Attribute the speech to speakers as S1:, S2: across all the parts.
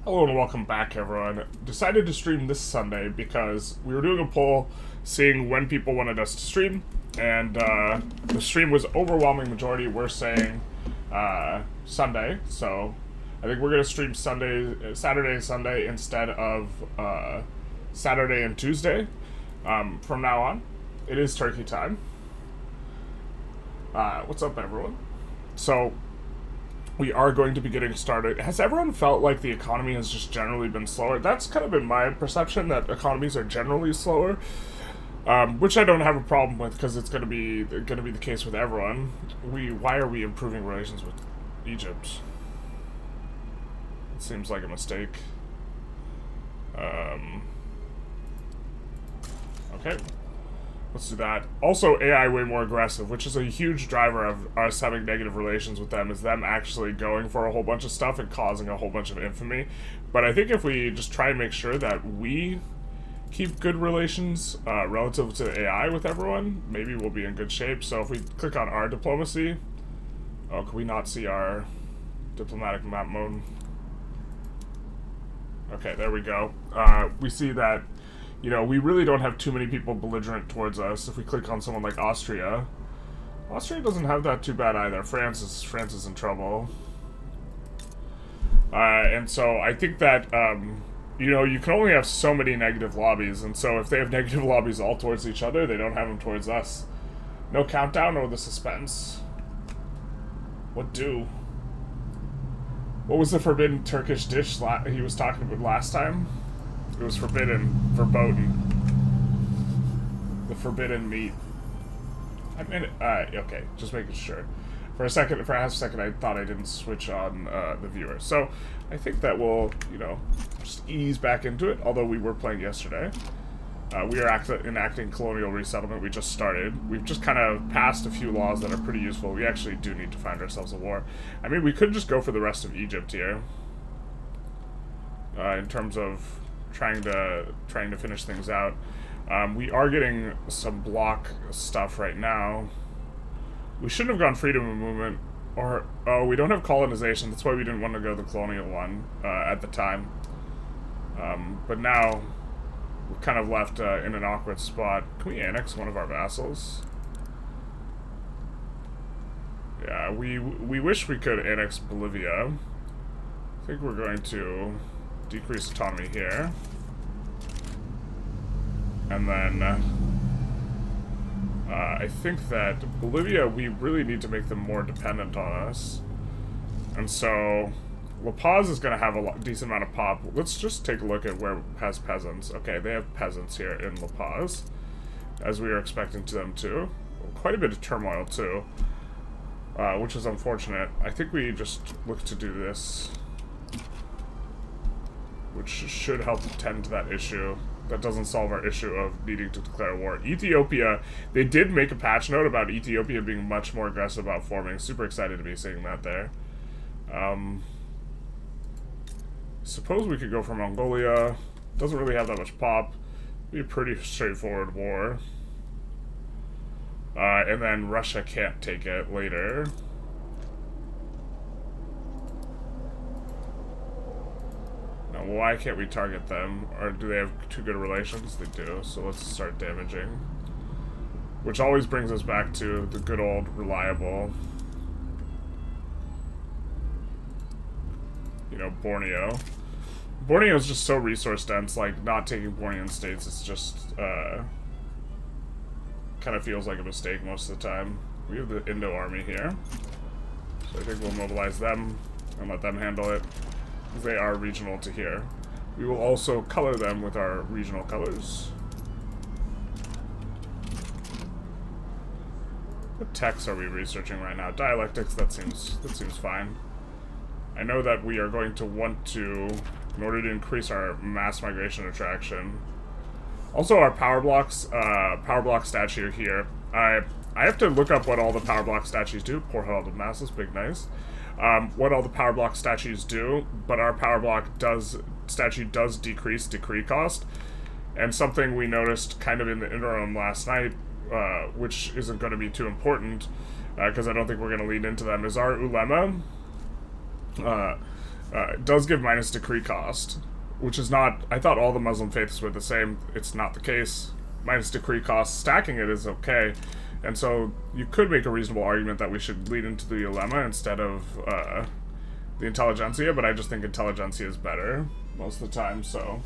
S1: Hello and welcome back, everyone. Decided to stream this Sunday because we were doing a poll seeing when people wanted us to stream, and the stream was overwhelming majority were saying Sunday, so I think we're going to stream Saturday and Sunday instead of Saturday and Tuesday from now on. It is turkey time. What's up, everyone? So we are going to be getting started. Has everyone felt like the economy has just generally been slower? That's kind of been my perception, that economies are generally slower, which I don't have a problem with because it's going to be the case with everyone. Why are we improving relations with Egypt? It seems like a mistake. Okay. Let's do that. Also, AI way more aggressive, which is a huge driver of us having negative relations with them, is them actually going for a whole bunch of stuff and causing a whole bunch of infamy. But I think if we just try and make sure that we keep good relations relative to AI with everyone, maybe we'll be in good shape. So if we click on our diplomacy, oh, can we not see our diplomatic map mode? Okay, there we go. We see that, you know, we really don't have too many people belligerent towards us. If we click on someone like Austria, Austria doesn't have that too bad either. France is in trouble. And so I think that, you know, you can only have so many negative lobbies, and so if they have negative lobbies all towards each other, they don't have them towards us. No countdown or the suspense. What do? What was the forbidden Turkish dish he was talking about last time? It was verboten. The forbidden meat. I mean, okay, just making sure. For half a second, I thought I didn't switch on the viewer. So, I think that we'll, you know, just ease back into it, although we were playing yesterday. We are enacting colonial resettlement. We just started. We've just kind of passed a few laws that are pretty useful. We actually do need to find ourselves a war. I mean, we could just go for the rest of Egypt here. In terms of trying to finish things out. We are getting some block stuff right now. We shouldn't have gone freedom of movement, or oh, we don't have colonization. That's why we didn't want to go the colonial one at the time. But now we're kind of left in an awkward spot. Can we annex one of our vassals? Yeah, we wish we could annex Bolivia. I think we're going to decrease autonomy here. And then I think that Bolivia, we really need to make them more dependent on us. And so La Paz is going to have a decent amount of pop. Let's just take a look at where it has peasants. Okay, they have peasants here in La Paz, as we are expecting them to. Quite a bit of turmoil too, which is unfortunate. I think we just look to do this, which should help tend to that issue. That doesn't solve our issue of needing to declare war. Ethiopia, they did make a patch note about Ethiopia being much more aggressive about forming. Super excited to be seeing that there. Suppose we could go for Mongolia. Doesn't really have that much pop. Be a pretty straightforward war. And then Russia can't take it later. Why can't we target them? Or do they have too good relations? They do, so let's start damaging. Which always brings us back to the good old reliable, you know, Borneo. Borneo is just so resource dense, like, not taking Bornean states, it's just, kind of feels like a mistake most of the time. We have the Indo army here, so I think we'll mobilize them and let them handle it. They are regional to here. We will also color them with our regional colors. What texts are we researching right now? Dialectics, that seems fine. I know that we are going to want to, in order to increase our mass migration attraction. Also our power block statue here. I have to look up what all the power block statues do. Poor Herald of Masses, big nice. What all the power block statues do, but our power block statue does decrease decree cost, and something we noticed kind of in the interim last night, which isn't going to be too important, because I don't think we're going to lead into them, is our ulema It does give minus decree cost, which is not... I thought all the Muslim faiths were the same. It's not the case. Minus decree cost, stacking it is okay. And so you could make a reasonable argument that we should lead into the Ulemma instead of the Intelligentsia, but I just think Intelligentsia is better most of the time, so...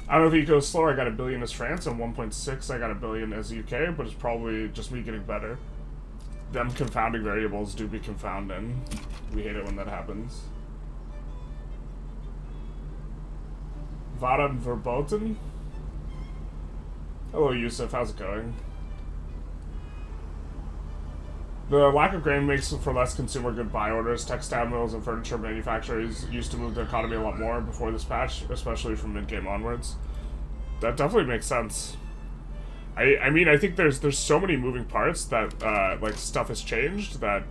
S1: I don't know if it goes slower. I got 1 billion as France, and 1.6 I got 1 billion as UK, but it's probably just me getting better. Them confounding variables do be confounding. We hate it when that happens. Vada and Verboten? Hello, Yusuf. How's it going? The lack of grain makes for less consumer good buy orders. Textile mills and furniture manufacturers used to move the economy a lot more before this patch, especially from mid-game onwards. That definitely makes sense. I mean, I think there's so many moving parts that, like, stuff has changed that,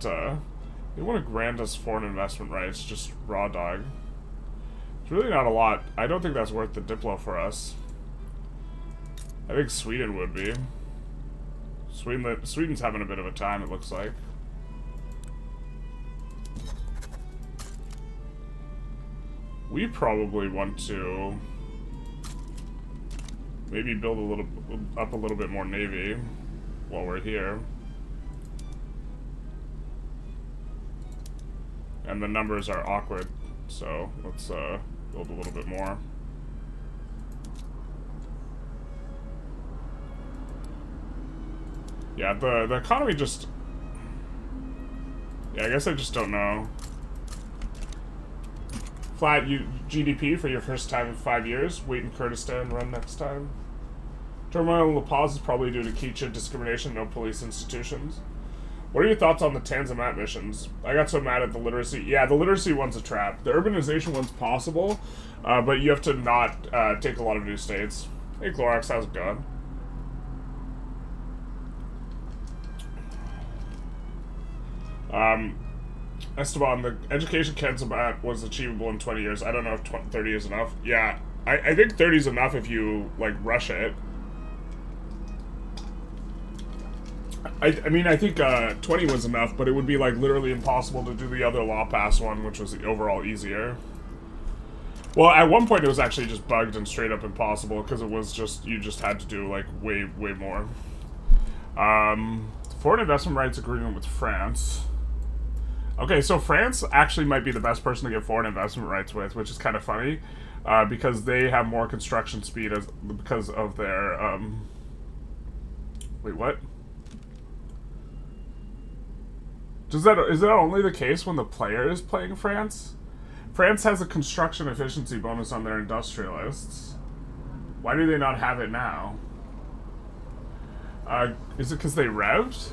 S1: they want to grant us foreign investment rights, just raw dog. It's really not a lot. I don't think that's worth the Diplo for us. I think Sweden would be. Sweden's having a bit of a time, it looks like. We probably want to maybe build up a little bit more navy while we're here. And the numbers are awkward, so let's build a little bit more. Yeah, the economy just... Yeah, I guess I just don't know. Flat GDP for your first time in 5 years. Wait in Kurdistan, run next time. Turmoil in La Paz is probably due to Kicha discrimination, no police institutions. What are your thoughts on the Tanzimat missions? I got so mad at the literacy. Yeah, the literacy one's a trap. The urbanization one's possible, but you have to not take a lot of new states. Hey, Clorox, how's it going? Esteban, the education Tanzimat was achievable in 20 years. I don't know if 30 is enough. Yeah, I think 30 is enough if you, like, rush it. I mean, I think 20 was enough, but it would be, like, literally impossible to do the other law pass one, which was overall easier. Well, at one point it was actually just bugged and straight up impossible, because it was just, you just had to do, like, way more. Foreign investment rights agreement with France. Okay, so France actually might be the best person to get foreign investment rights with, which is kind of funny, because they have more construction speed because of their, wait, what? Is that only the case when the player is playing France? France has a construction efficiency bonus on their industrialists. Why do they not have it now? Is it because they revved?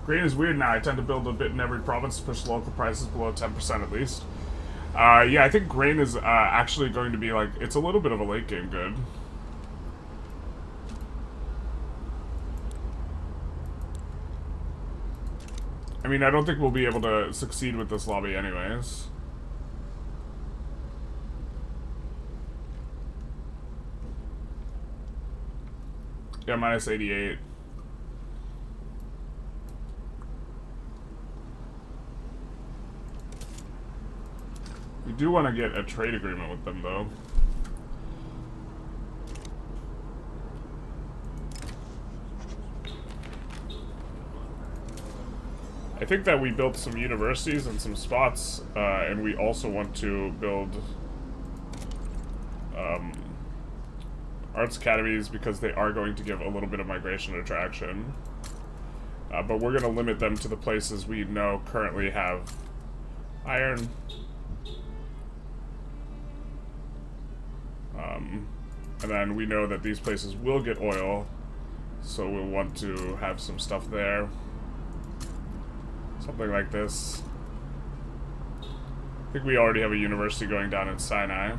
S1: Grain is weird now. I tend to build a bit in every province to push local prices below 10% at least. Yeah, I think grain is actually going to be like, it's a little bit of a late game good. I mean, I don't think we'll be able to succeed with this lobby anyways. Yeah, minus 88. We do want to get a trade agreement with them, though. I think that we built some universities and some spots, and we also want to build arts academies because they are going to give a little bit of migration attraction. But we're going to limit them to the places we know currently have iron. And then we know that these places will get oil, so we'll want to have some stuff there. Something like this. I think we already have a university going down in Sinai.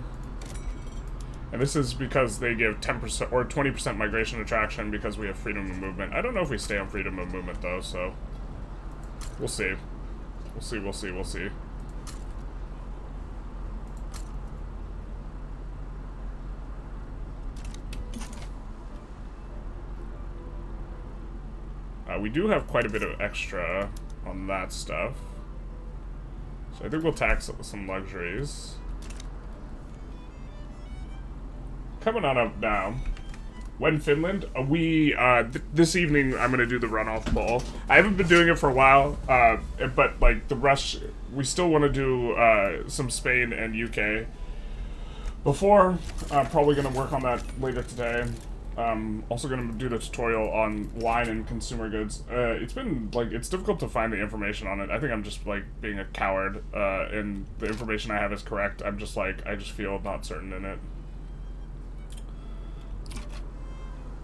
S1: And this is because they give 10% or 20% migration attraction because we have freedom of movement. I don't know if we stay on freedom of movement though, so we'll see. We'll see. We do have quite a bit of extra on that stuff. So I think we'll tax some luxuries. Coming on up now. When Finland? This evening I'm gonna do the runoff poll. I haven't been doing it for a while, but like the rush, we still want to do some Spain and UK. Before, probably gonna work on that later today. Also gonna do the tutorial on wine and consumer goods. It's been, like, it's difficult to find the information on it. I think I'm just, like, being a coward, and the information I have is correct. I'm just, like, I just feel not certain in it.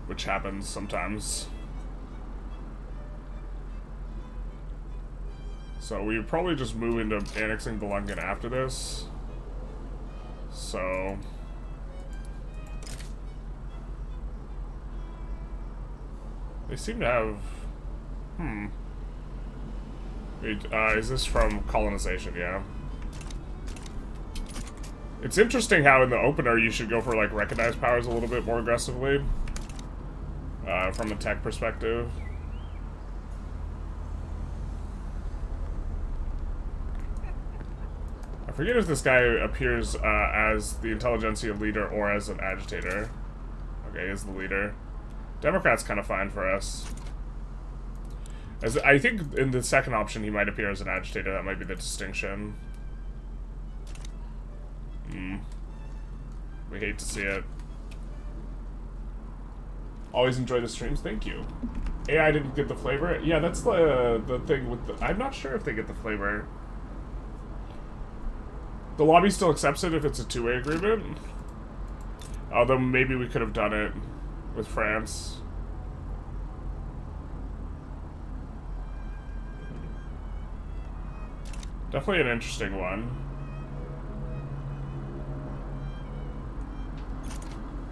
S1: Which happens sometimes. So we would probably just move into annexing Belungen after this. So... They seem to have... Wait, is this from Colonization? Yeah. It's interesting how in the opener you should go for, like, recognized powers a little bit more aggressively. From a tech perspective. I forget if this guy appears as the Intelligentsia leader or as an agitator. Okay, he's the leader. Democrat's kind of fine for us. As I think in the second option he might appear as an agitator. That might be the distinction. We hate to see it. Always enjoy the streams. Thank you. AI didn't get the flavor. Yeah, that's the thing with the... I'm not sure if they get the flavor. The lobby still accepts it if it's a two-way agreement. Although maybe we could have done it with France. Definitely an interesting one.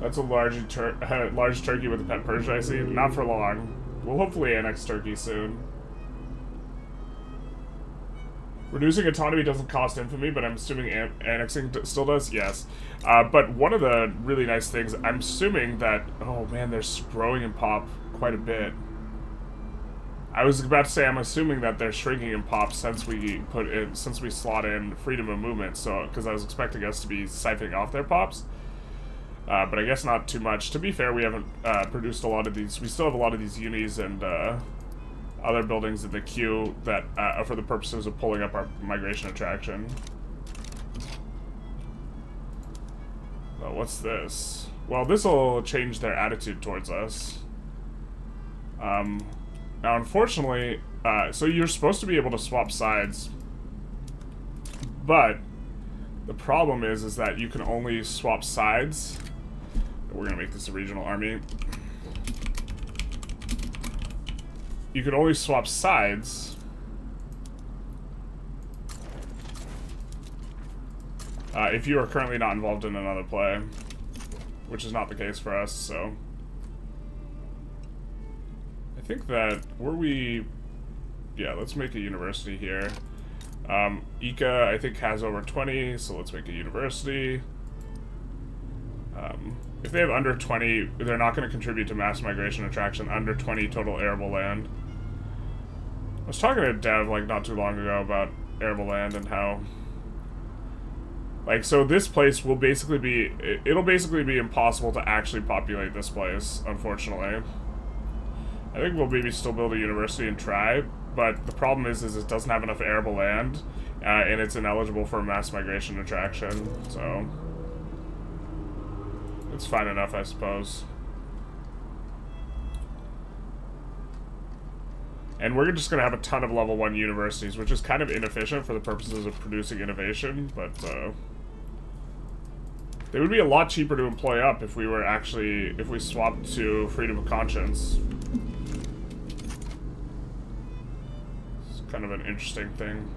S1: That's a large turkey with a pet Persia, I see. Not for long. We'll hopefully annex Turkey soon. Reducing autonomy doesn't cost infamy, but I'm assuming annexing still does? Yes. But one of the really nice things, I'm assuming that... Oh man, they're growing in pop quite a bit. I was about to say, I'm assuming that they're shrinking in pop since we slot in freedom of movement, so, because I was expecting us to be siphoning off their pops. But I guess not too much. To be fair, we haven't produced a lot of these. We still have a lot of these unis and other buildings in the queue that are for the purposes of pulling up our migration attraction. Oh, what's this? Well, this will change their attitude towards us. Now, unfortunately, so you're supposed to be able to swap sides, but the problem is that you can only swap sides. We're gonna make this a regional army. You can only swap sides if you are currently not involved in another play, which is not the case for us, so. I think that, yeah, let's make a university here. Ika, I think, has over 20, so let's make a university. If they have under 20, they're not going to contribute to mass migration attraction. Under 20 total arable land. I was talking to Dev, like, not too long ago about arable land and how... Like, so this place will basically be... It'll basically be impossible to actually populate this place, unfortunately. I think we'll maybe still build a university and try, but the problem is it doesn't have enough arable land, and it's ineligible for mass migration attraction, so... It's fine enough, I suppose. And we're just going to have a ton of level 1 universities, which is kind of inefficient for the purposes of producing innovation, but they would be a lot cheaper to employ up if we were actually, if we swapped to freedom of conscience. It's kind of an interesting thing.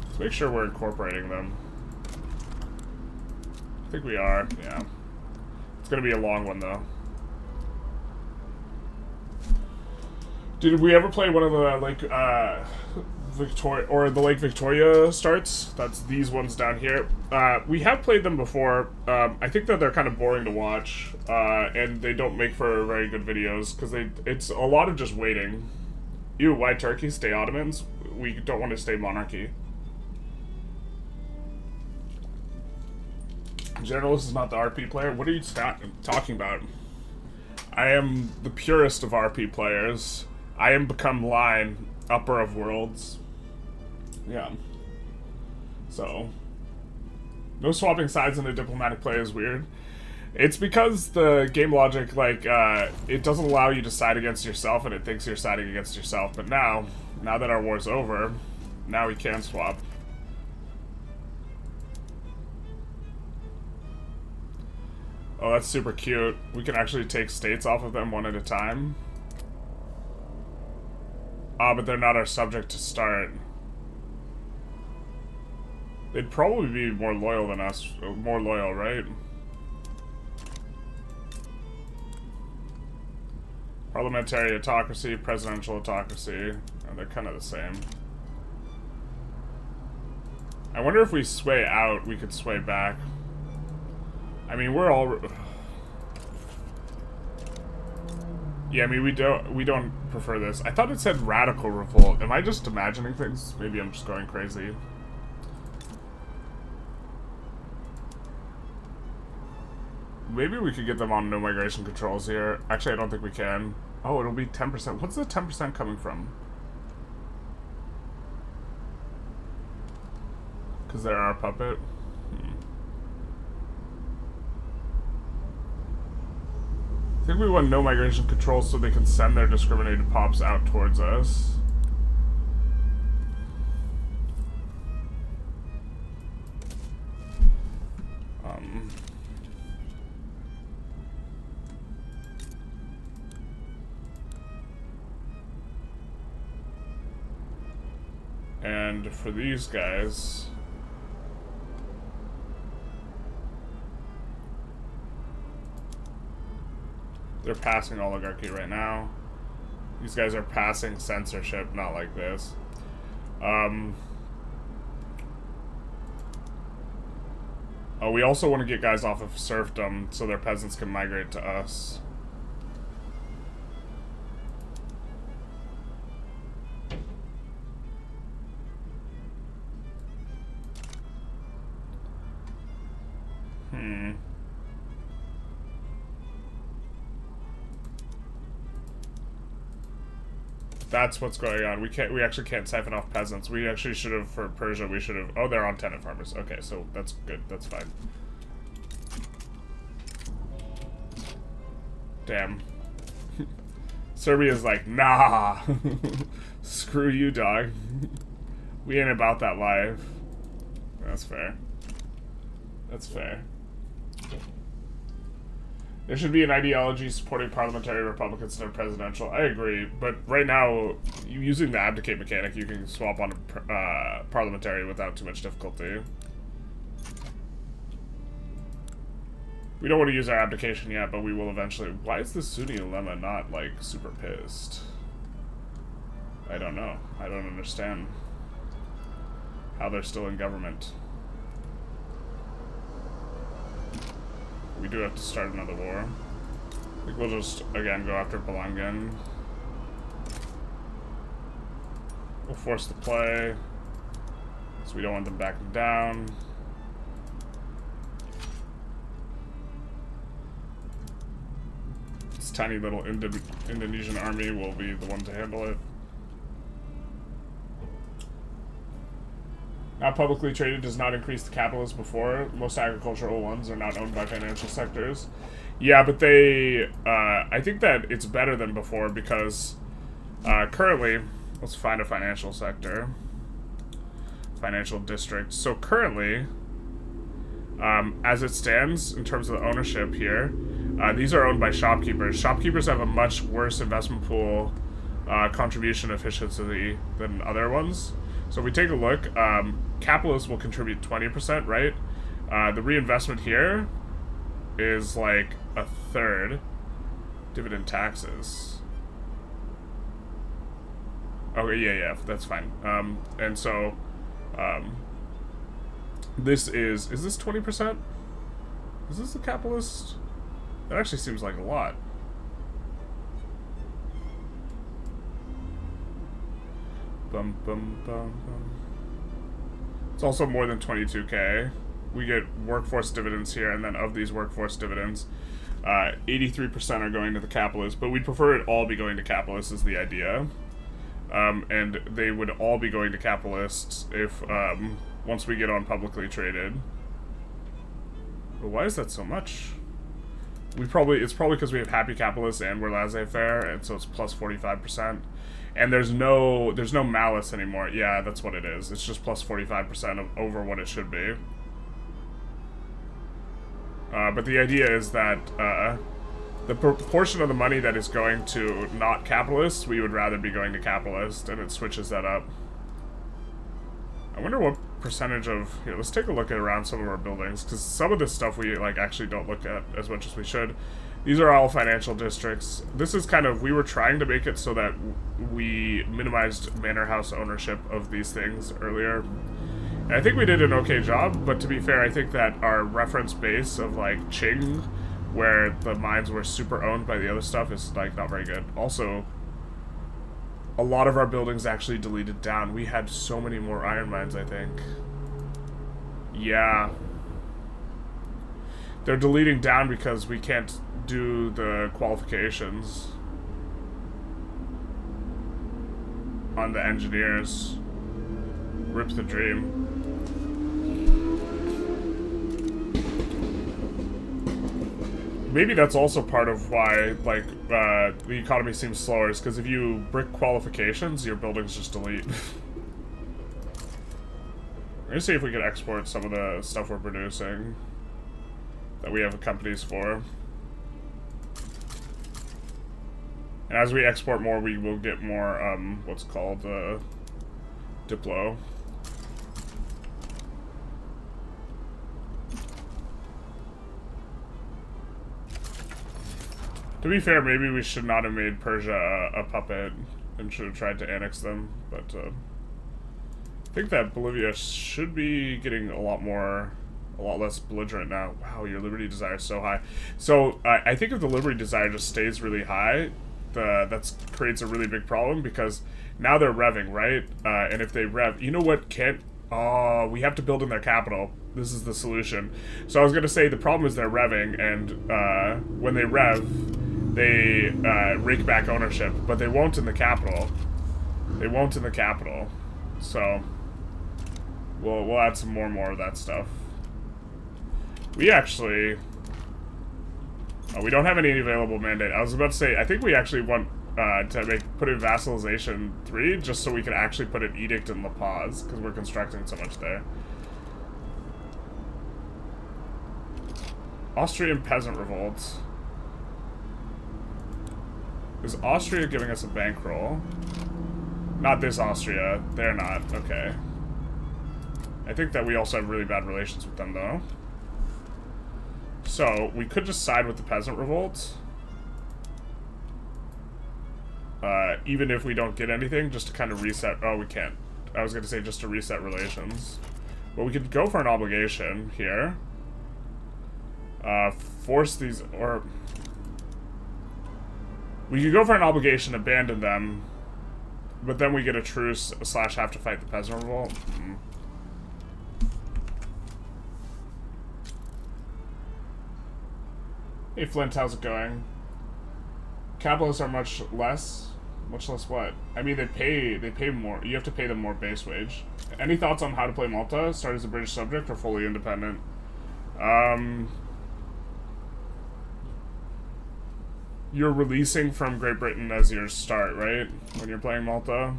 S1: Let's make sure we're incorporating them. I think we are, yeah. It's gonna be a long one, though. Did we ever play one of the, like, Victoria, or the Lake Victoria starts? That's these ones down here. We have played them before. I think that they're kind of boring to watch, and they don't make for very good videos, because it's a lot of just waiting. Ew, why Turkey? Stay Ottomans? We don't want to stay monarchy. Generalist is not the RP player? What are you talking about? I am the purest of RP players. I am become line, upper of worlds. Yeah. So, no swapping sides in a diplomatic play is weird. It's because the game logic, like, it doesn't allow you to side against yourself, and it thinks you're siding against yourself. But now that our war's over, now we can swap. Oh, that's super cute. We can actually take states off of them one at a time. Ah, but they're not our subject to start. They'd probably be more loyal than us. More loyal, right? Parliamentary autocracy, presidential autocracy. Oh, they're kind of the same. I wonder if we sway out, we could sway back. I mean, we're all... Yeah, I mean, we don't prefer this. I thought it said radical revolt. Am I just imagining things? Maybe I'm just going crazy. Maybe we could get them on no migration controls here. Actually, I don't think we can. Oh, it'll be 10%. What's the 10% coming from? Because they're our puppet? I think we want no migration controls so they can send their discriminated pops out towards us. And for these guys... They're passing oligarchy right now. These guys are passing censorship, not like this. Oh, we also want to get guys off of serfdom so their peasants can migrate to us. That's what's going on. We actually can't siphon off peasants. We actually should have, for Persia, we should have... Oh, they're on tenant farmers. Okay, so that's good. That's fine. Damn. Serbia's like, nah. Screw you, dog. We ain't about that life. That's fair. That's fair. There should be an ideology supporting parliamentary republic instead of presidential. I agree, but right now, using the abdicate mechanic, you can swap on parliamentary without too much difficulty. We don't want to use our abdication yet, but we will eventually. Why is the Sunni ulema not, like, super pissed? I don't know. I don't understand how they're still in government. We do have to start another war. I think we'll just, again, go after Belangen. We'll force the play. So we don't want them backing down. This tiny little Indonesian army will be the one to handle it. Not publicly traded does not increase the capital as before. Most agricultural ones are not owned by financial sectors. Yeah, but they... I think that it's better than before because currently... Let's find a financial sector. Financial district. So currently, as it stands, in terms of the ownership here, these are owned by shopkeepers. Shopkeepers have a much worse investment pool contribution efficiency than other ones. So if we take a look, capitalists will contribute 20%, right? The reinvestment here is like a third. Dividend taxes. Okay, yeah, that's fine. And so, this is this 20%? Is this the capitalist? That actually seems like a lot. Bum, bum, bum, bum. It's also more than 22k. we get workforce dividends here, and then of these workforce dividends, 83% are going to the capitalists, but we'd prefer it all be going to capitalists is the idea. And they would all be going to capitalists if, once we get on publicly traded. But why is that so much? It's probably because we have happy capitalists and we're laissez-faire, and so it's plus 45%. And there's no malice anymore. Yeah, that's what it is. It's just plus 45% over what it should be. But the idea is that the proportion of the money that is going to not capitalists, we would rather be going to capitalists, and it switches that up. I wonder what percentage of... Here, let's take a look at around some of our buildings, because some of this stuff we like actually don't look at as much as we should. These are all financial districts. This is kind of... We were trying to make it so that we minimized manor house ownership of these things earlier. And I think we did an okay job, but to be fair, I think that our reference base of, like, Qing, where the mines were super owned by the other stuff, is, like, not very good. Also, a lot of our buildings actually deleted down. We had so many more iron mines, I think. Yeah. They're deleting down because we can't do the qualifications on the engineers. Rip the dream. Maybe that's also part of why, like, the economy seems slower, is because if you brick qualifications, your buildings just delete. We're gonna see if we can export some of the stuff we're producing that we have companies for. And as we export more, we will get more, what's called, Diplo. To be fair, maybe we should not have made Persia a puppet and should have tried to annex them, but I think that Bolivia should be getting a lot less belligerent now. Wow, your liberty desire is so high. So I think if the liberty desire just stays really high, that creates a really big problem, because now they're revving, right? And if they rev, you know what can't... Oh, we have to build in their capital. This is the solution. So I was going to say the problem is they're revving, and when they rev, they rake back ownership, but they won't in the capital. They won't in the capital. So we'll add some more of that stuff. We actually... we don't have any available mandate. I was about to say, I think we actually want to put in Vassalization 3, just so we can actually put an Edict in La Paz, because we're constructing so much there. Austrian Peasant Revolt. Is Austria giving us a bankroll? Not this Austria. They're not. Okay. I think that we also have really bad relations with them, though. So, we could just side with the Peasant Revolt. Even if we don't get anything, just to kind of reset... Oh, we can't. I was going to say just to reset relations. But we could go for an obligation here. Force these... Or... We could go for an obligation, abandon them, but then we get a truce / have to fight the Peasant Revolt. Hey Flint, how's it going? Capitalists are much less what? I mean, they pay more. You have to pay them more base wage. Any thoughts on how to play Malta? Start as a British subject or fully independent? You're releasing from Great Britain as your start, right? When you're playing Malta?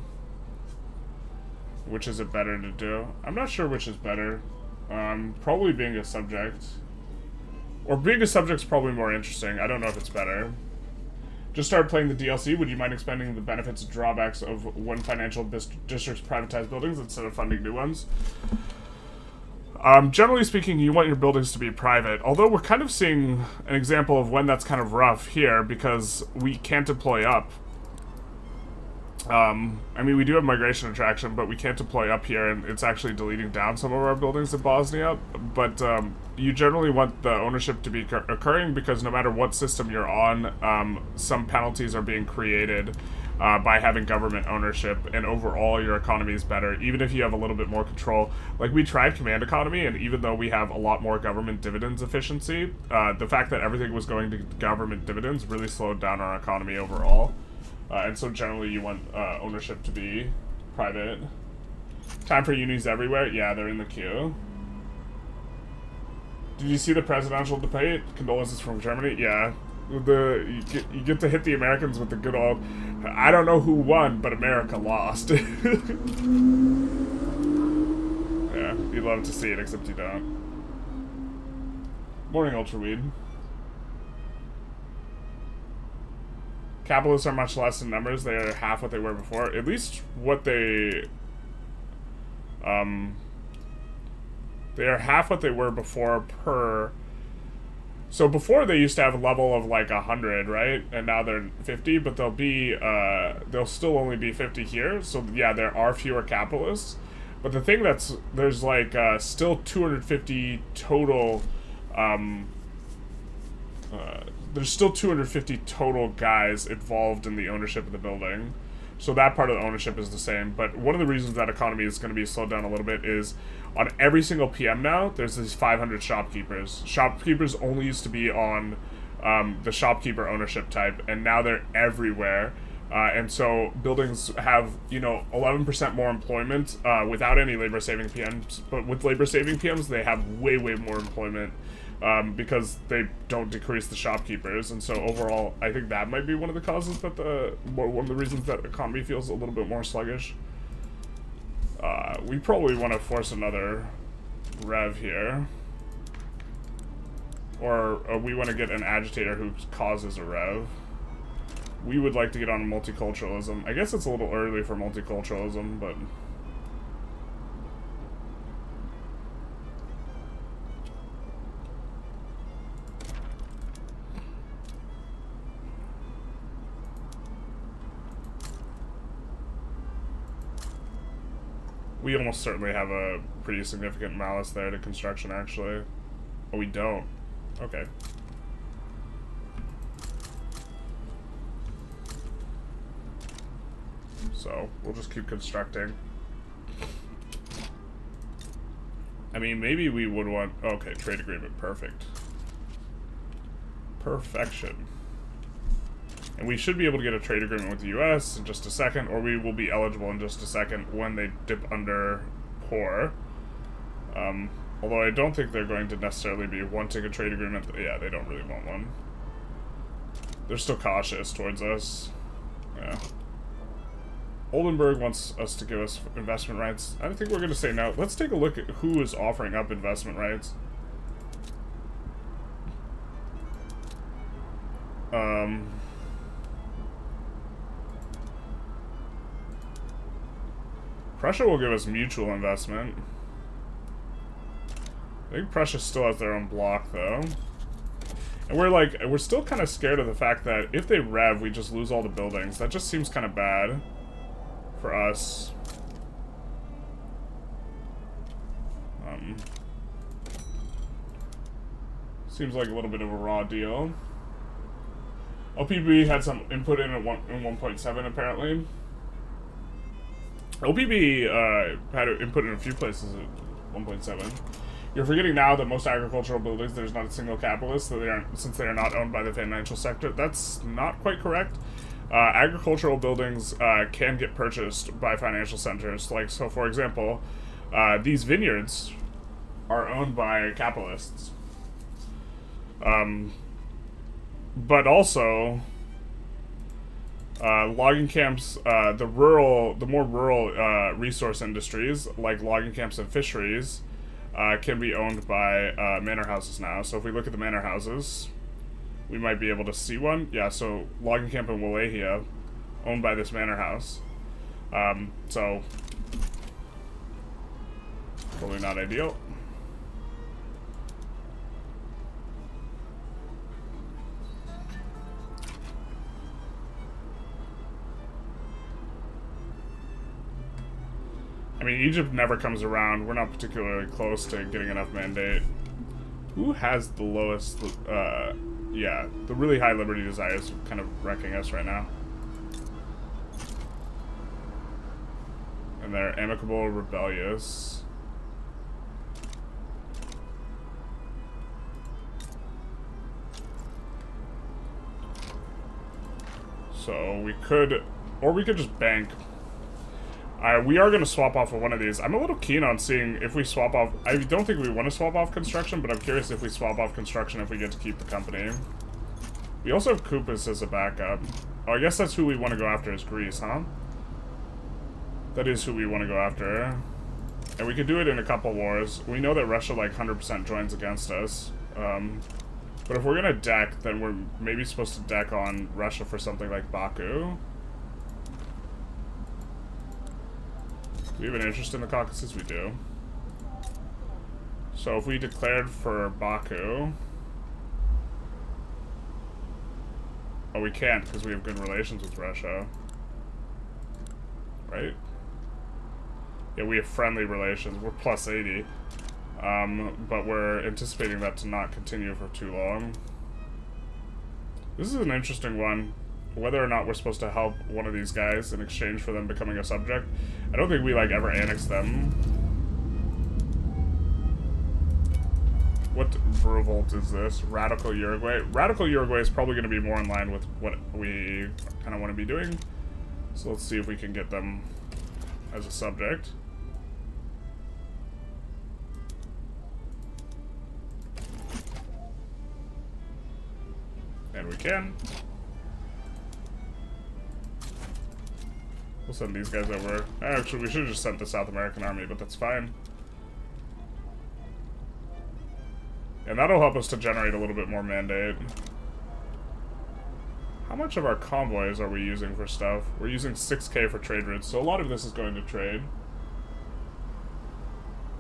S1: Which is it better to do? I'm not sure which is better. Probably being a subject. Or being a subject's probably more interesting. I don't know if it's better. Just started playing the DLC. Would you mind expanding the benefits and drawbacks of when financial districts privatize buildings instead of funding new ones? Generally speaking, you want your buildings to be private, although we're kind of seeing an example of when that's kind of rough here, because we can't deploy up. I mean, we do have migration attraction, but we can't deploy up here, and it's actually deleting down some of our buildings in Bosnia. But you generally want the ownership to be occurring, because no matter what system you're on, some penalties are being created by having government ownership, and overall your economy is better, even if you have a little bit more control. Like, we tried command economy, and even though we have a lot more government dividends efficiency, the fact that everything was going to government dividends really slowed down our economy overall. And so generally you want ownership to be private. Time for unis everywhere? Yeah, they're in the queue. Did you see the presidential debate? Condolences from Germany? Yeah. You get to hit the Americans with the good old, I don't know who won, but America lost. Yeah, you'd love to see it, except you don't. Morning, Ultraweed. Capitalists are much less in numbers. They are half what they were before. At least what they... they are half what they were before per... So before they used to have a level of like 100, right? And now they're 50, but they'll be, they'll still only be 50 here. So yeah, there are fewer capitalists. But the thing there's like still 250 total, there's still 250 total guys involved in the ownership of the building. So that part of the ownership is the same. But one of the reasons that economy is going to be slowed down a little bit is on every single PM now, there's these 500 shopkeepers. Shopkeepers only used to be on the shopkeeper ownership type, and now they're everywhere. And so buildings have, 11% more employment without any labor-saving PMs. But with labor-saving PMs, they have way, way more employment because they don't decrease the shopkeepers. And so overall, I think that might be one of the causes that one of the reasons that the economy feels a little bit more sluggish. We probably want to force another rev here. Or we want to get an agitator who causes a rev. We would like to get on multiculturalism. I guess it's a little early for multiculturalism, but... we almost certainly have a pretty significant malice there to construction, actually. Oh, we don't. Okay. So, we'll just keep constructing. I mean, maybe we would want... okay, trade agreement. Perfect. Perfection. And we should be able to get a trade agreement with the US in just a second, or we will be eligible in just a second when they dip under poor. Although I don't think they're going to necessarily be wanting a trade agreement. Yeah, they don't really want one. They're still cautious towards us. Yeah. Oldenburg wants us to give us investment rights. I think we're going to say no. Let's take a look at who is offering up investment rights. Prussia will give us mutual investment. I think Prussia still has their own block, though. And we're still kind of scared of the fact that if they rev, we just lose all the buildings. That just seems kind of bad for us. Seems like a little bit of a raw deal. OPB had some input in 1.7, apparently. OPB had input in a few places at 1.7. You're forgetting now that most agricultural buildings, there's not a single capitalist, so since they are not owned by the financial sector. That's not quite correct. Agricultural buildings can get purchased by financial centers. Like, so for example, these vineyards are owned by capitalists. But also, logging camps, the more rural resource industries, like logging camps and fisheries, can be owned by manor houses now. So if we look at the manor houses, we might be able to see one. Yeah, so logging camp in Wallachia, owned by this manor house. So, probably not ideal. I mean, Egypt never comes around. We're not particularly close to getting enough mandate. Who has the lowest, yeah, the really high liberty desire is kind of wrecking us right now. And they're amicable, rebellious. So we could, or we could just bank. We are going to swap off of one of these. I'm a little keen on seeing if we swap off. I don't think we want to swap off construction, but I'm curious if we swap off construction if we get to keep the company. We also have Kupus as a backup. Oh, I guess that's who we want to go after is Greece, huh? That is who we want to go after. And we could do it in a couple wars. We know that Russia, like, 100% joins against us. But if we're going to deck, then we're maybe supposed to deck on Russia for something like Baku. Do we have an interest in the Caucasus? We do. So if we declared for Baku... Oh, we can't because we have good relations with Russia. Right? Yeah, we have friendly relations. We're plus 80. But we're anticipating that to not continue for too long. This is an interesting one. Whether or not we're supposed to help one of these guys in exchange for them becoming a subject. I don't think we, like, ever annex them. What revolt is this? Radical Uruguay? Radical Uruguay is probably going to be more in line with what we kind of want to be doing. So let's see if we can get them as a subject. And we can. We'll send these guys over. Actually, we should have just sent the South American army, but that's fine. And that'll help us to generate a little bit more mandate. How much of our convoys are we using for stuff? We're using 6K for trade routes, so a lot of this is going to trade.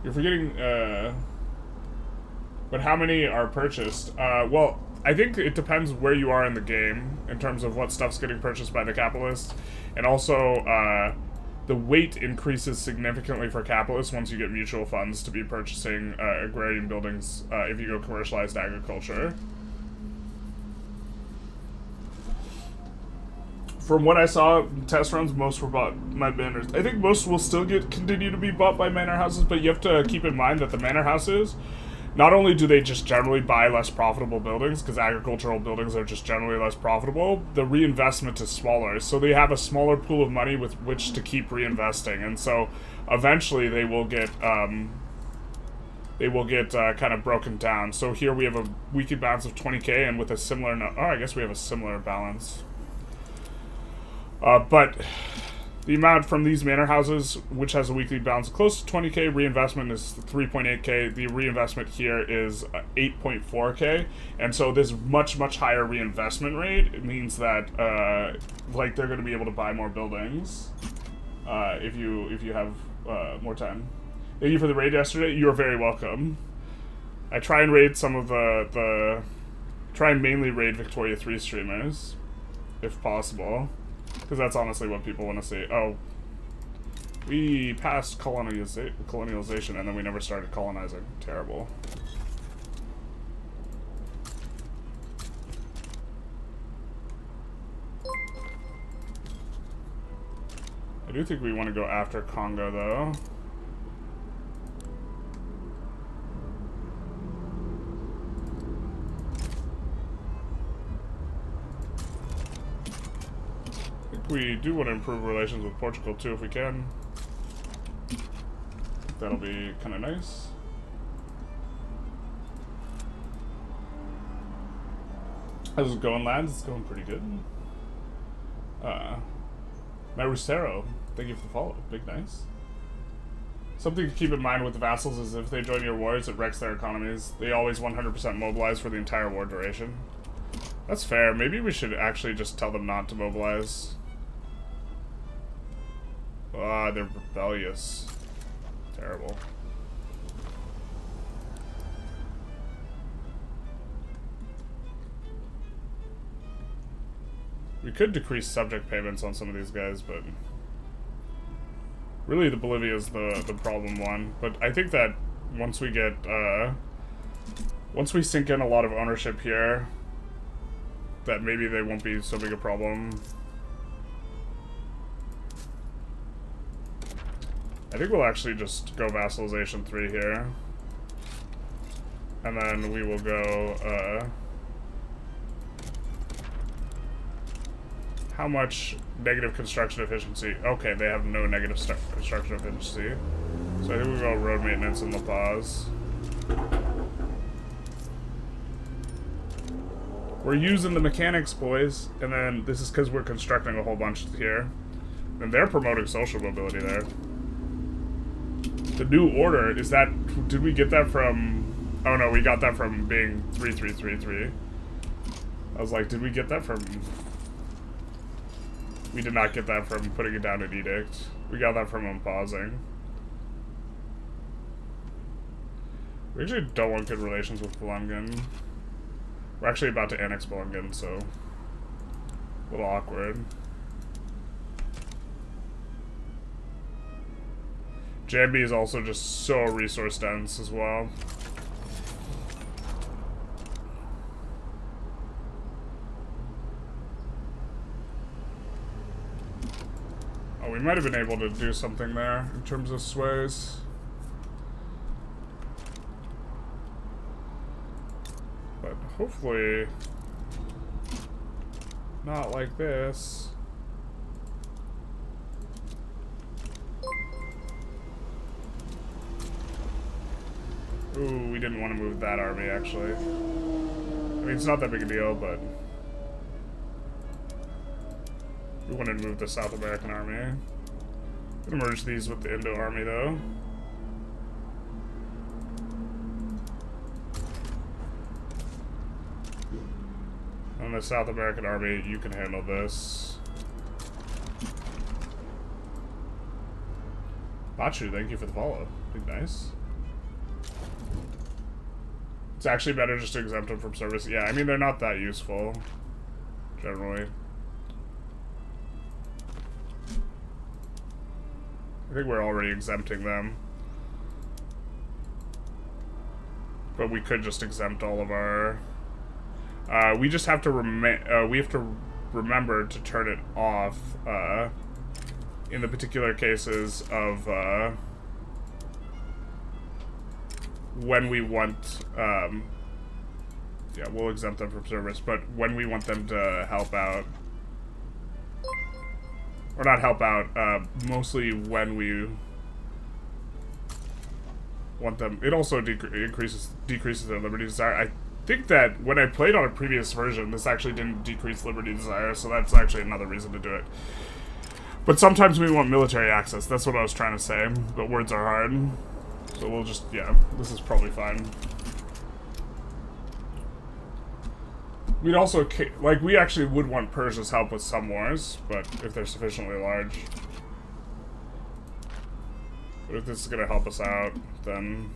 S1: You're forgetting, but how many are purchased? Well, I think it depends where you are in the game in terms of what stuff's getting purchased by the capitalists. And also, the weight increases significantly for capitalists once you get mutual funds to be purchasing agrarian buildings if you go commercialized agriculture. From what I saw, test runs, most were bought by manors. I think most will still continue to be bought by manor houses, but you have to keep in mind that the manor houses, not only do they just generally buy less profitable buildings, because agricultural buildings are just generally less profitable, the reinvestment is smaller. So they have a smaller pool of money with which to keep reinvesting. And so eventually they will get kind of broken down. So here we have a weekly balance of 20K, and with a similar, I guess we have a similar balance. But the amount from these manor houses, which has a weekly balance close to 20K, reinvestment is 3.8K. The reinvestment here is 8.4K. And so this much, much higher reinvestment rate, it means that, like, they're going to be able to buy more buildings if you have more time. Thank you for the raid yesterday. You're very welcome. I try and raid some of try and mainly raid Victoria 3 streamers, if possible. Because that's honestly what people want to see. Oh, we passed colonization and then we never started colonizing. Terrible. I do think we want to go after Congo, though. We do want to improve relations with Portugal too if we can. That'll be kind of nice. How's it going, lads? It's going pretty good. Marusero, thank you for the follow. Big nice. Something to keep in mind with the vassals is if they join your wars, it wrecks their economies. They always 100% mobilize for the entire war duration. That's fair. Maybe we should actually just tell them not to mobilize. Ah, they're rebellious. Terrible. We could decrease subject payments on some of these guys, but Really, the Bolivia is the problem one. But I think that once we get, once we sink in a lot of ownership here, that maybe they won't be so big a problem. I think we'll actually just go vassalization 3 here. And then we will go, how much negative construction efficiency? Okay, they have no negative construction efficiency. So I think we'll go road maintenance in La Paz. We're using the mechanics, boys. And then this is because we're constructing a whole bunch here. And they're promoting social mobility there. The new order, is that... Did we get that from... Oh no, we got that from being 3333. I was like, did we get that from... We did not get that from putting it down in Edict. We got that from unpausing. We actually don't want good relations with Bolongan. We're actually about to annex Bolongan, so... A little awkward. Jambi is also just so resource dense as well. Oh, we might have been able to do something there in terms of Suez. But hopefully not like this. Ooh, we didn't want to move that army, actually. I mean, it's not that big a deal, but... We wanted to move the South American army. I'm gonna merge these with the Indo army, though. And the South American army, you can handle this. Bachu, thank you for the follow. Big nice. It's actually better just to exempt them from service. Yeah, I mean, they're not that useful, generally. I think we're already exempting them. But we could just exempt all of our... we just have to remember to turn it off, in the particular cases of, when we want, yeah, we'll exempt them from service, but when we want them to help out, or not help out, mostly when we want them, it also decreases their liberty desire. I think that when I played on a previous version, this actually didn't decrease liberty desire, so that's actually another reason to do it. But sometimes we want military access, that's what I was trying to say, but words are hard. So we'll just, yeah, this is probably fine. We'd also, like, we actually would want Persia's help with some wars, but if they're sufficiently large. But if this is gonna help us out, then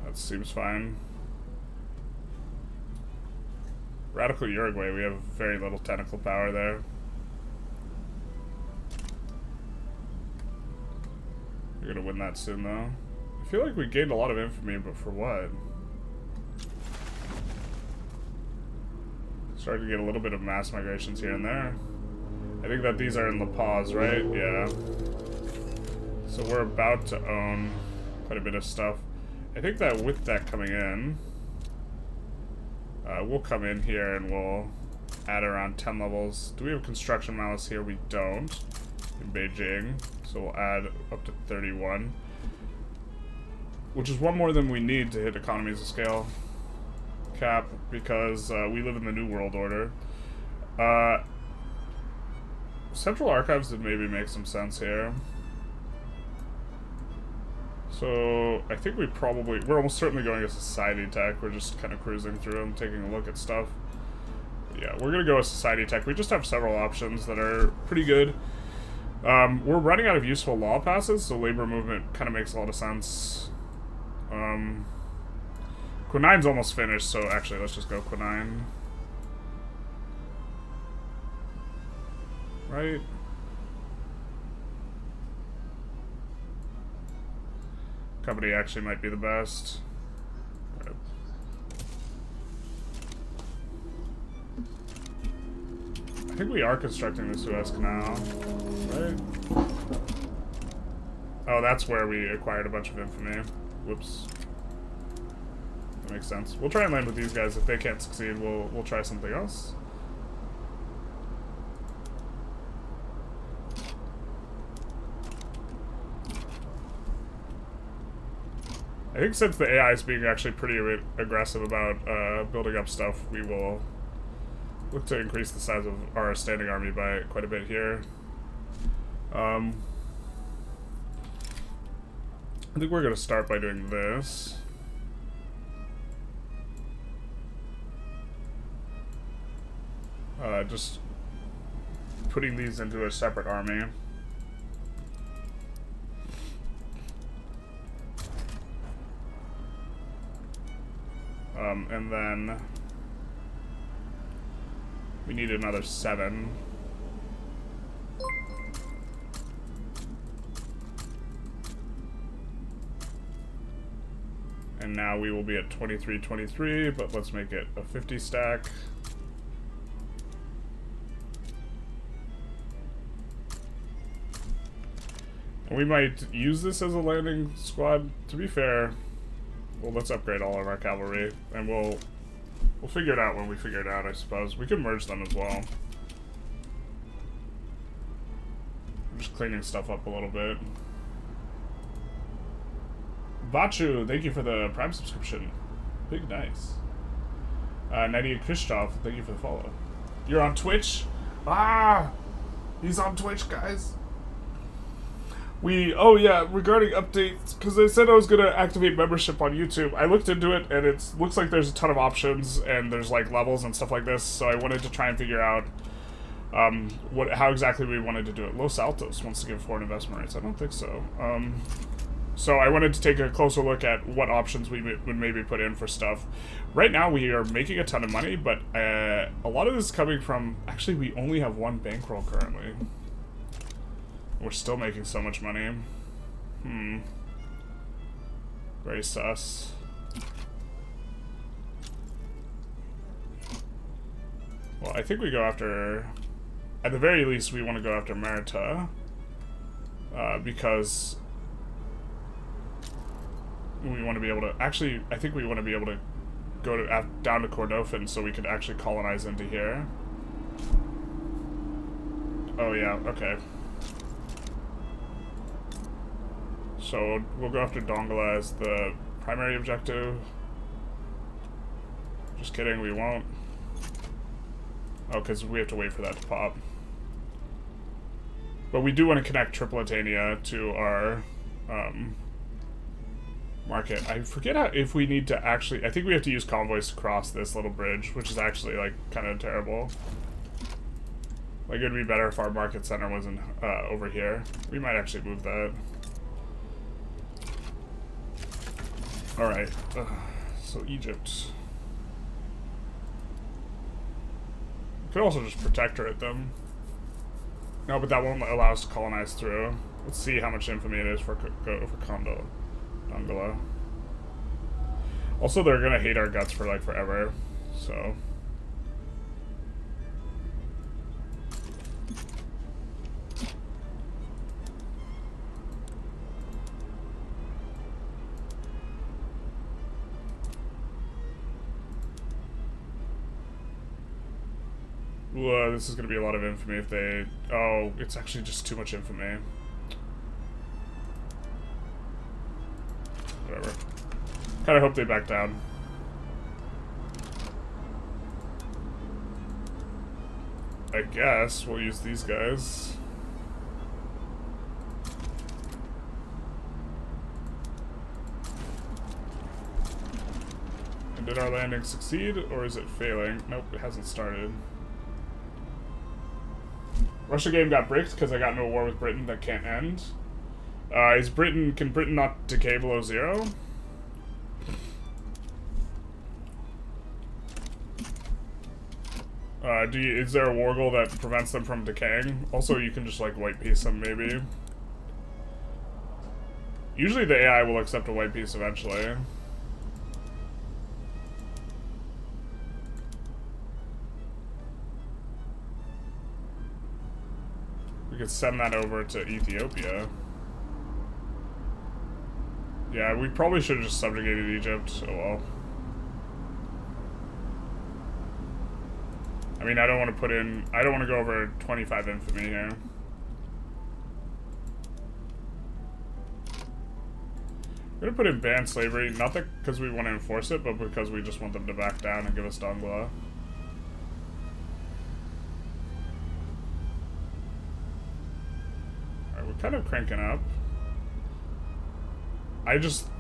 S1: that seems fine. Radical Uruguay, we have very little technical power there. We're gonna win that soon, though. I feel like we gained a lot of infamy, but for what? Starting to get a little bit of mass migrations here and there. I think that these are in La Paz, right? Yeah. So we're about to own quite a bit of stuff. I think that with that coming in, we'll come in here and we'll add around 10 levels. Do we have construction malice here? We don't. In Beijing. So we'll add up to 31. Which is one more than we need to hit economies of scale cap, because we live in the New World Order. Central Archives would maybe make some sense here. So I think we're almost certainly going to society tech. We're just kind of cruising through and taking a look at stuff. But yeah, we're gonna go with society tech. We just have several options that are pretty good. We're running out of useful law passes, so labor movement kind of makes a lot of sense. Quinine's almost finished, so actually let's just go Quinine. Right? company actually might be the best. Okay. I think we are constructing the Suez Canal, right? Oh, that's where we acquired a bunch of infamy. Whoops. That makes sense. We'll try and land with these guys. If they can't succeed, we'll try something else. I think since the AI is being actually pretty aggressive about building up stuff, we will look to increase the size of our standing army by quite a bit here. I think we're going to start by doing this. Just putting these into a separate army. And then we need another 7. And now we will be at 23, but let's make it a 50 stack. And we might use this as a landing squad. To be fair, well, let's upgrade all of our cavalry, and we'll figure it out when we figure it out, I suppose. We can merge them as well. I'm just cleaning stuff up a little bit. Vachu, thank you for the Prime subscription. Big nice. Nadia Krishtov, thank you for the follow. You're on Twitch? Ah! He's on Twitch, guys. Oh yeah, regarding updates, because they said I was going to activate membership on YouTube. I looked into it, and it looks like there's a ton of options, and there's like levels and stuff like this, so I wanted to try and figure out how exactly we wanted to do it. Los Altos wants to give foreign investment rates. I don't think so. So I wanted to take a closer look at what options we would maybe put in for stuff. Right now we are making a ton of money, but a lot of this is coming from... Actually, we only have 1 bankroll currently. We're still making so much money. Very sus. Well, I think we go after... At the very least, we want to go after Merita. Because... we want to be able to... Actually, I think we want to be able to go down to Kordofan so we can actually colonize into here. Oh, yeah, okay. So we'll go after Dongola as the primary objective. Just kidding, we won't. Oh, because we have to wait for that to pop. But we do want to connect Tripolitania to our market. I forget if we need to actually... I think we have to use convoys to cross this little bridge, which is actually, like, kind of terrible. Like, it would be better if our market center wasn't over here. We might actually move that. Alright, so Egypt. We could also just protectorate them. No, but that won't allow us to colonize through. Let's see how much infamy it is for Dongola. Also, they're gonna hate our guts for, like, forever, so... this is going to be a lot of infamy if they... Oh, it's actually just too much infamy. Whatever. Kind of hope they back down. I guess we'll use these guys. And did our landing succeed, or is it failing? Nope, it hasn't started. Russia game got bricked because I got into a war with Britain that can't end. Can Britain not decay below 0? Is there a war goal that prevents them from decaying? Also, you can just, like, white piece them, maybe. Usually the AI will accept a white piece eventually. We could send that over to Ethiopia. Yeah, we probably should have just subjugated Egypt. Oh well. I mean, I don't want to go over 25 infamy here. We're gonna put in ban slavery, not that because we want to enforce it, but because we just want them to back down and give us Dongla. Alright, we're kind of cranking up.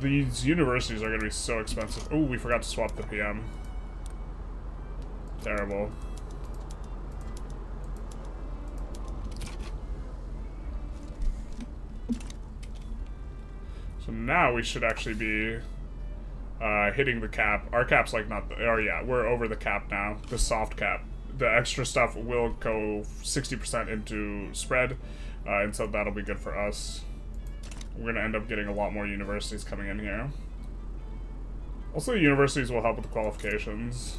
S1: These universities are gonna be so expensive. Oh, we forgot to swap the PM. Terrible. So now we should actually be hitting the cap. Our cap's like not the, oh yeah, we're over the cap now. The soft cap. The extra stuff will go 60% into spread, and so that'll be good for us. We're gonna end up getting a lot more universities coming in here. Also, the universities will help with the qualifications.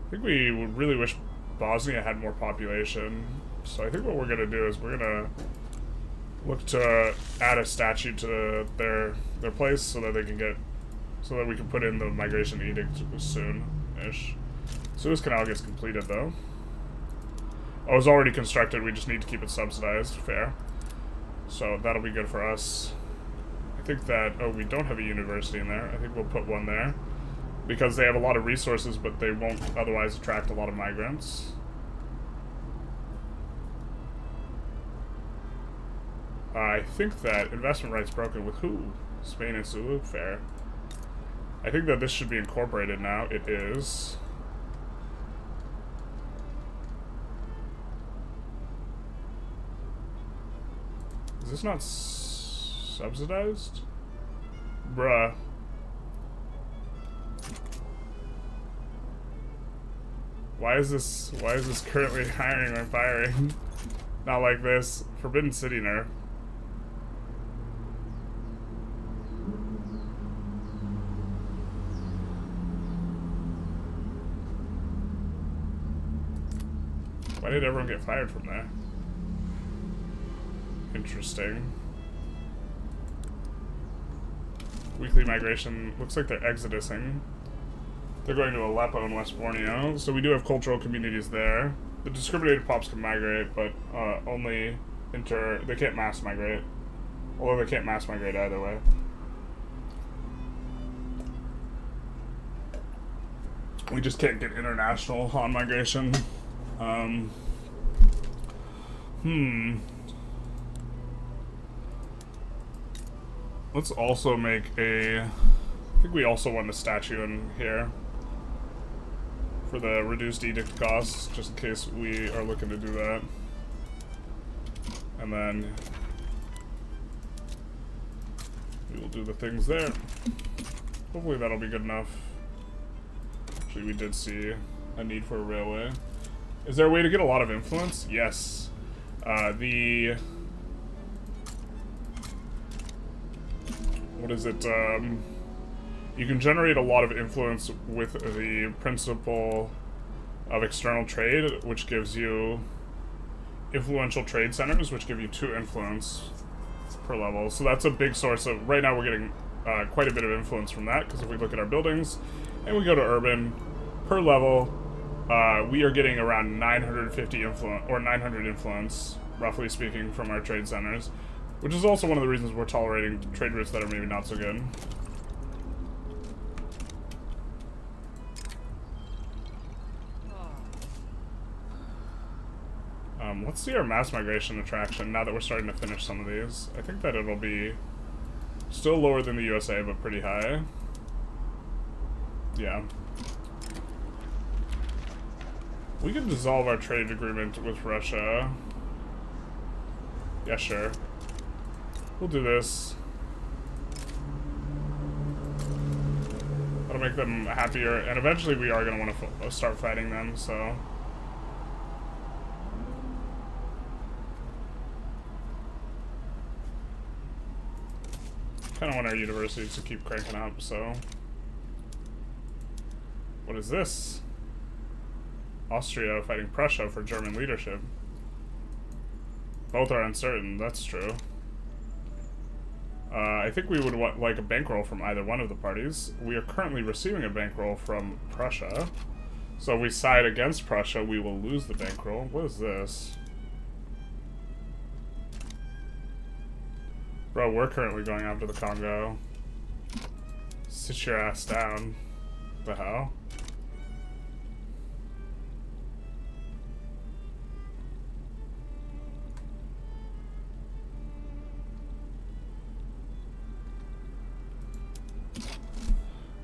S1: I think we would really wish Bosnia had more population. So I think what we're gonna do is we're gonna look to add a statute to their place so that they can get, so that we can put in the migration edict soon-ish. Suez Canal gets completed though. Oh, it's already constructed. We just need to keep it subsidized. Fair. So that'll be good for us. I think that, oh, we don't have a university in there. I think we'll put one there. Because they have a lot of resources, but they won't otherwise attract a lot of migrants. I think that investment rights broken with who? Spain and Sulu? Fair. I think that this should be incorporated now. It is. Is this not subsidized? Bruh. Why is this currently hiring or firing? Not like this. Forbidden City nerf. Why did everyone get fired from there? Interesting. Weekly migration. Looks like they're exodusing. They're going to Aleppo in West Borneo. So we do have cultural communities there. The discriminated pops can migrate, but only they can't mass migrate. Although they can't mass migrate either way. We just can't get international on migration. Let's also make I think we also want a statue in here for the reduced edict costs, just in case we are looking to do that. And then we will do the things there. Hopefully that'll be good enough. Actually, we did see a need for a railway. Is there a way to get a lot of influence? Yes. What is it? You can generate a lot of influence with the principle of external trade, which gives you influential trade centers, which give you 2 influence per level. So that's a big source of, right now we're getting quite a bit of influence from that, because if we look at our buildings and we go to urban, per level, we are getting around 950 influence, or 900 influence, roughly speaking, from our trade centers, which is also one of the reasons we're tolerating trade routes that are maybe not so good. Let's see our mass migration attraction now that we're starting to finish some of these. I think that it'll be still lower than the USA, but pretty high. Yeah. We could dissolve our trade agreement with Russia. Yeah, sure. We'll do this. That'll make them happier, and eventually we are going to want to start fighting them, so... kind of want our universities to keep cranking up, so... What is this? Austria fighting Prussia for German leadership. Both are uncertain, that's true. I think we would like a bankroll from either one of the parties. We are currently receiving a bankroll from Prussia. So if we side against Prussia, we will lose the bankroll. What is this? Bro, we're currently going after the Congo. Sit your ass down. What the hell?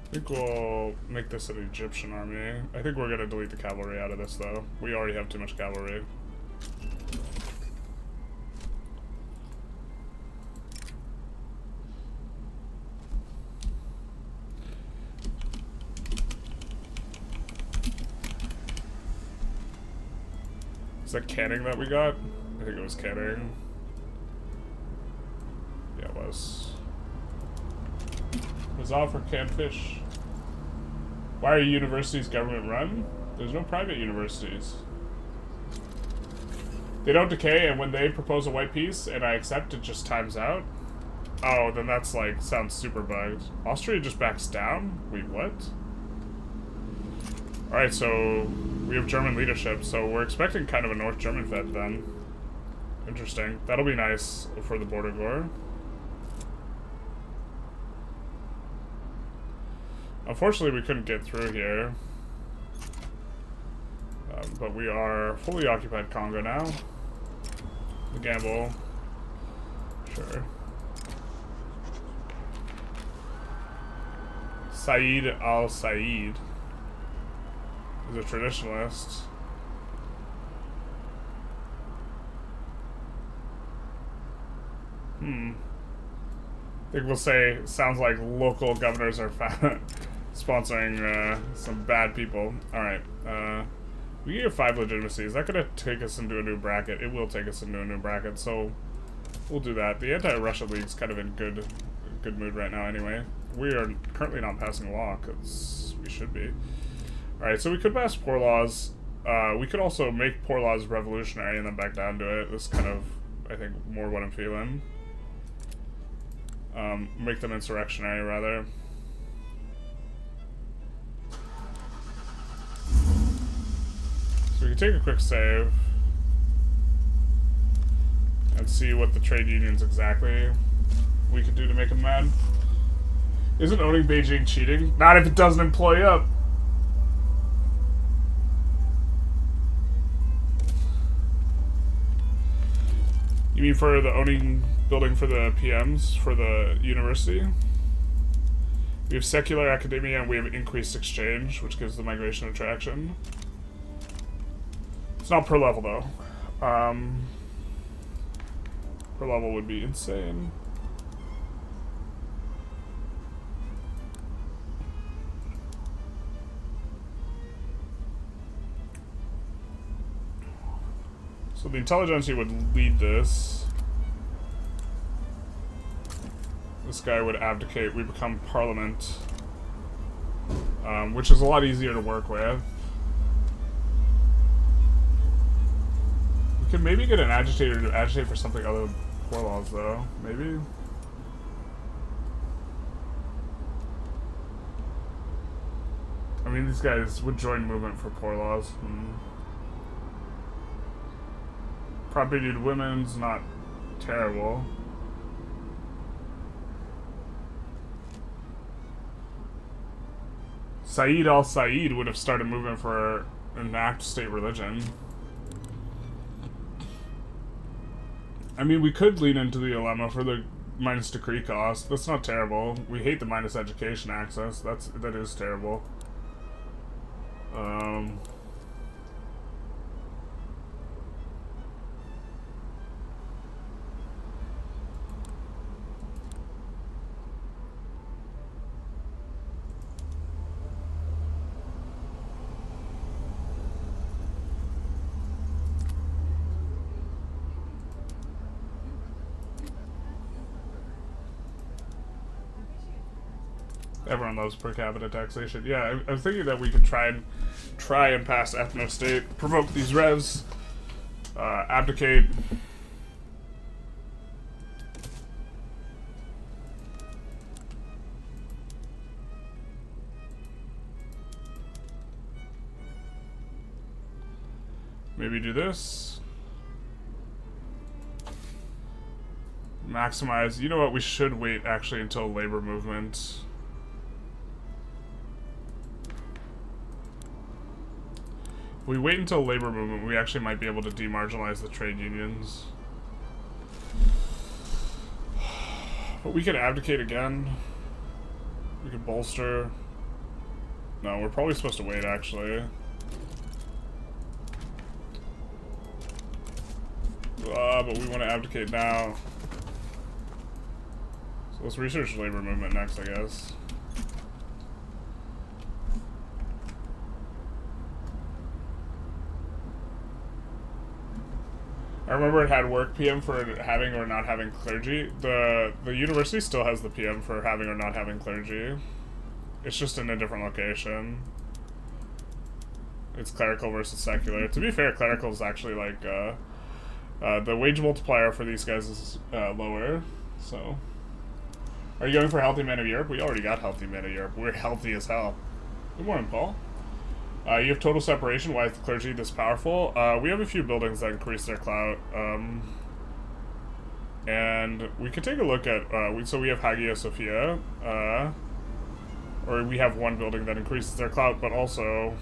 S1: I think we'll make this an Egyptian army. I think we're gonna delete the cavalry out of this, though. We already have too much cavalry. Is that canning that we got? I think it was canning. Yeah, it was. Huzzah for canned fish. Why are universities government run? There's no private universities. They don't decay, and when they propose a white peace and I accept, it just times out? Oh, then that's like, sounds super bugged. Austria just backs down? Wait, what? Alright, so we have German leadership, so we're expecting kind of a North German Fed then. Interesting. That'll be nice for the border war. Unfortunately, we couldn't get through here. But we are fully occupied Congo now. The gamble. Sure. Said al-Said is a traditionalist. I think we'll say, sounds like local governors are sponsoring some bad people. Alright, we get 5 legitimacy. Is that going to take us into a new bracket? It will take us into a new bracket, so we'll do that. The Anti-Russia League's kind of in good mood right now anyway. We are currently not passing a law, because we should be. Alright, so we could pass poor laws. We could also make poor laws revolutionary and then back down to it. This is kind of, I think, more what I'm feeling. Make them insurrectionary, rather. So we can take a quick save and see what the trade unions exactly we could do to make them mad. Isn't owning Beijing cheating? Not if it doesn't employ up. You mean for the owning building for the PMs for the university? We have secular academia and we have increased exchange, which gives the migration attraction. It's not per level though. Per level would be insane. So the Intelligentsia would lead this. This guy would abdicate. We become parliament, which is a lot easier to work with. We could maybe get an agitator to agitate for something other than poor laws, though. Maybe. I mean, these guys would join movement for poor laws. Property to women's not terrible. Said al-Said would have started movement for enact state religion. I mean, we could lean into the dilemma for the minus decree cost. That's not terrible. We hate the minus education access. That is terrible. Everyone loves per capita taxation. Yeah, I was thinking that we could try and pass ethno-state, provoke these revs, abdicate. Maybe do this. Maximize. You know what? We should wait actually until labor movement. If we wait until labor movement, we actually might be able to demarginalize the trade unions. But we could abdicate again. We could bolster. No, we're probably supposed to wait actually. But we want to abdicate now. So let's research labor movement next, I guess. I remember it had work PM for having or not having clergy. The university still has the PM for having or not having clergy. It's just in a different location. It's clerical versus secular. To be fair, clerical is actually like the wage multiplier for these guys is lower, so. Are you going for Healthy Men of Europe? We already got Healthy Men of Europe. We're healthy as hell. Good morning, Paul. You have total separation. Why is the clergy this powerful? We have a few buildings that increase their clout. And we could take a look at, so we have Hagia Sophia, or we have one building that increases their clout, but also,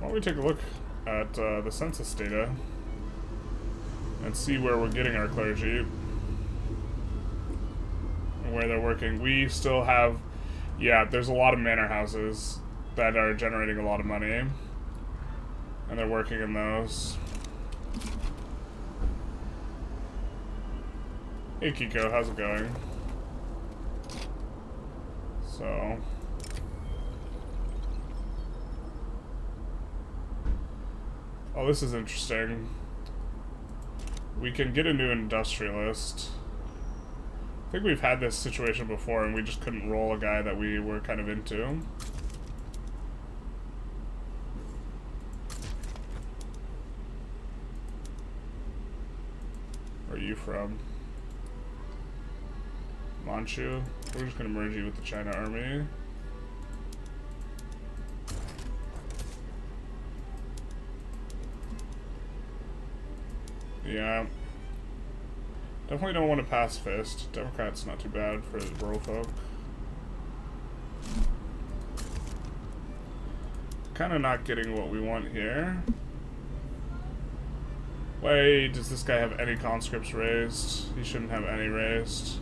S1: why don't we take a look at the census data and see where we're getting our clergy and where they're working. We still have, yeah, there's a lot of manor houses that are generating a lot of money, and they're working in those. Hey Kiko, how's it going? So, oh, this is interesting. We can get a new industrialist. I think we've had this situation before and we just couldn't roll a guy that we were kind of into. Where are you from? Manchu? We're just gonna merge you with the China army. Yeah. Definitely don't want to pacifist. Democrats not too bad for the rural folk. Kind of not getting what we want here. Wait, does this guy have any conscripts raised? He shouldn't have any raised.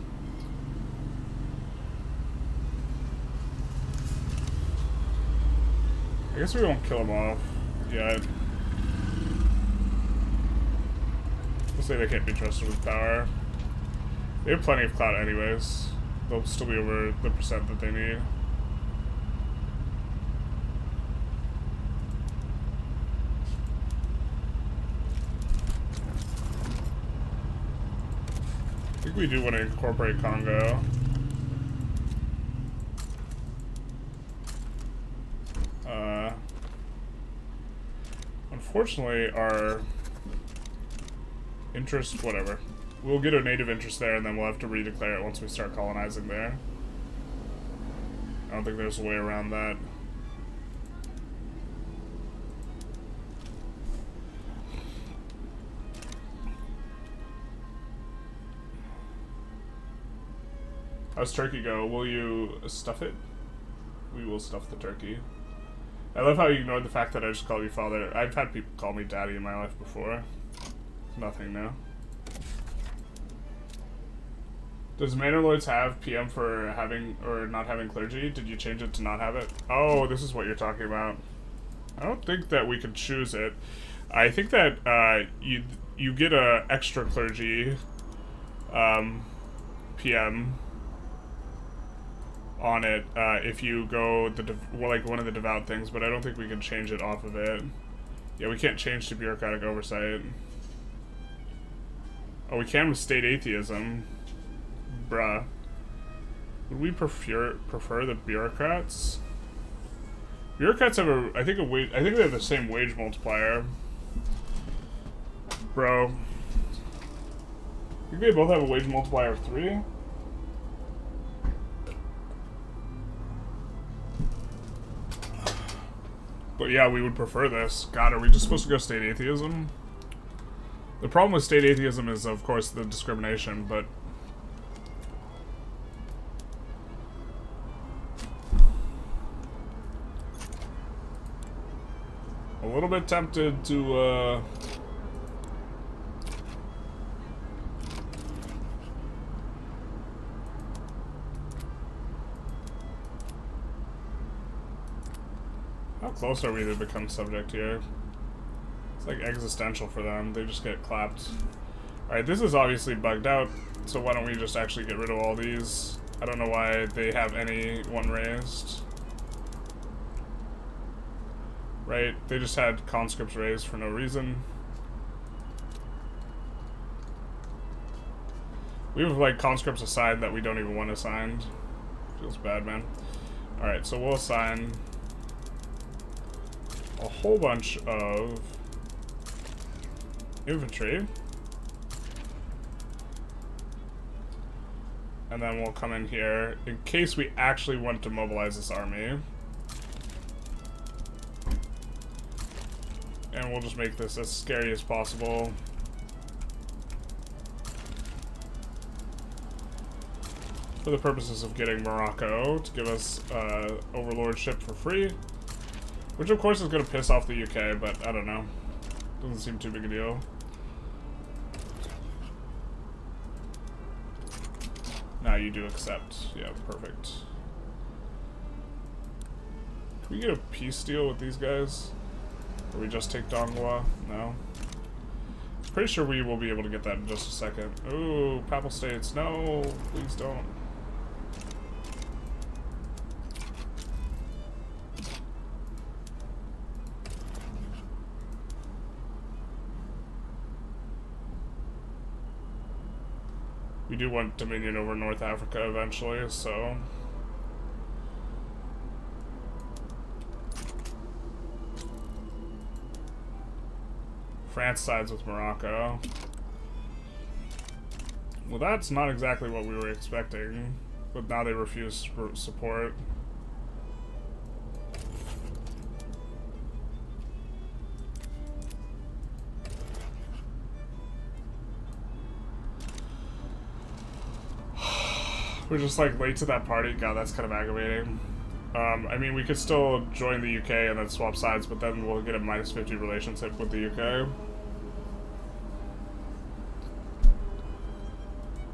S1: I guess we won't kill him off yet. We'll say they can't be trusted with power. They have plenty of clout anyways. They'll still be over the percent that they need. I think we do want to incorporate Congo. Unfortunately, our interest, whatever. We'll get a native interest there, and then we'll have to redeclare it once we start colonizing there. I don't think there's a way around that. How's turkey go? Will you stuff it? We will stuff the turkey. I love how you ignored the fact that I just called you father. I've had people call me daddy in my life before. Nothing now. Does Manor Lords have PM for having or not having clergy? Did you change it to not have it? Oh, this is what you're talking about. I don't think that we could choose it. I think that you get a extra clergy PM on it if you go like one of the devout things, but I don't think we can change it off of it. Yeah, we can't change to bureaucratic oversight. Oh, we can with state atheism. Bruh. Would we prefer the bureaucrats? Bureaucrats have I think they have the same wage multiplier. Bro. I think they both have a wage multiplier of 3. But yeah, we would prefer this. God, are we just supposed to go state atheism? The problem with state atheism is, of course, the discrimination, but... a little bit tempted to, How close are we to become subject here? It's like existential for them. They just get clapped. Alright, this is obviously bugged out, so why don't we just actually get rid of all these? I don't know why they have any one raised. Right, they just had conscripts raised for no reason. We have like conscripts assigned that we don't even want assigned. Feels bad, man. Alright, so we'll assign a whole bunch of infantry. And then we'll come in here in case we actually want to mobilize this army. And we'll just make this as scary as possible. For the purposes of getting Morocco to give us overlordship for free. Which of course is going to piss off the UK, but I don't know. Doesn't seem too big a deal. Now you do accept. Yeah, perfect. Can we get a peace deal with these guys? Or we just take Dongwa? No. Pretty sure we will be able to get that in just a second. Ooh, Papal States. No, please don't. We do want dominion over North Africa eventually, so... France sides with Morocco. Well, that's not exactly what we were expecting, but now they refuse support. We're just like late to that party. God, that's kind of aggravating. I mean, we could still join the UK and then swap sides, but then we'll get a -50 relationship with the UK.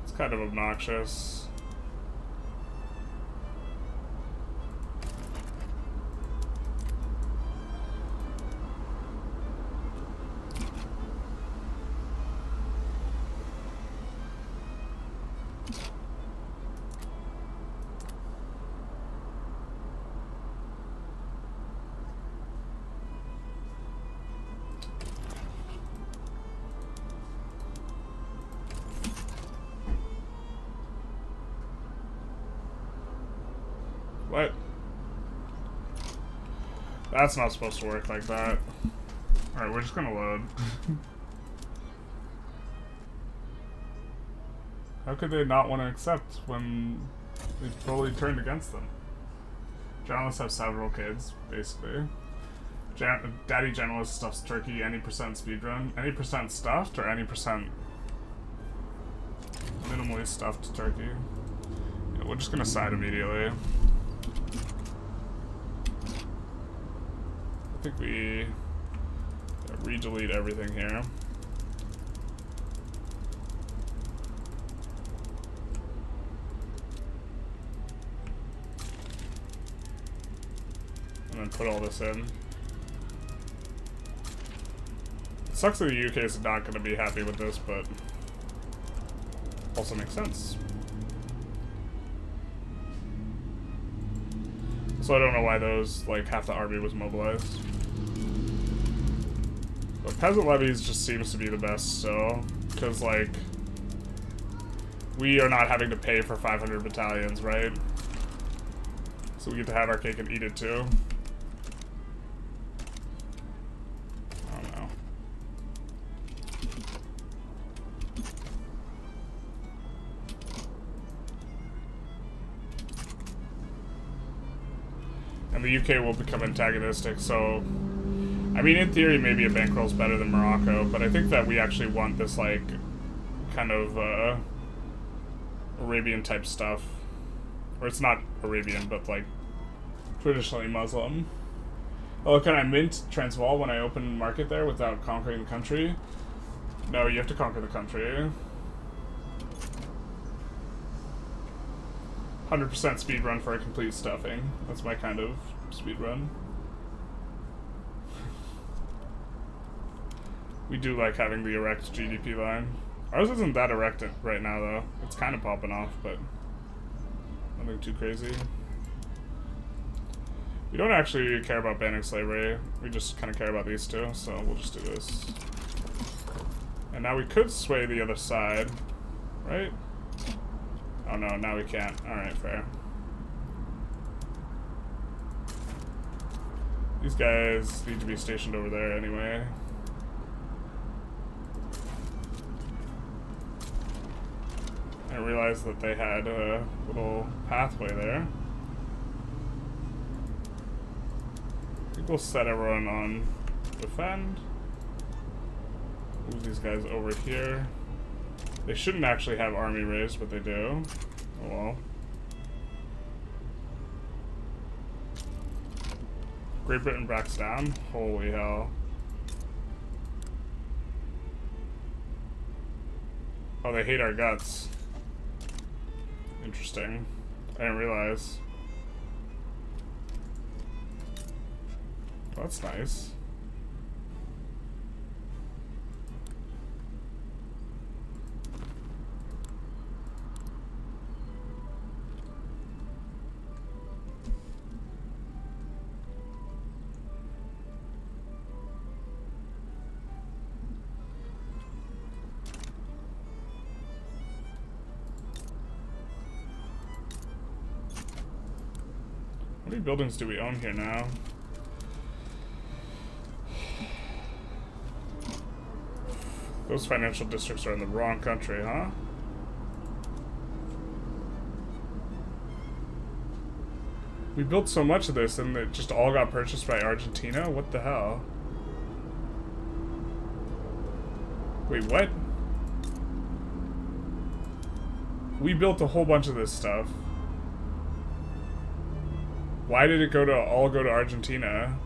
S1: It's kind of obnoxious. What? That's not supposed to work like that. Alright, we're just gonna load. How could they not want to accept when they fully turned against them? Journalists have several kids, basically. Daddy Generalist stuffs Turkey, any percent speedrun. Any percent stuffed or any percent minimally stuffed Turkey? Yeah, we're just gonna side immediately. I think we re-delete everything here. And then put all this in. It sucks that the UK is not going to be happy with this, but also makes sense. So I don't know why those, like, half the army was mobilized. But peasant levies just seems to be the best, so, because, like, we are not having to pay for 500 battalions, right? So we get to have our cake and eat it too. I don't know. And the UK will become antagonistic, so... I mean, in theory, maybe a bankroll's better than Morocco, but I think that we actually want this, like, kind of, Arabian-type stuff. Or it's not Arabian, but, like, traditionally Muslim. Oh, can I mint Transvaal when I open market there without conquering the country? No, you have to conquer the country. 100% speed run for a complete stuffing. That's my kind of speed run. We do like having the erect GDP line. Ours isn't that erect right now, though. It's kind of popping off, but nothing too crazy. We don't actually care about banning slavery. We just kind of care about these two, so we'll just do this. And now we could sway the other side, right? Oh no, now we can't. Alright, fair. These guys need to be stationed over there anyway. I realized that they had a little pathway there. I think we'll set everyone on defend. Move these guys over here. They shouldn't actually have army raised, but they do. Oh well. Great Britain backs down. Holy hell. Oh, they hate our guts. Interesting. I didn't realize. Well, that's nice. How many buildings do we own here now? Those financial districts are in the wrong country, huh? We built so much of this and it just all got purchased by Argentina? What the hell? Wait, what? We built a whole bunch of this stuff. Why did it all go to Argentina?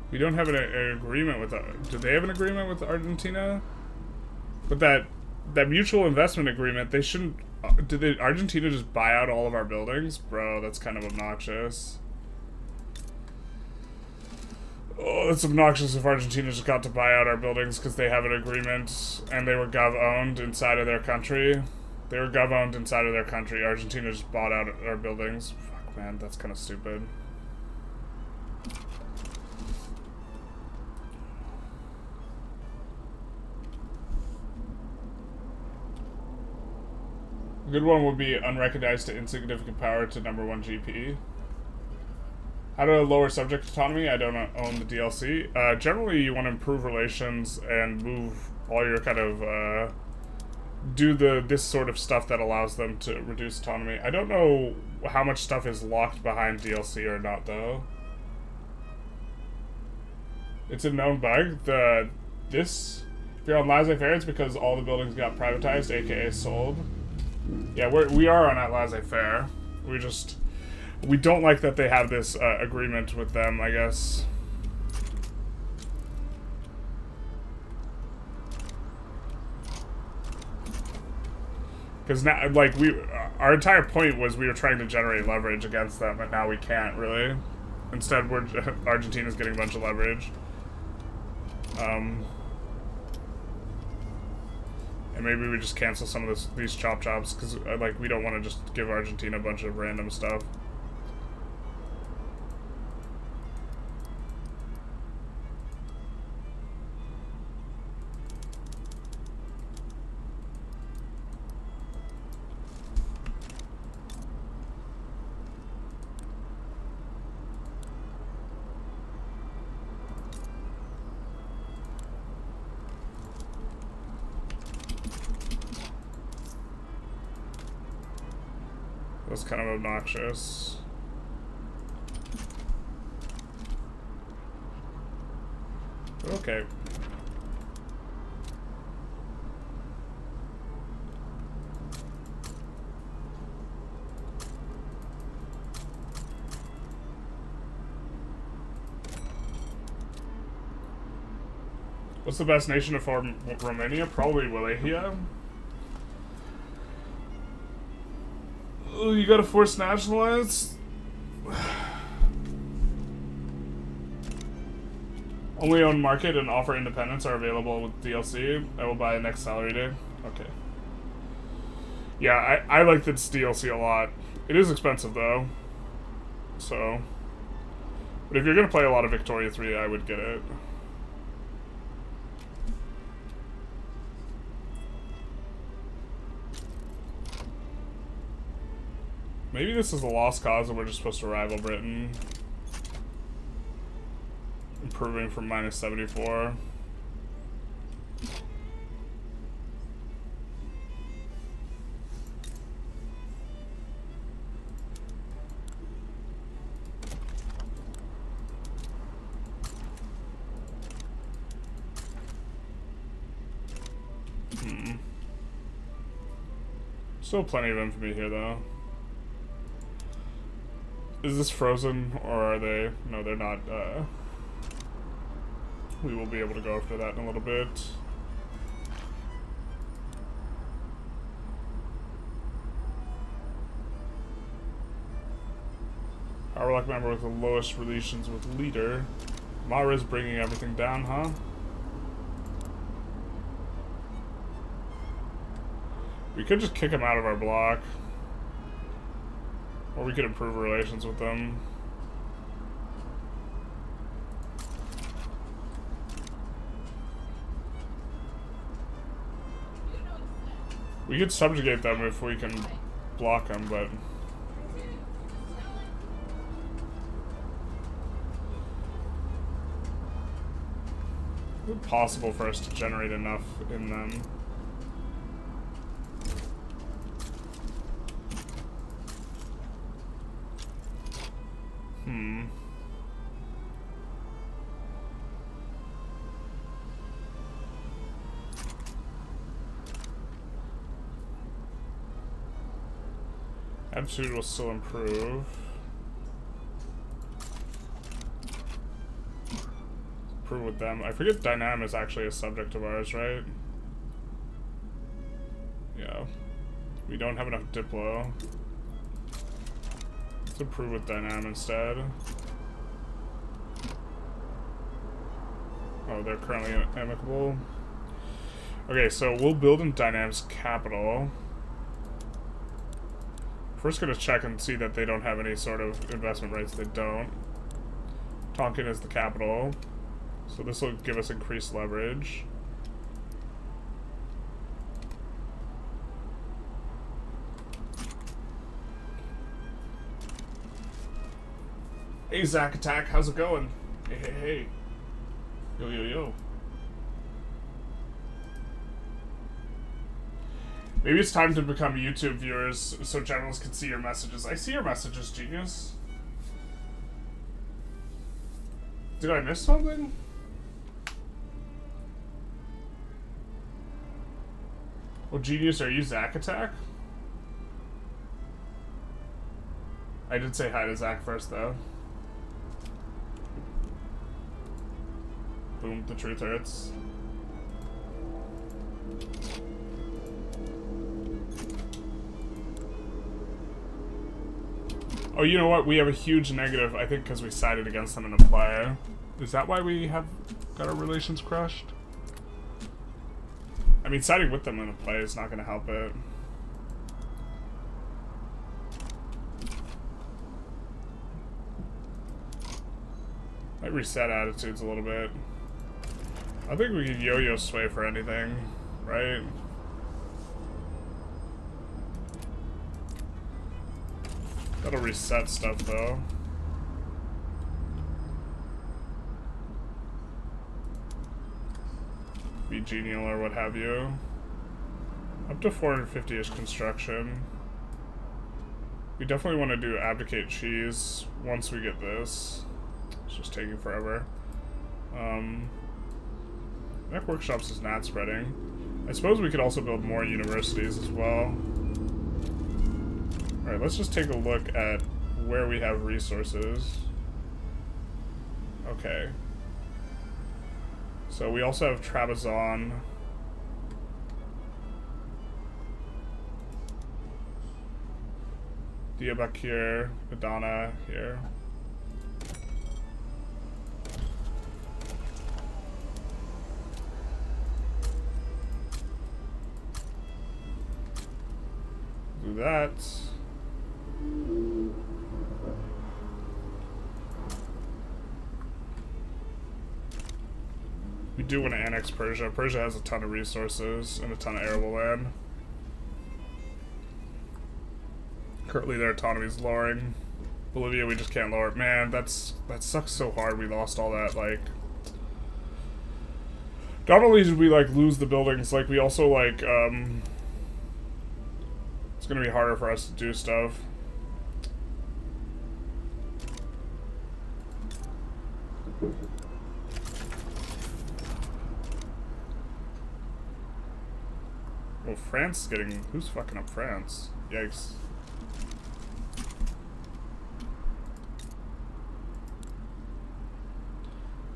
S1: We don't have an agreement with... Do they have an agreement with Argentina? But that mutual investment agreement, they shouldn't... Did Argentina just buy out all of our buildings? Bro, that's kind of obnoxious. Oh, it's obnoxious if Argentina just got to buy out our buildings because they have an agreement and they were gov-owned inside of their country. They were gov-owned inside of their country. Argentina just bought out our buildings. Fuck, man, that's kind of stupid. A good one would be unrecognized to insignificant power to #1 GP. How to lower subject autonomy? I don't own the DLC. Generally, you want to improve relations and move all your kind of, do this sort of stuff that allows them to reduce autonomy. I don't know how much stuff is locked behind DLC or not, though. It's a known bug. If you're on laissez-faire, it's because all the buildings got privatized, aka sold. Yeah, we are on that laissez-faire. We don't like that they have this agreement with them, I guess. Because now, like, our entire point was we were trying to generate leverage against them, but now we can't really. Instead, Argentina's getting a bunch of leverage. And maybe we just cancel some of these chop chops, because like we don't want to just give Argentina a bunch of random stuff. That's kind of obnoxious. Okay. What's the best nation to form Romania? Probably Wallachia. You gotta force nationalize? Only own market and offer independence are available with DLC. I will buy next salary day. Okay. Yeah, I like this DLC a lot. It is expensive though. So. But if you're gonna play a lot of Victoria 3, I would get it. Maybe this is a lost cause and we're just supposed to rival Britain. Improving from -74. Still plenty of infamy here though. Is this frozen, or are they? No, they're not. We will be able to go after that in a little bit. Powerlock member with the lowest relations with leader. Mara's bringing everything down, huh? We could just kick him out of our block. Or we could improve relations with them. We could subjugate them if we can block them, but... Is it possible for us to generate enough in them? Absolute will still improve. Improve with them. I forget Dynam is actually a subject of ours, right? Yeah. We don't have enough Diplo. Let's improve with Dynam instead. Oh, they're currently amicable. Okay, so we'll build in Dynam's capital. First gonna check and see that they don't have any sort of investment rights. They don't. Tonkin is the capital. So this will give us increased leverage. Hey Zack Attack, how's it going? Hey, hey, hey. Yo, yo, yo. Maybe it's time to become YouTube viewers so generals can see your messages. I see your messages, genius. Did I miss something? Well, genius, are you Zack Attack? I did say hi to Zack first, though. Boom, the truth hurts. Oh, you know what? We have a huge negative, I think, because we sided against them in a play. Is that why we have got our relations crushed? I mean, siding with them in a play is not going to help it. Might reset attitudes a little bit. I think we could yo-yo sway for anything, right? That'll reset stuff, though. Be genial or what have you. Up to 450-ish construction. We definitely want to do abdicate cheese once we get this. It's just taking forever. Mech workshops is not spreading. I suppose we could also build more universities as well. Alright, let's just take a look at where we have resources. Okay. So we also have Trabzon. Diyarbakir, Adana here. Do that. We do want to annex Persia. Persia has a ton of resources and a ton of arable land. Currently their autonomy is lowering. Bolivia, we just can't lower it. Man, that sucks so hard. We lost all that, like... Not only did we, like, lose the buildings, like, we also, like, it's gonna be harder for us to do stuff. Well, France is getting... Who's fucking up France? Yikes.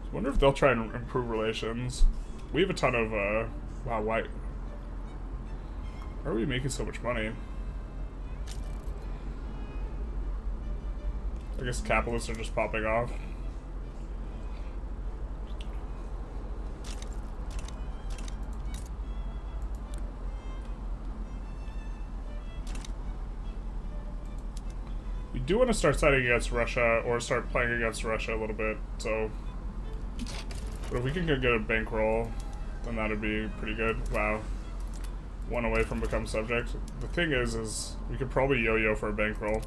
S1: I wonder if they'll try and improve relations. We have a ton of, wow, why are we making so much money? I guess capitalists are just popping off. We do want to start siding against Russia, or start playing against Russia a little bit, so... But if we can get a bankroll, then that'd be pretty good. Wow. One away from become subject. The thing is we could probably yo-yo for a bankroll.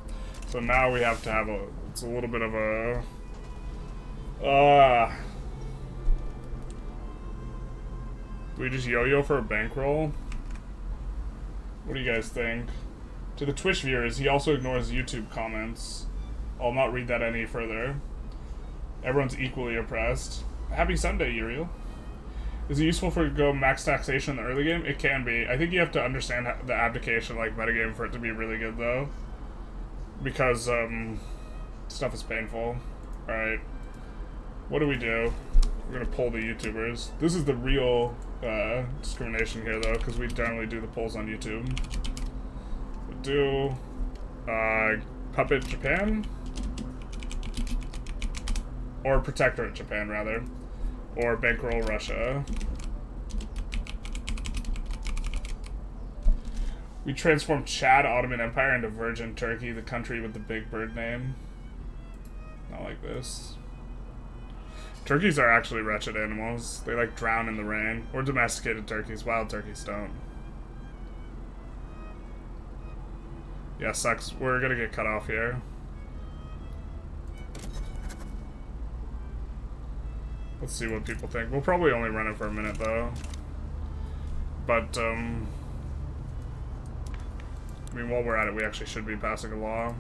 S1: So now we have to have a... It's a little bit of a... Do we just yo-yo for a bankroll? What do you guys think? To the Twitch viewers, he also ignores YouTube comments. I'll not read that any further. Everyone's equally oppressed. Happy Sunday, Uriel. Is it useful for go max taxation in the early game? It can be. I think you have to understand the abdication, like, metagame for it to be really good, though. Because, stuff is painful. Alright. What do? We're gonna poll the YouTubers. This is the real, discrimination here, though, because we generally do the polls on YouTube. We'll do, Puppet Japan? Or Protectorate Japan, rather. Or Bankroll Russia. We transformed Chad Ottoman Empire into Virgin Turkey, the country with the big bird name. Not like this. Turkeys are actually wretched animals. They, like, drown in the rain. Or domesticated turkeys. Wild turkeys don't. Yeah, sucks. We're gonna get cut off here. Let's see what people think. We'll probably only run it for a minute, though. But, I mean, while we're at it, we actually should be passing a law.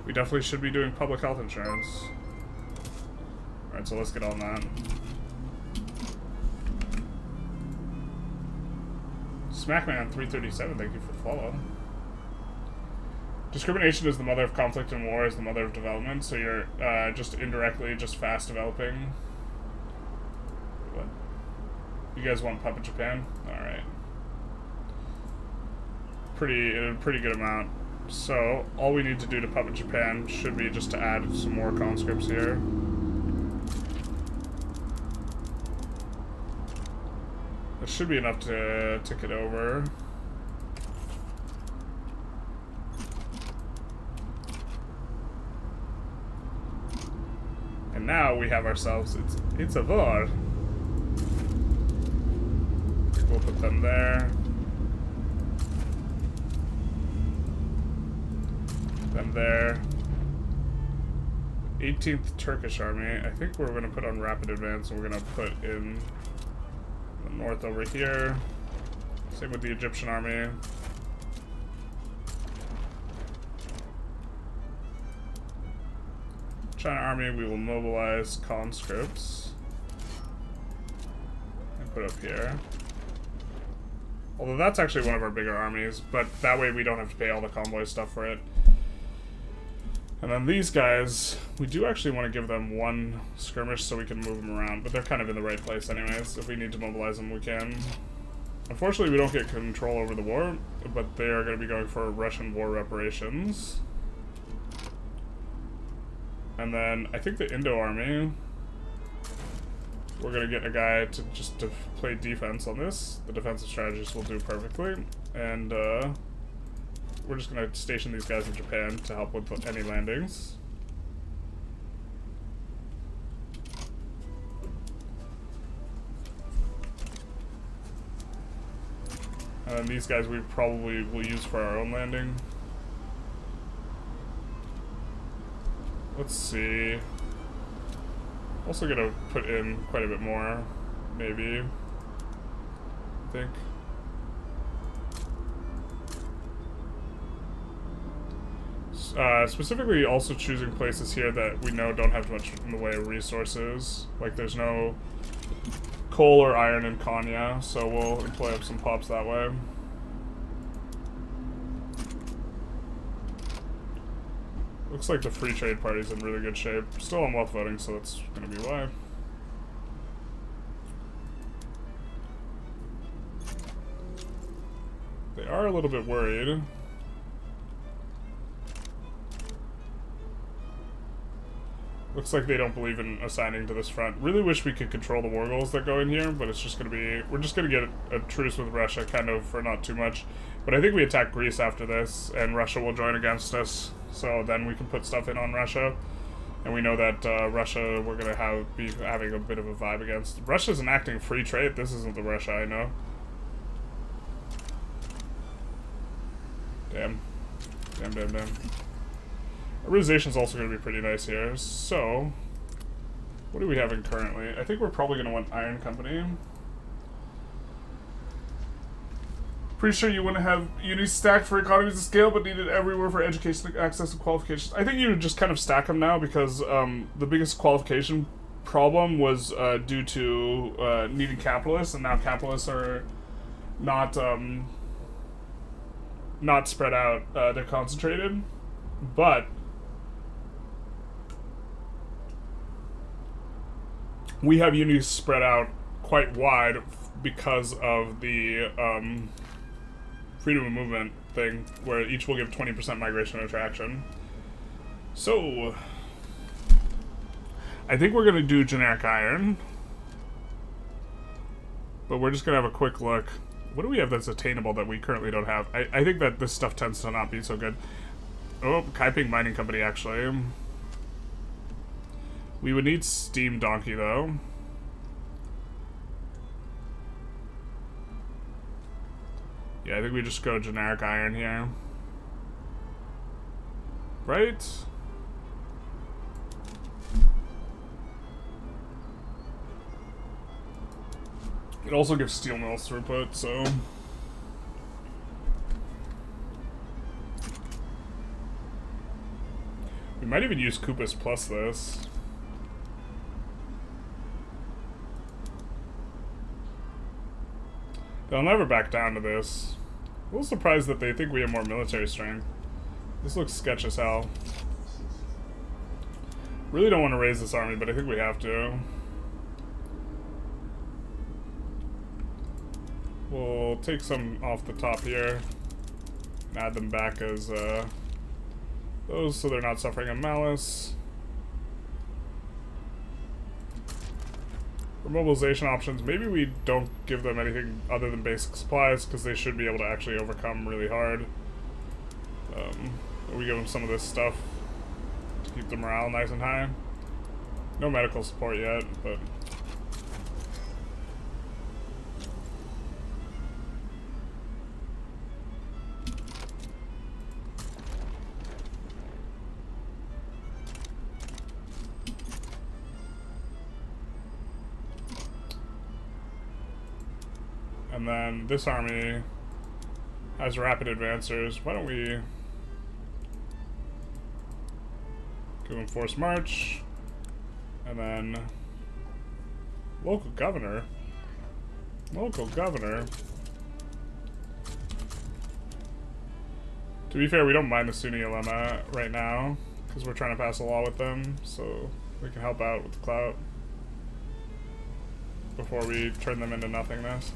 S1: We definitely should be doing public health insurance. Alright, so let's get on that. Smackman337, thank you for the follow. Discrimination is the mother of conflict and war is the mother of development, so you're just indirectly just fast developing. What? You guys want Puppet Japan? Alright. pretty good amount. So all we need to do to puppet Japan should be just to add some more conscripts here. That should be enough to tick it over. And now we have ourselves, it's a war. We'll put them there. Them there. 18th Turkish Army. I think we're going to put on rapid advance, and we're going to put in the north over here. Same with the Egyptian Army. China Army, we will mobilize conscripts and put up here. Although that's actually one of our bigger armies, but that way we don't have to pay all the convoy stuff for it. And then these guys, we do actually want to give them one skirmish so we can move them around, but they're kind of in the right place anyways. If we need to mobilize them, we can. Unfortunately, we don't get control over the war, but they are going to be going for Russian war reparations. And then I think the Indo army, we're going to get a guy to just to play defense on this. The defensive strategist will do perfectly. And we're just going to station these guys in Japan to help with any landings. And then these guys we probably will use for our own landing. Let's see. Also gonna put in quite a bit more, maybe. I think. Specifically also choosing places here that we know don't have much in the way of resources. Like there's no coal or iron in Konya, so we'll employ up some pops that way. Looks like the free trade party's in really good shape. Still on wealth voting, so that's gonna be why. They are a little bit worried. Looks like they don't believe in assigning to this front. Really wish we could control the war goals that go in here, but it's just gonna be... We're just gonna get a truce with Russia, kind of, for not too much. But I think we attack Greece after this, and Russia will join against us. So then we can put stuff in on Russia. And we know that Russia, we're gonna be having a bit of a vibe against. Russia's enacting free trade. This isn't the Russia I know. Damn. Damn, damn, damn. Urbanization's also going to be pretty nice here. So, what are we having currently? I think we're probably going to want Iron Company. Pretty sure you want to have unis stacked for economies of scale, but needed everywhere for education, access, and qualifications. I think you would just kind of stack them now because the biggest qualification problem was due to needing capitalists, and now capitalists are not spread out. They're concentrated, but we have unis spread out quite wide because of the freedom of movement thing, where each will give 20% migration attraction. So, I think we're going to do generic iron, but we're just going to have a quick look. What do we have that's attainable that we currently don't have? I think that this stuff tends to not be so good. Oh, Kaiping Mining Company, actually. We would need Steam Donkey, though. Yeah, I think we just go generic iron here. Right? It also gives steel mills throughput, so... We might even use Koopas plus this. They'll never back down to this. A little surprised that they think we have more military strength. This looks sketch as hell. Really don't want to raise this army, but I think we have to. We'll take some off the top here. Add them back as those so they're not suffering a malice. For mobilization options, maybe we don't give them anything other than basic supplies, because they should be able to actually overcome really hard. We give them some of this stuff to keep the morale nice and high. No medical support yet, but... And then this army has rapid advancers. Why don't we give them forced march? And then local governor. Local governor. To be fair, we don't mind the Sunni ulema right now, because we're trying to pass a law with them, so we can help out with the clout before we turn them into nothingness.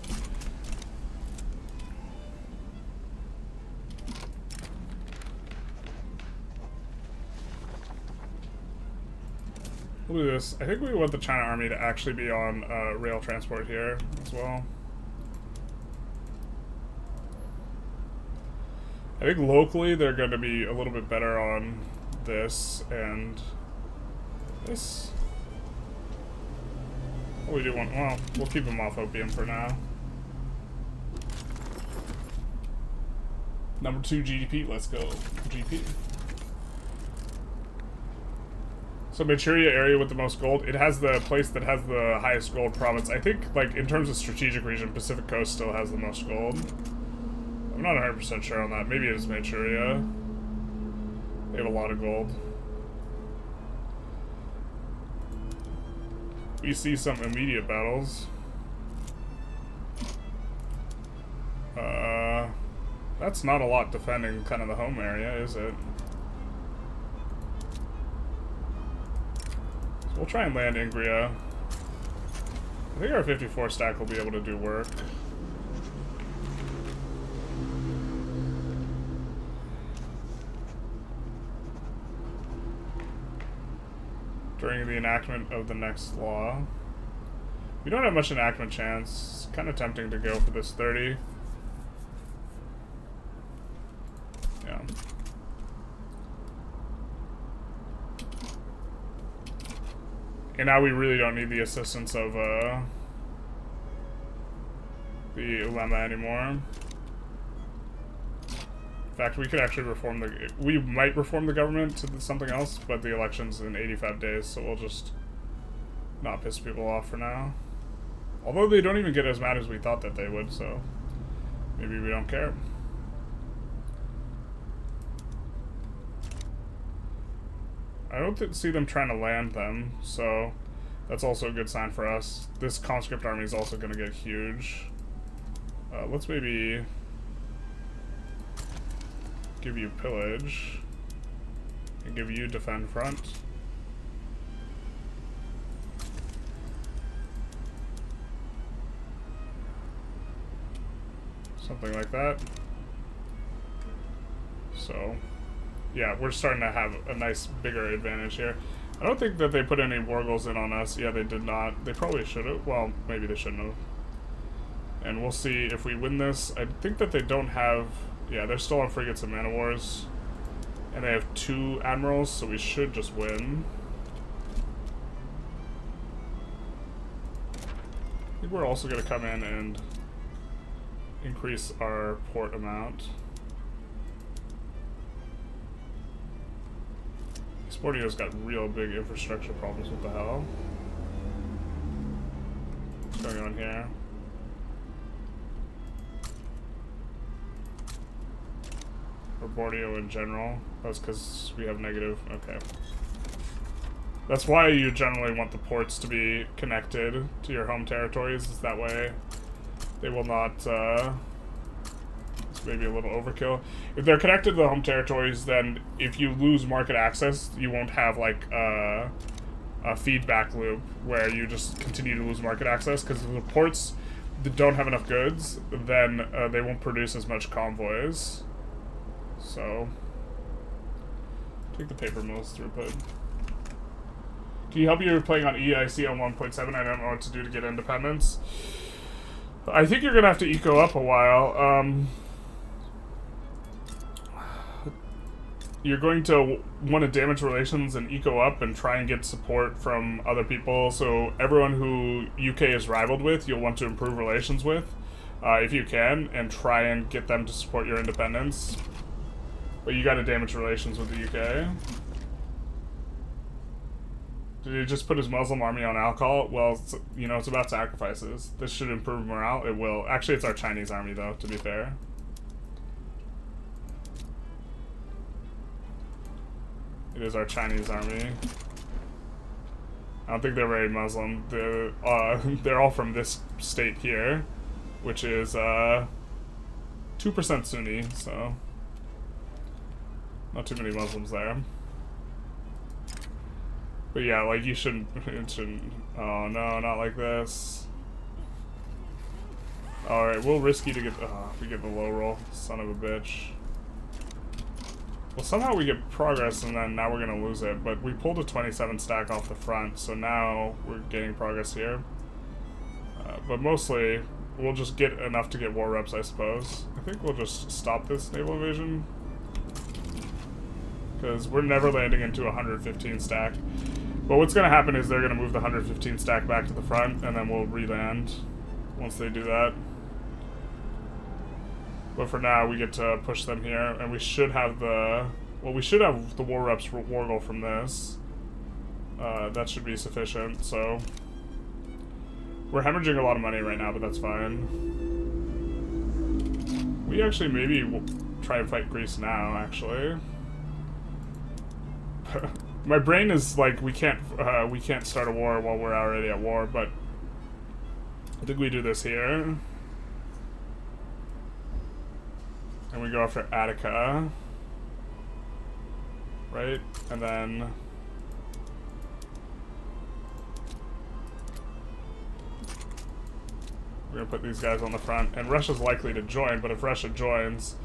S1: We'll do this. I think we want the China army to actually be on rail transport here as well. I think locally they're going to be a little bit better on this and this. What we do want, well, we'll keep them off opium for now. Number 2 GDP, let's go. GP. So Manchuria area with the most gold. It has the place that has the highest gold province. I think, like, in terms of strategic region, Pacific Coast still has the most gold. I'm not 100% sure on that. Maybe it is Manchuria. They have a lot of gold. We see some immediate battles. That's not a lot defending kind of the home area, is it? We'll try and land Ingria. I think our 54 stack will be able to do work. During the enactment of the next law. We don't have much enactment chance. It's kind of tempting to go for this 30. Yeah. And now we really don't need the assistance of the ulema anymore. In fact, we could actually reform the... We might reform the government to something else, but the election's in 85 days, so we'll just not piss people off for now. Although they don't even get as mad as we thought that they would, so maybe we don't care. I don't see them trying to land them, so that's also a good sign for us. This conscript army is also going to get huge. Let's maybe give you pillage and give you defend front. Something like that. So... yeah, we're starting to have a nice, bigger advantage here. I don't think that they put any war goals in on us. Yeah, they did not. They probably should have. Well, maybe they shouldn't have. And we'll see if we win this. I think that they don't have... yeah, they're still on frigates and man-of-wars. And they have 2 admirals, so we should just win. I think we're also going to come in and increase our port amount. Sportio's got real big infrastructure problems. What the hell? What's going on here? Or Borneo in general? That's because we have negative. Okay. That's why you generally want the ports to be connected to your home territories, is that way they will not, it's maybe a little overkill. If they're connected to the home territories, then if you lose market access, you won't have, like, a feedback loop where you just continue to lose market access, because if the ports that don't have enough goods, then they won't produce as much convoys. So, take the paper mill's throughput. Can you help you playing on EIC on 1.7? I don't know what to do to get independence. I think you're gonna have to eco up a while. You're going to want to damage relations and eco up and try and get support from other people. So everyone who UK is rivaled with, you'll want to improve relations with, if you can, and try and get them to support your independence. But you gotta damage relations with the UK. Did he just put his Muslim army on alcohol? Well, it's, you know, it's about sacrifices. This should improve morale. It will. Actually, it's our Chinese army, though, to be fair. It is our Chinese army. I don't think they're very Muslim. They're all from this state here, which is 2% Sunni, so not too many Muslims there. But yeah, like you shouldn't. Oh no, not like this. All right, we'll risk you to get. We get the low roll, son of a bitch. Well, somehow we get progress, and then now we're gonna lose it. But we pulled a 27 stack off the front, so now we're getting progress here. But mostly, we'll just get enough to get war reps, I suppose. I think we'll just stop this naval invasion, because we're never landing into a 115 stack. But what's going to happen is they're going to move the 115 stack back to the front, and then we'll re-land once they do that. But for now, we get to push them here, and we should have the... Well, we should have the war reps war goal from this. That should be sufficient, so... We're hemorrhaging a lot of money right now, but that's fine. We actually maybe will try and fight Greece now, actually. My brain is like, we can't start a war while we're already at war, but I think we do this here. And we go after Attica. Right? And then we're gonna put these guys on the front, and Russia's likely to join, but if Russia joins,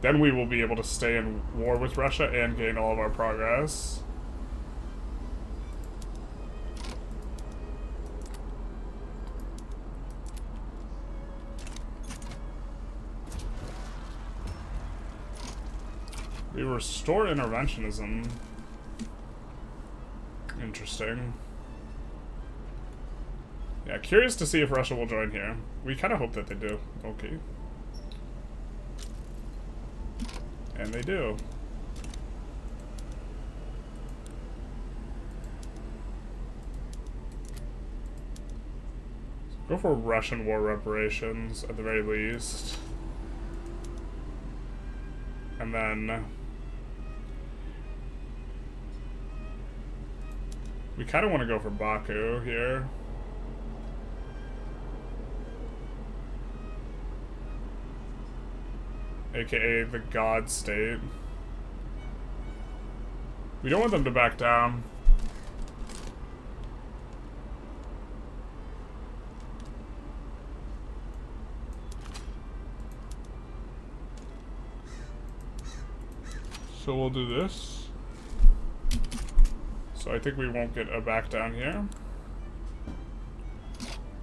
S1: then we will be able to stay in war with Russia and gain all of our progress. We restore interventionism. Interesting. Yeah, curious to see if Russia will join here. We kind of hope that they do. Okay. And they do. Go for Russian war reparations, at the very least. And then... we kind of want to go for Baku here. AKA the God State. We don't want them to back down. So we'll do this. So I think we won't get a back down here.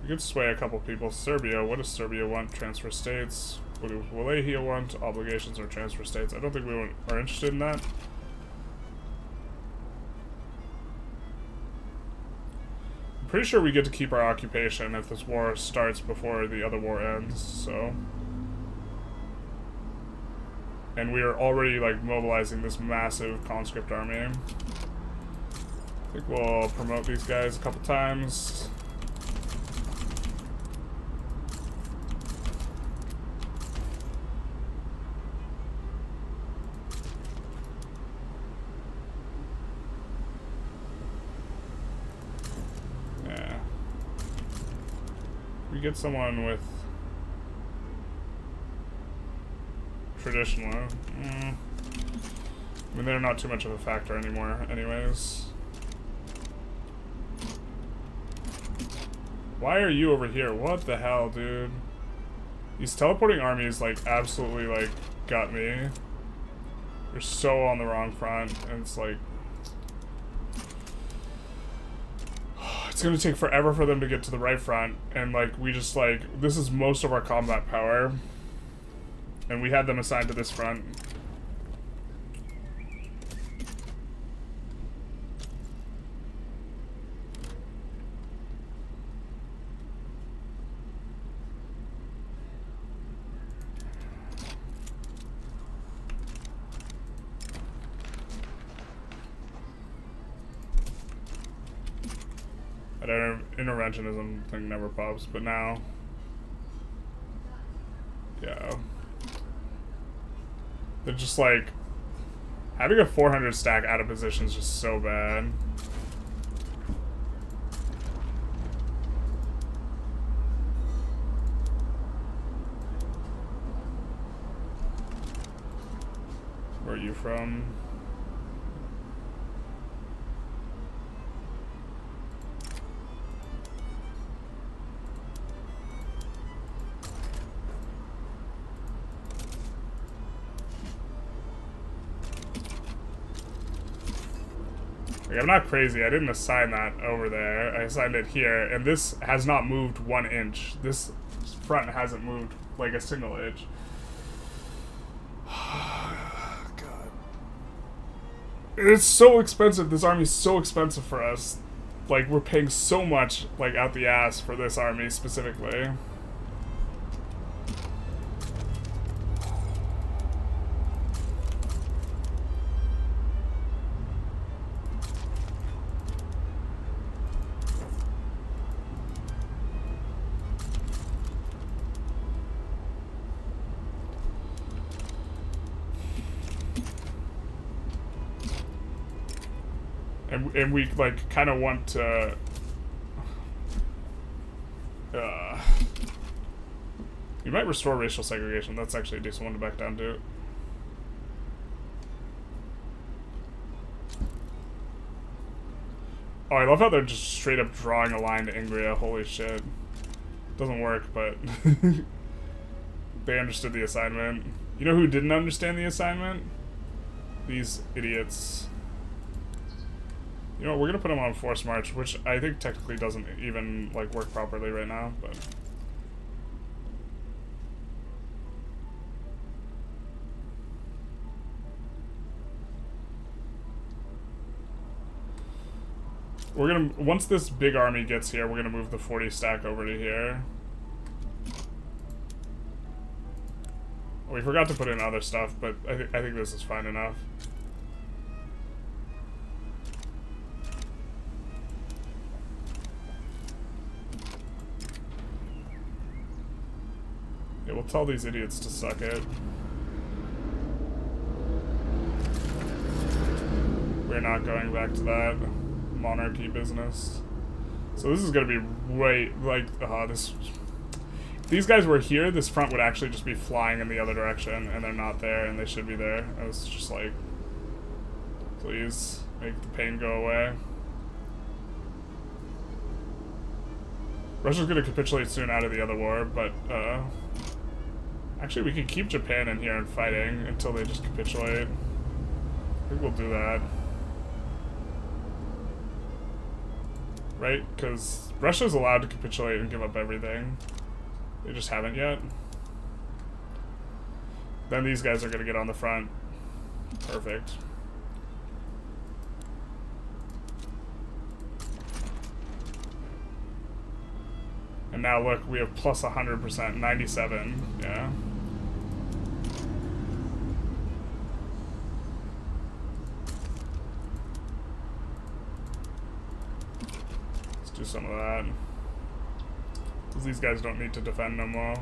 S1: We could sway a couple people. Serbia, what does Serbia want? Transfer states. What does Wallachia want? Obligations or transfer states? I don't think we are interested in that. I'm pretty sure we get to keep our occupation if this war starts before the other war ends, so... And we are already, like, mobilizing this massive conscript army. I think we'll promote these guys a couple times. Yeah. We get someone with traditional. I mean, they're not too much of a factor anymore, anyways. Why are you over here? What the hell, dude? These teleporting armies, like, absolutely, like, got me. We're so on the wrong front, and it's like... It's gonna take forever for them to get to the right front, and like, we just like... This is most of our combat power. And we had them assigned to this front. That interventionism thing never pops, but now... Yeah. They're just like... Having a 400 stack out of position is just so bad. Where are you from? Like, I'm not crazy. I didn't assign that over there. I assigned it here, and this has not moved 1 inch. This front hasn't moved like a single inch. God. It's so expensive. This army's so expensive for us. Like, we're paying so much, like, out the ass for this army specifically. And we, like, kind of want to... You might restore racial segregation. That's actually a decent one to back down to. Oh, I love how they're just straight up drawing a line to Ingria. Holy shit. Doesn't work, but... They understood the assignment. You know who didn't understand the assignment? These idiots. You know, we're gonna put them on forced march, which I think technically doesn't even, like, work properly right now, but... We're gonna, once this big army gets here, we're gonna move the 40 stack over to here. We forgot to put in other stuff, but I think this is fine enough. Yeah, we'll tell these idiots to suck it. We're not going back to that monarchy business. So this is gonna be way, like, this... If these guys were here, this front would actually just be flying in the other direction, and they're not there, and they should be there. I was just like, please, make the pain go away. Russia's gonna capitulate soon out of the other war, but, actually, we can keep Japan in here and fighting until they just capitulate. I think we'll do that. Right? Because Russia's allowed to capitulate and give up everything. They just haven't yet. Then these guys are going to get on the front. Perfect. And now look, we have plus 100%, 97, yeah. Let's do some of that. Because these guys don't need to defend no more.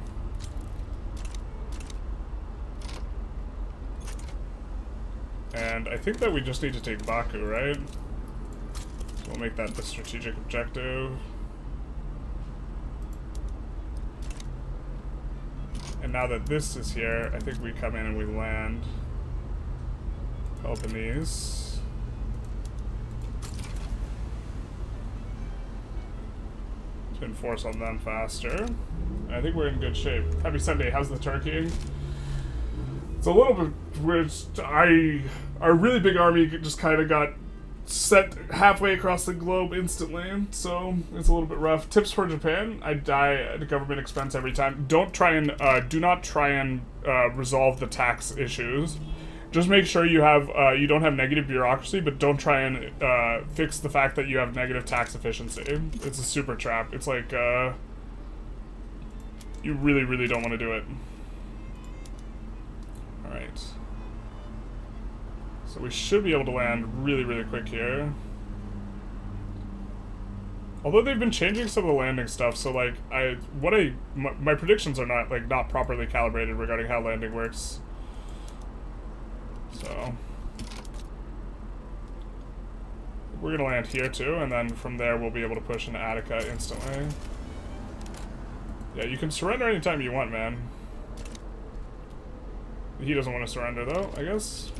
S1: And I think that we just need to take Baku, right? So we'll make that the strategic objective. And now that this is here, I think we come in and we land Peloponnese. To enforce on them faster. And I think we're in good shape. Happy Sunday, how's the turkey? It's a little bit our really big army just kind of got set halfway across the globe instantly, so it's a little bit rough. Tips for Japan: I die at a government expense every time. Do not try and resolve the tax issues. Just make sure you don't have negative bureaucracy, but don't try and fix the fact that you have negative tax efficiency. It's a super trap. It's like you really, really don't want to do it. All right. So we should be able to land really, really quick here. Although they've been changing some of the landing stuff, so like my predictions are not properly calibrated regarding how landing works. So we're gonna land here too, and then from there we'll be able to push into Attica instantly. Yeah, you can surrender anytime you want, man. He doesn't want to surrender though, I guess.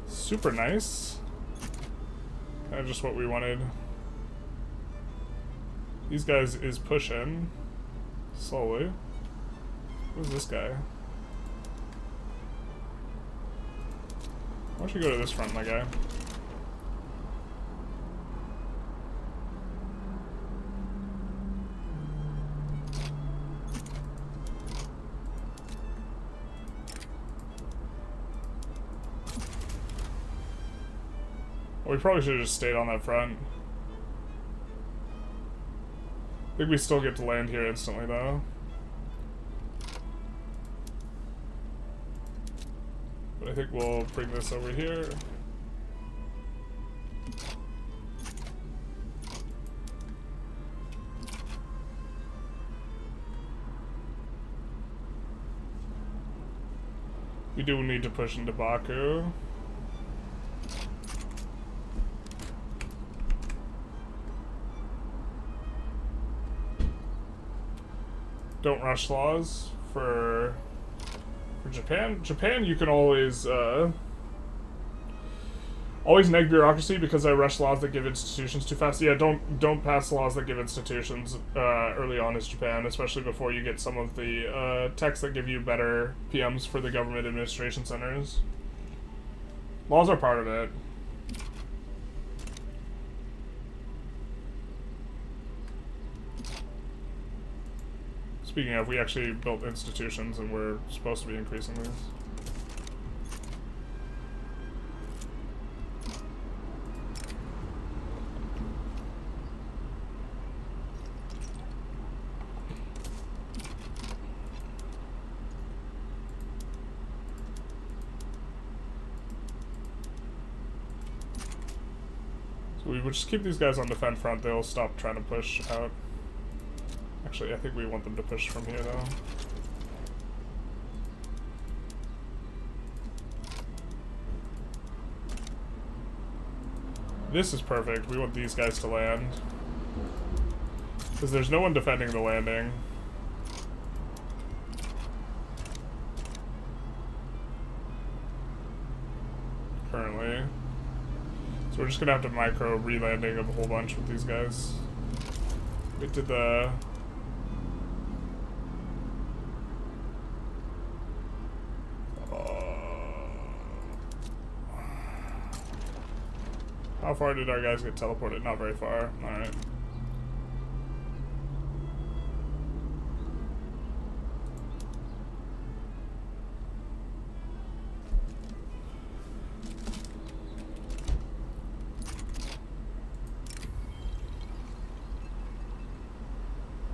S1: Super nice. Kind of just what we wanted. These guys is pushing slowly. Who's this guy? Why don't you go to this front, my guy? Well, we probably should have just stayed on that front. I think we still get to land here instantly, though. But I think we'll bring this over here. We do need to push into Baku. Don't rush laws for Japan. Japan, you can always neg bureaucracy because I rush laws that give institutions too fast. Yeah, don't pass laws that give institutions early on as Japan, especially before you get some of the texts that give you better PMs for the government administration centers. Laws are part of it. Speaking of, we actually built institutions and we're supposed to be increasing these. So we would just keep these guys on defend front, they'll stop trying to push out. Actually, I think we want them to push from here, though. This is perfect. We want these guys to land. Because there's no one defending the landing. Currently. So we're just gonna have to micro re-landing of a whole bunch with these guys. We did the... How far did our guys get teleported? Not very far. Alright.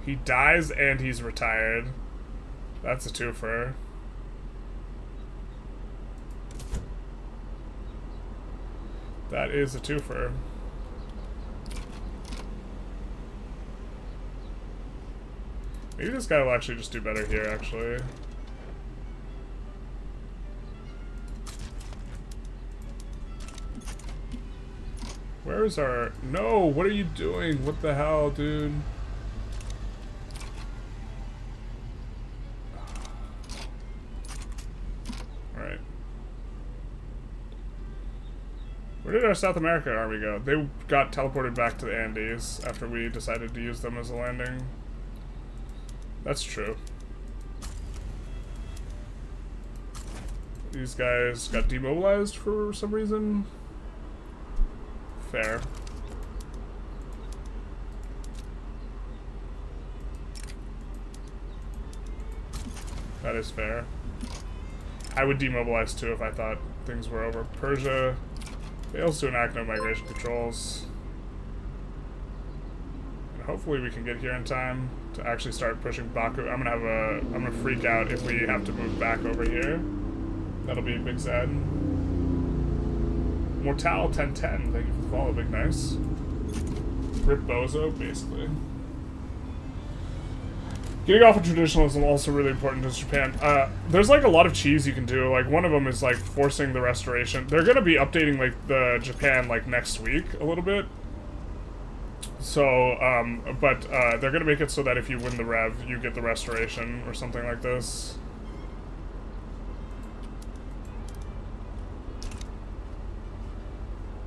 S1: He dies and he's retired. That's a twofer. That is a twofer. Maybe this guy will actually just do better here, actually. Where is our... No, what are you doing? What the hell, dude? Alright. Where did our South America army go? They got teleported back to the Andes after we decided to use them as a landing. That's true. These guys got demobilized for some reason. Fair. That is fair. I would demobilize too if I thought things were over. Persia fails to enact no migration controls. And hopefully we can get here in time to actually start pushing Baku. I'm gonna freak out if we have to move back over here. That'll be a big sad. Mortal 1010, thank you for the follow, big nice. Rip Bozo, basically. Getting off of traditionalism also really important to Japan. There's like a lot of cheese you can do. Like one of them is like forcing the restoration. They're gonna be updating like the Japan like next week a little bit. So, but they're gonna make it so that if you win the rev, you get the restoration or something like this.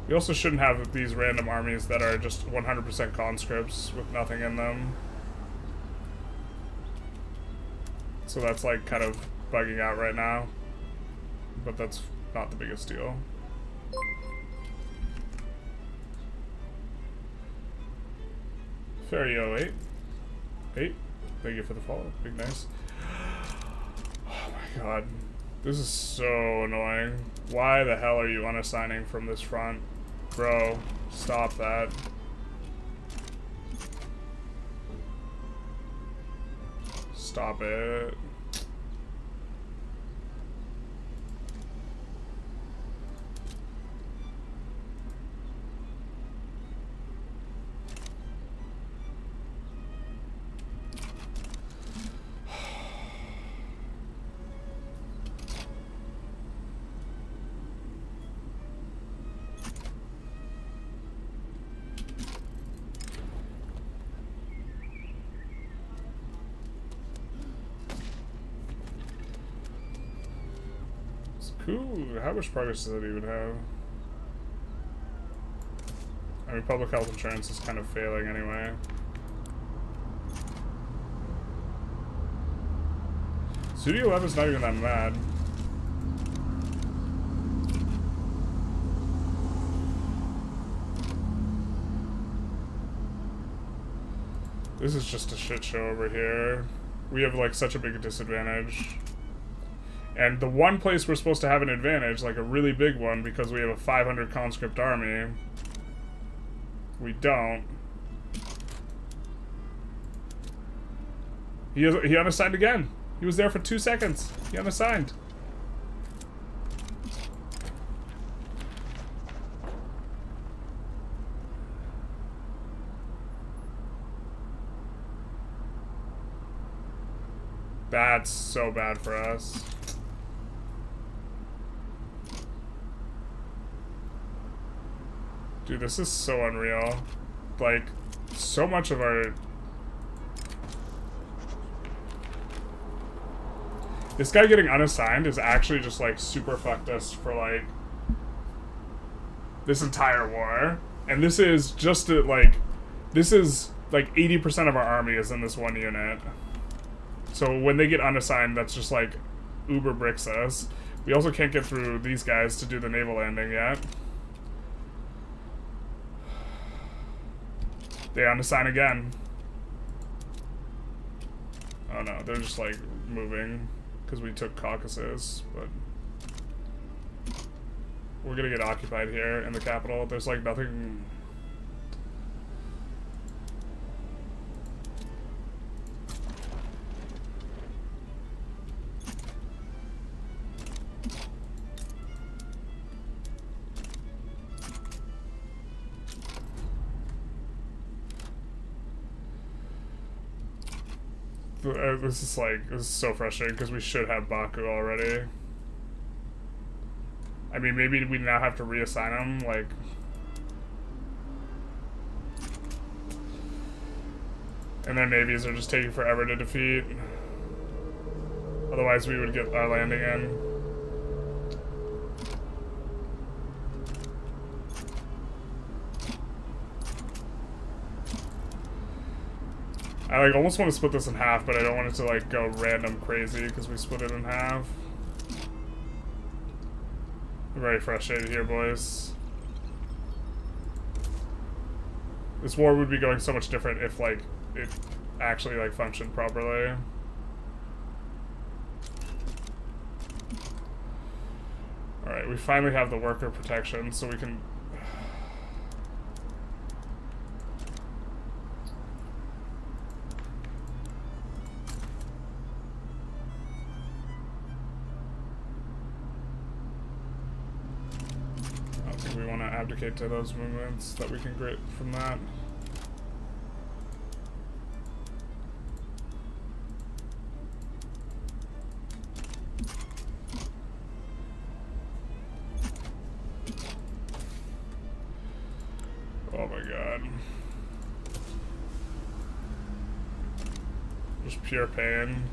S1: You also shouldn't have these random armies that are just 100% conscripts with nothing in them. So that's like kind of bugging out right now. But that's not the biggest deal. Ferio 8. Thank you for the follow. Big nice. Oh my god. This is so annoying. Why the hell are you unassigning from this front? Bro, stop that. Stop it. Cool. How much progress does it even have? I mean, public health insurance is kind of failing anyway. Studio 11 is not even that mad. This is just a shit show over here. We have like such a big disadvantage. And the one place we're supposed to have an advantage, like a really big one, because we have a 500 conscript army, we don't. He unassigned again. He was there for 2 seconds. He unassigned. That's so bad for us. Dude, this is so unreal. Like, so much of our... This guy getting unassigned is actually just, like, super fucked us for, like, this entire war. And this is just, like, this is, like, 80% of our army is in this one unit. So when they get unassigned, that's just, like, uber bricks us. We also can't get through these guys to do the naval landing yet. They unassign again. Oh no, they're just like moving because we took Caucasus, but we're gonna get occupied here in the capital. There's like nothing. This is so frustrating because we should have Baku already. I mean, maybe we now have to reassign him, like... And their navies are just taking forever to defeat. Otherwise we would get our landing in. I like almost want to split this in half, but I don't want it to like go random crazy because we split it in half. very frustrated here, boys. This war would be going so much different if, like, it actually, like, functioned properly. Alright, we finally have the worker protection, so we can... I don't think we want to abdicate to those movements that we can get from that. Oh my god. Just pure pain.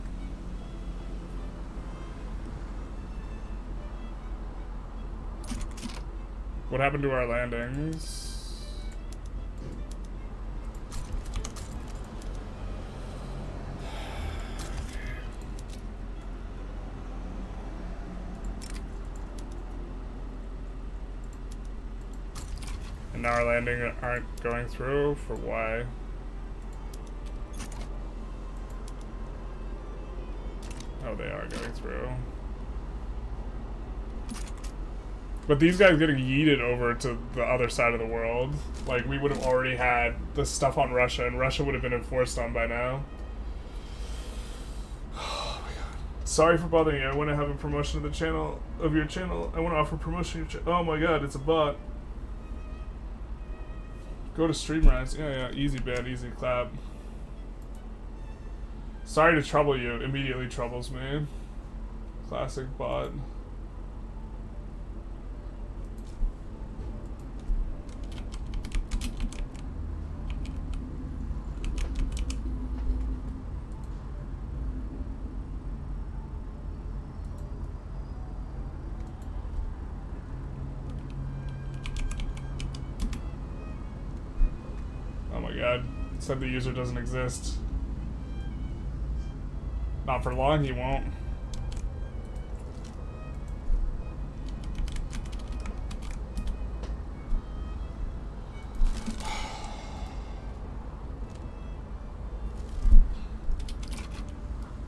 S1: What happened to our landings? And now our landing aren't going through, for why? Oh, they are going through. But these guys getting yeeted over to the other side of the world, like, we would have already had the stuff on Russia, and Russia would have been enforced on by now. Oh my god. Sorry for bothering you. I want to have a promotion of the channel, of your channel. I want to offer promotion of your channel. Oh my god, it's a bot. Go to Streamrise. Yeah, easy band, easy clap. Sorry to trouble you. Immediately troubles me. Classic bot. God, said the user doesn't exist. Not for long, he won't.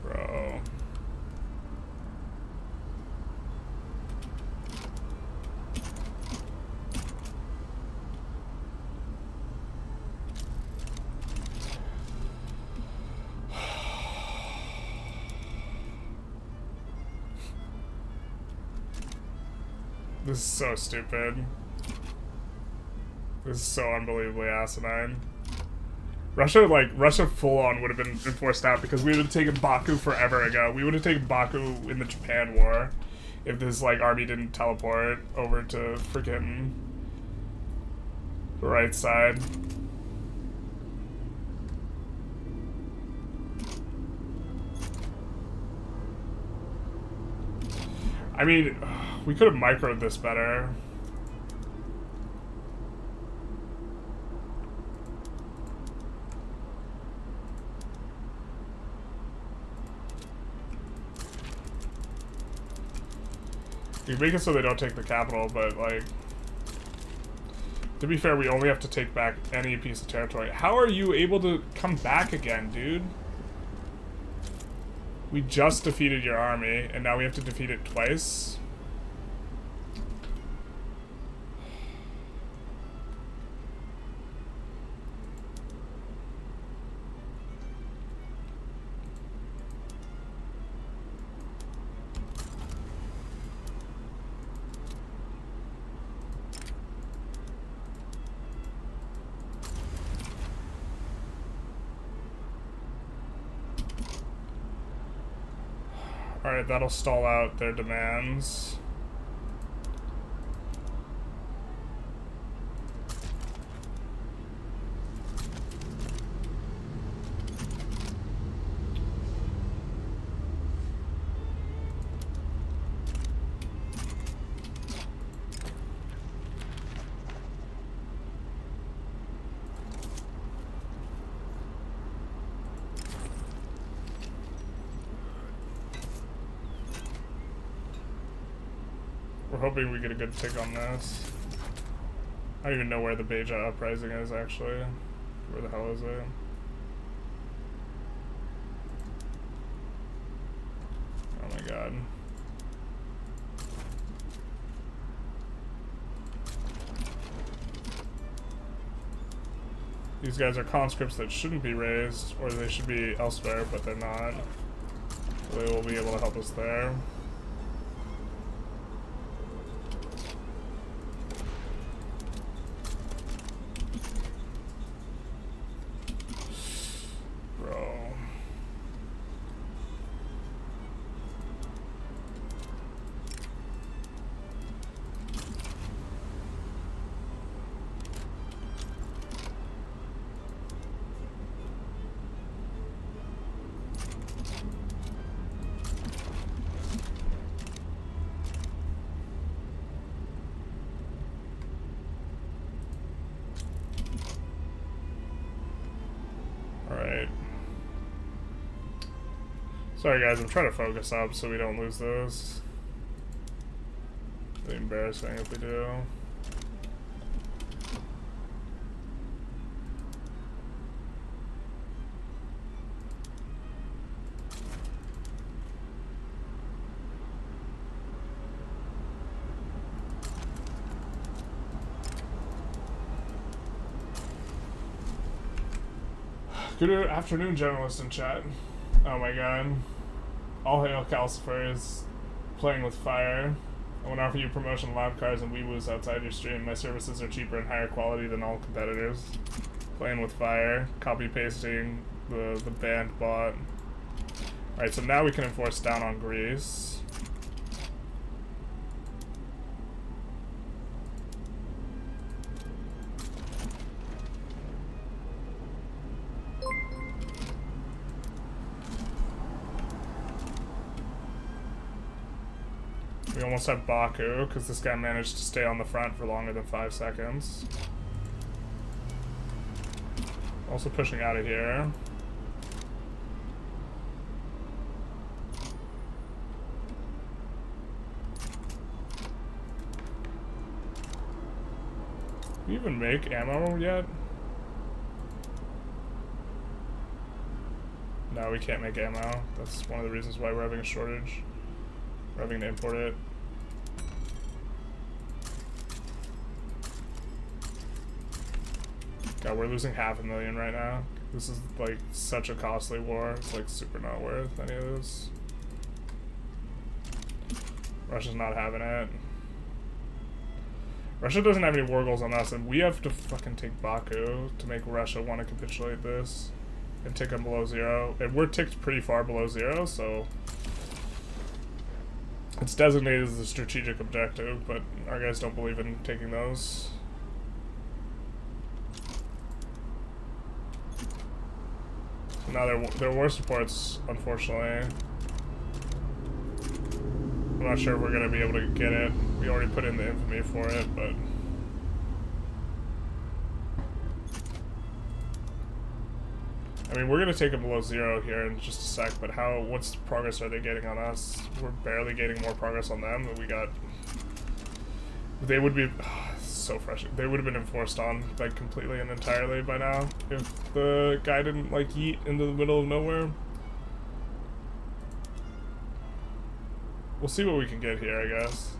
S1: Bro. This is so stupid. This is so unbelievably asinine. Russia full-on would have been enforced out because we would have taken Baku forever ago. We would have taken Baku in the Japan War if this, like, army didn't teleport over to freaking the right side. I mean, we could have microed this better. You make it so they don't take the capital, but, like, to be fair, we only have to take back any piece of territory. How are you able to come back again, dude? We just defeated your army, and now we have to defeat it twice? Alright, that'll stall out their demands. hoping we get a good tick on this. I don't even know where the Beja uprising is, actually. Where the hell is it? Oh my god. These guys are conscripts that shouldn't be raised, or they should be elsewhere, but they're not. So they will be able to help us there. Sorry guys, I'm trying to focus up so we don't lose those. It'd be embarrassing if we do. Good afternoon, journalists in chat. Oh my god. All hail Calcifers, playing with fire. I want to offer you promotion loud cars and wee-woos outside your stream. My services are cheaper and higher quality than all competitors. Playing with fire, copy-pasting the banned bot. Alright, so now we can enforce down on Greece. We almost have Baku, because this guy managed to stay on the front for longer than 5 seconds. Also pushing out of here. Do we even make ammo yet? No, we can't make ammo. That's one of the reasons why we're having a shortage. We're having to import it. God, we're losing 500,000 right now. This is like such a costly war. It's like super not worth any of this. Russia's not having it. Russia doesn't have any war goals on us, and we have to fucking take Baku to make Russia want to capitulate this and tick them below 0. And we're ticked pretty far below 0, so it's designated as a strategic objective, but our guys don't believe in taking those. Now their war supports, unfortunately. I'm not sure if we're gonna be able to get it. We already put in the infamy for it, but I mean, we're gonna take it below 0 here in just a sec, but what's progress are they getting on us? We're barely getting more progress on them, but we got, they would be, so frustrating. They would have been enforced on, like, completely and entirely by now, if the guy didn't, like, yeet into the middle of nowhere. We'll see what we can get here, I guess.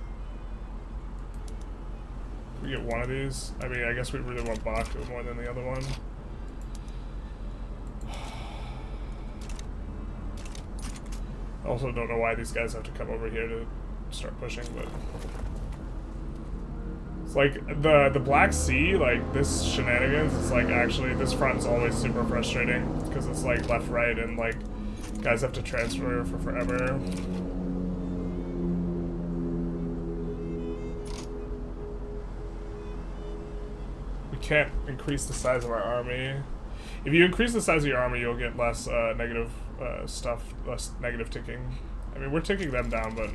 S1: Can we get one of these? I mean, I guess we really want Baku more than the other one. I also don't know why these guys have to come over here to start pushing, but it's like the Black Sea, like this shenanigans, it's like actually this front is always super frustrating because it's like left, right, and like guys have to transfer for forever. We can't increase the size of our army. If you increase the size of your army, you'll get less negative stuff, less negative ticking. I mean, we're ticking them down, but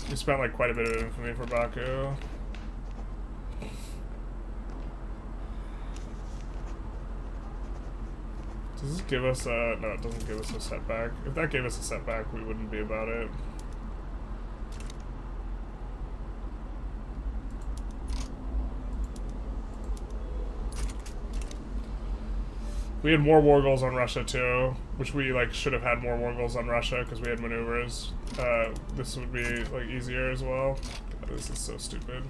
S1: we spent like quite a bit of infamy for Baku. Does this give us a... No, it doesn't give us a setback. If that gave us a setback, we wouldn't be about it. We had more war goals on Russia too, which we like should have had more war goals on Russia because we had maneuvers. This would be like easier as well. God, this is so stupid.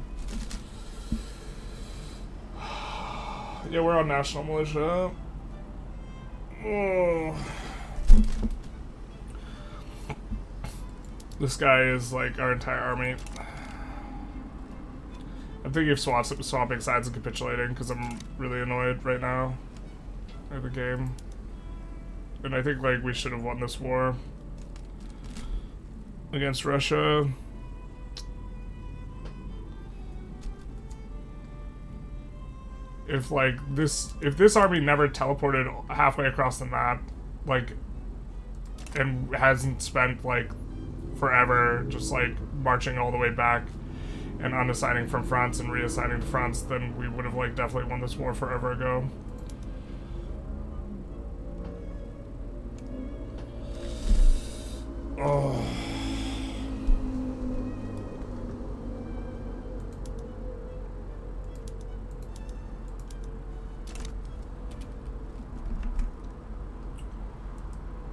S1: Yeah, we're on national militia. Oh. This guy is like our entire army. I'm thinking of swapping sides and capitulating because I'm really annoyed right now at the game. And I think like we should have won this war against Russia. If like if this army never teleported halfway across the map, like, and hasn't spent like forever just like marching all the way back and unassigning from fronts and reassigning to fronts, then we would have like definitely won this war forever ago. Oh.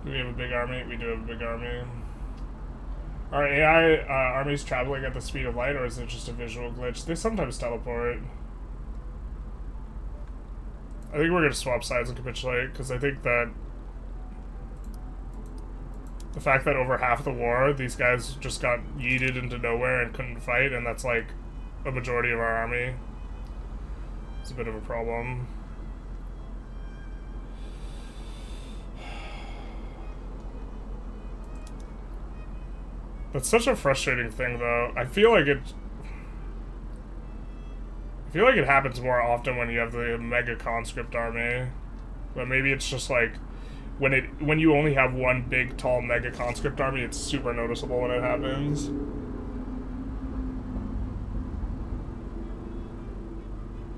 S1: Do we have a big army? We do have a big army. Are AI armies traveling at the speed of light, or is it just a visual glitch? They sometimes teleport. I think we're going to swap sides and capitulate, because I think that the fact that over half of the war, these guys just got yeeted into nowhere and couldn't fight, and that's like a majority of our army. It's a bit of a problem. That's such a frustrating thing, though. I feel like it happens more often when you have the mega conscript army, but maybe it's just like when you only have one big, tall mega conscript army, it's super noticeable when it happens.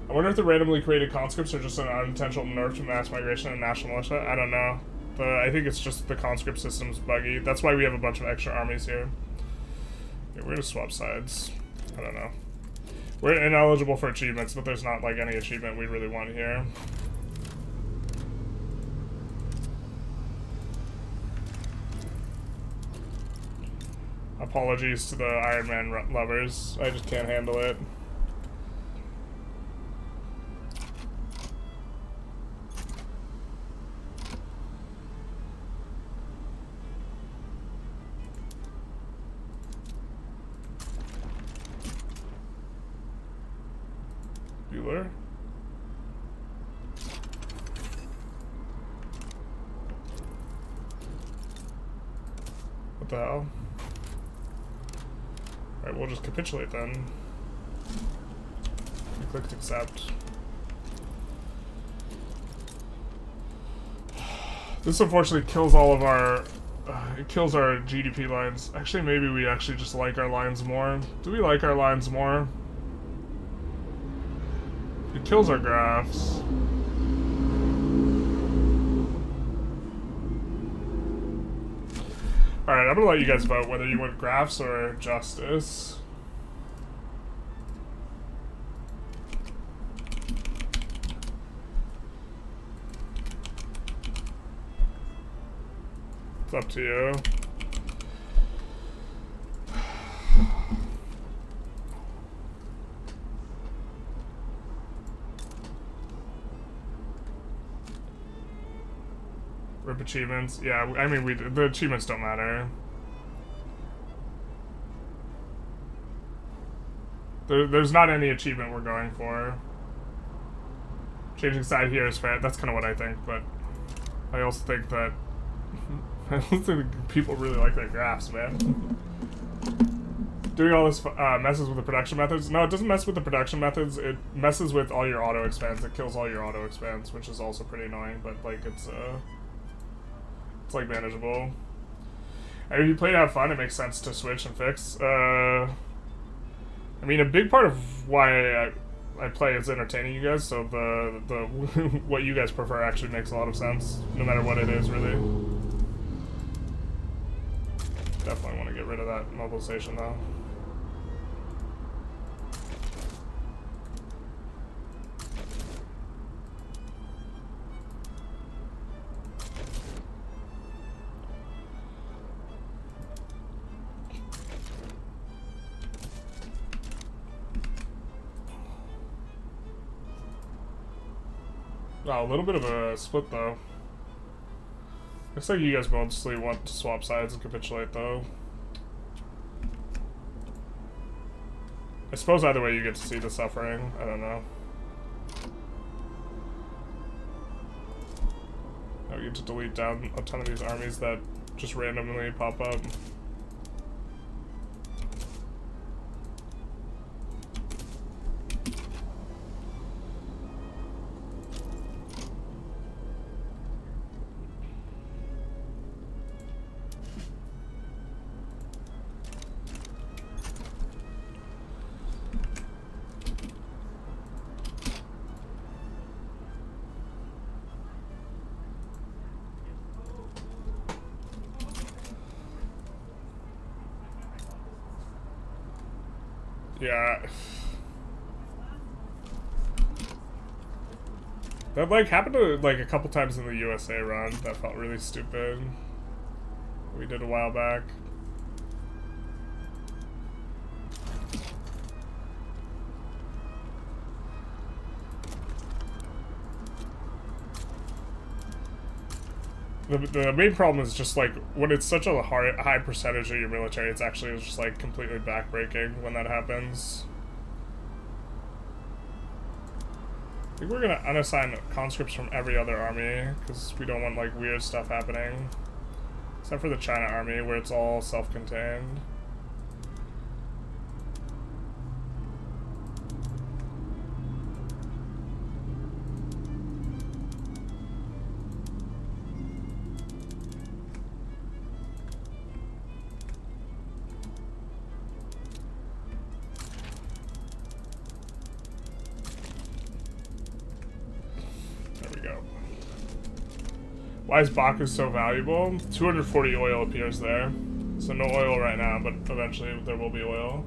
S1: I wonder if the randomly created conscripts are just an unintentional nerf to mass migration and national militia. I don't know. I think it's just the conscript system's buggy. That's why we have a bunch of extra armies here. Yeah, we're gonna swap sides. I don't know. We're ineligible for achievements, but there's not like any achievement we really want here. Apologies to the Iron Man lovers. I just can't handle it. Bueller? What the hell? Alright, we'll just capitulate then. We clicked accept. This unfortunately kills all of our... it kills our GDP lines. Actually, maybe we actually just like our lines more. Do we like our lines more? It kills our graphs. Alright, I'm gonna let you guys vote whether you want graphs or justice. It's up to you. Rip achievements. Yeah, I mean, the achievements don't matter. There's not any achievement we're going for. Changing side here is fair. That's kind of what I think, but I also think that I don't think people really like their graphs, man. Doing all this messes with the production methods. No, it doesn't mess with the production methods. It messes with all your auto expands. It kills all your auto expands, which is also pretty annoying. But like, it's like manageable. And if you play to have fun, it makes sense to switch and fix. I mean, a big part of why I play as entertaining you guys, so the what you guys prefer actually makes a lot of sense, no matter what it is, really. Definitely want to get rid of that mobilization, though. Oh, a little bit of a split, though. Looks like you guys mostly want to swap sides and capitulate, though. I suppose either way you get to see the suffering. I don't know. Now we get to delete down a ton of these armies that just randomly pop up. Yeah. That, like, happened to, like, a couple times in the USA run. That felt really stupid. We did a while back. The main problem is just, like, when it's such a high percentage of your military, it's actually just, like, completely backbreaking when that happens. I think we're gonna unassign conscripts from every other army, because we don't want, like, weird stuff happening. Except for the China army, where it's all self-contained. Why is Baku so valuable? 240 oil appears there. So no oil right now, but eventually there will be oil.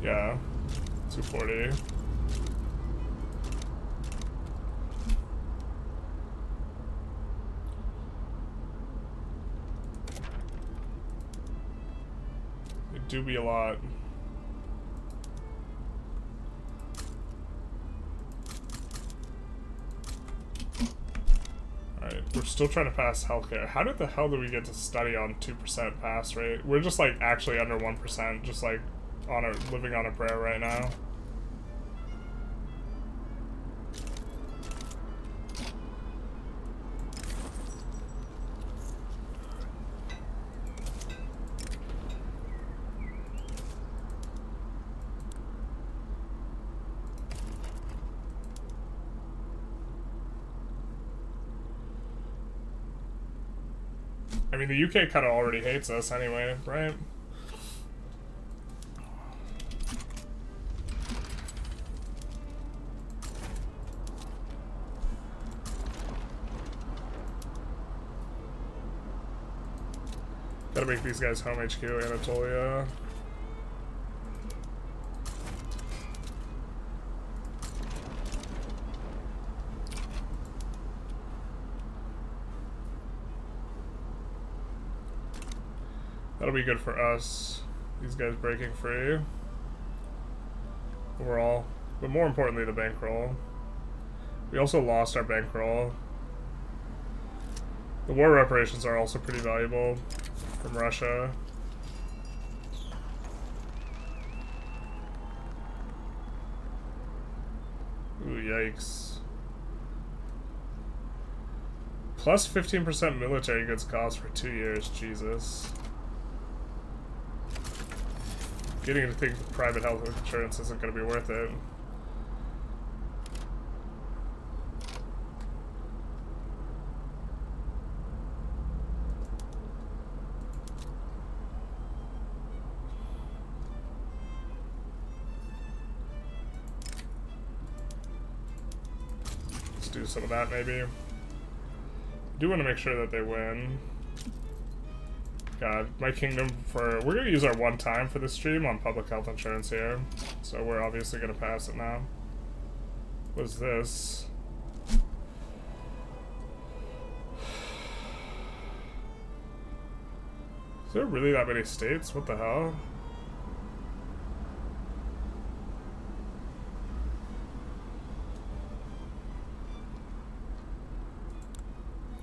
S1: Yeah, 240. Do be a lot. Alright, we're still trying to pass healthcare. How the hell do we get to study on 2% pass rate? We're just like actually under 1%, just like living on a prayer right now. I mean, the UK kind of already hates us anyway, right? Gotta make these guys home HQ, Anatolia. That'll be good for us. These guys breaking free. Overall. But more importantly, the bankroll. We also lost our bankroll. The war reparations are also pretty valuable from Russia. Ooh, yikes. Plus 15% military goods cost for 2 years, Jesus. Getting to think private health insurance isn't going to be worth it. do some of that, maybe. I do want to make sure that they win. God, my kingdom for... We're going to use our one time for this stream on public health insurance here. So we're obviously going to pass it now. What's this? Is there really that many states? What the hell?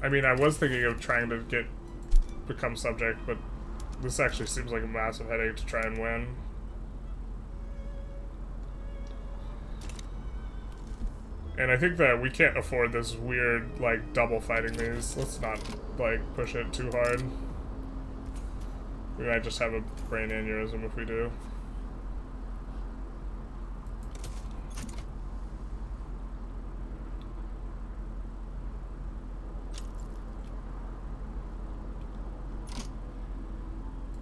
S1: I mean, I was thinking of trying to become subject, but this actually seems like a massive headache to try and win. And I think that we can't afford this weird, like, double fighting these. Let's not, like, push it too hard. We might just have a brain aneurysm if we do.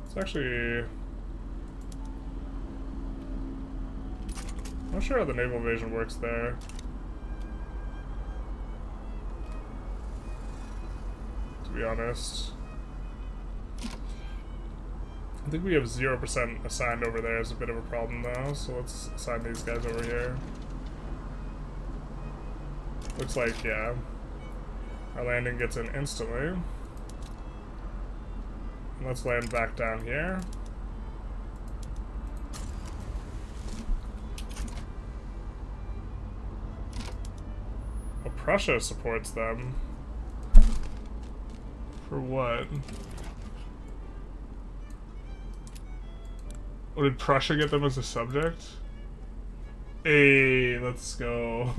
S1: It's actually... I'm not sure how the naval invasion works there. To be honest. I think we have 0% assigned over there is a bit of a problem though, so let's assign these guys over here. Looks like, yeah, our landing gets in instantly. And let's land back down here. Oh, Prussia supports them. For what? Or did Prussia get them as a subject? Hey, let's go.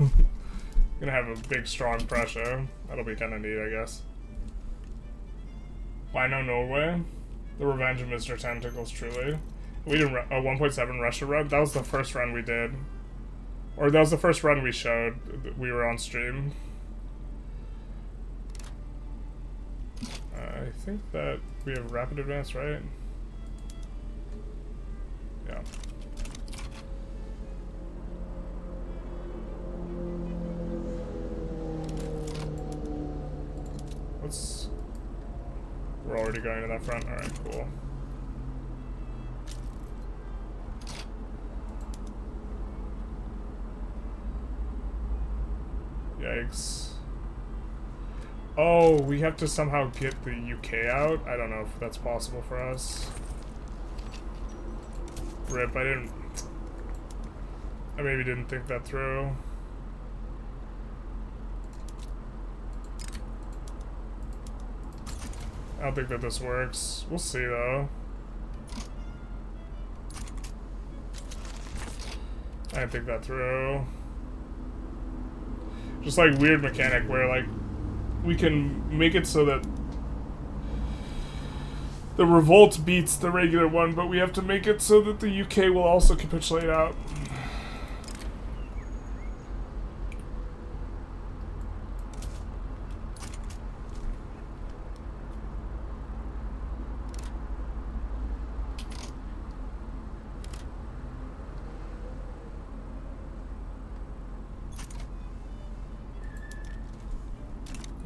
S1: Gonna have a big, strong Prussia. That'll be kind of neat, I guess. Why no Norway? The Revenge of Mr. Tentacles, truly. We did a 1.7 Russia run. That was the first run we did. Or that was the first run we showed. We were on stream. I think that we have rapid advance, right? Yeah. We're already going to that front? Alright, cool. Yikes. Oh, we have to somehow get the UK out? I don't know if that's possible for us. Rip, I maybe didn't think that through. I don't think that this works. We'll see though. I didn't think that through. Just like weird mechanic where like we can make it so that the revolt beats the regular one, but we have to make it so that the UK will also capitulate out.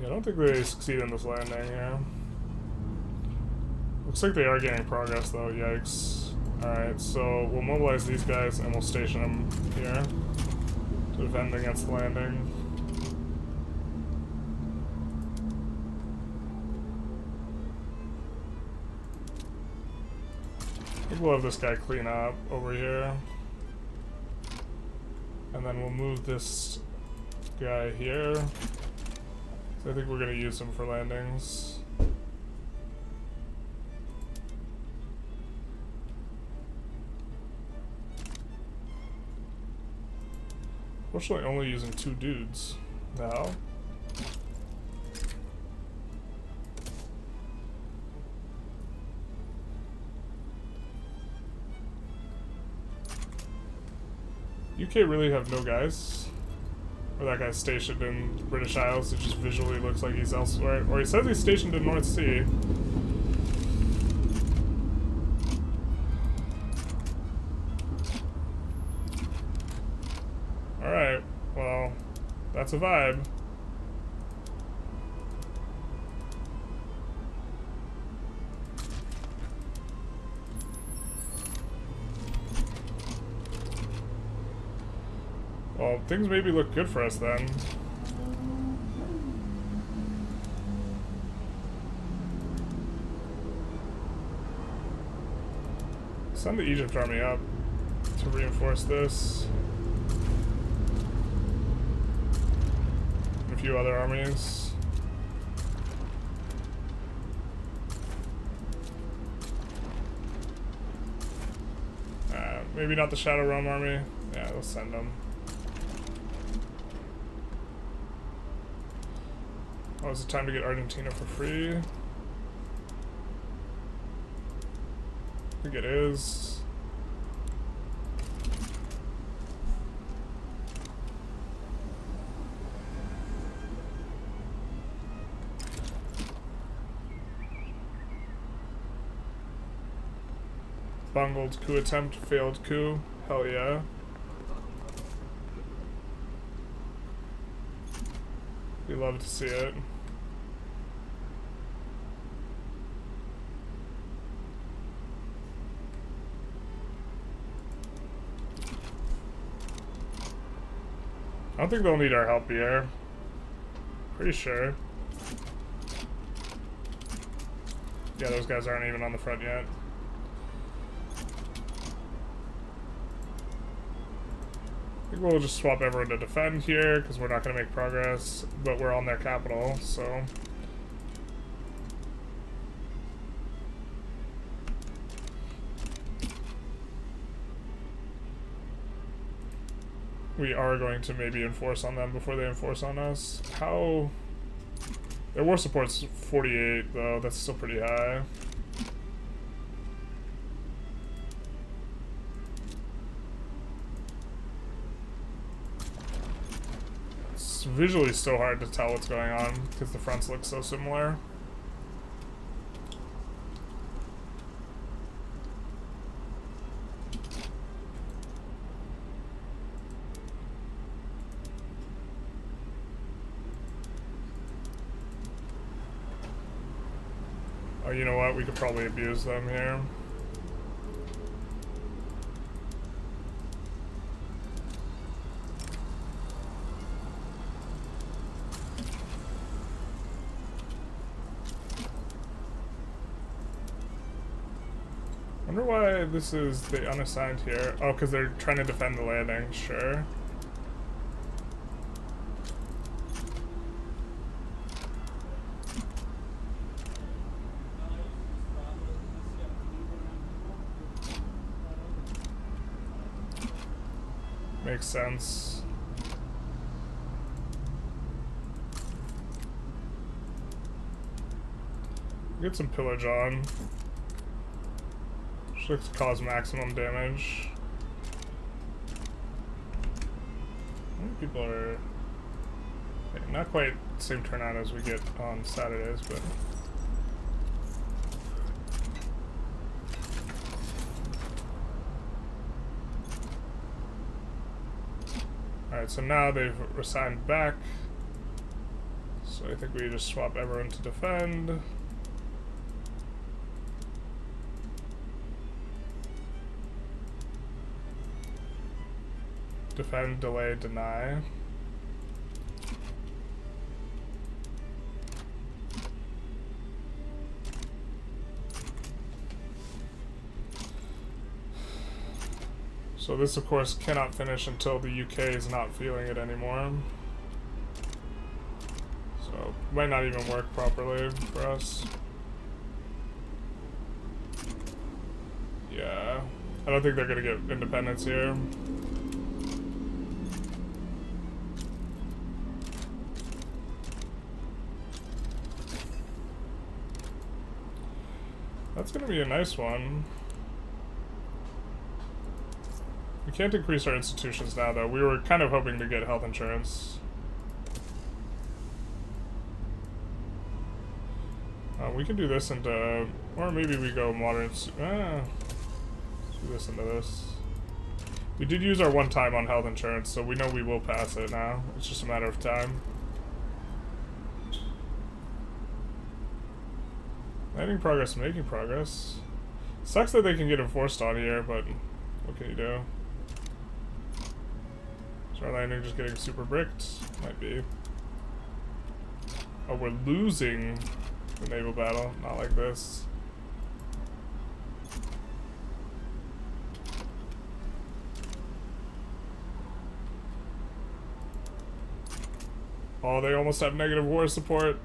S1: Yeah, I don't think they succeed in this landing, yeah. Looks like they are getting progress though, yikes. Alright, so we'll mobilize these guys and we'll station them here to defend against the landing. I think we'll have this guy clean up over here. And then we'll move this guy here. So I think we're going to use him for landings. Fortunately, only using 2 dudes. The hell? UK really have no guys? Or that guy's stationed in the British Isles, it just visually looks like he's elsewhere. Or he says he's stationed in North Sea. Alright, well, that's a vibe. Well, things maybe look good for us then. Send the Egypt army up to reinforce this. And a few other armies. Maybe not the Shadow Realm army. Yeah, let's send them. Oh, is it time to get Argentina for free? I think it is. Bungled coup attempt, failed coup. Hell yeah. We love to see it. I don't think they'll need our help here. Pretty sure. Yeah, those guys aren't even on the front yet. I think we'll just swap everyone to defend here, because we're not going to make progress, but we're on their capital, so... We are going to maybe enforce on them before they enforce on us. How... Their war support's 48, though. That's still pretty high. It's visually so hard to tell what's going on, because the fronts look so similar. Oh, you know what? We could probably abuse them here. Wonder why this is the unassigned here. Oh, because they're trying to defend the landing. Sure. Makes sense. Get some pillage on. Should cause maximum damage. How many people are... Okay, not quite the same turnout as we get on Saturdays, but... Alright, so now they've assigned back. So I think we just swap everyone to defend. Defend, delay, deny. So this, of course, cannot finish until the UK is not feeling it anymore. So it might not even work properly for us. Yeah, I don't think they're gonna get independence here. That's gonna be a nice one. We can't increase our institutions now, though. We were kind of hoping to get health insurance. We can do this into... Or maybe we go modern... Let's do this into this. We did use our one time on health insurance, so we know we will pass it now. It's just a matter of time. Making progress, making progress. Sucks that they can get enforced on here, but what can you do? Is our landing just getting super bricked? Might be. Oh, we're losing the naval battle. Not like this. Oh, they almost have negative war support.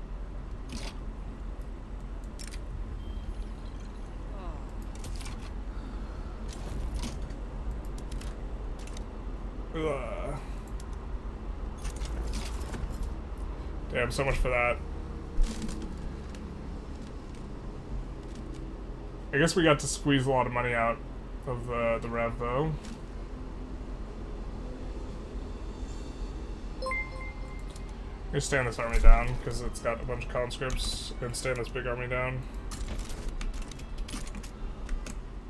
S1: Ugh. Damn, so much for that. I guess we got to squeeze a lot of money out of the rev, though. I'm gonna stand this army down, because it's got a bunch of conscripts, and stand this big army down.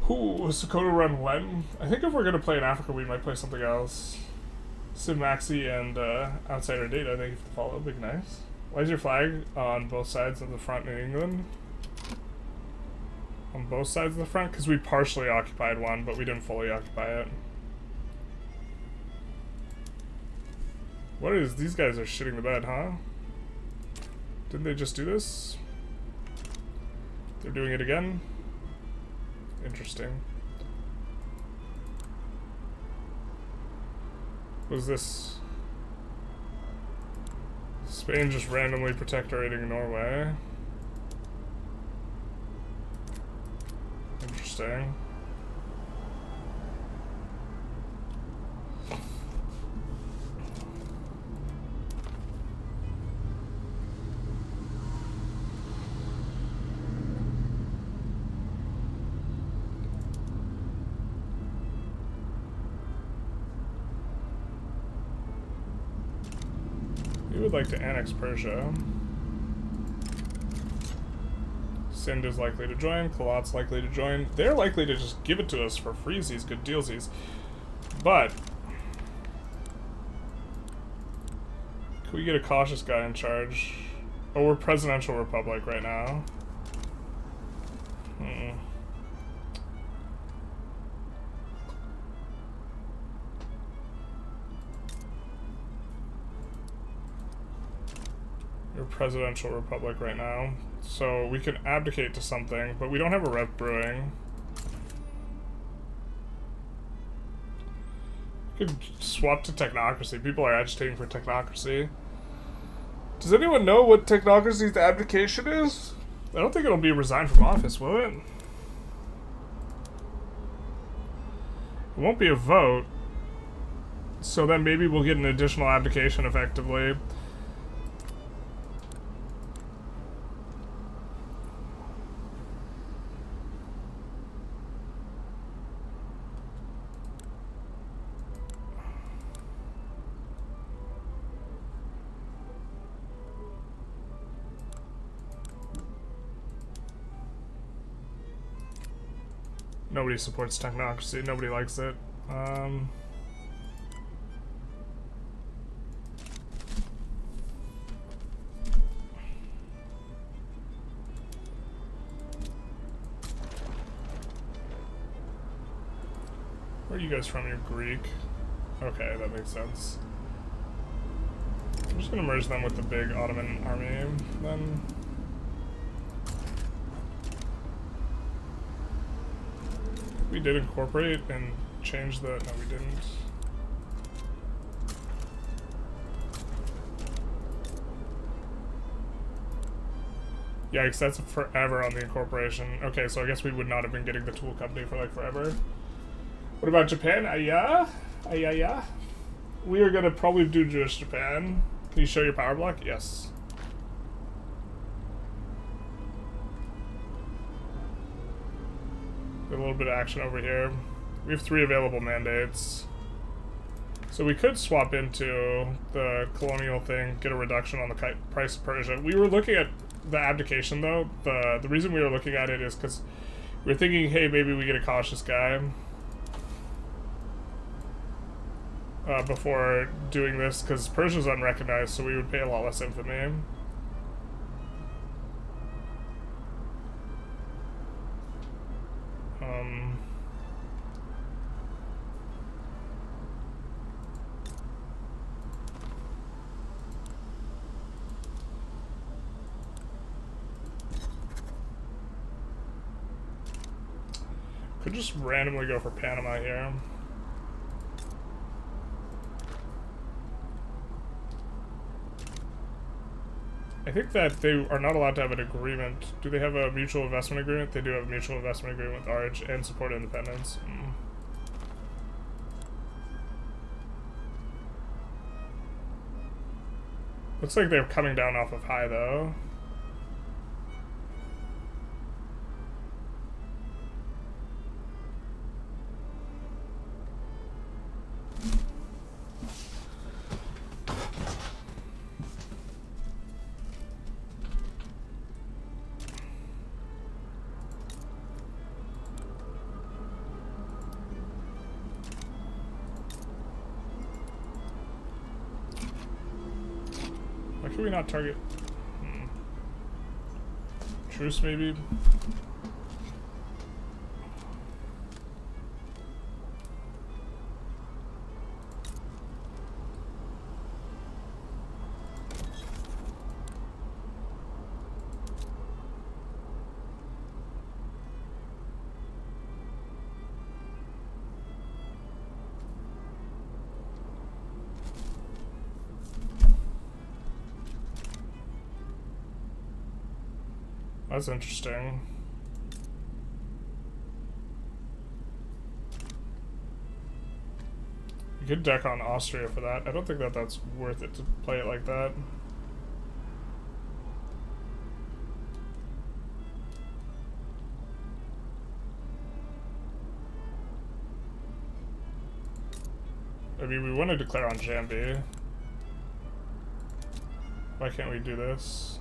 S1: Ooh, Sokoto run Len? I think if we're gonna play in Africa, we might play something else. Maxi and Outsider Data, thank you for the follow, big nice. Why is your flag on both sides of the front in England? On both sides of the front? Because we partially occupied one, but we didn't fully occupy it. What is, these guys are shitting the bed, huh? Didn't they just do this? They're doing it again? Interesting. What is this? Spain just randomly protectorating Norway. Interesting. We would like to annex Persia. Sind is likely to join. Kalat's likely to join. They're likely to just give it to us for freezies, good dealsies. But can we get a cautious guy in charge? Oh, we're presidential republic right now. We're presidential republic right now. So we can abdicate to something, but we don't have a rep brewing. We could swap to technocracy. People are agitating for technocracy. Does anyone know what technocracy's abdication is? I don't think it'll be resigned from office, will it? It won't be a vote. So then maybe we'll get an additional abdication effectively. Nobody supports technocracy. Nobody likes it. Where are you guys from? You're Greek. Okay, that makes sense. I'm just gonna merge them with the big Ottoman army then. We did incorporate and change the... No, we didn't. Yikes, that's forever on the incorporation. Okay, so I guess we would not have been getting the tool company for like forever. What about Japan? Aya? Ayaya? We are gonna probably do Jewish Japan. Can you show your power block? Yes. A little bit of action over here. We have 3 available mandates. So we could swap into the colonial thing, get a reduction on the price of Persia. We were looking at the abdication though. The reason we were looking at it is because we were thinking, hey, maybe we get a cautious guy before doing this, because Persia's unrecognized, so we would pay a lot less infamy. Could just randomly go for Panama here. I think that they are not allowed to have an agreement. Do they have a mutual investment agreement? They do have a mutual investment agreement with RH and support independence. Looks like they're coming down off of high, though. Why can we not target? Truce, maybe? That's interesting. You could deck on Austria for that. I don't think that that's worth it to play it like that. I mean, we want to declare on Jambi. Why can't we do this?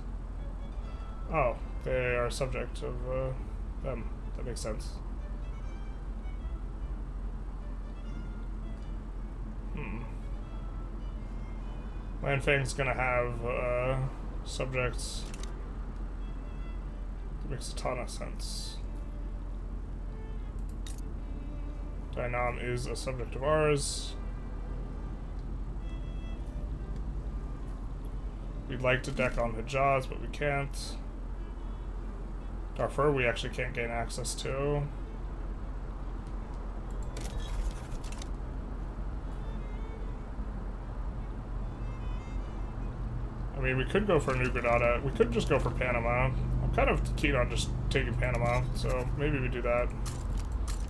S1: Oh. They are subject of them. That makes sense. Landfang's gonna have subjects. That makes a ton of sense. Dynam is a subject of ours. We'd like to deck on Hijaz, but we can't. Darfur we actually can't gain access to. I mean, we could go for New Granada. We could just go for Panama. I'm kind of keen on just taking Panama, so maybe we do that.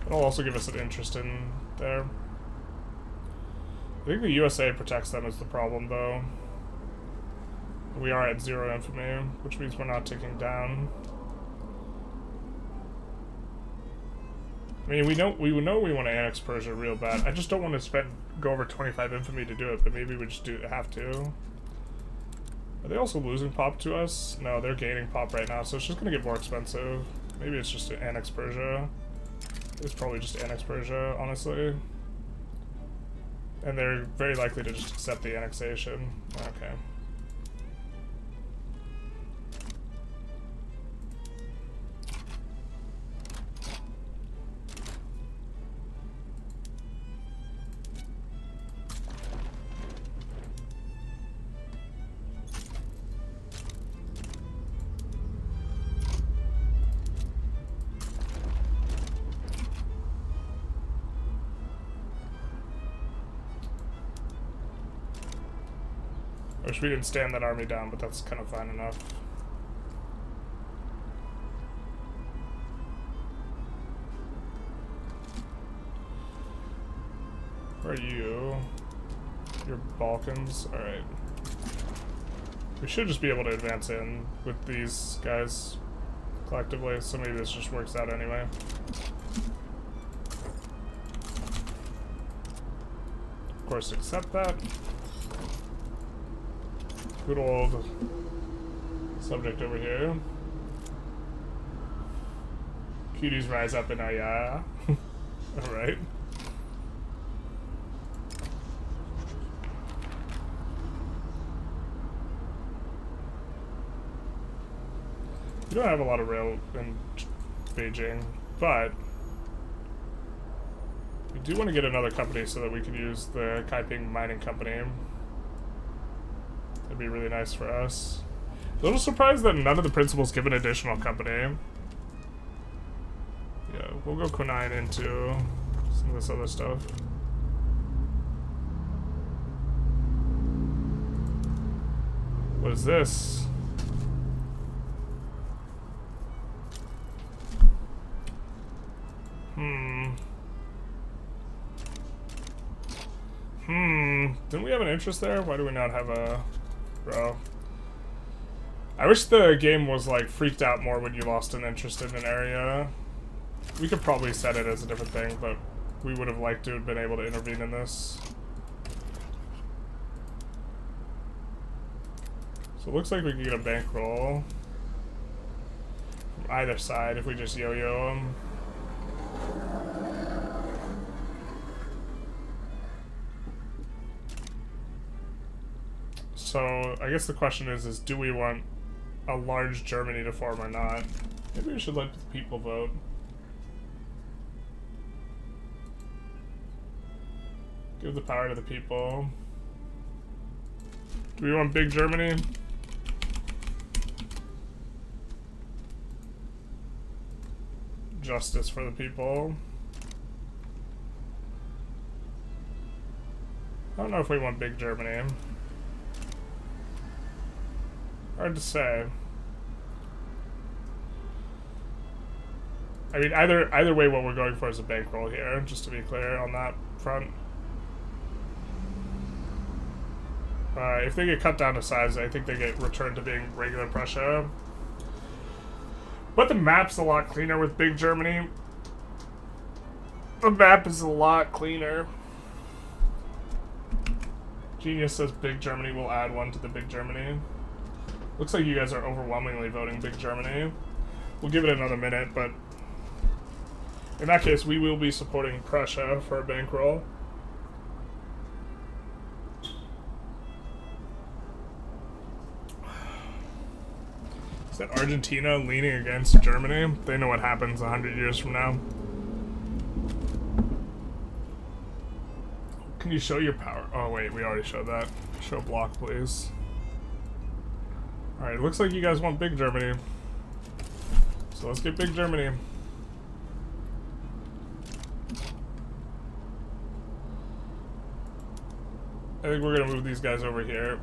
S1: It'll also give us an interest in there. I think the USA protects them is the problem, though. We are at 0 infamy, which means we're not taking down. I mean, we know we want to annex Persia real bad. I just don't want to go over 25 infamy to do it, but maybe we just have to. Are they also losing pop to us? No, they're gaining pop right now, so it's just going to get more expensive. Maybe it's just to annex Persia. It's probably just annex Persia, honestly. And they're very likely to just accept the annexation. Okay. Wish we didn't stand that army down, but that's kind of fine enough. Where are you? Your Balkans? Alright. We should just be able to advance in with these guys collectively, so maybe this just works out anyway. Of course, accept that. Good old subject over here. Cuties rise up in Ayaya. Alright. We don't have a lot of rail in Beijing, but we do want to get another company so that we can use the Kaiping Mining Company. That'd be really nice for us. A little surprised that none of the principals give an additional company. Yeah, we'll go Quinine into some of this other stuff. What is this? Didn't we have an interest there? Why do we not have a... Bro. I wish the game was, like, freaked out more when you lost an interest in an area. We could probably set it as a different thing, but we would have liked to have been able to intervene in this. So it looks like we can get a bankroll from either side if we just yo-yo them. So I guess the question is do we want a large Germany to form or not? Maybe we should let the people vote. Give the power to the people. Do we want big Germany? Justice for the people. I don't know if we want big Germany. Hard to say. I mean, either way, what we're going for is a bankroll here, just to be clear on that front. If they get cut down to size, I think they get returned to being regular Prussia. But the map's a lot cleaner with big Germany. The map is a lot cleaner. Genius says big Germany will add one to the big Germany. Looks like you guys are overwhelmingly voting big Germany. We'll give it another minute, but in that case, we will be supporting Prussia for a bankroll. Is that Argentina leaning against Germany? They know what happens 100 years from now. Can you show your power? Oh wait, we already showed that. Show block, please. Alright, looks like you guys want big Germany. So let's get big Germany. I think we're gonna move these guys over here.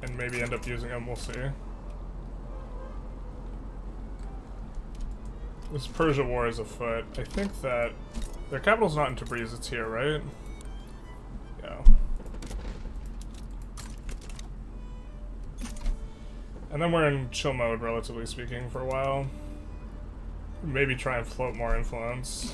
S1: And maybe end up using them, we'll see. This Persia war is afoot. I think that their capital's not in Tabriz, it's here, right? Yeah. And then we're in chill mode, relatively speaking, for a while. Maybe try and float more influence.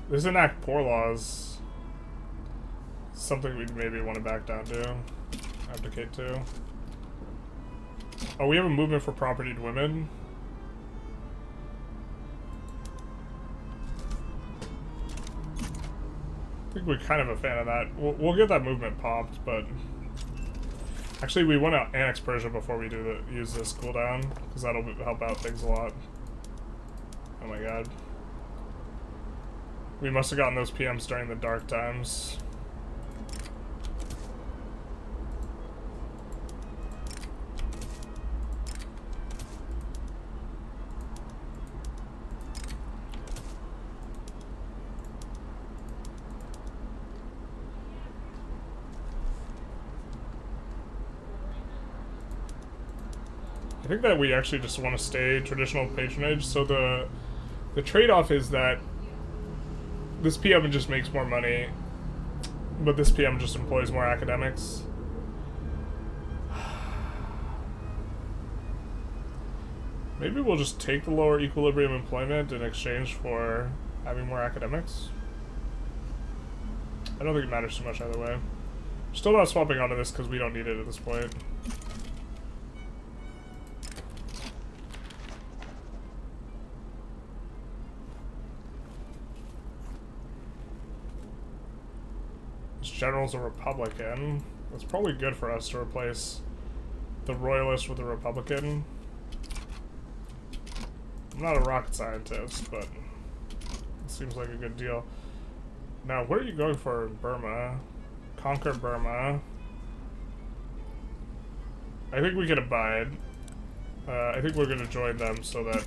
S1: This enact poor laws. Something we'd maybe want to back down to. Abdicate to. Oh, we have a movement for propertied women. I think we're kind of a fan of that. We'll get that movement popped, but actually we want to annex Persia before we do use this cooldown, because that'll help out things a lot. Oh my god. We must have gotten those PMs during the dark times. I think that we actually just want to stay traditional patronage, so the trade-off is that this PM just makes more money, but this PM just employs more academics. Maybe we'll just take the lower equilibrium employment in exchange for having more academics. I don't think it matters too much either way. Still not swapping onto this because we don't need it at this point. This general's a Republican. It's probably good for us to replace the Royalist with a Republican. I'm not a rocket scientist, but it seems like a good deal. Now, what are you going for in Burma? Conquer Burma. I think we can abide. I think we're going to join them so that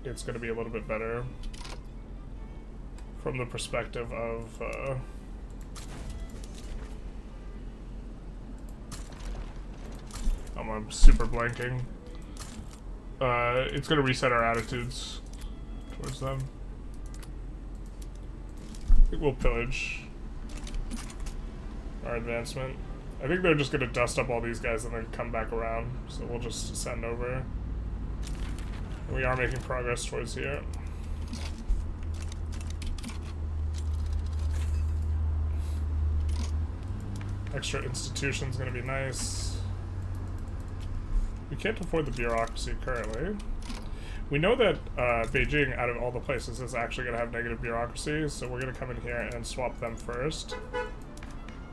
S1: it's going to be a little bit better from the perspective of I'm super blanking. It's going to reset our attitudes towards them. I think we'll pillage our advancement. I think they're just going to dust up all these guys and then come back around, so we'll just send over. We are making progress towards here. Extra institution's going to be nice. We can't afford the bureaucracy currently. We know that Beijing, out of all the places, is actually going to have negative bureaucracy, so we're going to come in here and swap them first.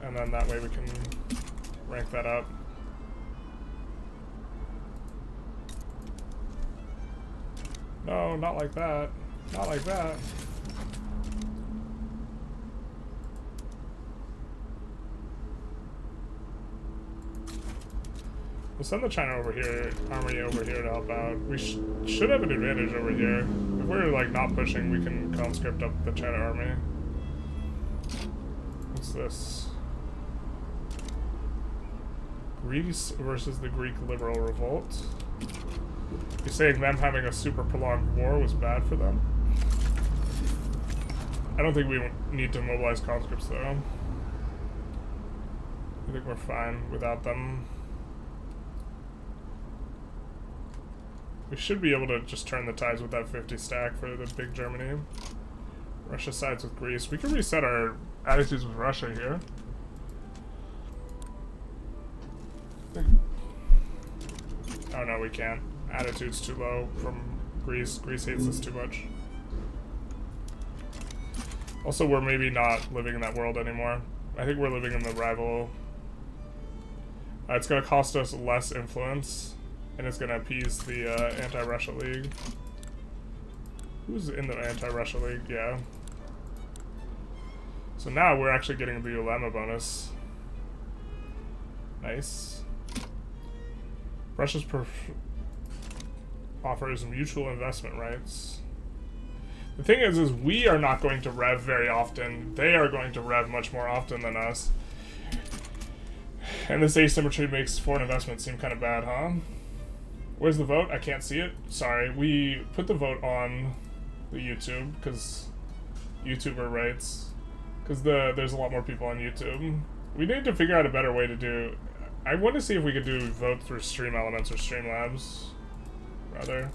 S1: And then that way we can rank that up. No, not like that. Not like that. We'll send the China over here, army over here to help out. We should have an advantage over here. If we're like not pushing, we can conscript up the China army. What's this? Greece versus the Greek liberal revolt. You're saying them having a super prolonged war was bad for them? I don't think we need to mobilize conscripts though. I think we're fine without them. We should be able to just turn the tides with that 50 stack for the big Germany. Russia sides with Greece. We can reset our attitudes with Russia here. Oh no, we can't. Attitude's too low from Greece. Greece hates us too much. Also, we're maybe not living in that world anymore. I think we're living in the rival. It's going to cost us less influence, and it's going to appease the anti-Russia League. Who's in the anti-Russia League? Yeah. So now we're actually getting the Ulema bonus. Nice. Russia's offers mutual investment rights. The thing is we are not going to rev very often. They are going to rev much more often than us. And this asymmetry makes foreign investment seem kind of bad, huh? Where's the vote? I can't see it. Sorry. We put the vote on the YouTube because YouTuber rights. Because there's a lot more people on YouTube. We need to figure out a better way to do... I want to see if we could do vote through Stream Elements or Streamlabs, rather.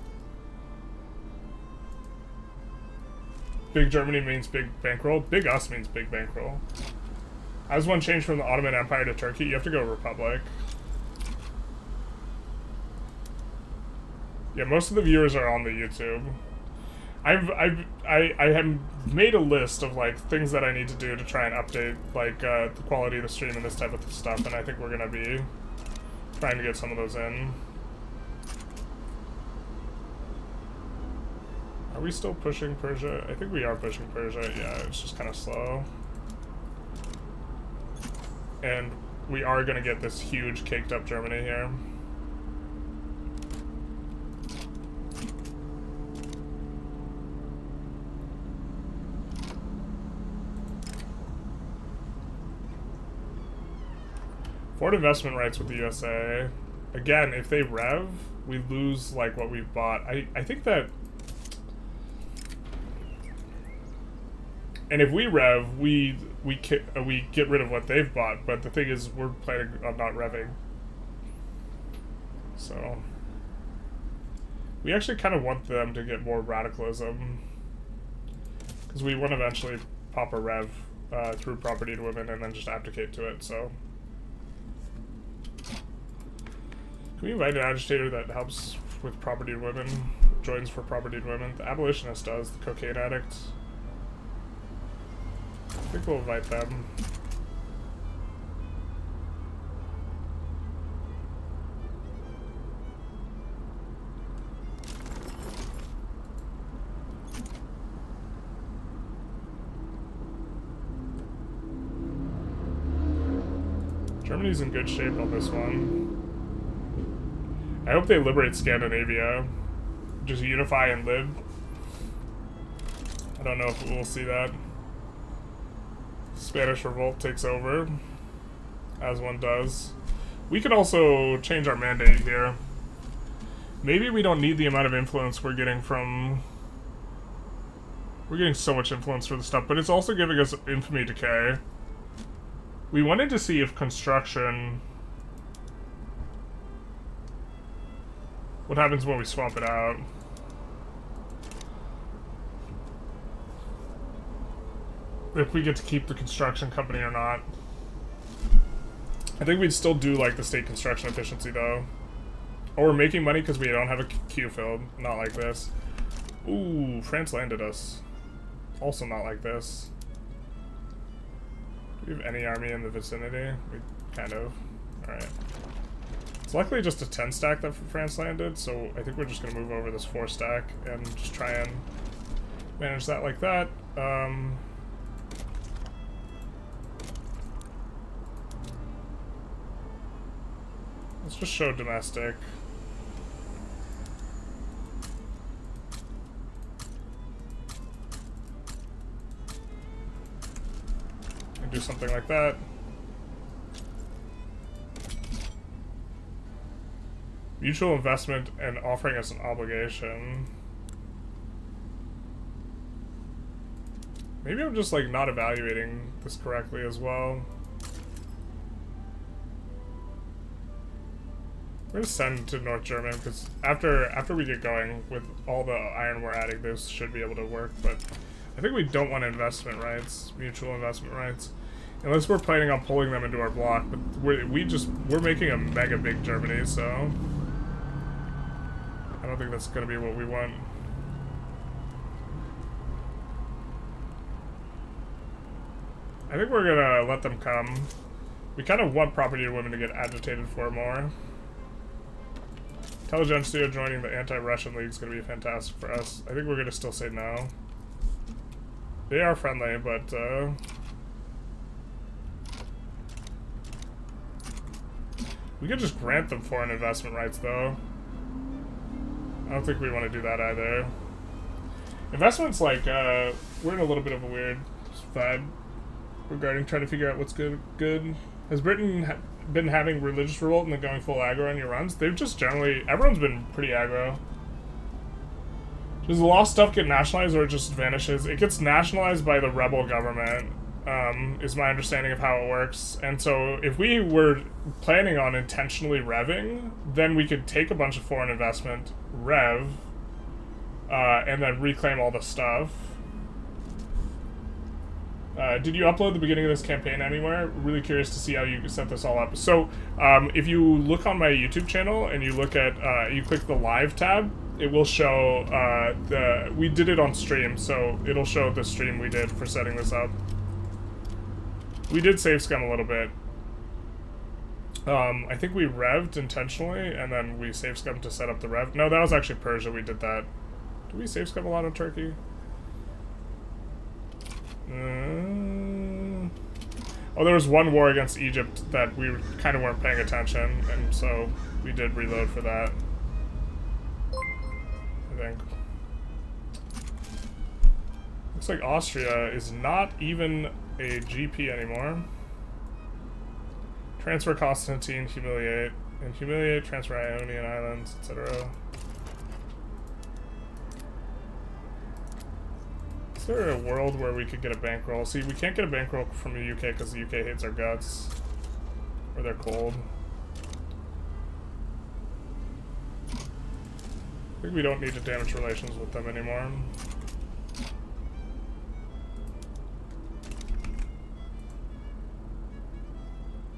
S1: Big Germany means big bankroll. Big us means big bankroll. As one changed from the Ottoman Empire to Turkey, you have to go Republic. Yeah, most of the viewers are on the YouTube. I have made a list of like things that I need to do to try and update like the quality of the stream and this type of stuff, and I think we're gonna be trying to get some of those in. Are we still pushing Persia? I think we are pushing Persia. Yeah, it's just kind of slow. And we are gonna get this huge caked up Germany here. Foreign investment rights with the USA. Again, if they rev, we lose like what we've bought. I think that... And if we rev, we get rid of what they've bought, but the thing is, we're planning on not revving. So... We actually kind of want them to get more radicalism. Because we want to eventually pop a rev through property to women and then just abdicate to it, so... Can we invite an agitator that helps with property to women? Joins for property to women? The abolitionist does, the cocaine addict. think we'll invite them. Germany's in good shape on this one. I hope they liberate Scandinavia. Just unify and live. I don't know if we'll see that. Spanish revolt takes over, as one does. We could also change our mandate here. Maybe we don't need the amount of influence we're getting from... We're getting so much influence for the stuff, but it's also giving us infamy decay. We wanted to see if construction... What happens when we swap it out? If we get to keep the construction company or not. I think we'd still do like the state construction efficiency though. Oh, we're making money because we don't have a queue filled. Not like this. Ooh, France landed us. Also not like this. Do we have any army in the vicinity? We kind of. Alright. It's luckily just a 10 stack that France landed, so I think we're just going to move over this 4 stack and just try and manage that like that. Let's just show domestic. And do something like that. Mutual investment and offering us an obligation. Maybe I'm just like not evaluating this correctly as well. We're gonna send to North German because after we get going with all the iron we're adding, this should be able to work. But I think we don't want investment rights, mutual investment rights, unless we're planning on pulling them into our block. But we're making a mega big Germany, so I don't think that's gonna be what we want. I think we're gonna let them come. We kind of want property of women to get agitated for more. Intelligentsia joining the anti-Russian league is going to be fantastic for us. I think we're going to still say no. They are friendly, but we could just grant them foreign investment rights, though. I don't think we want to do that either. Investments, like, we're in a little bit of a weird vibe regarding trying to figure out what's good. Has Britain been having religious revolt and then going full aggro on your runs? They've just generally... Everyone's been pretty aggro. Does a lot of stuff get nationalized or it just vanishes? It gets nationalized by the rebel government, is my understanding of how it works. And so if we were planning on intentionally revving, then we could take a bunch of foreign investment, rev, and then reclaim all the stuff. Did you upload the beginning of this campaign anywhere? Really curious to see how you set this all up. So, if you look on my YouTube channel and you look at, you click the live tab, it will show, we did it on stream, so it'll show the stream we did for setting this up. We did save scum a little bit. I think we revved intentionally, and then we save scum to set up the rev. No, that was actually Persia, we did that. Did we save scum a lot on Turkey? Oh, there was one war against Egypt that we kind of weren't paying attention, and so we did reload for that, I think. Looks like Austria is not even a GP anymore. Transfer Constantine, humiliate, and humiliate, transfer Ionian Islands, etc. Is there a world where we could get a bankroll? See, we can't get a bankroll from the UK because the UK hates our guts. Or they're cold. I think we don't need to damage relations with them anymore.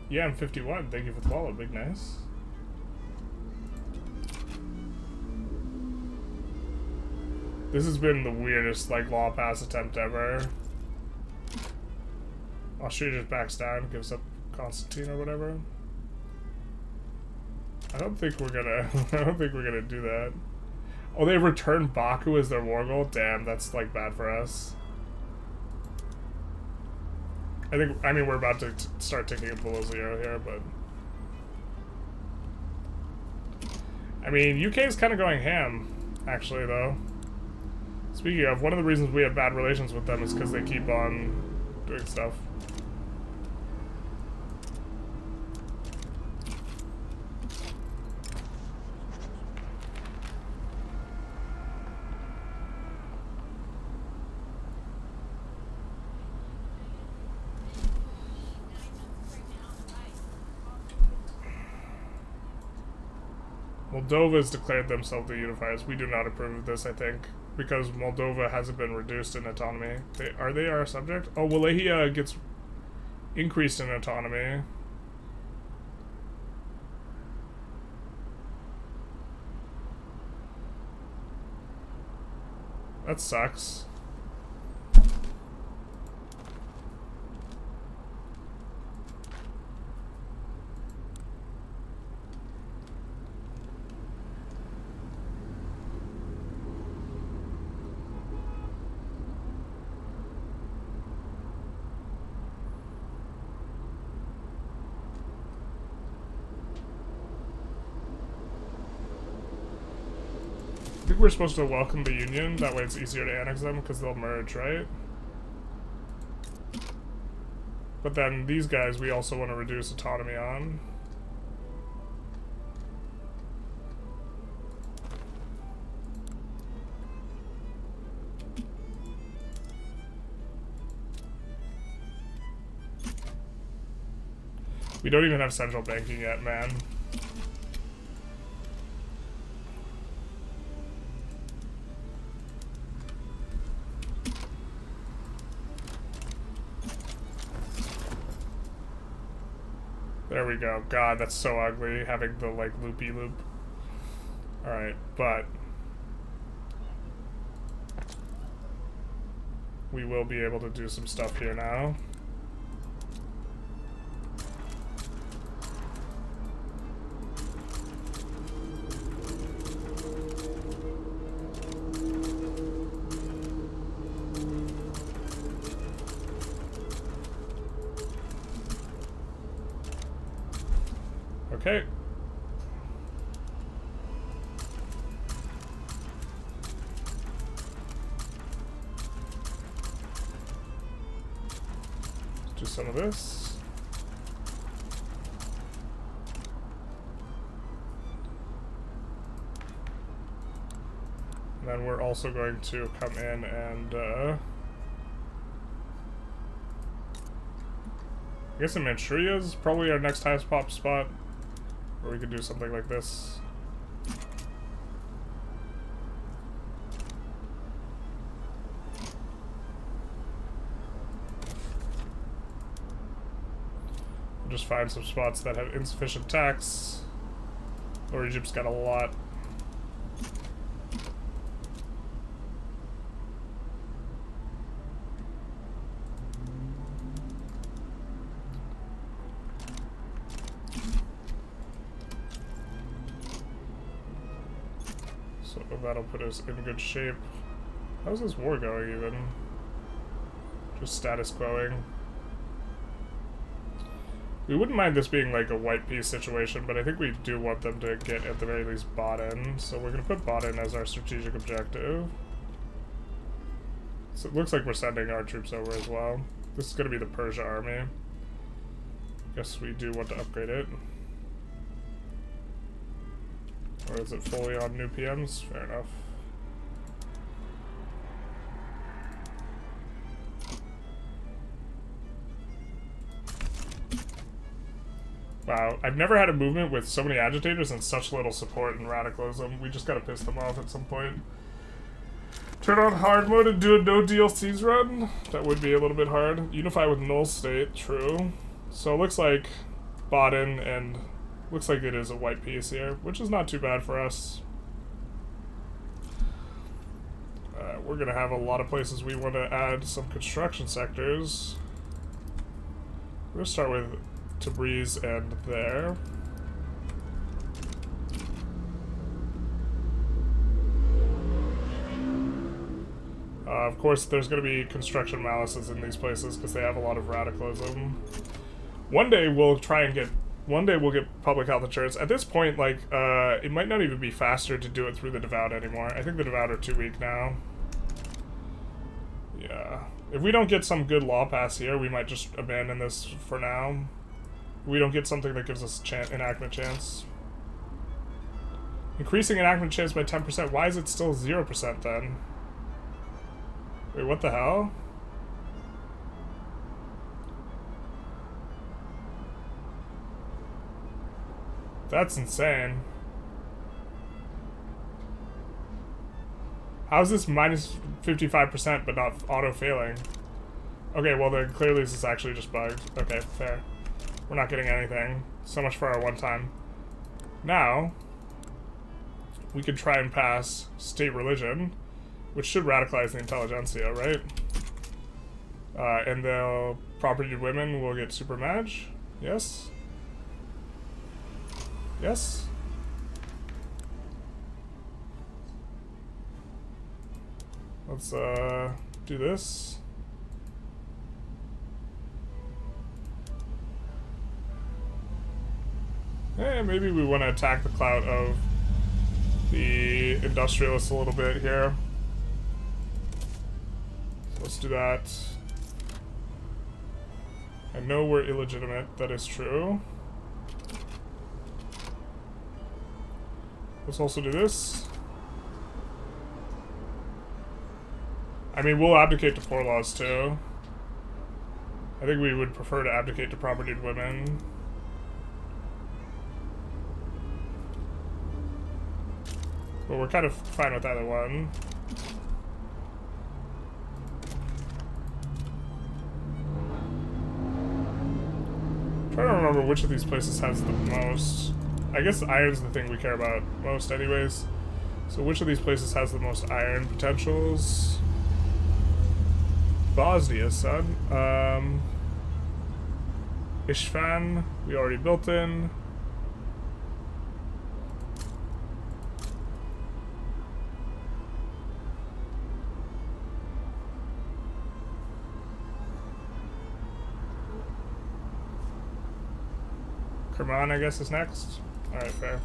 S1: Yeah, I'm 51. Thank you for the follow. Big nice. This has been the weirdest, like, law pass attempt ever. Austria just backs down, gives up Constantine or whatever. I don't think we're gonna do that. Oh, they returned Baku as their war goal? Damn, that's like bad for us. I mean, we're about to start ticking it below 0 here, but... I mean, UK is kind of going ham, actually, though. Speaking of, one of the reasons we have bad relations with them is because they keep on doing stuff. Moldova has declared themselves the unifiers. We do not approve of this, I think, because Moldova hasn't been reduced in autonomy. Are they our subject? Oh, Wallachia gets increased in autonomy. That sucks. I think we're supposed to welcome the Union, that way it's easier to annex them because they'll merge, right? But then these guys we also want to reduce autonomy on. We don't even have central banking yet, man. There we go. God, that's so ugly, having the, like, loopy-loop. Alright, but... we will be able to do some stuff here now. Okay. Let's do some of this. And then we're also going to come in and, I guess in Manchuria is probably our next highest pop spot. Or we could do something like this. We'll just find some spots that have insufficient tax. Lower Egypt's got a lot. That'll put us in good shape. How's this war going even? Just status quoing. We wouldn't mind this being like a white peace situation, but I think we do want them to get at the very least Baden. So we're gonna put Baden as our strategic objective. So it looks like we're sending our troops over as well. This is gonna be the Persia army. Guess we do want to upgrade it. Or is it fully on new PMs? Fair enough. Wow, I've never had a movement with so many agitators and such little support in radicalism. We just gotta piss them off at some point. Turn on hard mode and do a no DLCs run? That would be a little bit hard. Unify with null state, true. So it looks like Baden and... looks like it is a white piece here, which is not too bad for us. We're gonna have a lot of places we want to add some construction sectors. We'll start with Tabriz and there. Of course, there's going to be construction malices in these places because they have a lot of radicalism. One day we'll get public health insurance. At this point, like, it might not even be faster to do it through the devout anymore. I think the devout are too weak now. Yeah. If we don't get some good law pass here, we might just abandon this for now. If we don't get something that gives us enactment chance. Increasing enactment chance by 10%. Why is it still 0% then? Wait, what the hell? That's insane. How is this minus 55% but not auto-failing? Okay, well then clearly this is actually just bugged. Okay, fair. We're not getting anything. So much for our one time. Now, we could try and pass state religion, which should radicalize the intelligentsia, right? And the property women will get super madge. Yes? Yes? Let's do this. Maybe we want to attack the clout of the industrialists a little bit here. So let's do that. I know we're illegitimate, that is true. Let's also do this. I mean, we'll abdicate to poor laws too. I think we would prefer to abdicate to propertied women. But we're kind of fine with either one. I'm trying to remember which of these places has the most. I guess iron's the thing we care about most anyways. So which of these places has the most iron potentials? Bosnia, son. Ishvan, we already built in. Kerman, I guess, is next. Alright, fair.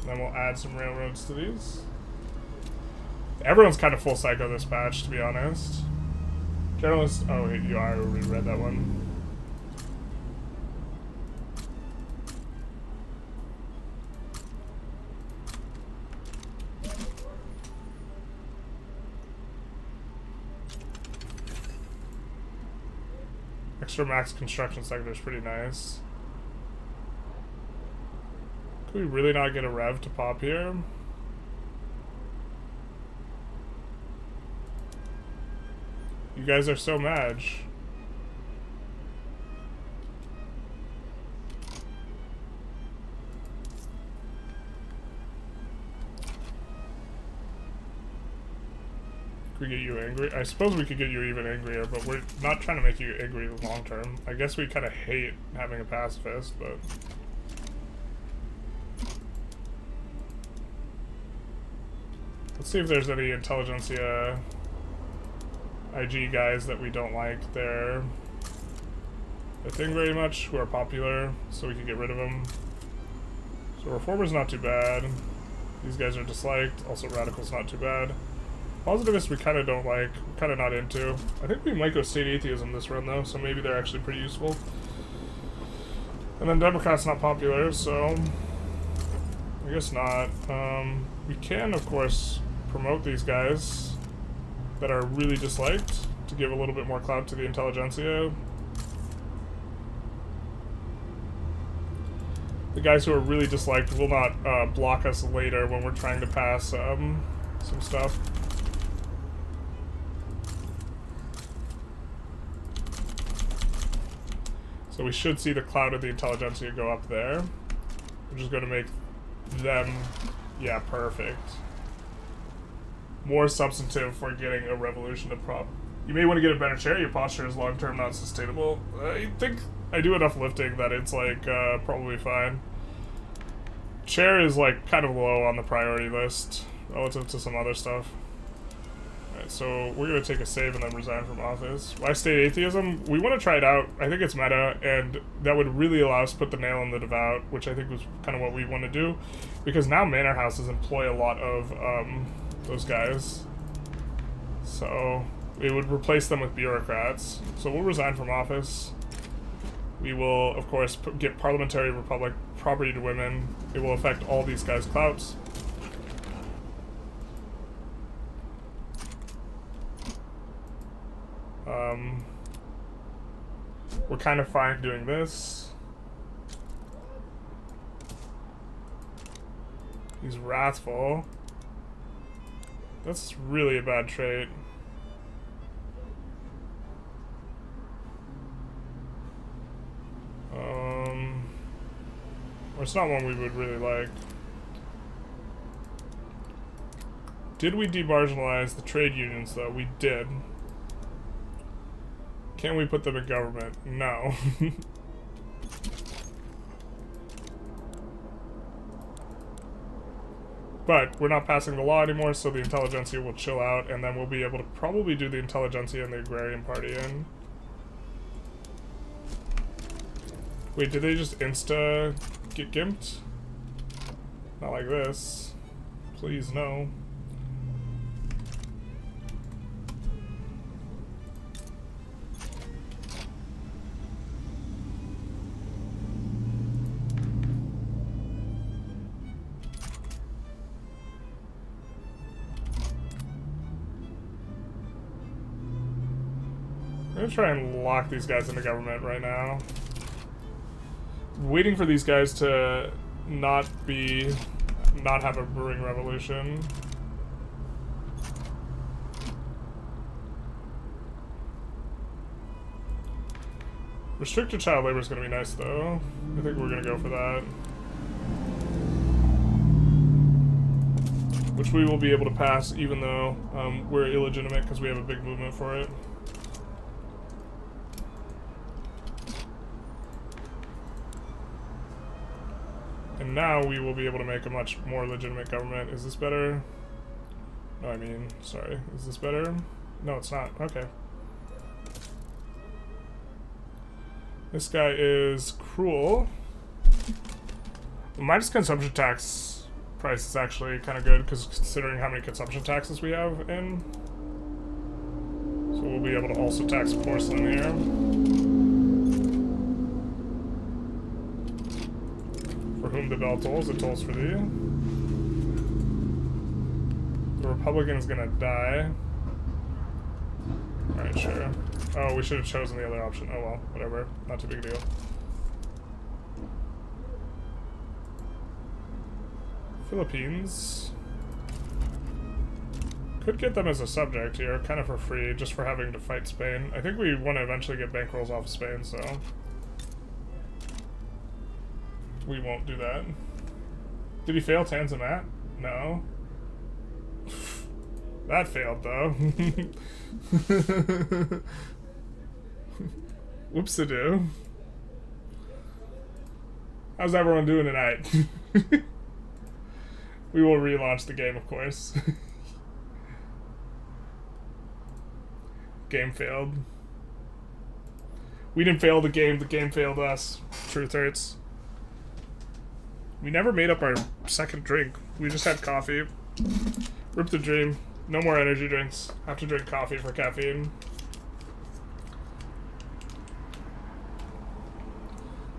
S1: Then we'll add some railroads to these. Everyone's kind of full psycho this patch, to be honest. Journalist. Oh, you already read that one. Extra max construction sector is pretty nice. Could we really not get a rev to pop here? You guys are so mad. Could we get you angry? I suppose we could get you even angrier, but we're not trying to make you angry long term. I guess we kind of hate having a pacifist, but... Let's see if there's any Intelligentsia IG guys that we don't like. They're a thing very much, who are popular, so we can get rid of them. So Reformer's not too bad. These guys are disliked. Also Radical's not too bad. Positivists we kind of don't like. We're kind of not into. I think we might go state atheism this run though, so maybe they're actually pretty useful. And then Democrats not popular, so I guess not. We can, of course, promote these guys that are really disliked to give a little bit more clout to the intelligentsia. The guys who are really disliked will not block us later when we're trying to pass some stuff. So we should see the clout of the intelligentsia go up there, which is going to make them Yeah, perfect. More substantive for getting a revolution to prop. You may want to get a better chair. Your posture is long-term not sustainable. I think I do enough lifting that it's, like, probably fine. Chair is, like, kind of low on the priority list relative to some other stuff. Alright, so we're going to take a save and then resign from office. Why state atheism? We want to try it out. I think it's meta, and that would really allow us to put the nail in the devout, which I think was kind of what we want to do. Because now manor houses employ a lot of those guys. So it would replace them with bureaucrats. So we'll resign from office. We will, of course, get parliamentary republic property to women. It will affect all these guys' clouts. We're kind of fine doing this. He's wrathful. That's really a bad trait. Or it's not one we would really like. Did we demarginalize the trade unions, though? We did. Can we put them in government? No. But we're not passing the law anymore, so the Intelligentsia will chill out, and then we'll be able to probably do the Intelligentsia and the Agrarian Party in. Wait, did they just insta get gimped? Not like this. Please, no. I'm gonna try and lock these guys into government right now. Waiting for these guys to not have a brewing revolution. Restricted child labor is gonna be nice, though. I think we're gonna go for that. Which we will be able to pass, even though we're illegitimate because we have a big movement for it. And now we will be able to make a much more legitimate government. Is this better? No, I mean, sorry. Is this better? No, it's not. Okay. This guy is cruel. Minus consumption tax price is actually kind of good, because considering how many consumption taxes we have in. So we'll be able to also tax porcelain here. For whom the bell tolls, it tolls for thee. The Republican is gonna die. Alright, sure. Oh, we should have chosen the other option. Oh well, whatever. Not too big a deal. Philippines. Could get them as a subject here, kind of for free, just for having to fight Spain. I think we want to eventually get bankrolls off of Spain, so we won't do that. Did he fail Tanzimat? No. That failed, though. Whoops-a-doo. How's everyone doing tonight? We will relaunch the game, of course. Game failed. We didn't fail the game failed us. Truth hurts. We never made up our second drink. We just had coffee. Rip the dream. No more energy drinks. Have to drink coffee for caffeine.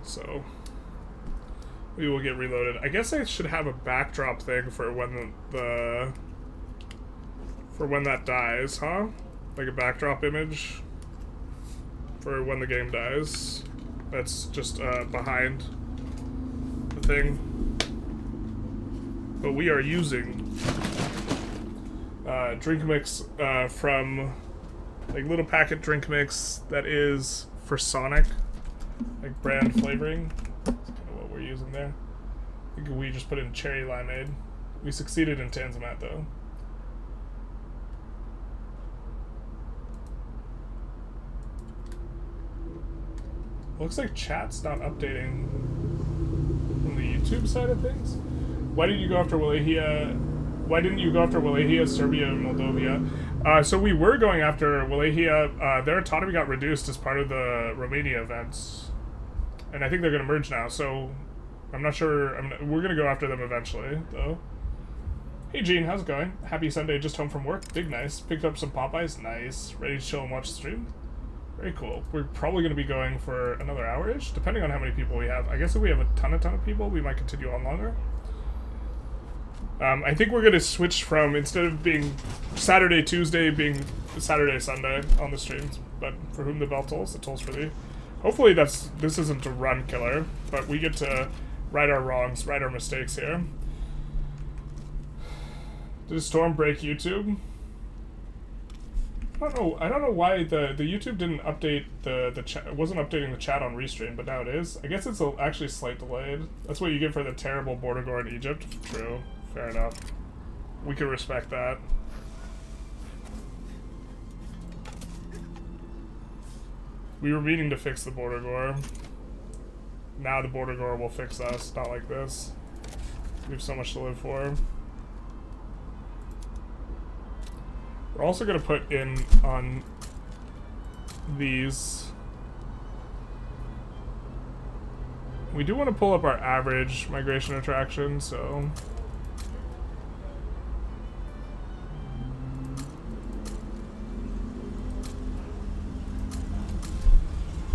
S1: So we will get reloaded. I guess I should have a backdrop thing for when for when that dies, huh? Like a backdrop image for when the game dies. That's just behind the thing. But we are using drink mix from like little packet drink mix that is for Sonic, like brand flavoring. That's kind of what we're using there. I think we just put in cherry limeade. We succeeded in Tanzimat, though. Looks like chat's not updating from the YouTube side of things. Why did you go after Wallachia? Why didn't you go after Wallachia, Serbia, and Moldova? So we were going after Wallachia. Their autonomy got reduced as part of the Romania events. And I think they're going to merge now, so I'm not sure. We're going to go after them eventually, though. Hey, Gene, how's it going? Happy Sunday, just home from work. Big nice. Picked up some Popeyes. Nice. Ready to chill and watch the stream? Very cool. We're probably going to be going for another hour-ish, depending on how many people we have. I guess if we have a ton of people, we might continue on longer. I think we're going to switch from, instead of being Saturday, Tuesday, being Saturday, Sunday on the streams. But for whom the bell tolls, the tolls for thee. Hopefully this isn't a run killer, but we get to right our wrongs, right our mistakes here. Did a storm break YouTube? I don't know why the YouTube didn't update the chat. It wasn't updating the chat on Restream, but now it is. I guess it's actually slight delayed. That's what you get for the terrible border gore in Egypt. True. Fair enough. We can respect that. We were meaning to fix the border gore. Now the border gore will fix us. Not like this. We have so much to live for. We're also going to put in on these. We do want to pull up our average migration attraction, so.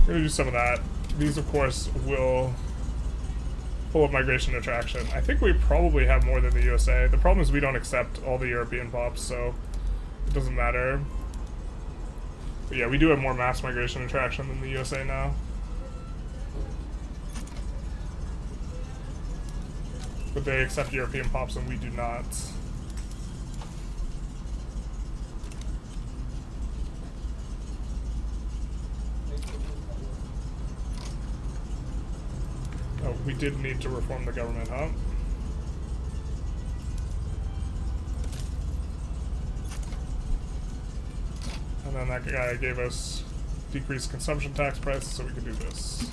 S1: We're going to do some of that. These, of course, will pull up migration attraction. I think we probably have more than the USA. The problem is we don't accept all the European pops, so it doesn't matter. But yeah, we do have more mass migration attraction than the USA now. But they accept European pops and we do not. Oh, we did need to reform the government, huh? And then that guy gave us decreased consumption tax prices, so we can do this.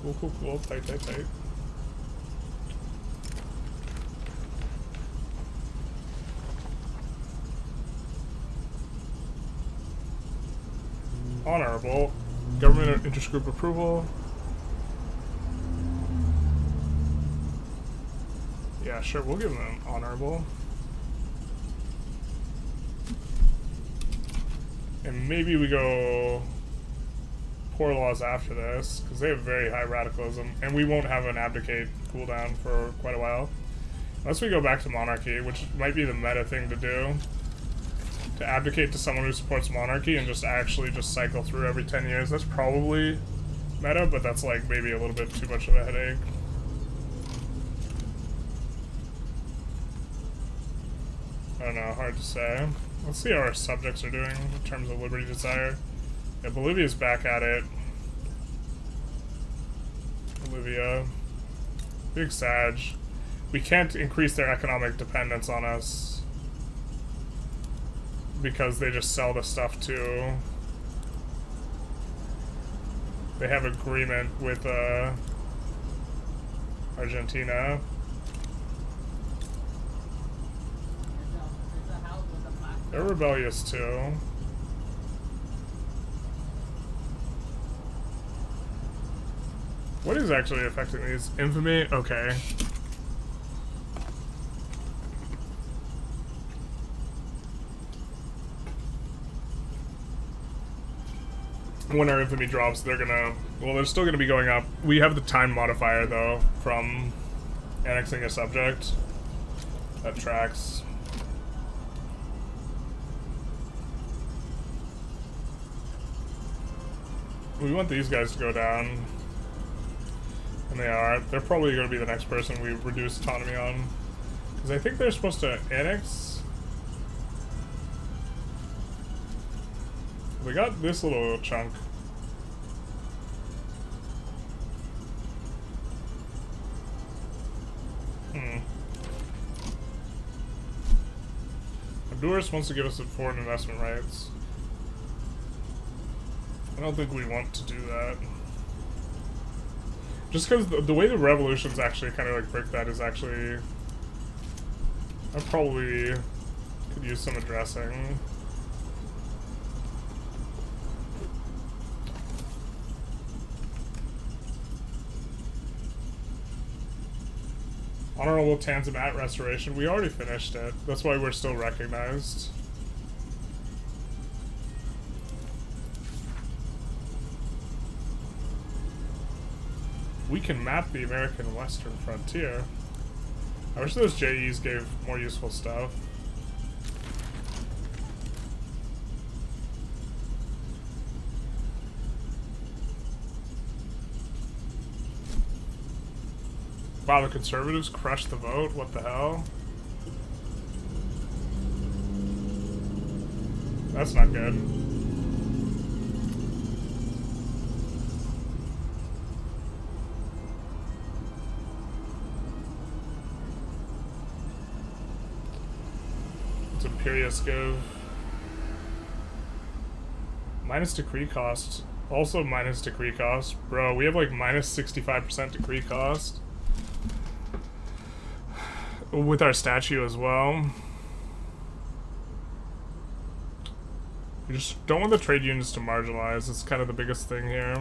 S1: Cool, cool, cool. Tight, tight, tight. Honorable. Government intergroup approval. Yeah, sure, we'll give them honorable. And maybe we go poor laws after this, because they have very high radicalism, and we won't have an abdicate cooldown for quite a while. Unless we go back to monarchy, which might be the meta thing to do. To abdicate to someone who supports monarchy and just actually just cycle through every 10 years. That's probably meta, but that's like maybe a little bit too much of a headache. I don't know, hard to say. Let's see how our subjects are doing in terms of liberty desire. Yeah, Bolivia's back at it. Bolivia. Big Sag. We can't increase their economic dependence on us because they just sell the stuff to. They have agreement with Argentina. They're rebellious too. What is actually affecting these? Infamy? Okay. When our infamy drops, they're gonna... Well, they're still gonna be going up. We have the time modifier, though, from annexing a subject. That tracks. We want these guys to go down. And they are. They're probably going to be the next person we reduce autonomy on. Because I think they're supposed to annex. We got this little chunk. Honduras wants to give us foreign investment rights. I don't think we want to do that. Just because the way the revolutions actually kind of like break that is actually... I probably could use some addressing. Honorable Tanzimat Restoration. We already finished it. That's why we're still recognized. We can map the American Western frontier. I wish those JEs gave more useful stuff. Wow, the conservatives crushed the vote? What the hell? That's not good. What's Imperius give? Minus decree cost. Also minus decree cost. Bro, we have like minus 65% decree cost. With our statue as well. We just don't want the trade unions to marginalize. It's kind of the biggest thing here.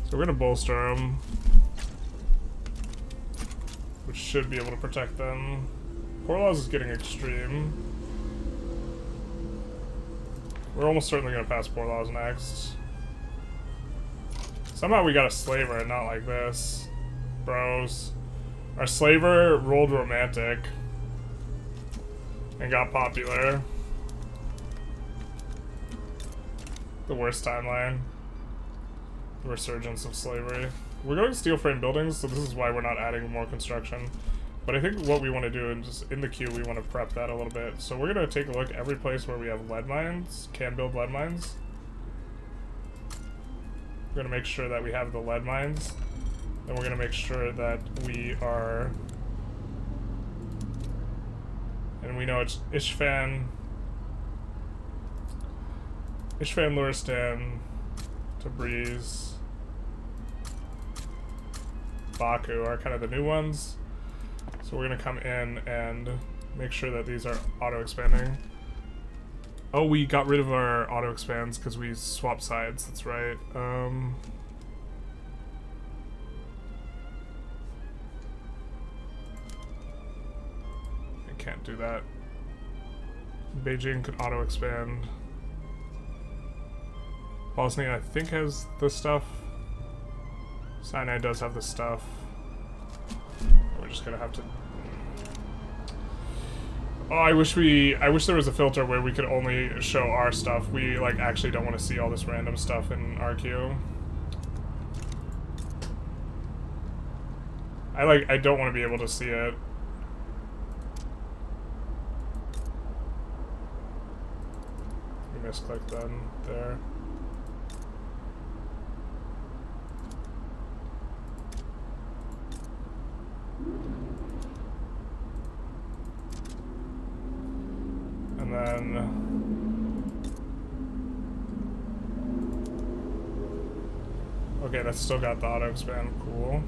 S1: So we're gonna bolster them, which should be able to protect them. Poor laws is getting extreme. We're almost certainly gonna pass poor laws next. Somehow we got a slaver, not like this. Bros. Our slaver rolled romantic. And got popular. The worst timeline. The resurgence of slavery. We're going steel frame buildings, so this is why we're not adding more construction. But I think what we want to do is just in the queue, we want to prep that a little bit. So we're going to take a look every place where we have lead mines, can build lead mines. We're going to make sure that we have the lead mines. Then we're going to make sure that we are... And we know it's Ishfan, Luristan, Tabriz, Baku are kind of the new ones. So we're going to come in and make sure that these are auto-expanding. Oh, we got rid of our auto-expands because we swapped sides, that's right. I can't do that. Beijing could auto-expand. Bosnia, I think, has the stuff. Sinai does have the stuff. We're just gonna have to... Oh, I wish there was a filter where we could only show our stuff. We, like, actually don't want to see all this random stuff in our queue. I don't want to be able to see it. We misclicked then, there. And then... Okay, that's still got the auto-expand, cool.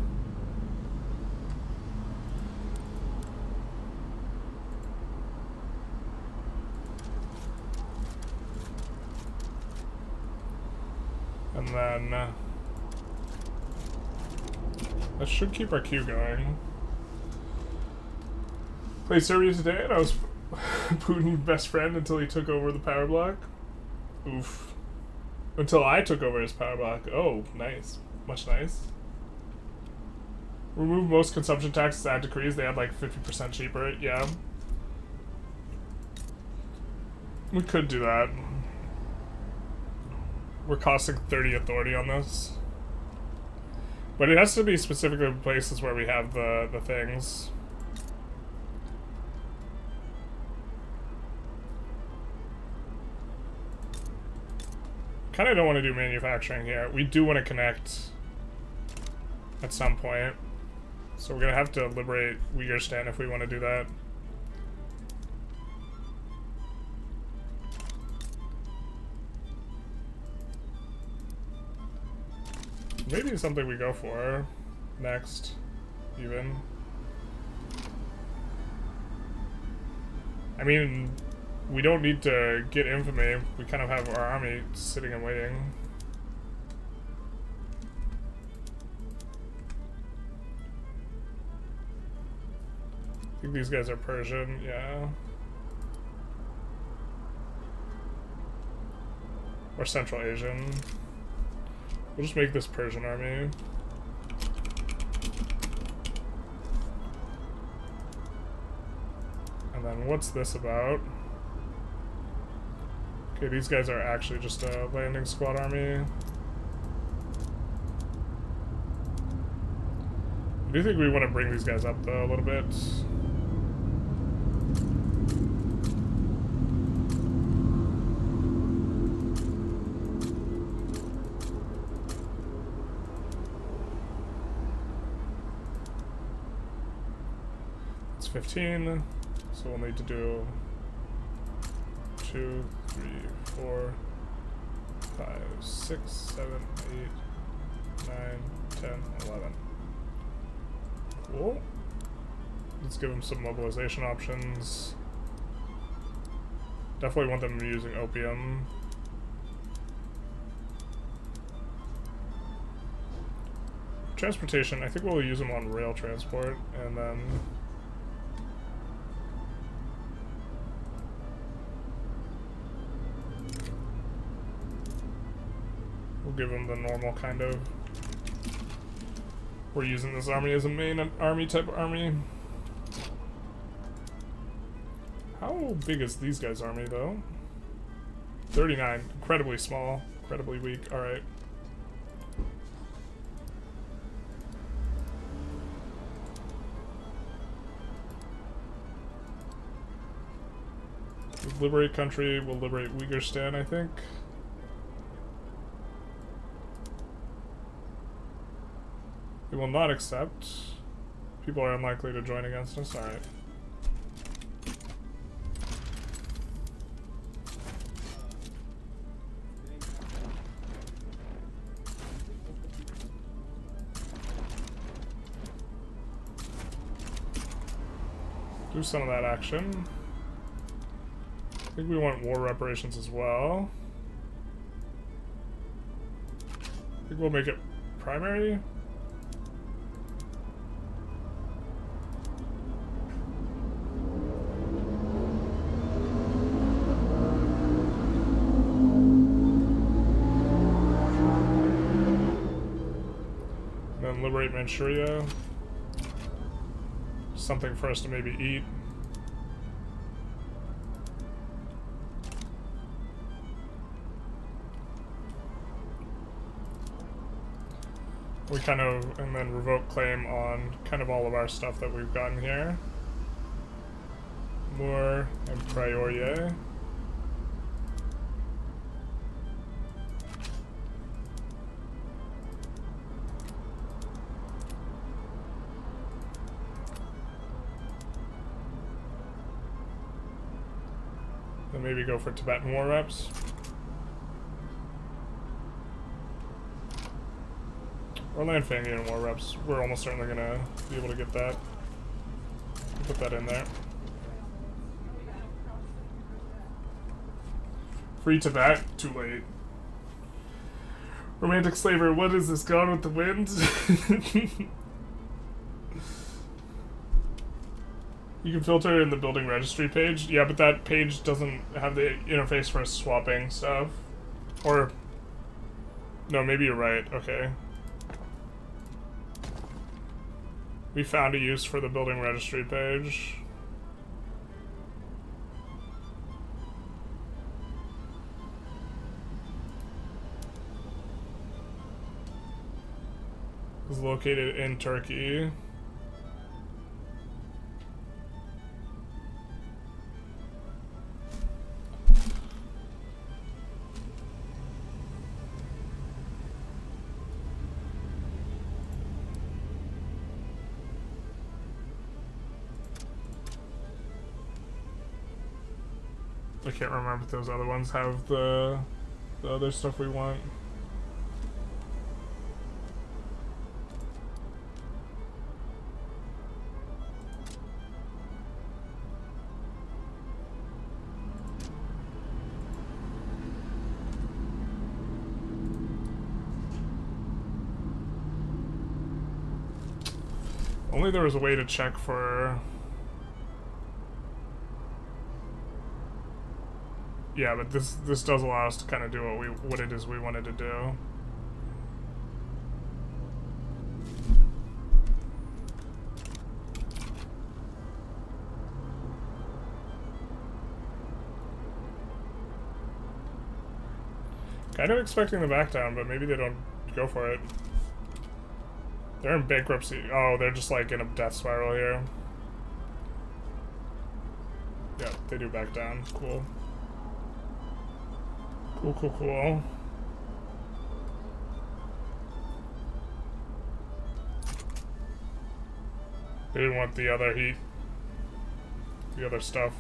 S1: And then... that should keep our queue going. Played Serbia today and I was Putin's best friend until he took over the power block. Oof. Until I took over his power block. Oh, nice. Much nice. Remove most consumption taxes, add decrees. They had like 50% cheaper. Yeah. We could do that. We're costing 30 authority on this. But it has to be specifically places where we have the things. kind of don't want to do manufacturing here. We do want to connect at some point. So we're going to have to liberate Uyghur if we want to do that. Maybe something we go for next, even. I mean, we don't need to get infamy. We kind of have our army sitting and waiting. I think these guys are Persian, yeah. Or Central Asian. We'll just make this Persian army. And then what's this about? Okay, these guys are actually just a landing squad army. I do think we want to bring these guys up though a little bit. It's 15, so we'll need to do 2, 3, 4, 5, 6, 7, 8, 9, 10, 11. Cool. Let's give them some mobilization options. Definitely want them using opium. Transportation, I think we'll use them on rail transport, and then we'll give them the normal kind of. We're using this army as a main army type army. How big is these guys' army though? 39, incredibly small, incredibly weak. All right. We'll liberate country. We'll liberate Uyghur, I think. We will not accept. People are unlikely to join against us. Alright. Do some of that action. I think we want war reparations as well. I think we'll make it primary. Liberate Manchuria. Something for us to maybe eat. We kind of, and then revoke claim on kind of all of our stuff that we've gotten here. Moor and Priorie. Maybe go for Tibetan war reps. Or Landfangian war reps. We're almost certainly gonna be able to get that. Put that in there. Free Tibet, too late. Romantic slavery, what is this, Gone with the Wind? You can filter in the building registry page. Yeah, but that page doesn't have the interface for swapping stuff. Or, no, maybe you're right. Okay. We found a use for the building registry page. It's located in Turkey. I can't remember if those other ones have the other stuff we want. Only there was a way to check for... Yeah, but this does allow us to kind of do what it is we wanted to do. Kind of expecting the back down, but maybe they don't go for it. They're in bankruptcy. Oh, they're just like in a death spiral here. Yeah, they do back down. Cool. Cool. They didn't want the other heat. The other stuff.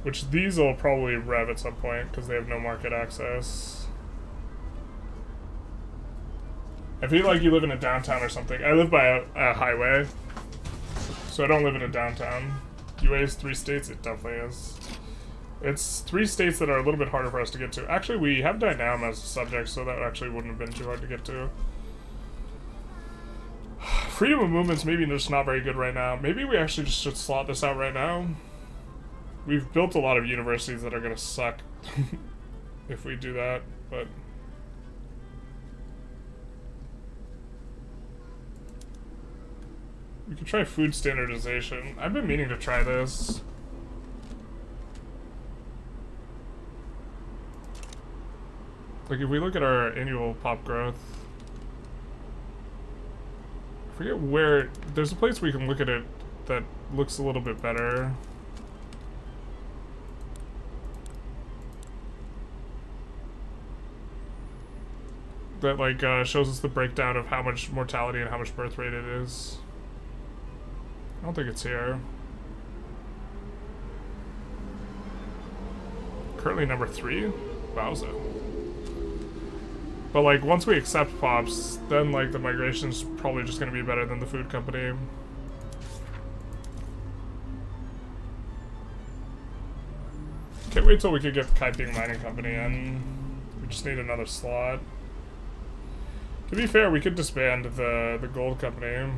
S1: Which these will probably rev at some point because they have no market access. I feel like you live in a downtown or something. I live by a highway, so I don't live in a downtown. UA is 3 states? It definitely is. It's 3 states that are a little bit harder for us to get to. Actually, we have Dynam as a subject, so that actually wouldn't have been too hard to get to. Freedom of movement's maybe just not very good right now. Maybe we actually just should slot this out right now. We've built a lot of universities that are gonna suck if we do that, but... We could try food standardization. I've been meaning to try this. Like, if we look at our annual pop growth... I forget where... There's a place we can look at it that looks a little bit better. That, like, shows us the breakdown of how much mortality and how much birth rate it is. I don't think it's here. Currently number 3? Wowza. But like, once we accept POPs, then like the migration's probably just gonna be better than the food company. Can't wait till we could get the Kaiping Mining Company in. We just need another slot. To be fair, we could disband the gold company.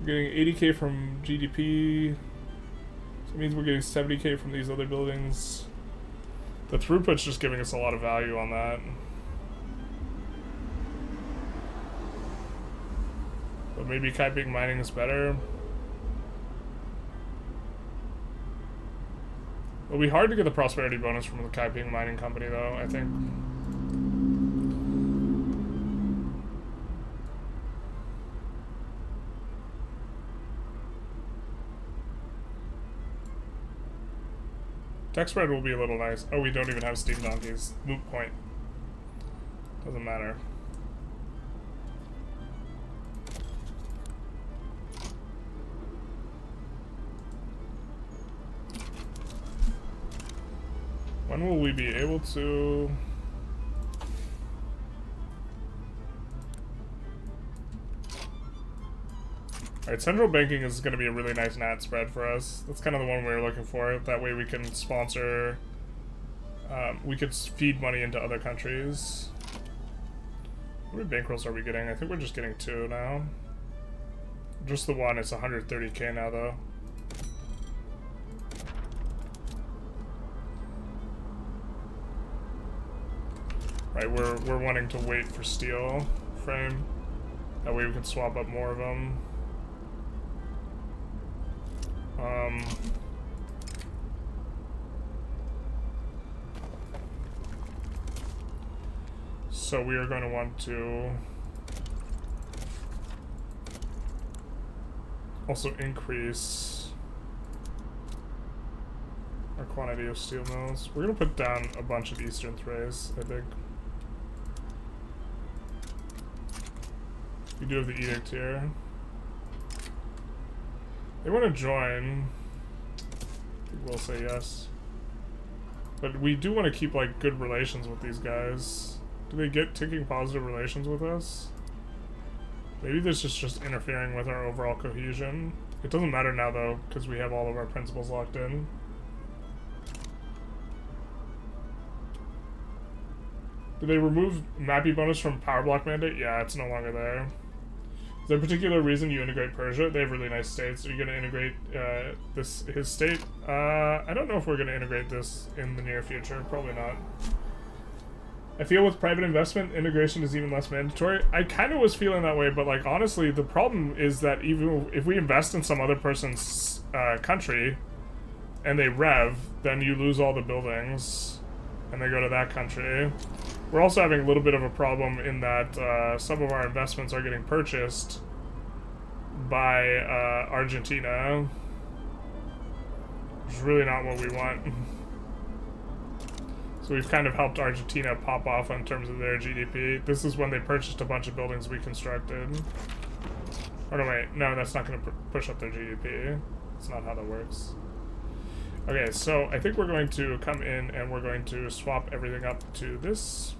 S1: We're getting 80k from GDP. So it means we're getting 70k from these other buildings. The throughput's just giving us a lot of value on that. But maybe Kaiping Mining is better. It'll be hard to get the prosperity bonus from the Kaiping Mining Company though, I think. Tech spread will be a little nice. Oh, we don't even have steam donkeys. Moot point. Doesn't matter. When will we be able to... Alright, central banking is going to be a really nice NAT spread for us. That's kind of the one we were looking for. That way we can sponsor... we could feed money into other countries. How many bankrolls are we getting? I think we're just getting 2 now. Just the one, it's 130k now though. Right, we're wanting to wait for steel frame. That way we can swap up more of them. So we are going to want to also increase our quantity of steel mills. We're going to put down a bunch of Eastern Thrace, I think. We do have the Edict here. They want to join. I think we'll say yes. But we do want to keep, like, good relations with these guys. Do they get taking positive relations with us? Maybe this is just interfering with our overall cohesion. It doesn't matter now, though, because we have all of our principles locked in. Did they remove Mappy bonus from Power Block Mandate? Yeah, it's no longer there. Is there a particular reason you integrate Persia? They have really nice states. Are you going to integrate his state? I don't know if we're going to integrate this in the near future. Probably not. I feel with private investment, integration is even less mandatory. I kind of was feeling that way, but like honestly, the problem is that even if we invest in some other person's country and they rev, then you lose all the buildings and they go to that country. We're also having a little bit of a problem in that some of our investments are getting purchased by Argentina, which is really not what we want. So we've kind of helped Argentina pop off in terms of their GDP. This is when they purchased a bunch of buildings we constructed. Oh no, wait. No, that's not going to push up their GDP. That's not how that works. Okay, so I think we're going to come in and we're going to swap everything up to this.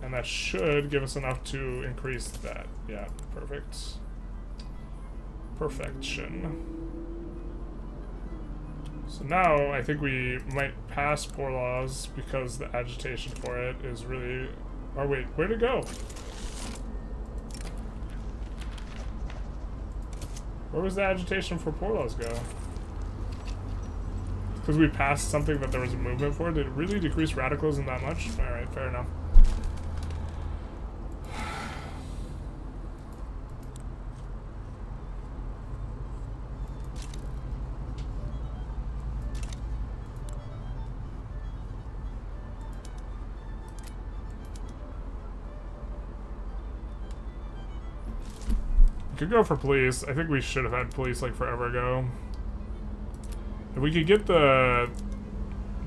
S1: And that should give us enough to increase that. Yeah, perfect. Perfection. So now I think we might pass poor laws because the agitation for it is really... Oh wait, where'd it go? Where was the agitation for poor laws go? Because we passed something that there was a movement for? Did it really decrease radicalism that much? Alright, fair enough. Could go for police. I think we should have had police like forever ago. If we could get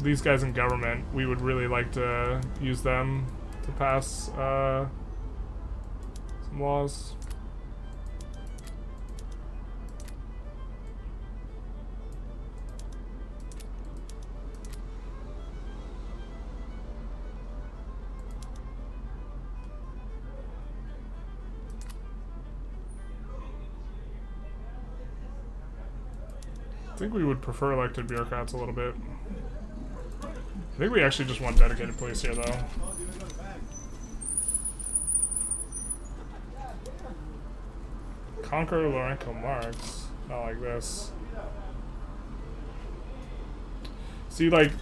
S1: these guys in government, we would really like to use them to pass some laws. I think we would prefer elected bureaucrats a little bit. I think we actually just want dedicated police here, though. Conquer Lorenco Marx. Not like this. See, like,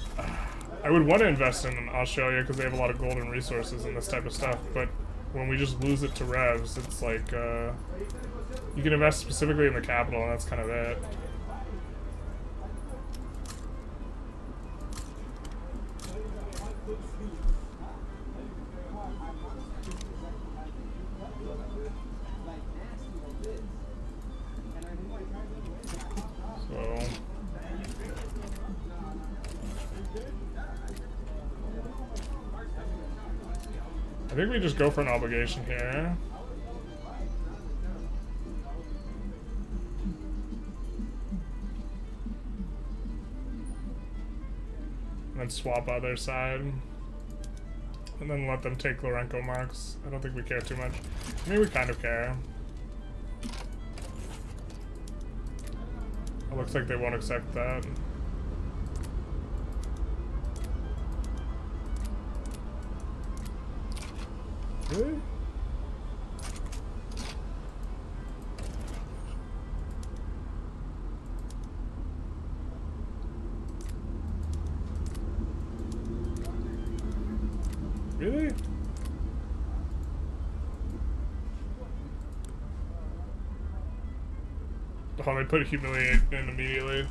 S1: I would want to invest in Australia because they have a lot of gold and resources and this type of stuff, but when we just lose it to revs, it's like, you can invest specifically in the capital and that's kind of it. I think we just go for an obligation here. And then swap other side. And then let them take Lorenco marks. I don't think we care too much. I mean, we kind of care. It looks like they won't accept that. Really? Really? Oh, they put humiliate in immediately.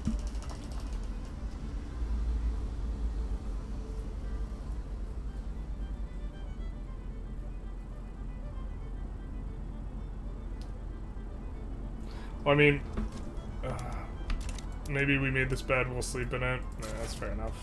S1: Well, I mean, maybe we made this bed, we'll sleep in it. Yeah, that's fair enough.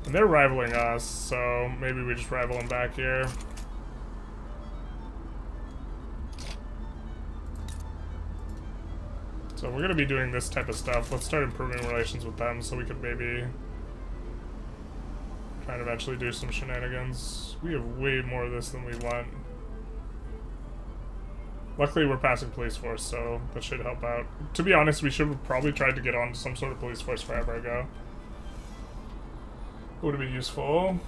S1: And they're rivaling us, so maybe we just rival them back here. So if we're gonna be doing this type of stuff, let's start improving relations with them so we could maybe try and eventually do some shenanigans. We have way more of this than we want. Luckily we're passing police force, so that should help out. To be honest, we should have probably tried to get on some sort of police force forever ago. It would have been useful.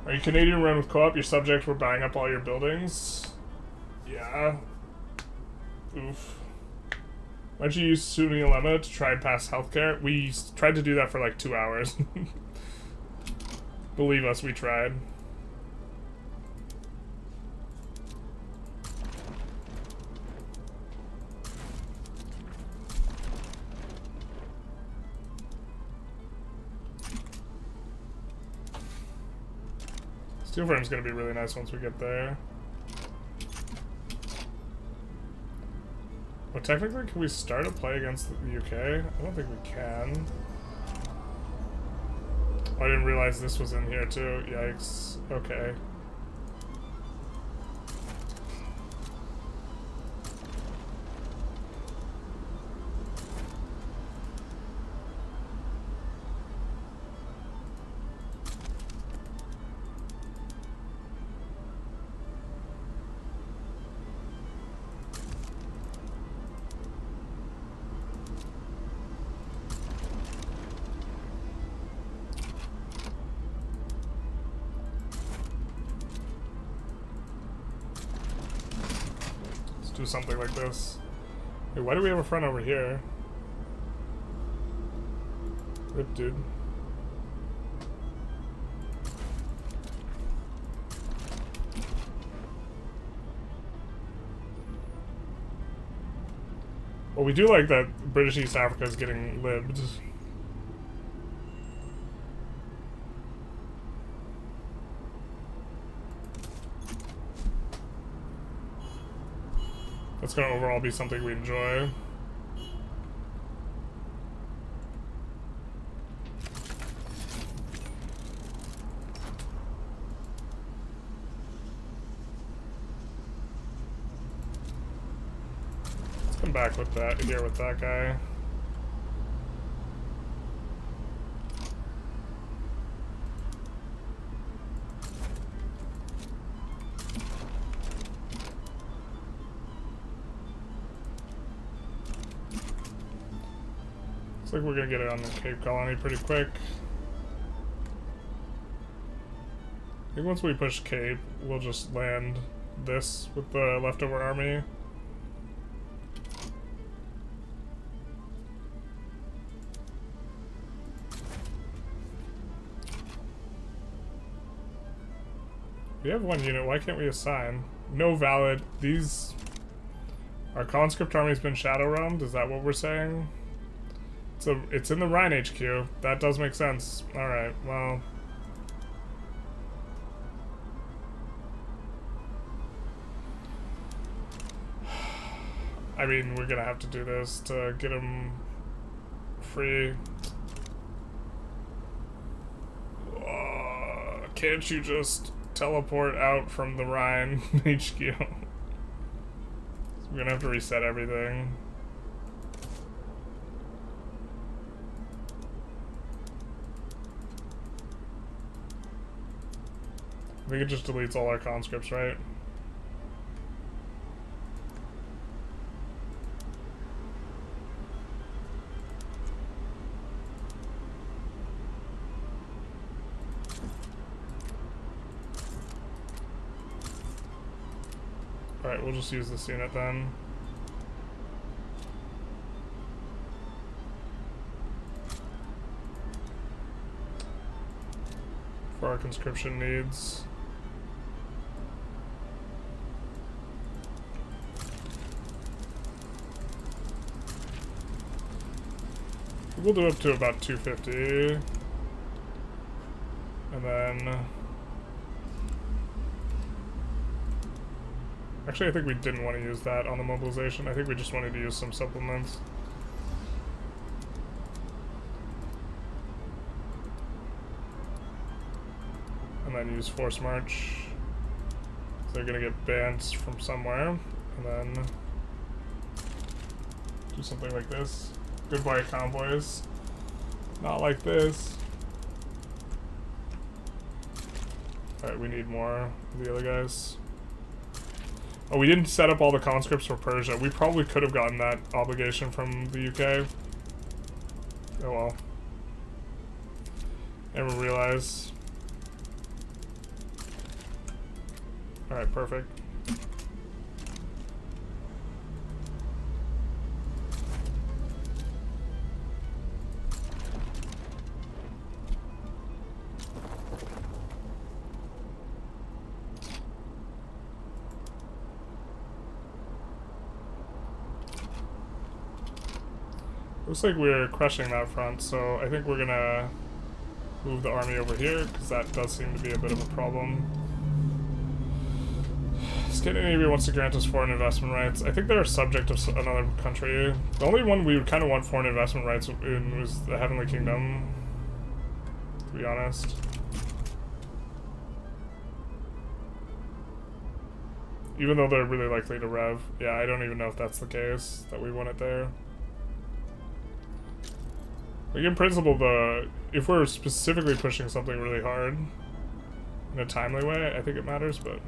S1: Are you Canadian run with co-op? Your subject were buying up all your buildings? Yeah. Oof. Why'd you use Sunni Ulema to try and pass healthcare? We tried to do that for like 2 hours. Believe us, we tried. Steel frame's gonna be really nice once we get there. Well, technically, can we start a play against the UK? I don't think we can. Oh, I didn't realize this was in here too. Yikes. Okay. Do something like this. Wait, why do we have a front over here? Rip, dude. Well, we do like that British East Africa is getting libbed. That's gonna overall be something we enjoy. Let's come back with that here with that guy. Looks like we're gonna get it on the Cape Colony pretty quick. I think once we push Cape, we'll just land this with the leftover army. We have one unit, why can't we assign? No valid. These... Our conscript army's been shadow realmed, is that what we're saying? So it's in the Rhine HQ. That does make sense. Alright, well. I mean, we're gonna have to do this to get him free. Can't you just teleport out from the Rhine HQ? So we're gonna have to reset everything. I think it just deletes all our conscripts, right? Alright, we'll just use this unit then. For our conscription needs. We'll do up to about 250. And then... Actually, I think we didn't want to use that on the mobilization. I think we just wanted to use some supplements. And then use force march. So they're gonna get banned from somewhere. And then do something like this. Goodbye convoys. Not like this. Alright, we need more of the other guys. Oh, we didn't set up all the conscripts for Persia. We probably could have gotten that obligation from the UK. Oh well. Never realized. Alright, perfect. Looks like we're crushing that front, so I think we're gonna move the army over here, because that does seem to be a bit of a problem. Scandinavia wants to grant us foreign investment rights. I think they're a subject of another country. The only one we would kind of want foreign investment rights in was the Heavenly Kingdom, to be honest. Even though they're really likely to rev. Yeah, I don't even know if that's the case, that we want it there. Like, in principle, if we're specifically pushing something really hard in a timely way, I think it matters, but...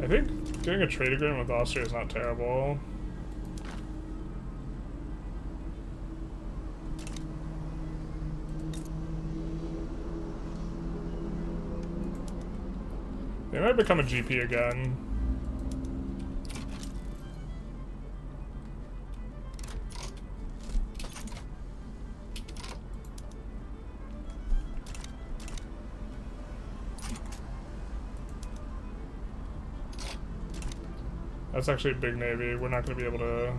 S1: I think getting a trade agreement with Austria is not terrible. They might become a GP again. That's actually a big navy. We're not going to be able to...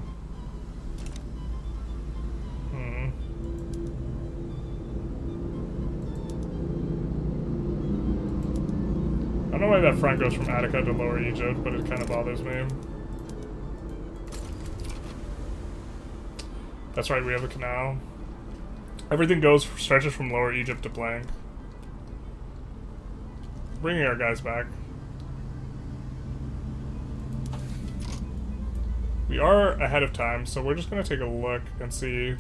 S1: I don't know why that front goes from Attica to Lower Egypt, but it kind of bothers me. That's right, we have the canal. Everything stretches from Lower Egypt to Blank. Bringing our guys back. We are ahead of time, so we're just going to take a look and see. I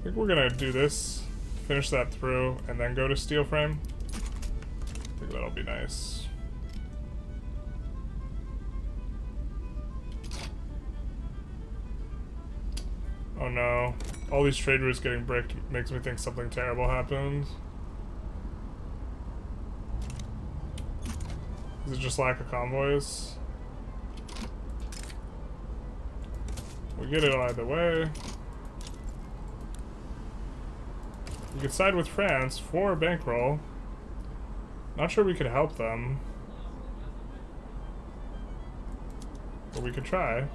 S1: think we're going to do this, finish that through, and then go to steel frame. I think that'll be nice. Oh no. All these trade routes getting bricked makes me think something terrible happened. Is it just lack of convoys? We get it either way. We could side with France for a bankroll. Not sure we could help them. But we could try. I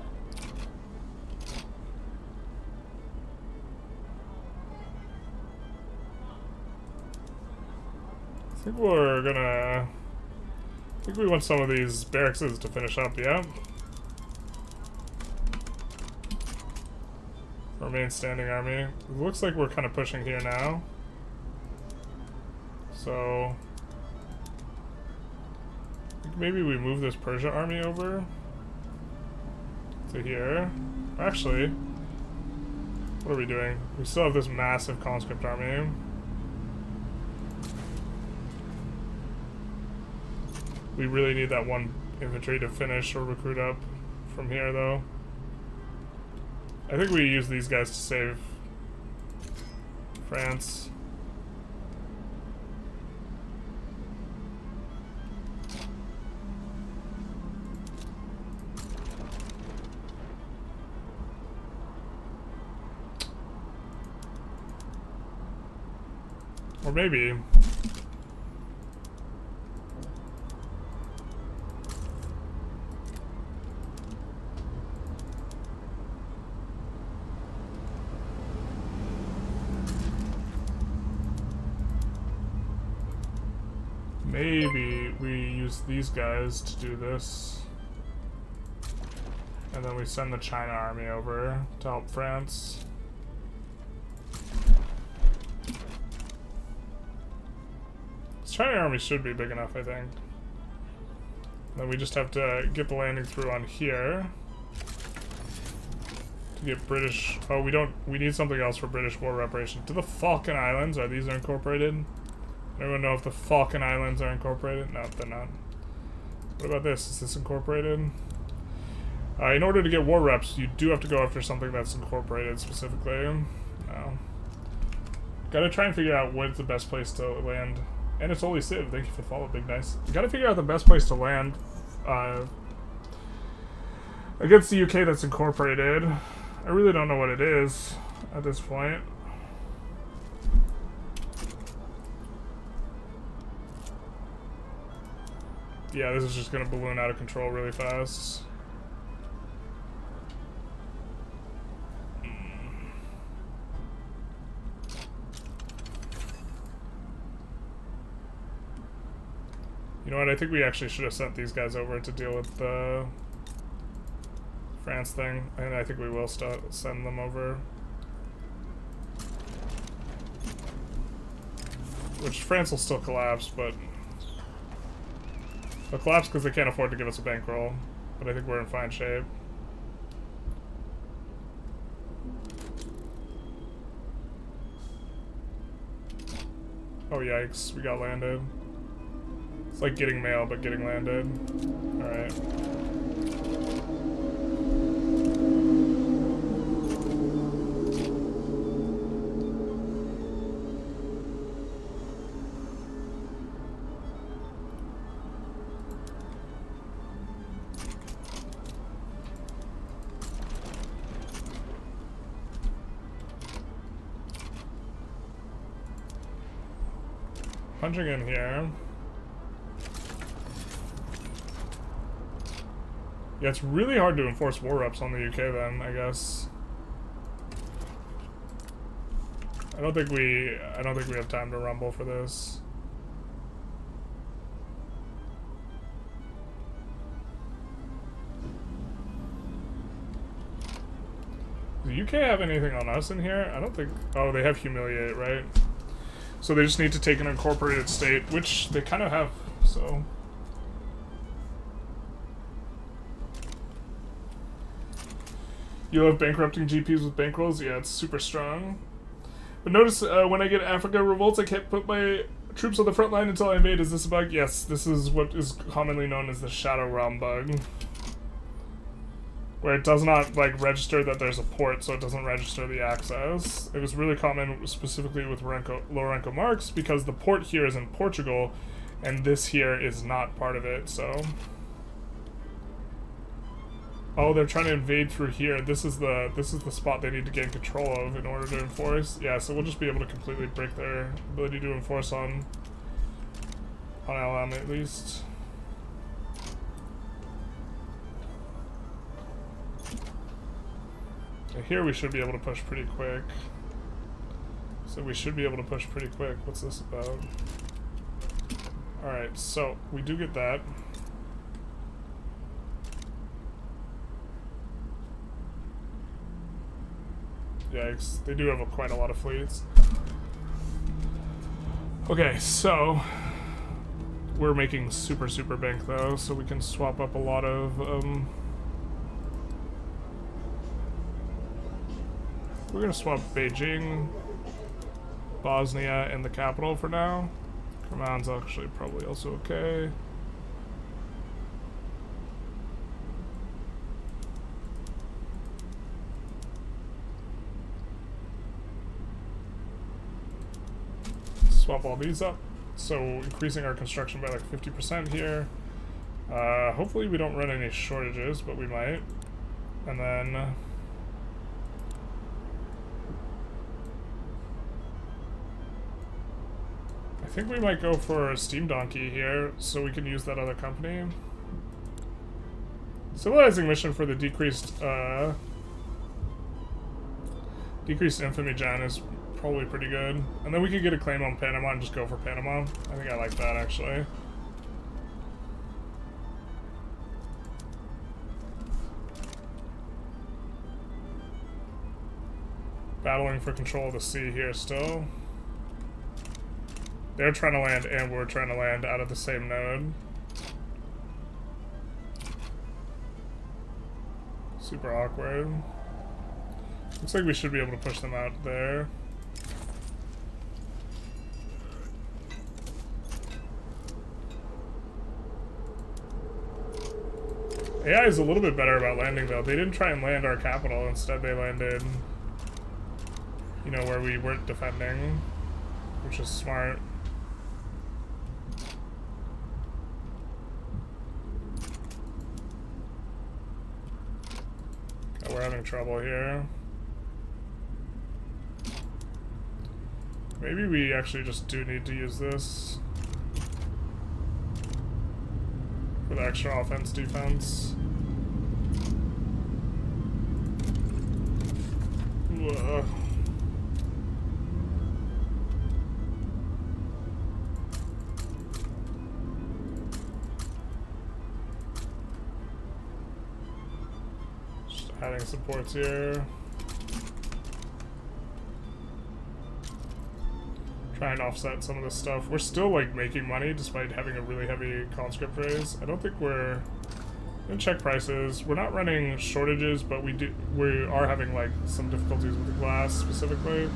S1: think we're gonna... I think we want some of these barracks to finish up, yeah? Our main standing army. It looks like we're kind of pushing here now. So... maybe we move this Persia army over to here. Actually, what are we doing? We still have this massive conscript army. We really need that one infantry to finish or recruit up from here, though. I think we use these guys to save France. Or maybe... Maybe we use these guys to do this. And then we send the China army over to help France. This China army should be big enough, I think. Then we just have to get the landing through on here. To get British... Oh, we need something else for British war reparation. To the Falkland Islands? Are these incorporated? Anyone know if the Falkland Islands are incorporated? No, they're not. What about this? Is this incorporated? In order to get war reps, you do have to go after something that's incorporated specifically. No. Gotta try and figure out what's the best place to land. And it's only Civ. Thank you for the follow, Big Nice. You gotta figure out the best place to land against the UK that's incorporated. I really don't know what it is at this point. Yeah, this is just gonna balloon out of control really fast. You know what, I think we actually should have sent these guys over to deal with the France thing, and I think we will send them over. Which France will still collapse, but they'll collapse because they can't afford to give us a bankroll, but I think we're in fine shape. Oh yikes, we got landed. It's like getting mail, but getting landed. Alright. Punching in here. Yeah, it's really hard to enforce war reps on the UK then, I guess. I don't think we have time to rumble for this. Does the UK have anything on us in here? I don't think... Oh, they have humiliate, right? So they just need to take an incorporated state, which they kind of have, so... You love bankrupting GPs with bankrolls? Yeah, it's super strong. But notice when I get Africa revolts, I can't put my troops on the front line until I invade. Is this a bug? Yes, this is what is commonly known as the Shadow Realm bug. Where it does not, like, register that there's a port, so it doesn't register the access. It was really common specifically with low-rank marks, because the port here is in Portugal, and this here is not part of it, so... Oh, they're trying to invade through here. This is the spot they need to gain control of in order to enforce. Yeah, so we'll just be able to completely break their ability to enforce on LM at least. Okay, here we should be able to push pretty quick. So we should be able to push pretty quick. What's this about? Alright, so we do get that. Yikes, they do have quite a lot of fleets. Okay, so we're making super bank though, so we can swap up a lot of we're gonna swap Beijing, Bosnia, and the capital for now. Command's actually probably also okay. Swap all these up, so increasing our construction by like 50% here. Hopefully we don't run any shortages, but we might. And then I think we might go for a steam donkey here, so we can use that other company. Civilizing mission for the decreased infamy gen is probably pretty good. And then we could get a claim on Panama and just go for Panama. I think I like that, actually. Battling for control of the sea here still. They're trying to land and we're trying to land out of the same node. Super awkward. Looks like we should be able to push them out there. AI is a little bit better about landing though. They didn't try and land our capital. Instead they landed, you know, where we weren't defending, which is smart. Okay, we're having trouble here. Maybe we actually just do need to use this for the extra offense defense. Ugh. Just adding supports here. Try and offset some of this stuff. We're still like making money despite having a really heavy conscript raise. I don't think we're gonna check prices. We're not running shortages, but we are having like some difficulties with the glass specifically.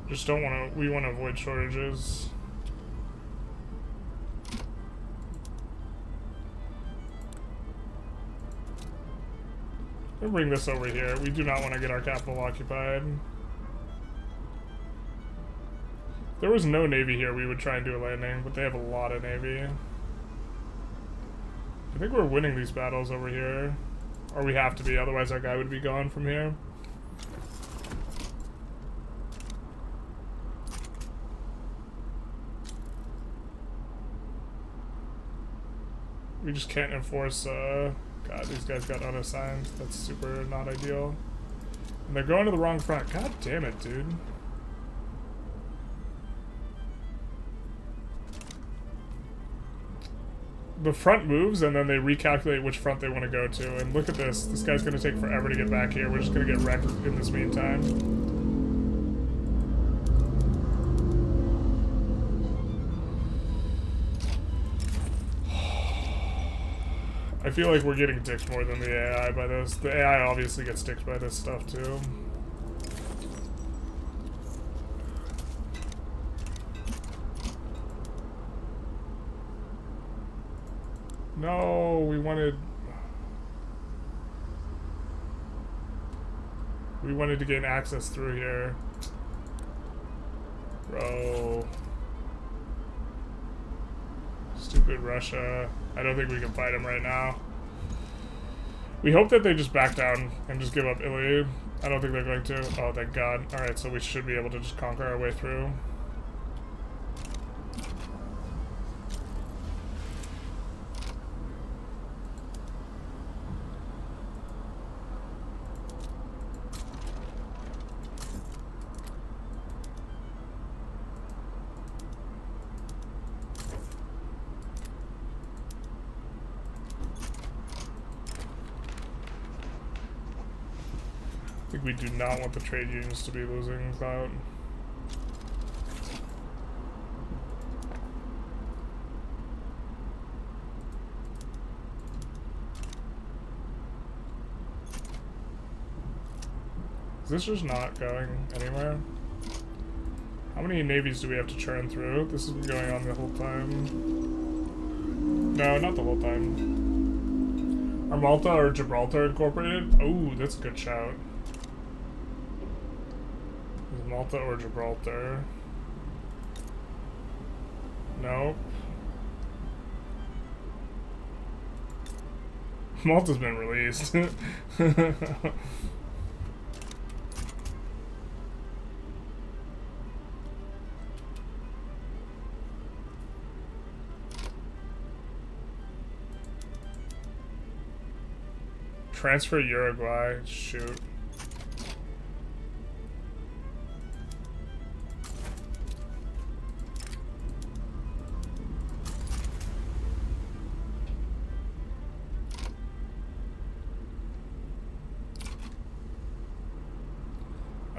S1: Just don't want to. We want to avoid shortages. We'll bring this over here. We do not want to get our capital occupied. If there was no navy here, we would try and do a landing, but they have a lot of navy. I think we're winning these battles over here. Or we have to be, otherwise our guy would be gone from here. We just can't enforce, God, these guys got unassigned. That's super not ideal. And they're going to the wrong front. God damn it, dude. The front moves, and then they recalculate which front they want to go to. And look at this. This guy's going to take forever to get back here. We're just going to get wrecked in this meantime. I feel like we're getting dicked more than the AI by this. The AI obviously gets dicked by this stuff too. No, we wanted to gain access through here. Bro. Stupid Russia. I don't think we can fight them right now. We hope that they just back down and just give up Italy. I don't think they're going to. Oh, thank God. Alright, so we should be able to just conquer our way through. I think we do not want the trade unions to be losing clout. Is this just not going anywhere? How many navies do we have to churn through? This has been going on the whole time. No, not the whole time. Are Malta or Gibraltar incorporated? Oh, that's a good shout. Is Malta or Gibraltar? Nope. Malta's been released. Transfer Uruguay. Shoot.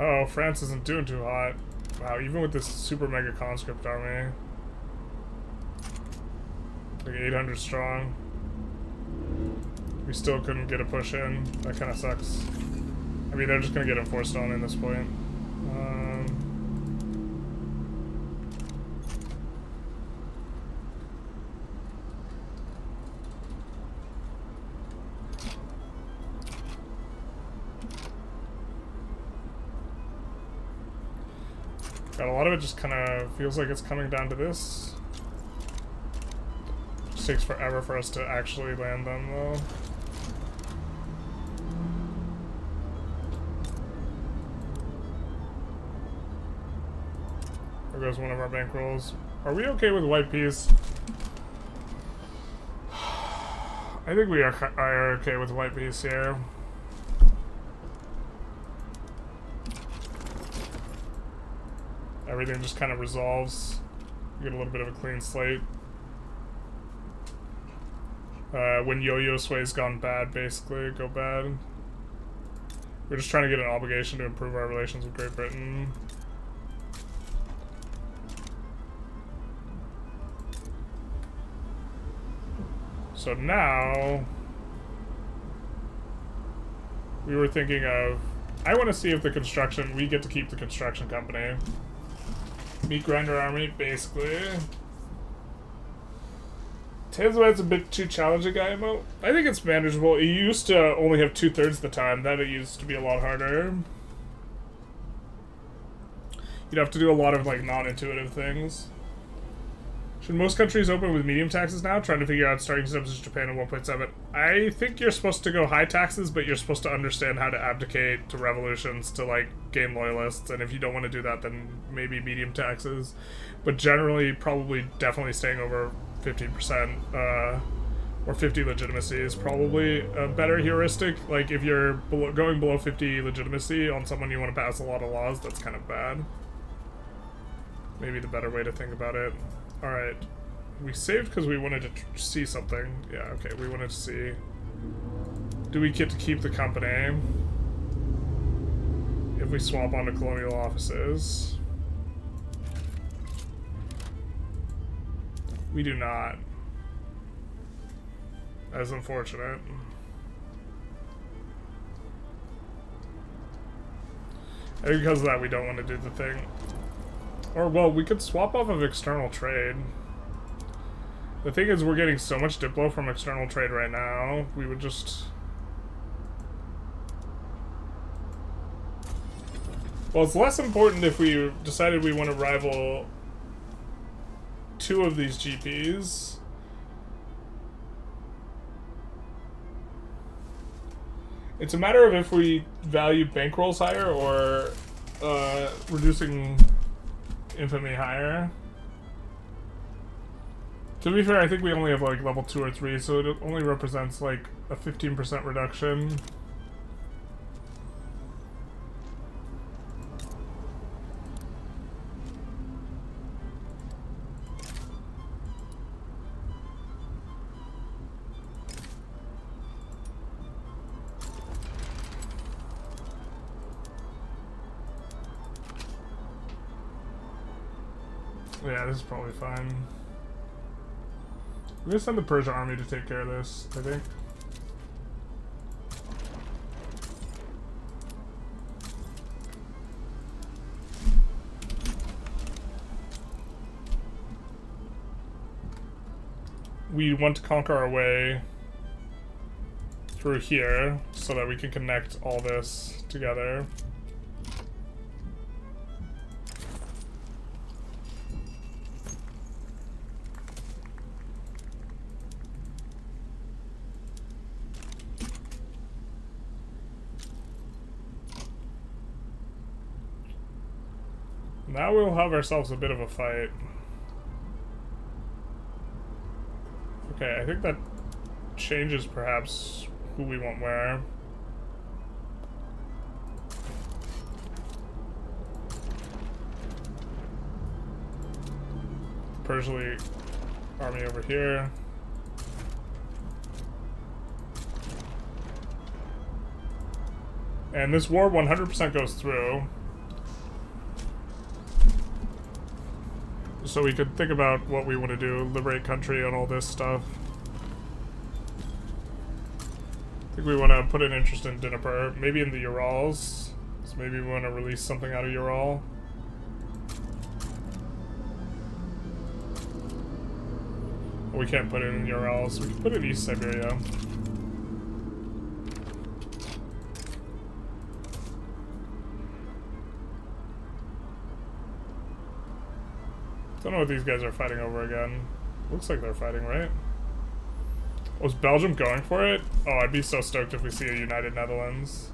S1: Oh, France isn't doing too hot. Wow, even with this super mega conscript army. Like 800 strong. We still couldn't get a push in. That kind of sucks. I mean, they're just gonna get enforced on in this point. God, a lot of it just kind of feels like it's coming down to this. It just takes forever for us to actually land them, though. There goes one of our bankrolls. Are we okay with white peace? I think we are okay with white peace here. Everything just kind of resolves. You get a little bit of a clean slate. When yo-yo sway's gone bad, basically, go bad. We're just trying to get an obligation to improve our relations with Great Britain. So now, we were thinking of, I want to see if the construction, we get to keep the construction company. Meat grinder army, basically. Tanzanite's a bit too challenging, IMO. I think it's manageable. It used to only have 2/3 the time. That it used to be a lot harder. You'd have to do a lot of, like, non-intuitive things. Should most countries open with medium taxes now? Trying to figure out starting subsidies Japan at 1.7. I think you're supposed to go high taxes, but you're supposed to understand how to abdicate to revolutions to, like, gain loyalists. And if you don't want to do that, then maybe medium taxes. But generally, probably definitely staying over 15%, or 50 legitimacy is probably a better heuristic. Like, if you're going below 50 legitimacy on someone you want to pass a lot of laws, that's kind of bad. Maybe the better way to think about it. Alright, we saved because we wanted to see something. Yeah, okay, we wanted to see. Do we get to keep the company if we swap onto colonial offices? We do not. That's unfortunate. I think because of that we don't want to do the thing. Or, well, we could swap off of external trade. The thing is, we're getting so much Diplo from external trade right now, we would just... Well, it's less important if we decided we want to rival 2 of these GPs. It's a matter of if we value bankrolls higher or reducing infamy higher. To be fair, I think we only have like level 2 or 3, so it only represents like a 15% reduction. Yeah, this is probably fine. We're gonna send the Persian army to take care of this, I think. We want to conquer our way through here so that we can connect all this together. Now we'll have ourselves a bit of a fight. Okay, I think that changes perhaps who we want where. Persian army over here. And this war 100% goes through. so we could think about what we want to do, liberate country and all this stuff. I think we want to put an interest in Dnieper, maybe in the Urals. So maybe we want to release something out of Ural. We can't put it in Urals. We can put it in East Siberia. Don't know what these guys are fighting over again. Looks like they're fighting, right? Was Belgium going for it? Oh, I'd be so stoked if we see a united Netherlands.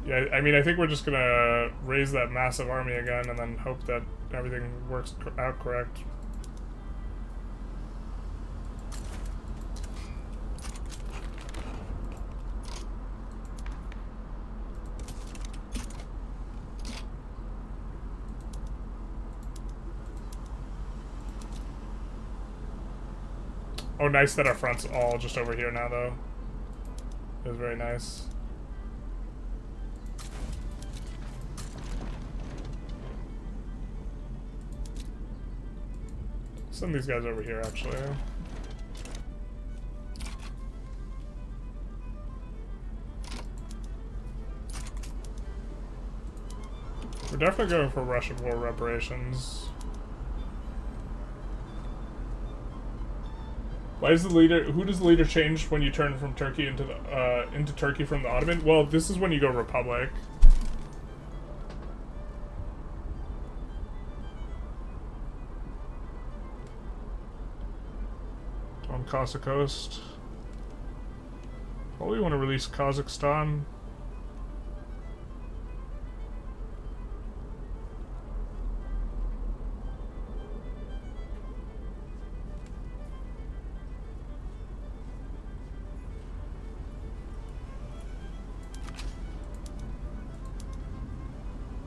S1: Yeah, I mean, I think we're just gonna raise that massive army again and then hope that everything works out correct. Oh, nice that our front's all just over here now, though. It was very nice. Send these guys over here, actually. We're definitely going for Russian war reparations. Why is the leader? Who does the leader change when you turn from Turkey into Turkey from the Ottoman? Well, this is when you go Republic. On Caucasus Coast. Probably want to release Kazakhstan.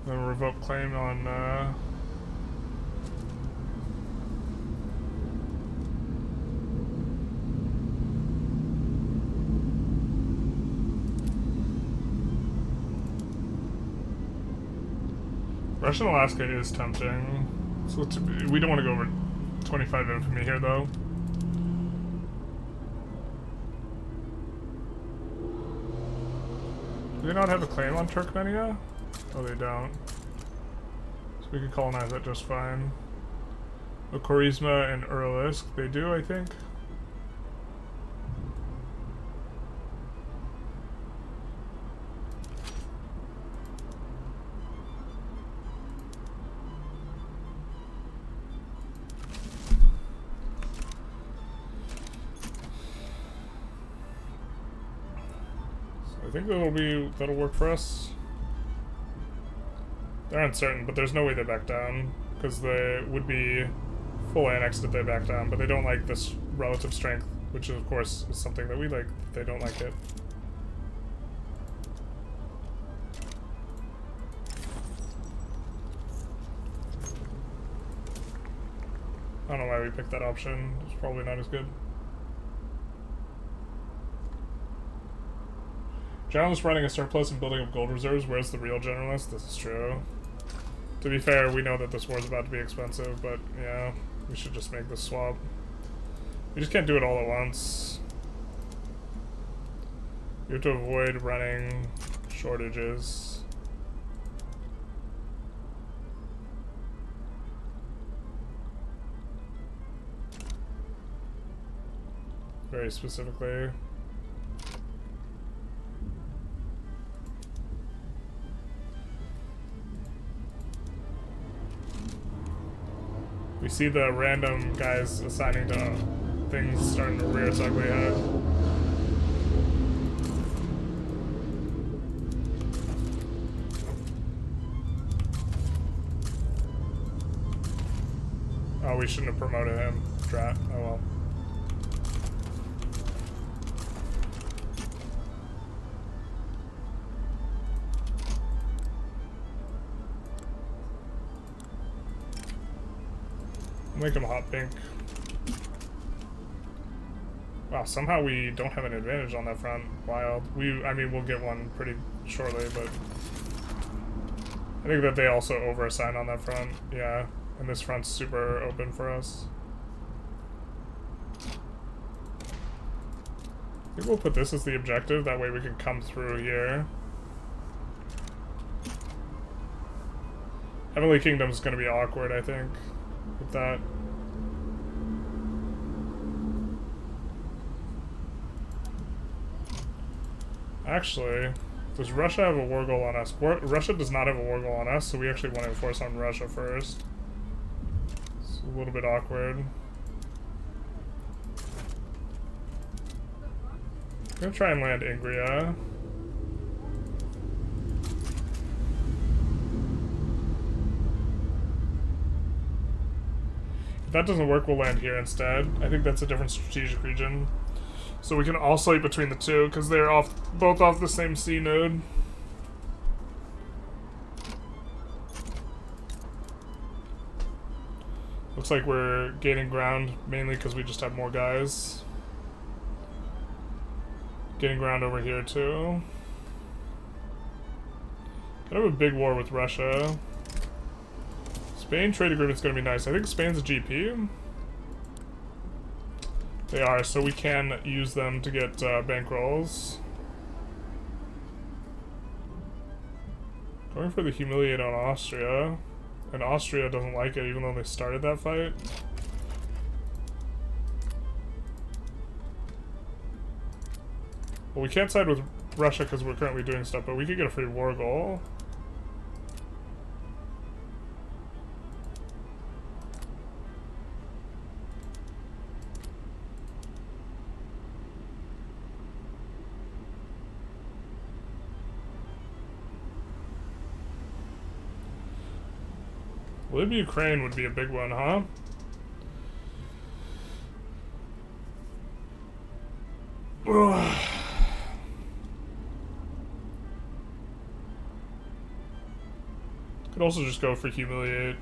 S1: Then revoke claim on Russian Alaska is tempting. So we don't want to go over 25 infamy here, though. Do they not have a claim on Turkmenia? Oh, they don't. So we could colonize that just fine. Khorizma and Uralisk, they do, I think. I think that'll work for us. They're uncertain, but there's no way they back down, because they would be full annexed if they back down, but they don't like this relative strength, which of course is something that we like. They don't like it. I don't know why we picked that option. It's probably not as good. Generalist running a surplus and building up gold reserves. Where's the real generalist? This is true. To be fair, we know that this war is about to be expensive, but yeah, we should just make this swap. We just can't do it all at once. You have to avoid running shortages. Very specifically. We see the random guys assigning to things starting to rear its ugly head. Oh, we shouldn't have promoted him. Drat. Oh well. Make him hot pink. Wow, somehow we don't have an advantage on that front. Wild. I mean, we'll get one pretty shortly, but think that they also over-assign on that front, yeah. And this front's super open for us. I think we'll put this as the objective, that way we can come through here. Heavenly Kingdom's gonna be awkward, I think, with that. Actually, does Russia have a war goal on us? Russia does not have a war goal on us, so we actually want to enforce on Russia first. It's a little bit awkward. I'm gonna try and land Ingria. If that doesn't work, we'll land here instead. I think that's a different strategic region. So we can oscillate between the two, because they're both off the same sea node. Looks like we're gaining ground, mainly because we just have more guys. Gaining ground over here, too. Kind of a big war with Russia. Spain trade agreement's going to be nice. I think Spain's a GP. They are, so we can use them to get bankrolls. Going for the humiliate on Austria. And Austria doesn't like it, even though they started that fight. Well, we can't side with Russia because we're currently doing stuff, but we could get a free war goal. Libya, Ukraine would be a big one, huh? Could also just go for humiliate.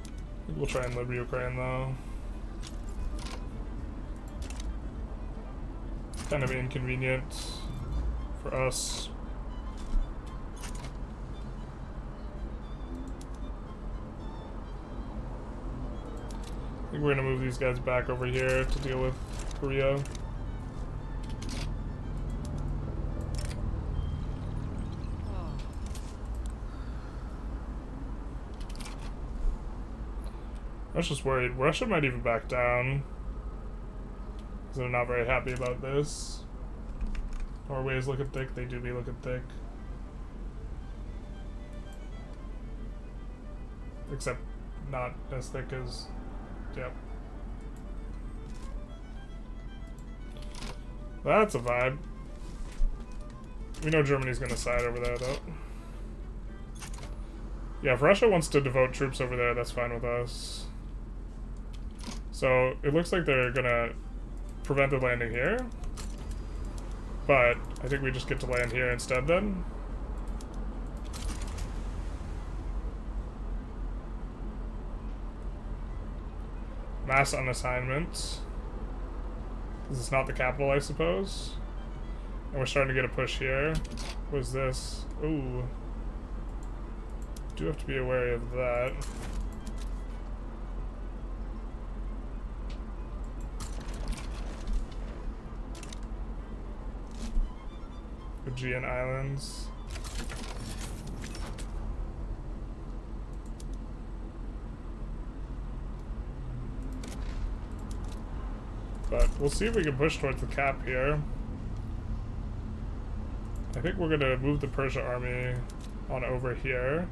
S1: I think we'll try and Libya, Ukraine though. Kind of inconvenient for us. I think we're gonna move these guys back over here to deal with Korea. I was just worried. Russia might even back down, because they're not very happy about this. Norway is looking thick. They do be looking thick. Except not as thick as... Yep. That's a vibe. We know Germany's gonna side over there, though. Yeah, if Russia wants to devote troops over there, that's fine with us. So, it looks like they're gonna prevent the landing here. But, I think we just get to land here instead, then. Mass unassignment. This is not the capital, I suppose. And we're starting to get a push here. What is this? Ooh. Do have to be wary of that. Aegean Islands. But we'll see if we can push towards the cap here. I think we're gonna move the Persia army on over here.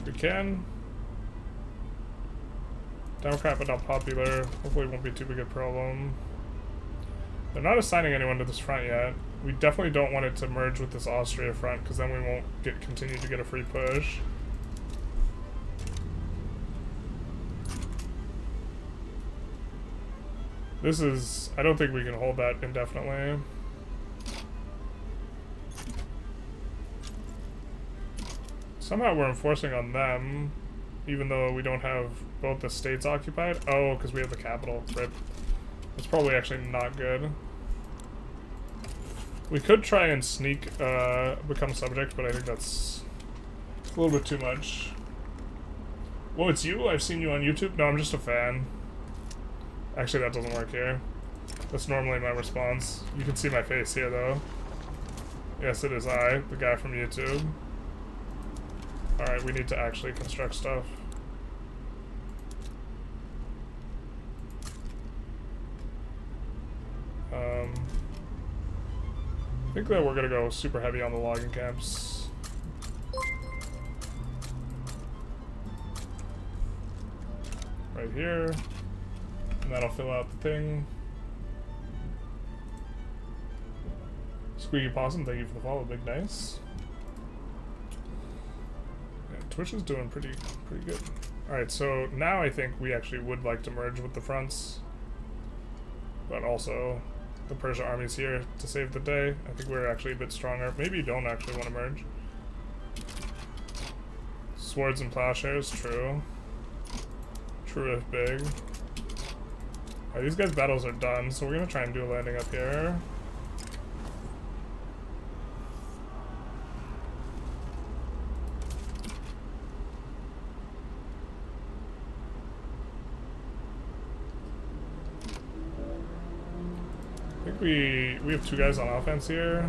S1: If we can. Democrat but not popular. Hopefully it won't be too big a problem. They're not assigning anyone to this front yet. We definitely don't want it to merge with this Austria front, because then we won't continue to get a free push. This is... I don't think we can hold that indefinitely. Somehow we're enforcing on them, even though we don't have both the states occupied. Oh, because we have the capital. Rip. That's probably actually not good. We could try and sneak, become subject, but I think that's a little bit too much. Whoa, it's you? I've seen you on YouTube? No, I'm just a fan. Actually, that doesn't work here. That's normally my response. You can see my face here, though. Yes, it is I, the guy from YouTube. Alright, we need to actually construct stuff. I think that we're gonna go super heavy on the logging camps. Right here. And that'll fill out the thing. Squeaky Possum, thank you for the follow, big nice. Yeah, Twitch is doing pretty good. Alright, so now I think we actually would like to merge with the fronts. But also, the Persia army's here to save the day. I think we're actually a bit stronger. Maybe you don't actually want to merge. Swords and plowshares, true. True if big. Alright, these guys' battles are done, so we're gonna try and do a landing up here. I think we have 2 guys on offense here.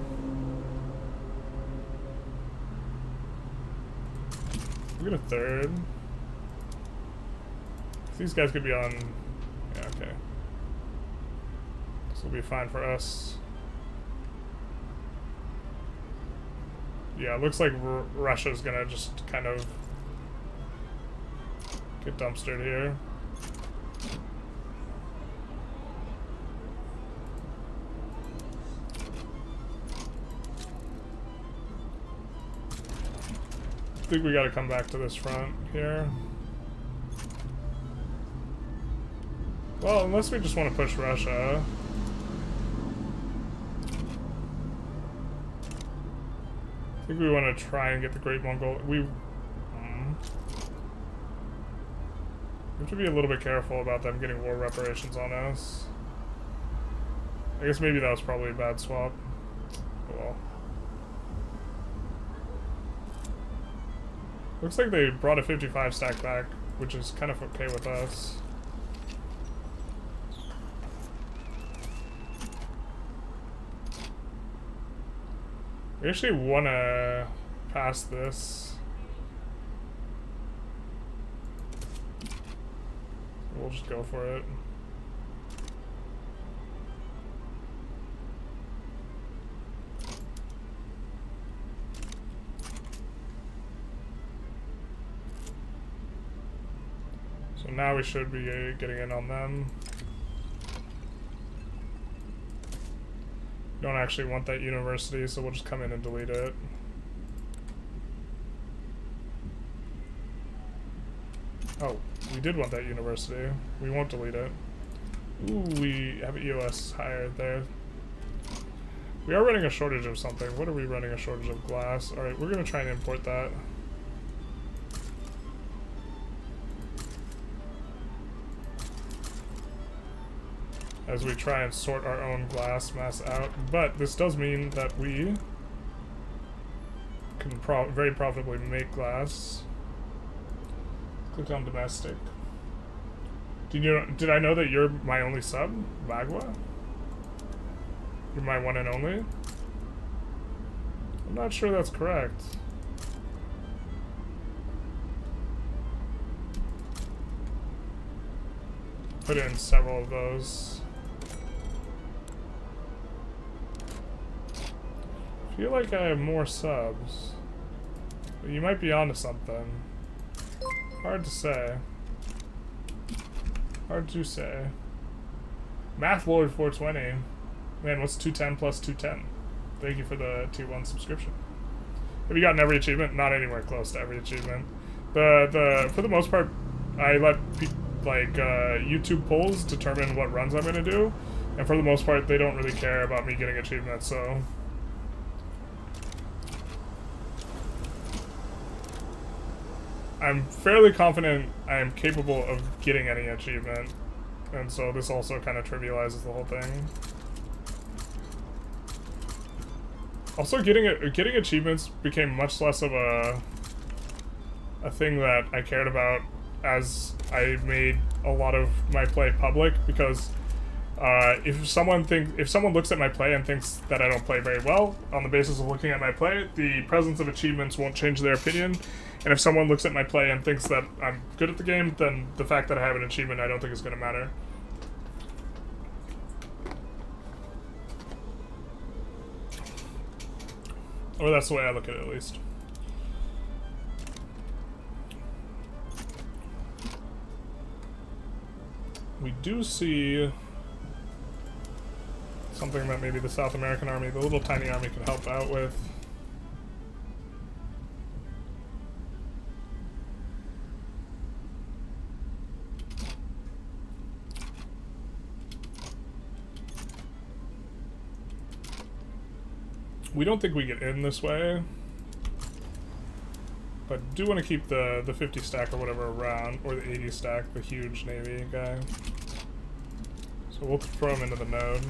S1: We get a 3rd. These guys could be on. Yeah, okay. This will be fine for us. Yeah, it looks like Russia's gonna just kind of get dumpstered here. I think we gotta come back to this front here. Well, unless we just want to push Russia. I think we want to try and get the Great Mongol. We have to be a little bit careful about them getting war reparations on us. I guess maybe that was probably a bad swap. Oh well. Looks like they brought a 55 stack back, which is kind of okay with us. We actually want to pass this. We'll just go for it. So now we should be getting in on them. Don't actually want that university, so we'll just come in and delete it. Oh, we did want that university. We won't delete it. Ooh, we have EOS hired there. We are running a shortage of something. What are we running a shortage of? Glass. Alright, we're gonna try and import that. As we try and sort our own glass mass out. But this does mean that we can very profitably make glass. Click on domestic. Did I know that you're my only sub, Bagua? You're my one and only? I'm not sure that's correct. Put in several of those. I feel like I have more subs. But you might be onto something. Hard to say. Hard to say. Math Lord 420. Man, what's 210 plus 210? Thank you for the tier 1 subscription. Have you gotten every achievement? Not anywhere close to every achievement. For the most part, I let YouTube polls determine what runs I'm gonna do, and for the most part, they don't really care about me getting achievements. So. I'm fairly confident I am capable of getting any achievement, and so this also kind of trivializes the whole thing. Also, getting achievements became much less of a thing that I cared about as I made a lot of my play public, because if someone looks at my play and thinks that I don't play very well on the basis of looking at my play, the presence of achievements won't change their opinion. And if someone looks at my play and thinks that I'm good at the game, then the fact that I have an achievement I don't think is going to matter. Or that's the way I look at it, at least. We do see something that maybe the South American army, the little tiny army, could help out with. We don't think we get in this way, but do want to keep the 50 stack or whatever around, or the 80 stack, the huge navy guy. So we'll throw him into the node.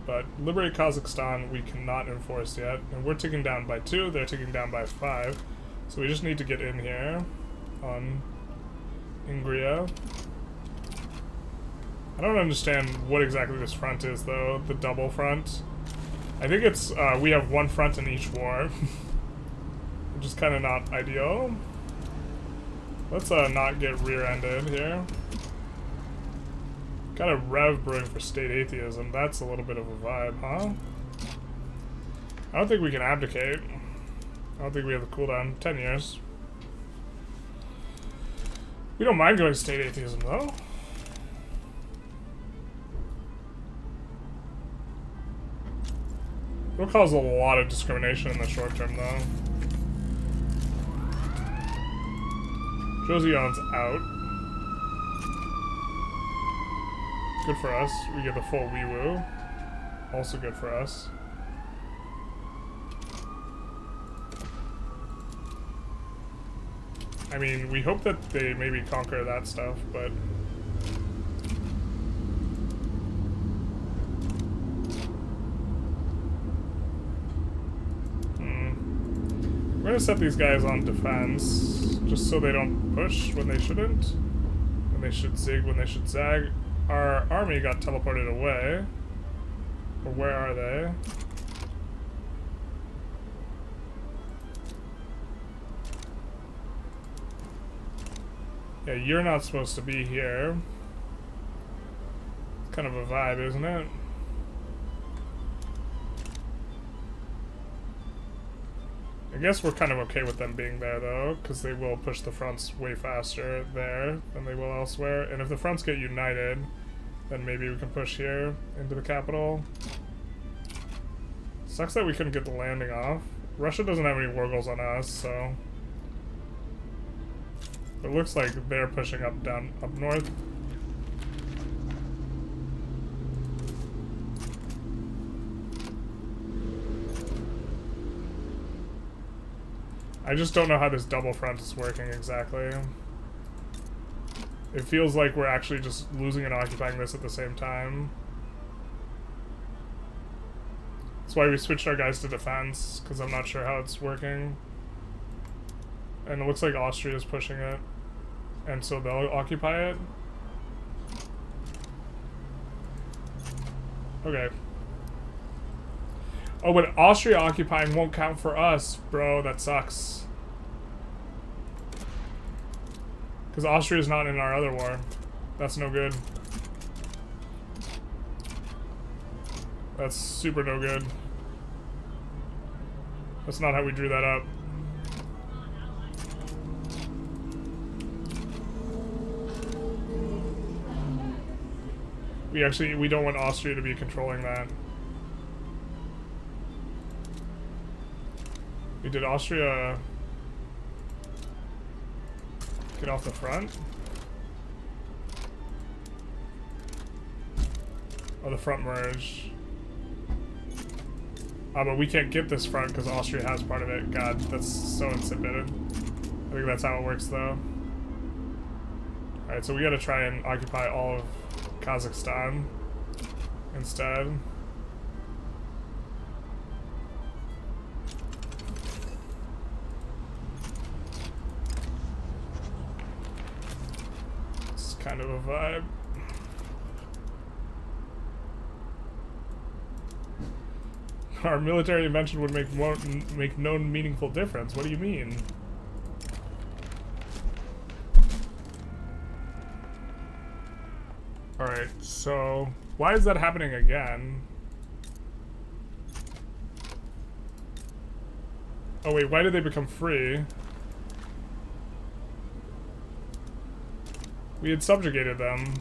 S1: But liberate Kazakhstan we cannot enforce yet, and we're ticking down by 2, they're ticking down by 5. So we just need to get in here on Ingria. I don't understand what exactly this front is, though. The double front. I think it's, we have one front in each war. Which is kind of not ideal. Let's not get rear-ended here. Got a rev brewing for state atheism. That's a little bit of a vibe, huh? I don't think we can abdicate. I don't think we have the cooldown. 10 years. We don't mind going state atheism, though. It'll cause a lot of discrimination in the short term, though. Joseon's out. Good for us. We get the full Wee-Woo. Also good for us. I mean, we hope that they maybe conquer that stuff, but... We're gonna set these guys on defense, just so they don't push when they shouldn't. When they should zig, when they should zag. Our army got teleported away. But where are they? Yeah, you're not supposed to be here. It's kind of a vibe, isn't it? I guess we're kind of okay with them being there, though, because they will push the fronts way faster there than they will elsewhere. And if the fronts get united, then maybe we can push here into the capital. Sucks that we couldn't get the landing off. Russia doesn't have any war goals on us, so... It looks like they're pushing up north. I just don't know how this double front is working exactly. It feels like we're actually just losing and occupying this at the same time. That's why we switched our guys to defense, because I'm not sure how it's working. And it looks like Austria is pushing it, and so they'll occupy it. Okay. Oh, but Austria occupying won't count for us, bro. That sucks. Because Austria's not in our other war. That's no good. That's super no good. That's not how we drew that up. We don't want Austria to be controlling that. Did Austria get off the front? Oh, the front merge. But we can't get this front because Austria has part of it. God, that's so insipid. I think that's how it works, though. Alright, so we gotta try and occupy all of Kazakhstan. instead. It's kind of a vibe. Our military invention would make no meaningful difference. What do you mean? Alright, so why is that happening again? Oh wait, why did they become free? We had subjugated them.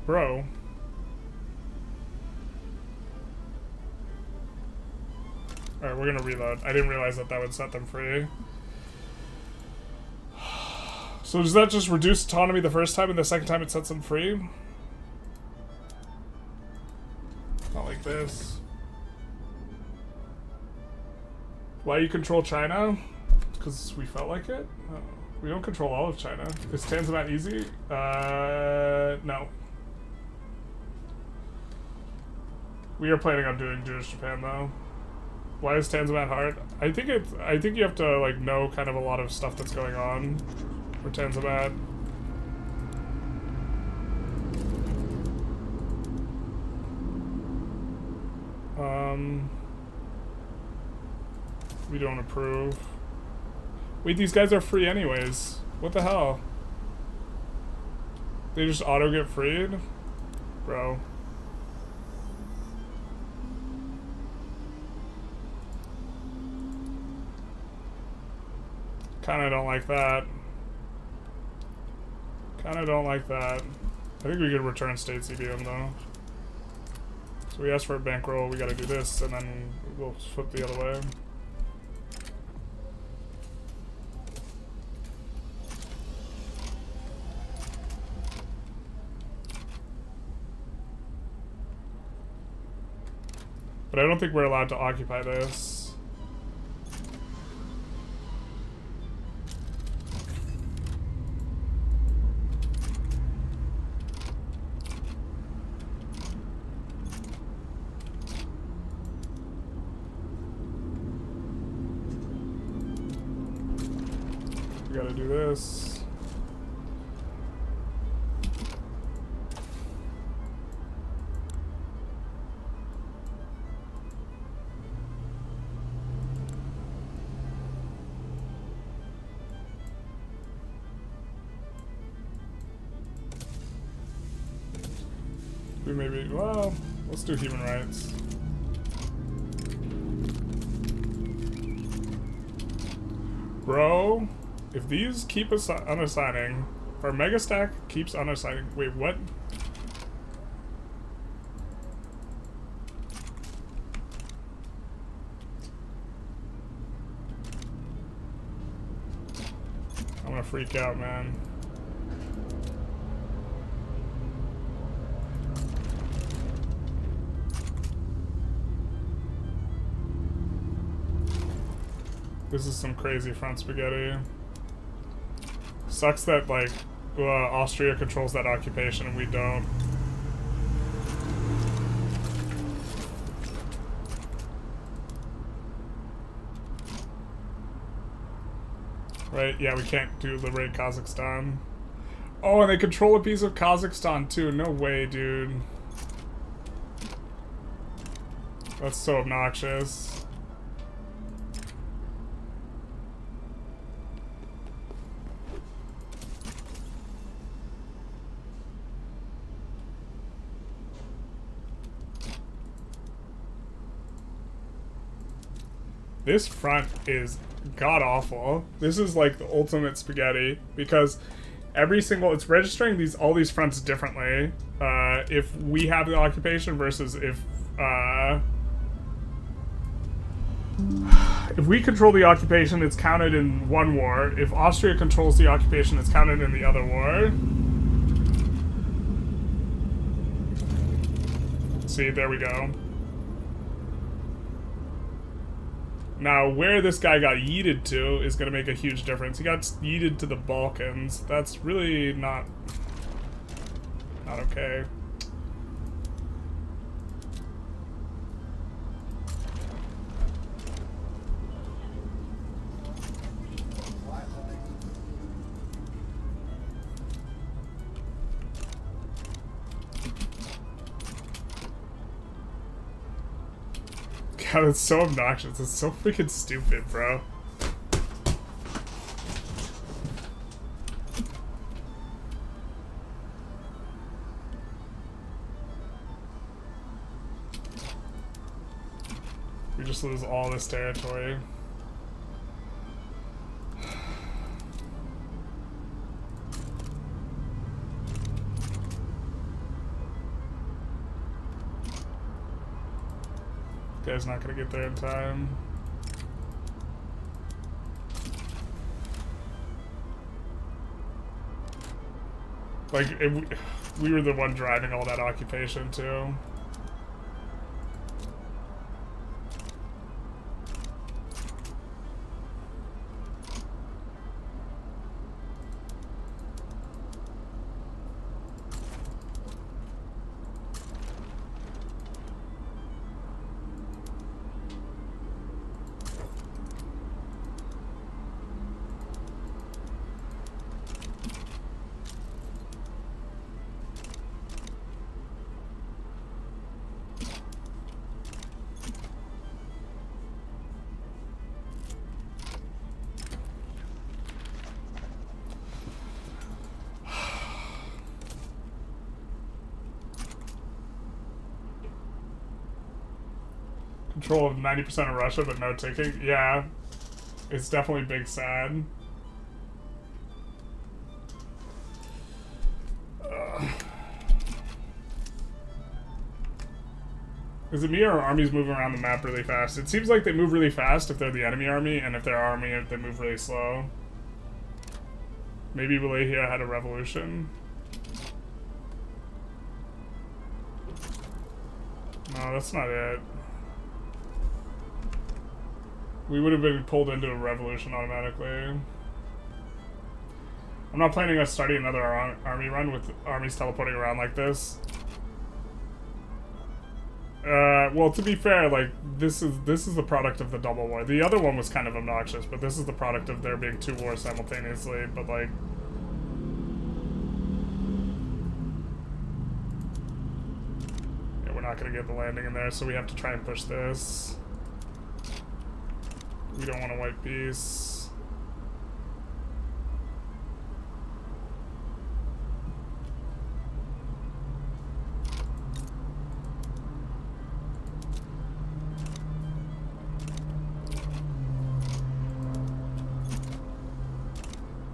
S1: Bro. Alright, we're gonna reload. I didn't realize that that would set them free. So does that just reduce autonomy the first time and the second time it sets them free? Not like this. Why you control China? Because we felt like it? Oh, we don't control all of China. Is Tanzimat easy? No. We are planning on doing Jewish Japan though. Why is Tanzimat hard? I think you have to like know kind of a lot of stuff that's going on for Tanzimat. We don't approve. Wait, these guys are free anyways. What the hell? They just auto get freed? Bro. Kinda don't like that. Kinda don't like that. I think we could return state CDM though. So we asked for a bankroll, we gotta do this, and then we'll flip the other way. But I don't think we're allowed to occupy this. We gotta do this. We maybe, well, let's do human rights. Bro, if these keep unassigning, if our mega stack keeps unassigning, wait, what? I'm gonna freak out, man. This is some crazy front spaghetti. Sucks that, like, Austria controls that occupation and we don't. Right? Yeah, we can't do liberate Kazakhstan. Oh, and they control a piece of Kazakhstan too. No way, dude. That's so obnoxious. This front is god-awful. This is like the ultimate spaghetti because it's registering all these fronts differently. If we have the occupation versus if we control the occupation, it's counted in one war. If Austria controls the occupation, it's counted in the other war. See, there we go. Now, where this guy got yeeted to is going to make a huge difference. He got yeeted to the Balkans. That's really not okay. God, it's so obnoxious. It's so freaking stupid, bro. We just lose all this territory. Guy's not gonna get there in time. Like, we were the one driving all that occupation, too. Control of 90% of Russia, but no taking. Yeah, it's definitely big sad. Is it me or are armies moving around the map really fast? It seems like they move really fast if they're the enemy army, and if they're our army, they move really slow. Maybe Wallachia had a revolution. No, that's not it. We would have been pulled into a revolution automatically. I'm not planning on starting another army run with armies teleporting around like this. Well, to be fair, like, this is the product of the double war. The other one was kind of obnoxious, but this is the product of there being two wars simultaneously, but, like... Yeah, we're not gonna get the landing in there, so we have to try and push this. We don't want a white piece.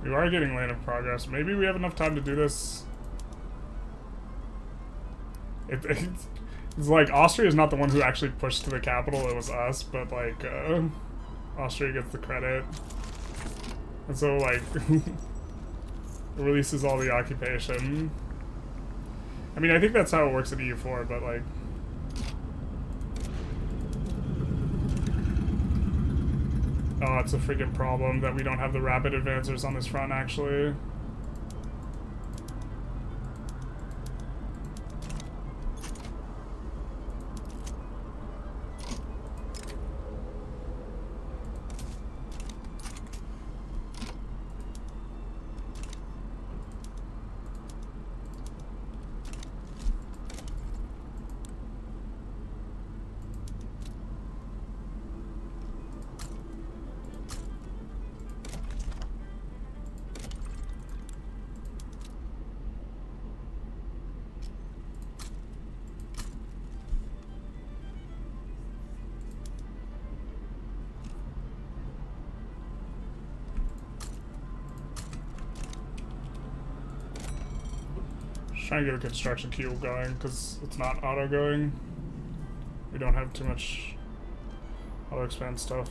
S1: We are getting land of progress. Maybe we have enough time to do this. It's like Austria is not the one who actually pushed to the capital. It was us, but like Austria gets the credit, and so like it releases all the occupation. I mean, I think that's how it works at EU4, but like. Oh, it's a freaking problem that we don't have the rapid advancers on this front, actually. Trying to get a construction queue going because it's not auto going. We don't have too much auto expand stuff.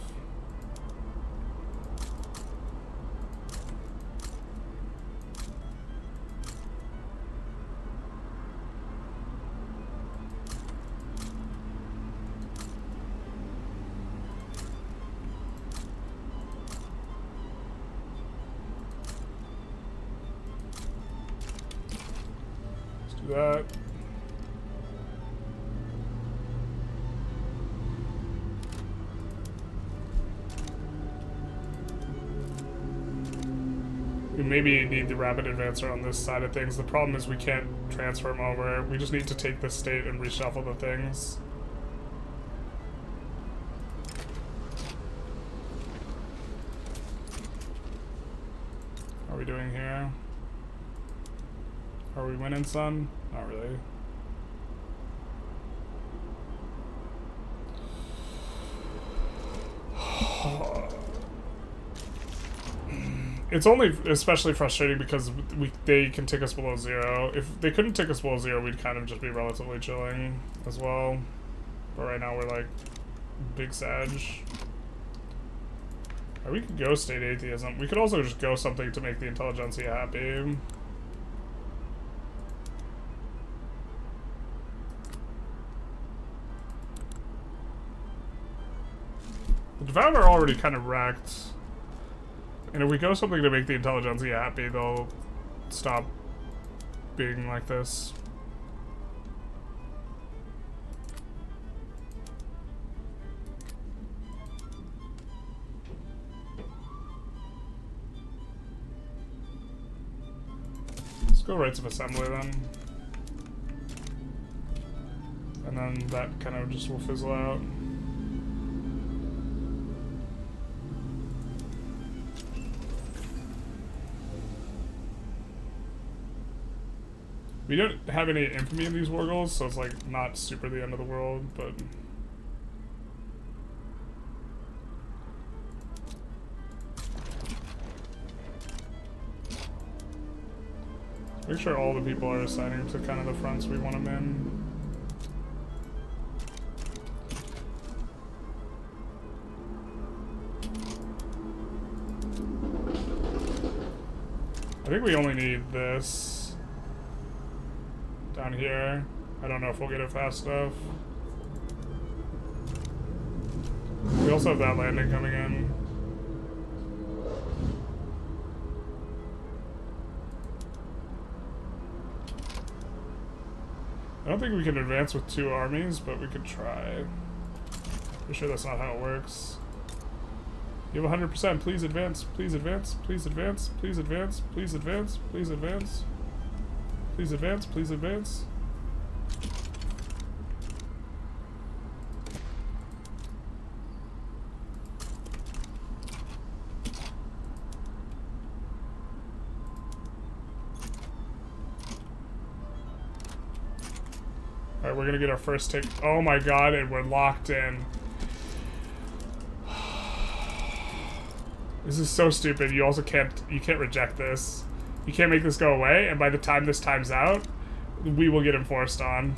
S1: that. We maybe need the rapid advancer on this side of things. The problem is we can't transfer them over. We just need to take this state and reshuffle the things. How are we doing here? Are we winning, son? Not really. It's only especially frustrating because they can tick us below 0. If they couldn't tick us below 0, we'd kind of just be relatively chilling as well. But right now we're like big sag. Or we could go state atheism. We could also just go something to make the Intelligentsia happy. The Devourer are already kind of wrecked. And if we go something to make the Intelligentsia happy, they'll stop being like this. Let's go rights of assembly then. And then that kind of just will fizzle out. We don't have any infamy in these war goals, so it's like not super the end of the world, but make sure all the people are assigning to kind of the fronts we want them in. I think we only need this down here. I don't know if we'll get it fast enough. We also have that landing coming in. I don't think we can advance with 2 armies, but we could try. Pretty sure that's not how it works. You have 100%. Please advance. Please advance. Please advance. Please advance. Please advance. Please advance. Please advance. Please advance. Alright, we're gonna get our first take. Oh my god, and we're locked in. This is so stupid. You also can't reject this. You can't make this go away, and by the time this time's out, we will get enforced on.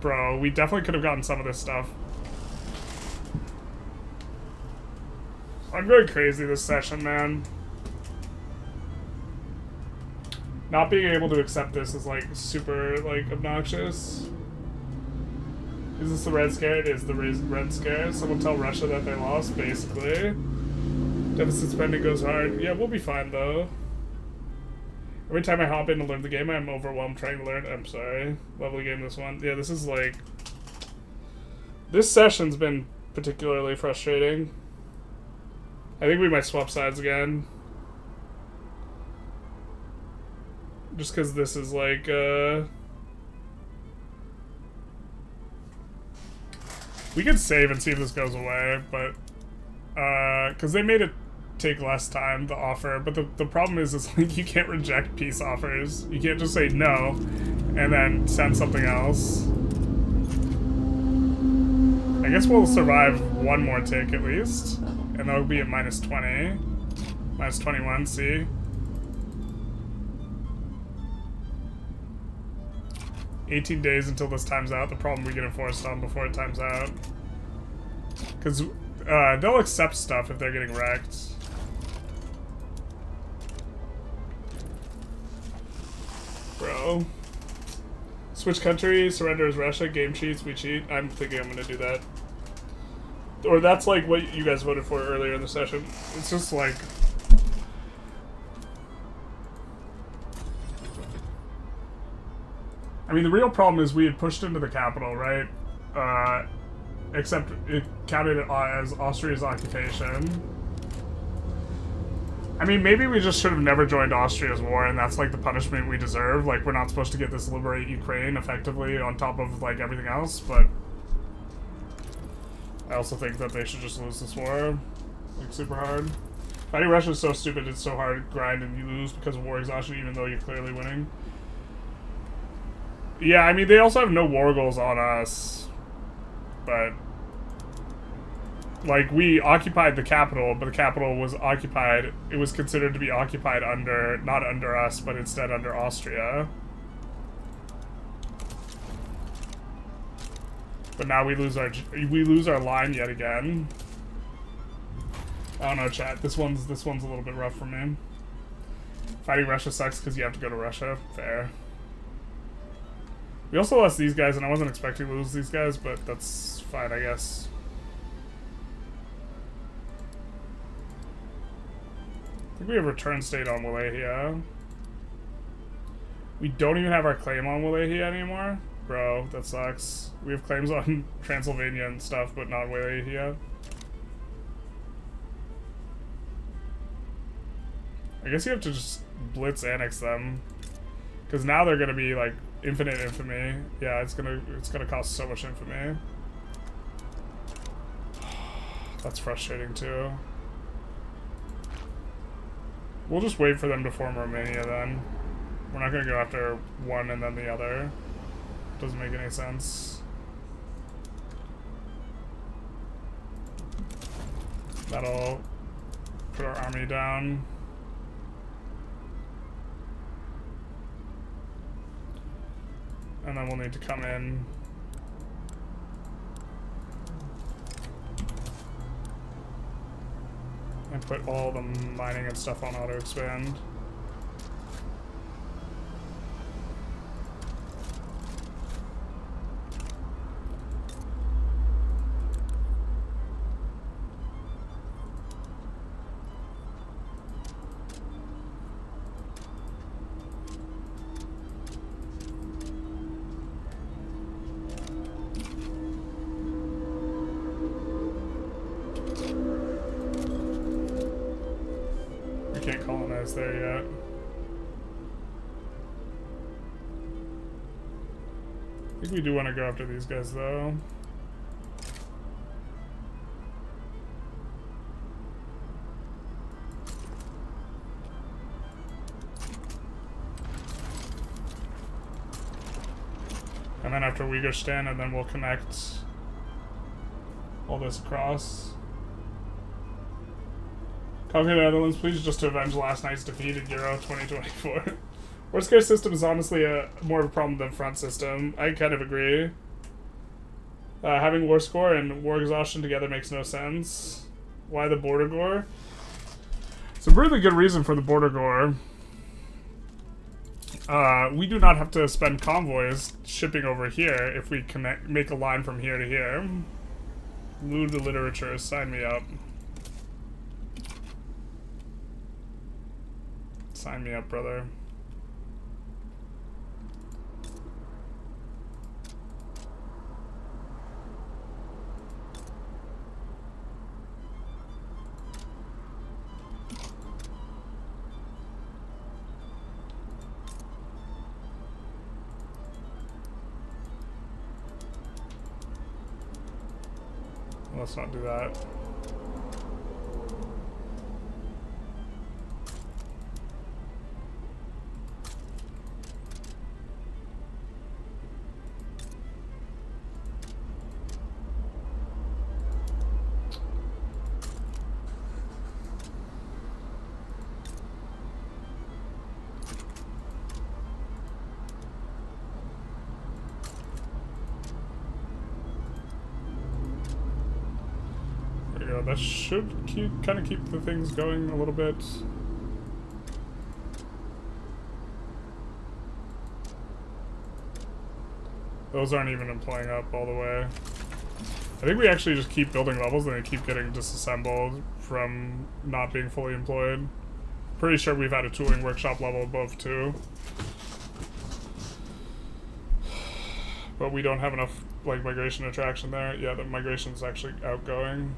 S1: Bro, we definitely could have gotten some of this stuff. I'm going crazy this session, man. Not being able to accept this is, like, super, like, obnoxious. Is this the Red Scare? It is the Red Scare. Someone tell Russia that they lost, basically. Deficit spending goes hard. Yeah, we'll be fine, though. Every time I hop in to learn the game, I'm overwhelmed trying to learn. I'm sorry. Lovely game, this one. Yeah, this is like... This session's been particularly frustrating. I think we might swap sides again. Just because this is like, we could save and see if this goes away, but... because they made it take less time, the offer, but the problem is like you can't reject peace offers. You can't just say no and then send something else. I guess we'll survive one more tick at least, and that'll be at -20. -21, see? $18 days until this times out. The problem we get enforced on before it times out. Because they'll accept stuff if they're getting wrecked. Bro. Switch country, surrender as Russia, game cheats, we cheat. I'm thinking I'm gonna do that. Or that's like what you guys voted for earlier in the session. It's just like... I mean, the real problem is we had pushed into the capital, right? Except it counted it as Austria's occupation. I mean, maybe we just should have never joined Austria's war, and that's, like, the punishment we deserve. Like, we're not supposed to get this liberate Ukraine, effectively, on top of, like, everything else, but... I also think that they should just lose this war. Like, super hard. Fighting Russia is so stupid, it's so hard to grind, and you lose because of war exhaustion, even though you're clearly winning. Yeah, I mean, they also have no war goals on us. But... like, we occupied the capital, but the capital was occupied... it was considered to be occupied under... not under us, but instead under Austria. But now we lose our line yet again. I don't know, chat. This one's a little bit rough for me. Fighting Russia sucks because you have to go to Russia. Fair. We also lost these guys, and I wasn't expecting to lose these guys, but that's fine, I guess. I think we have return state on Wallachia. We don't even have our claim on Wallachia anymore? Bro, that sucks. We have claims on Transylvania and stuff, but not Wallachia. I guess you have to just blitz annex them. Because now they're gonna be like infinite infamy. Yeah, it's gonna cost so much infamy. That's frustrating too. We'll just wait for them to form Romania then. We're not gonna go after one and then the other. Doesn't make any sense. That'll put our army down. And then we'll need to come in. And put all the mining and stuff on auto expand. There yet. I think we do want to go after these guys though. And then after Uyghur and then we'll connect all this across. Okay, Netherlands, please, just to avenge last night's defeat in Euro 2024. Worst case system is honestly more of a problem than front system. I kind of agree. Having war score and war exhaustion together makes no sense. Why the border gore? It's a really good reason for the border gore. We do not have to spend convoys shipping over here if we make a line from here to here. Lewd the literature, sign me up. Sign me up, brother. Let's not do that. That should kind of keep the things going a little bit. Those aren't even employing up all the way. I think we actually just keep building levels and they keep getting disassembled from not being fully employed. Pretty sure we've had a tooling workshop level above too. But we don't have enough, like, migration attraction there. Yeah, the migration's actually outgoing.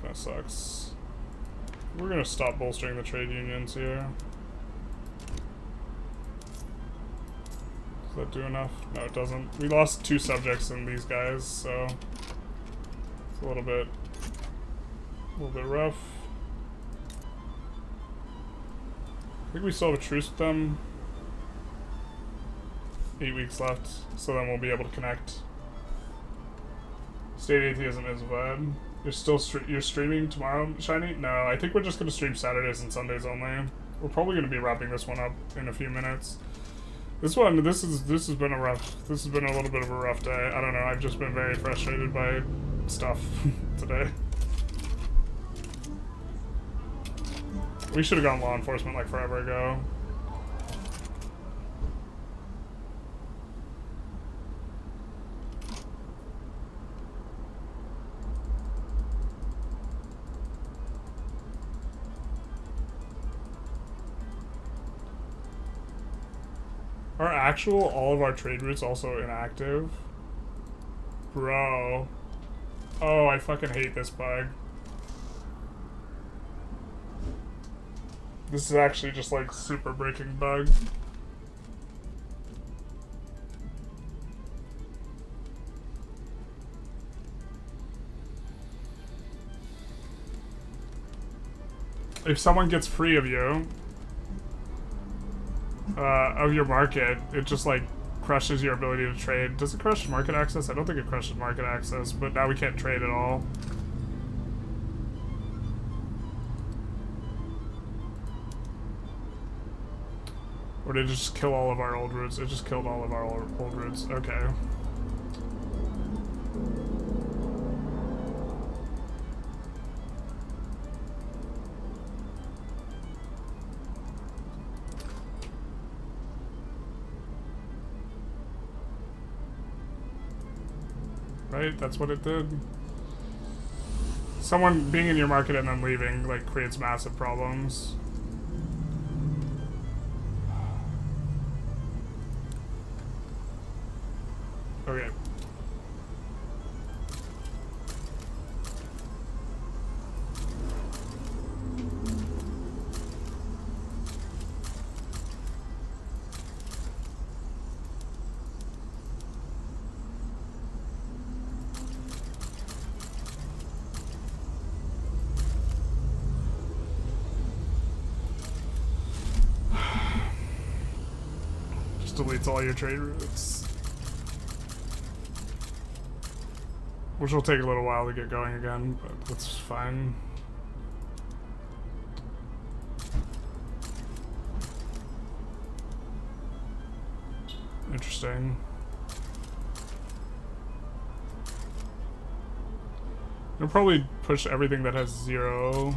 S1: Kinda sucks. We're gonna stop bolstering the trade unions here. Does that do enough? No, it doesn't. We lost 2 subjects in these guys, so it's a little bit rough. I think we still have a truce with them. 8 weeks left, so then we'll be able to connect. State atheism is bad. You're still you're streaming tomorrow, Shiny? No, I think we're just gonna stream Saturdays and Sundays only. We're probably gonna be wrapping this one up in a few minutes. This has been a little bit of a rough day. I don't know. I've just been very frustrated by stuff today. We should have gone law enforcement like forever ago. Are all of our trade routes also inactive? Bro. Oh, I fucking hate this bug. This is actually just like super breaking bug. If someone gets free of you, of your market, it just like crushes your ability to trade. Does it crush market access? I don't think it crushes market access, but now we can't trade at all. Or did it just kill all of our old routes? It just killed all of our old routes. Okay. Right? That's what it did. Someone being in your market and then leaving, like, creates massive problems. Okay. Deletes all your trade routes, which will take a little while to get going again, but that's fine. Interesting. I'll probably push everything that has 0.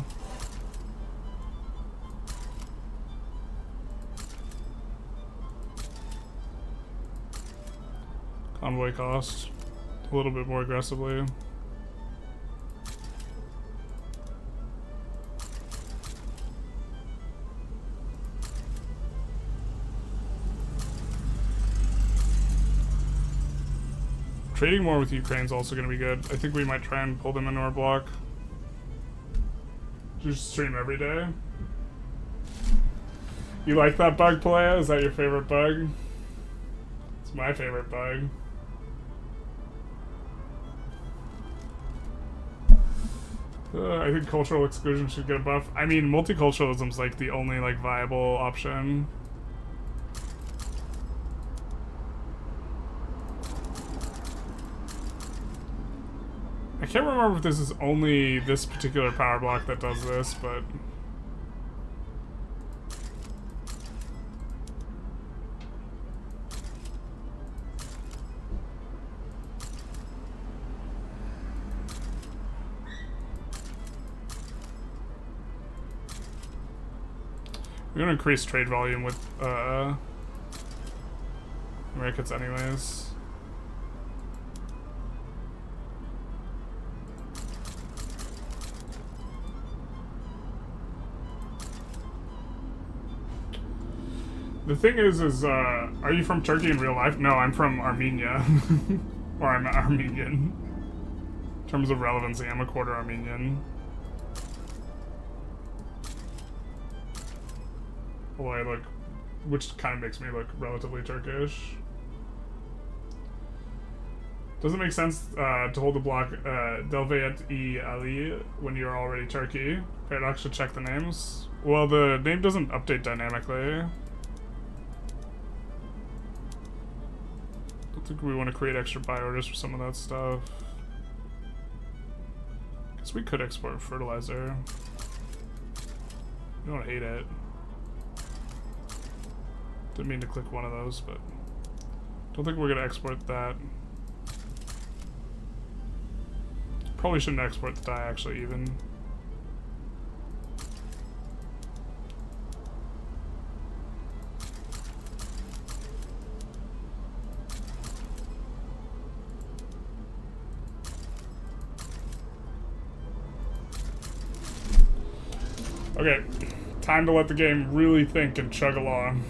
S1: Convoy cost a little bit more aggressively. Trading more with Ukraine is also going to be good. I think we might try and pull them into our block. Just stream every day. You like that bug, Palea? Is that your favorite bug? It's my favorite bug. I think cultural exclusion should get a buff. I mean, multiculturalism's like the only like viable option. I can't remember if this is only this particular power block that does this, but we're gonna increase trade volume with Americans anyways. The thing is, are you from Turkey in real life? No, I'm from Armenia. Or I'm Armenian. In terms of relevancy, I'm a quarter Armenian. Although I look, which kind of makes me look relatively Turkish. Doesn't make sense to hold the block Delveyet Ali when you're already Turkey. Paradox should check the names. Well, the name doesn't update dynamically. I think we want to create extra buy orders for some of that stuff. Guess we could export fertilizer. I don't hate it. Didn't mean to click one of those, but don't think we're gonna export that. Probably shouldn't export the dye actually even. Okay, time to let the game really think and chug along.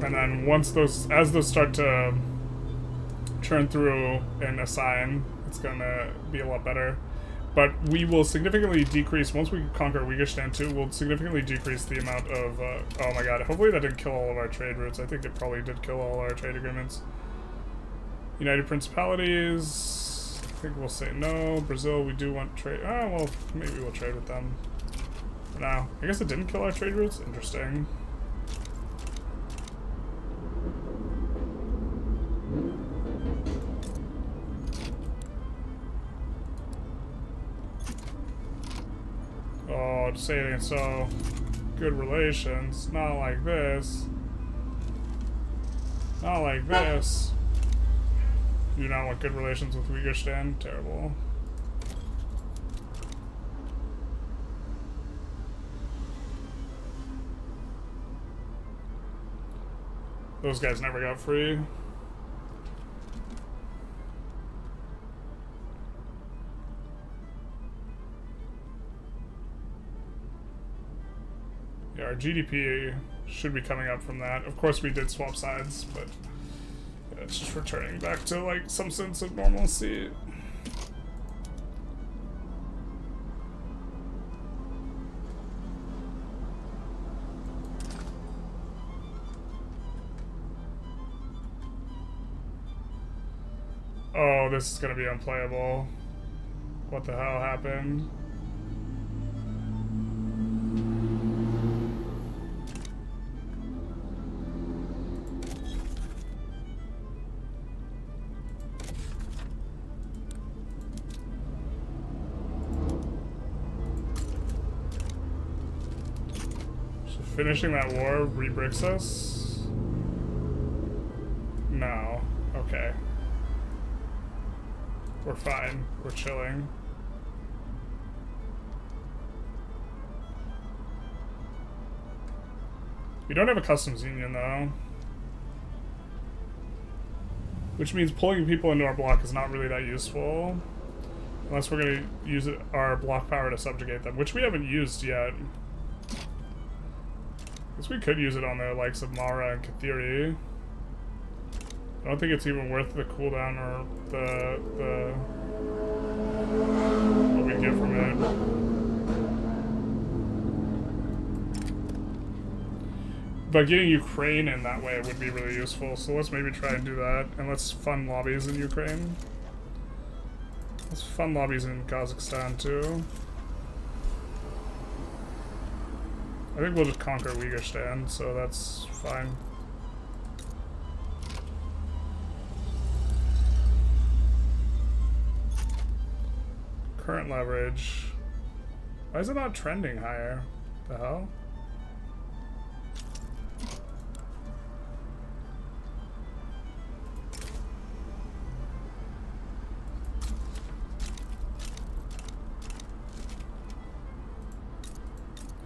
S1: And then once those, as those start to churn through and assign, it's gonna be a lot better. But we will significantly decrease, once we conquer Uyghur too, we'll significantly decrease the amount of, oh my god, hopefully that didn't kill all of our trade routes. I think it probably did kill all our trade agreements. United Principalities, I think we'll say no. Brazil, we do want trade, oh well, maybe we'll trade with them. For now, I guess it didn't kill our trade routes, interesting. Oh, just saying, so good relations, not like this. Not like this. You do not want good relations with Uyghur. Terrible. Those guys never got free. Yeah, our GDP should be coming up from that. Of course we did swap sides, but yeah, it's just returning back to like some sense of normalcy. Oh, this is gonna be unplayable. What the hell happened? Finishing that war re-bricks us? No. Okay. We're fine. We're chilling. We don't have a customs union, though. Which means pulling people into our block is not really that useful. Unless we're going to use our block power to subjugate them, which we haven't used yet. Guess we could use it on the likes of Mara and Kathiri. I don't think it's even worth the cooldown or the what we get from it. But getting Ukraine in that way would be really useful, so let's maybe try and do that. And let's fund lobbies in Ukraine. Let's fund lobbies in Kazakhstan too. I think we'll just conquer Uyghur, so that's fine. Current leverage. Why is it not trending higher? The hell?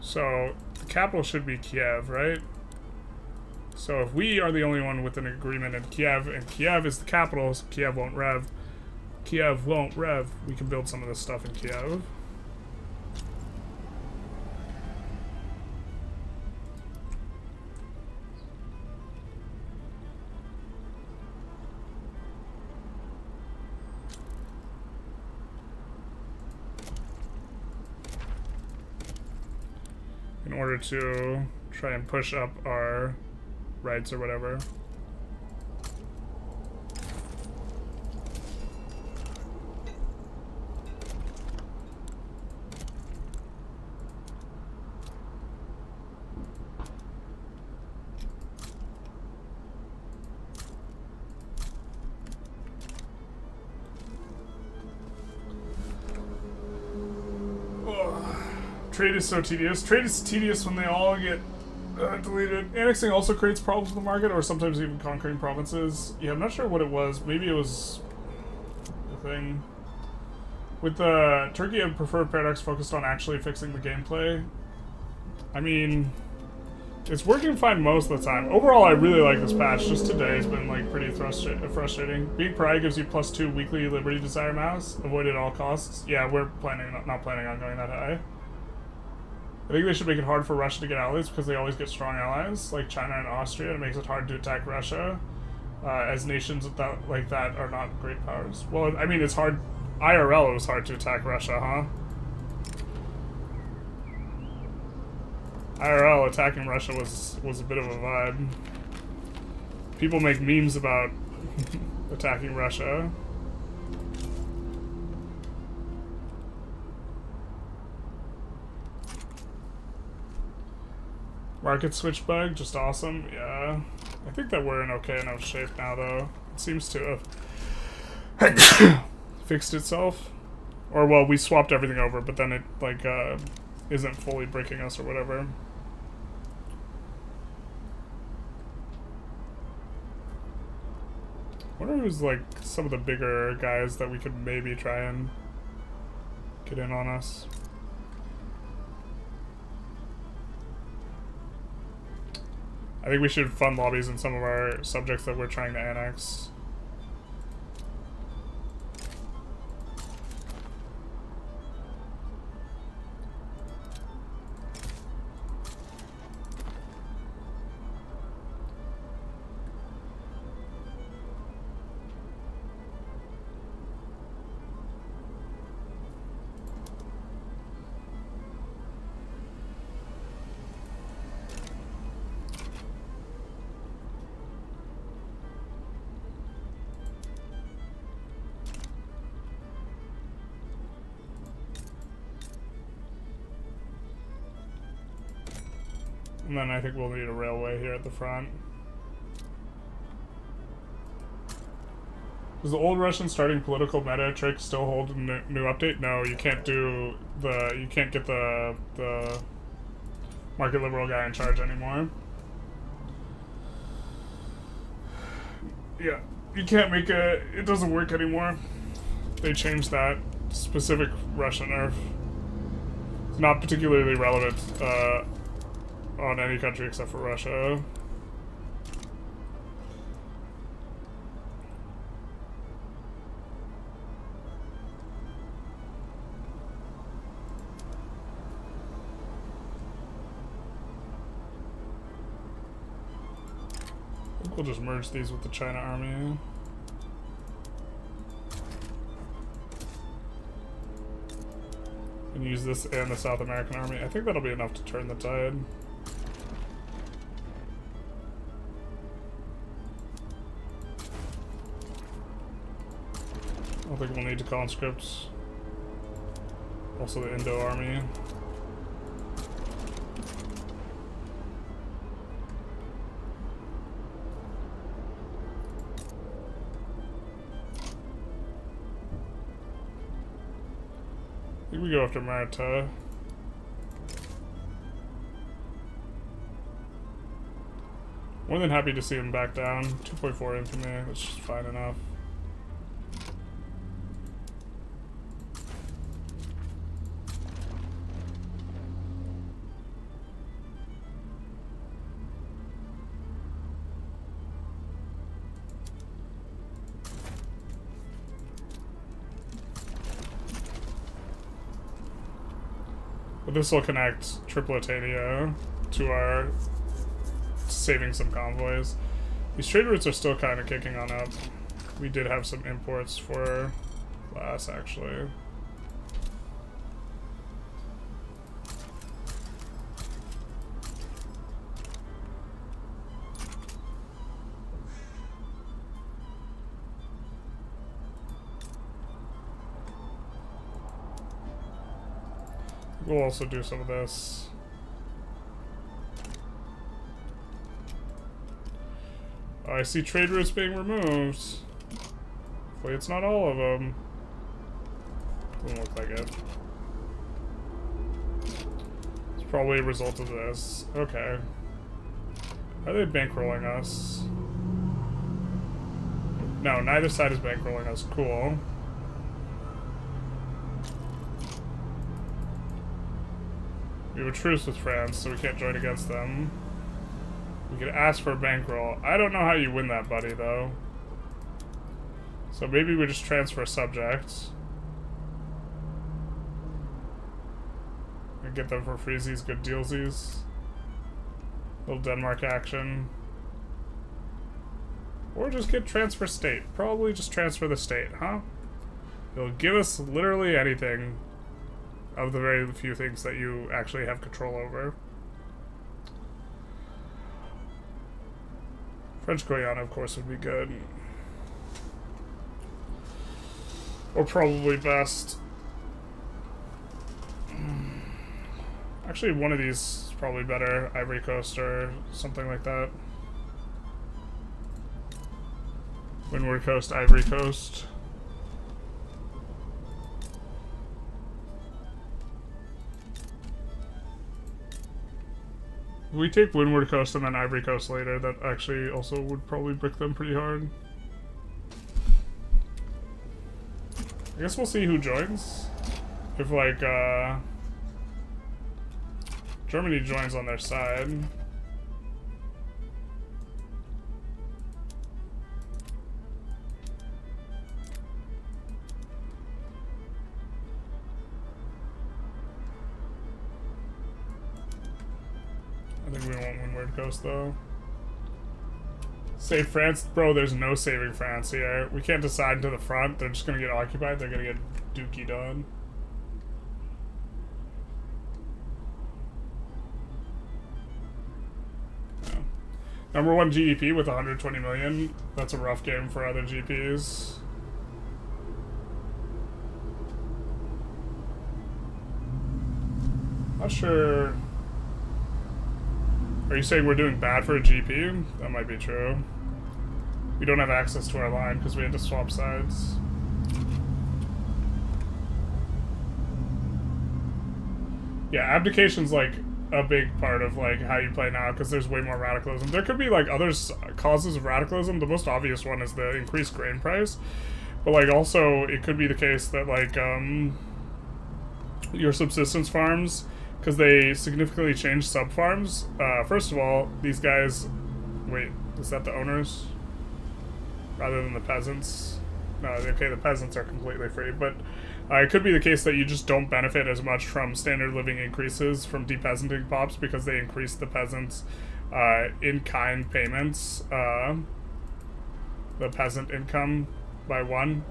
S1: So, the capital should be Kiev, right? So if we are the only one with an agreement in Kiev, and Kiev is the capital, so Kiev won't rev. Kiev won't rev. We can build some of this stuff in Kiev. In order to try and push up our rights or whatever. Trade is so tedious. Trade is tedious when they all get deleted. Annexing also creates problems in the market, or sometimes even conquering provinces. Yeah, I'm not sure what it was. Maybe it was the thing. With Turkey, I prefer Paradox focused on actually fixing the gameplay. I mean, it's working fine most of the time. Overall, I really like this patch. Just today has been like pretty frustrating. Being pariah gives you +2 weekly Liberty Desire mass. Avoid at all costs. Yeah, we're not planning on going that high. I think they should make it hard for Russia to get allies because they always get strong allies, like China and Austria. It makes it hard to attack Russia, as nations like that are not great powers. Well, I mean, it's hard. IRL, it was hard to attack Russia, huh? IRL attacking Russia was a bit of a vibe. People make memes about attacking Russia. Market switch bug, just awesome. Yeah, I think that we're in okay enough shape now, though. It seems to have fixed itself, or well, we swapped everything over, but then it like isn't fully breaking us or whatever. I wonder who's like some of the bigger guys that we could maybe try and get in on us. I think we should fund lobbies in some of our subjects that we're trying to annex. And then I think we'll need a railway here at the front. Does the old Russian starting political meta trick still hold in the new update? No, you can't do you can't get the market liberal guy in charge anymore. Yeah, you can't make it doesn't work anymore. They changed that specific Russian nerf. It's not particularly relevant on any country except for Russia. I think we'll just merge these with the China army. And use this and the South American army. I think that'll be enough to turn the tide. I don't think we'll need to conscript. Also the Indo army. I think we go after Marita. More than happy to see him back down. 2.4 infamy, that's just fine enough. But this will connect Tripolitania to our saving some convoys. These trade routes are still kind of kicking on up. We did have some imports for glass, actually. We'll also do some of this. Oh, I see trade routes being removed. Hopefully it's not all of them. Doesn't look like it. It's probably a result of this. Okay. Are they bankrolling us? No, neither side is bankrolling us. Cool. We have a truce with France, so we can't join against them. We could ask for a bankroll. I don't know how you win that, buddy, though. So maybe we just transfer subjects. And get them for freezies, good dealsies. Little Denmark action. Or just get transfer state. Probably just transfer the state, huh? It'll give us literally anything of the very few things that you actually have control over. French Guiana, of course, would be good. Or probably best. Actually, one of these is probably better. Ivory Coast or something like that. Windward Coast, Ivory Coast. If we take Windward Coast and then Ivory Coast later, that actually also would probably brick them pretty hard. I guess we'll see who joins. If, like, Germany joins on their side. I think we want Windward Coast, though. Save France? Bro, there's no saving France here. We can't decide to the front. They're just gonna get occupied. They're gonna get dookied on. Yeah. Number 1 GDP with 120 million. That's a rough game for other GPs. Not sure. Are you saying we're doing bad for a GP? That might be true. We don't have access to our line because we had to swap sides. Yeah, abdication's like a big part of like how you play now because there's way more radicalism. There could be like other causes of radicalism. The most obvious one is the increased grain price. But like also it could be the case that like your subsistence farms, because they significantly changed sub-farms. First of all, these guys... Wait, is that the owners? Rather than the peasants? No, okay, the peasants are completely free, but it could be the case that you just don't benefit as much from standard living increases from depeasanting pops because they increased the peasants' in-kind payments, the peasant income by 1.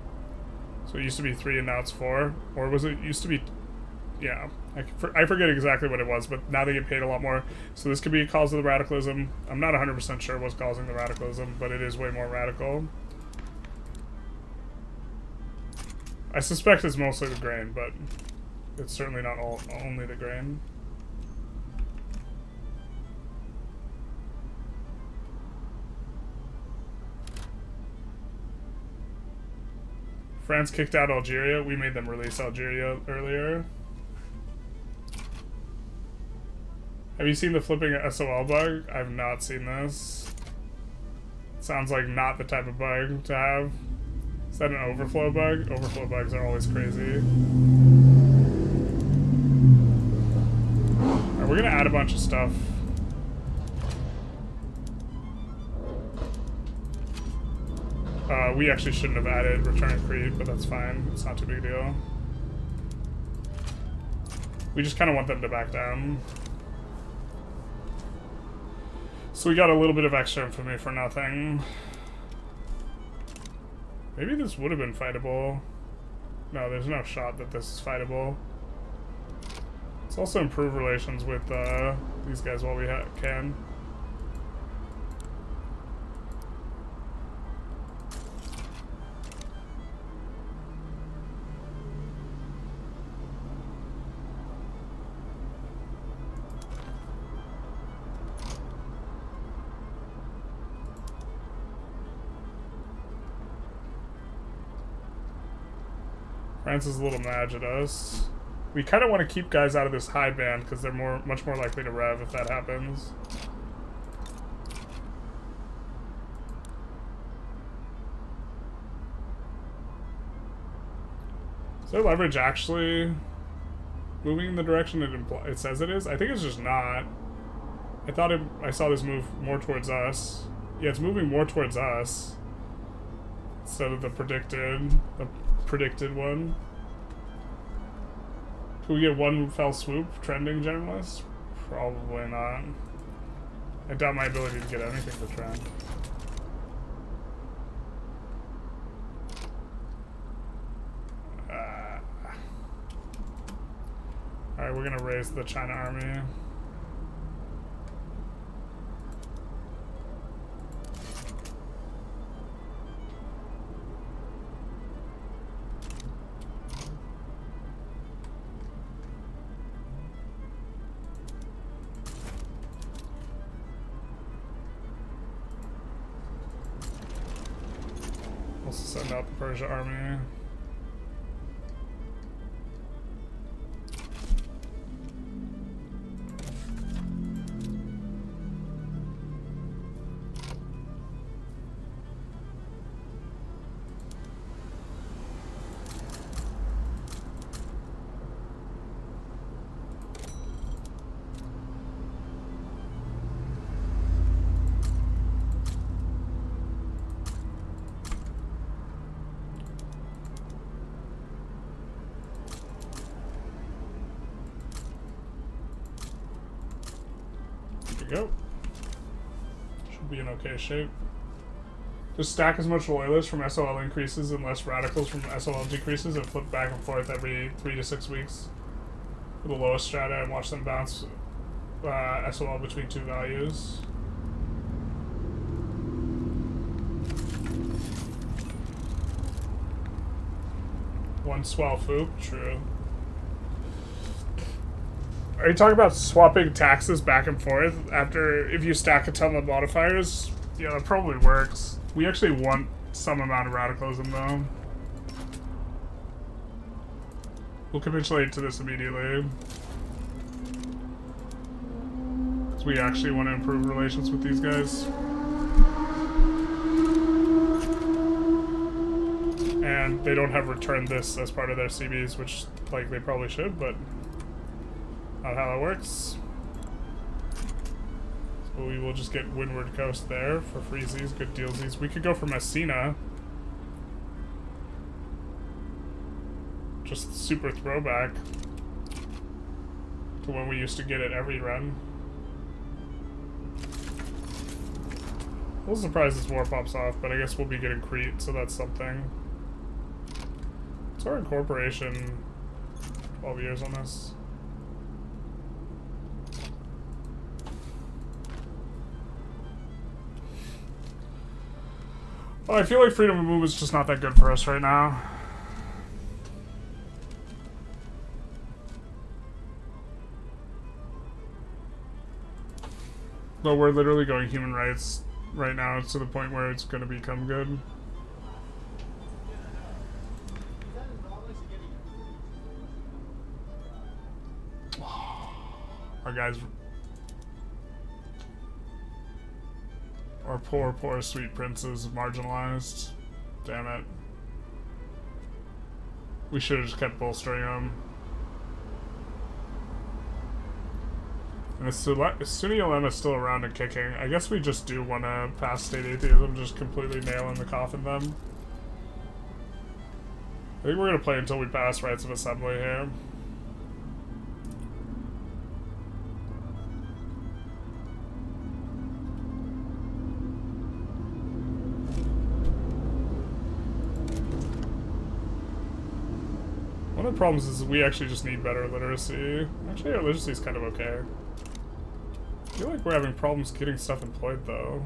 S1: So it used to be 3 and now it's 4. Or was it used to be... Yeah, I forget exactly what it was, but now they get paid a lot more. So this could be a cause of the radicalism. I'm not 100% sure what's causing the radicalism, but it is way more radical. I suspect it's mostly the grain, but it's certainly not only the grain. France kicked out Algeria. We made them release Algeria earlier. Have you seen the flipping SOL bug? I've not seen this. Sounds like not the type of bug to have. Is that an overflow bug? Overflow bugs are always crazy. Alright, we're gonna add a bunch of stuff. We actually shouldn't have added Return of Creed, but that's fine. It's not too big a deal. We just kind of want them to back down. So we got a little bit of extra infamy for nothing. Maybe this would have been fightable. No, there's no shot that this is fightable. Let's also improve relations with these guys while we can. France is a little mad at us. We kind of want to keep guys out of this high band because they're much more likely to rev if that happens. Is their leverage actually moving in the direction it says it is? I think it's just not. I thought I saw this move more towards us. Yeah, it's moving more towards us instead of the predicted one. Can we get one fell swoop trending generalist? Probably not. I doubt my ability to get anything to trend. Alright, we're gonna raise the China army. Send out the Persia army. Go. Should be in okay shape. Just stack as much loyalists from SOL increases and less radicals from SOL decreases and flip back and forth every 3 to 6 weeks for the lowest strata and watch them bounce SOL between two values. One swell foop, true. Are you talking about swapping taxes back and forth after if you stack a ton of modifiers? Yeah, that probably works. We actually want some amount of radicalism though. We'll capitulate to this immediately. Because we actually want to improve relations with these guys. And they don't have returned this as part of their CBs, which like they probably should, but not how that works. So we will just get Windward Coast there for freezies, good dealsies. We could go for Messina. Just super throwback to when we used to get it every run. A little surprised this war pops off, but I guess we'll be getting Crete, so that's something. What's our incorporation? 12 years on this. Well, I feel like freedom of movement is just not that good for us right now. But we're literally going human rights right now to the point where it's going to become good. Our guys... Our poor, poor sweet princes marginalized. Damn it. We should have just kept bolstering them. And Sunni Ulema is still around and kicking. I guess we just do want to pass state atheism, just completely nail in the coffin them. I think we're going to play until we pass rights of assembly here. One of the problems is we actually just need better literacy. Actually, our literacy is kind of okay. I feel like we're having problems getting stuff employed, though.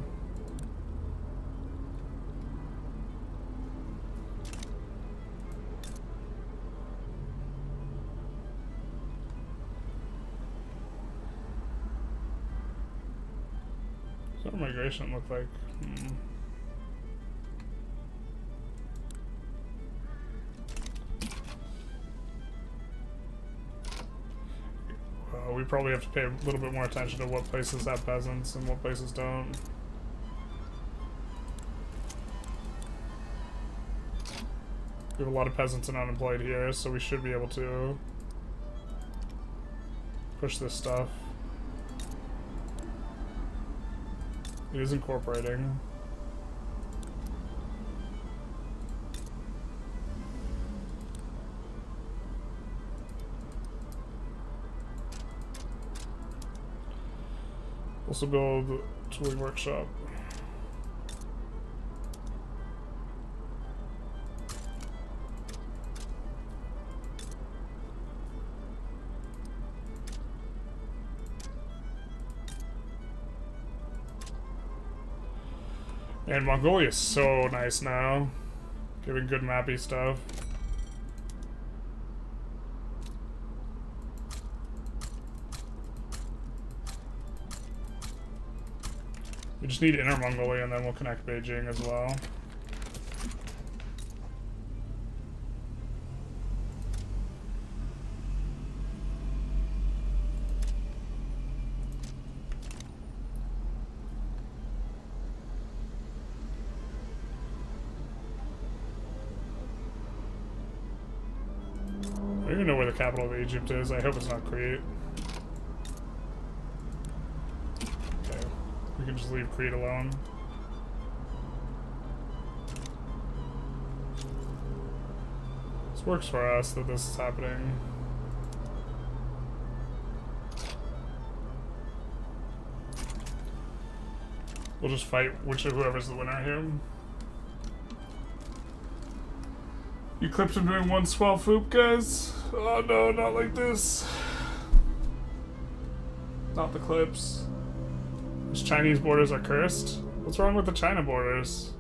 S1: What's our migration look like? We probably have to pay a little bit more attention to what places have peasants and what places don't. We have a lot of peasants and unemployed here, so we should be able to push this stuff. It is incorporating. Also build a tooling workshop. And Mongolia is so nice now. Giving good mappy stuff. We just need Inner Mongolia and then we'll connect Beijing as well. I don't even know where the capital of Egypt is. I hope it's not Crete. We can just leave Crete alone. This works for us that this is happening. We'll just fight whoever's the winner here. You clipped him doing one swell foop, guys? Oh no, not like this. Not the clips. These Chinese borders are cursed? What's wrong with the China borders?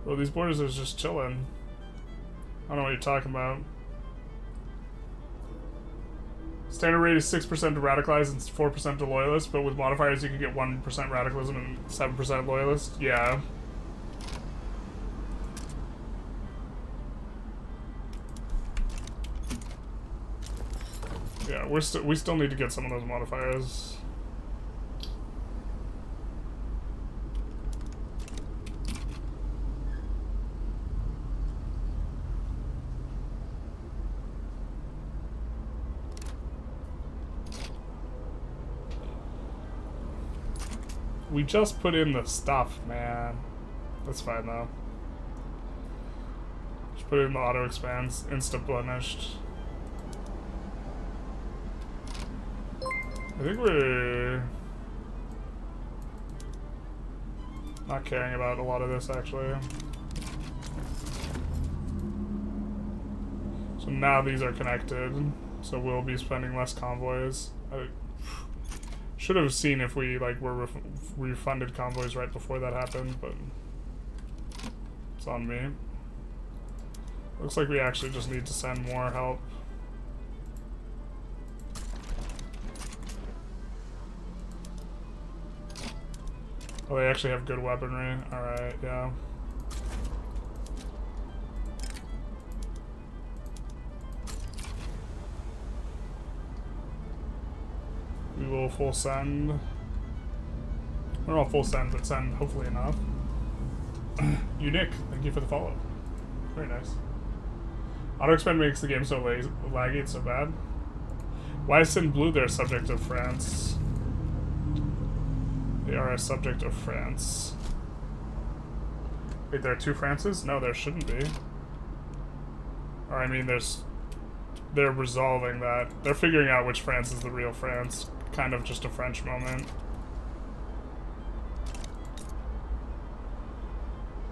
S1: Well, these borders are just chilling. I don't know what you're talking about. Standard rate is 6% to radicalized and 4% to loyalist, but with modifiers you can get 1% radicalism and 7% loyalist. Yeah. Yeah, we still need to get some of those modifiers. We just put in the stuff, man. That's fine though. Just put it in the auto expands, insta blemished. I think we're not caring about a lot of this actually. So now these are connected, so we'll be spending less convoys. I should have seen if we like were refunded convoys right before that happened, but it's on me. Looks like we actually just need to send more help. Oh, they actually have good weaponry. Alright, yeah. We will full send. Or not full send, but send hopefully enough. Unique, thank you for the follow. Very nice. Auto expand makes the game so laggy, it's so bad. Why is Sin Blue their subject of France? They are a subject of France. Wait, there are two Frances? No, there shouldn't be. Or I mean, they're resolving that. They're figuring out which France is the real France. Kind of just a French moment.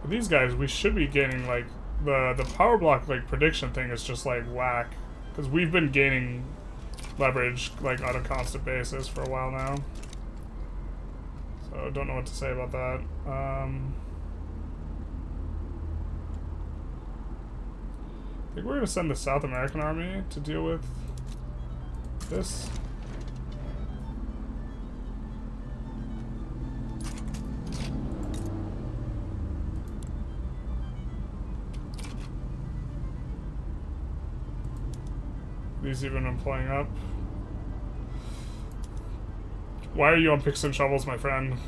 S1: But these guys, we should be gaining like the power block like prediction thing is just like whack, because we've been gaining leverage like on a constant basis for a while now. So don't know what to say about that. I think we're gonna send the South American army to deal with this. These even employing up. Why are you on picks and shovels, my friend?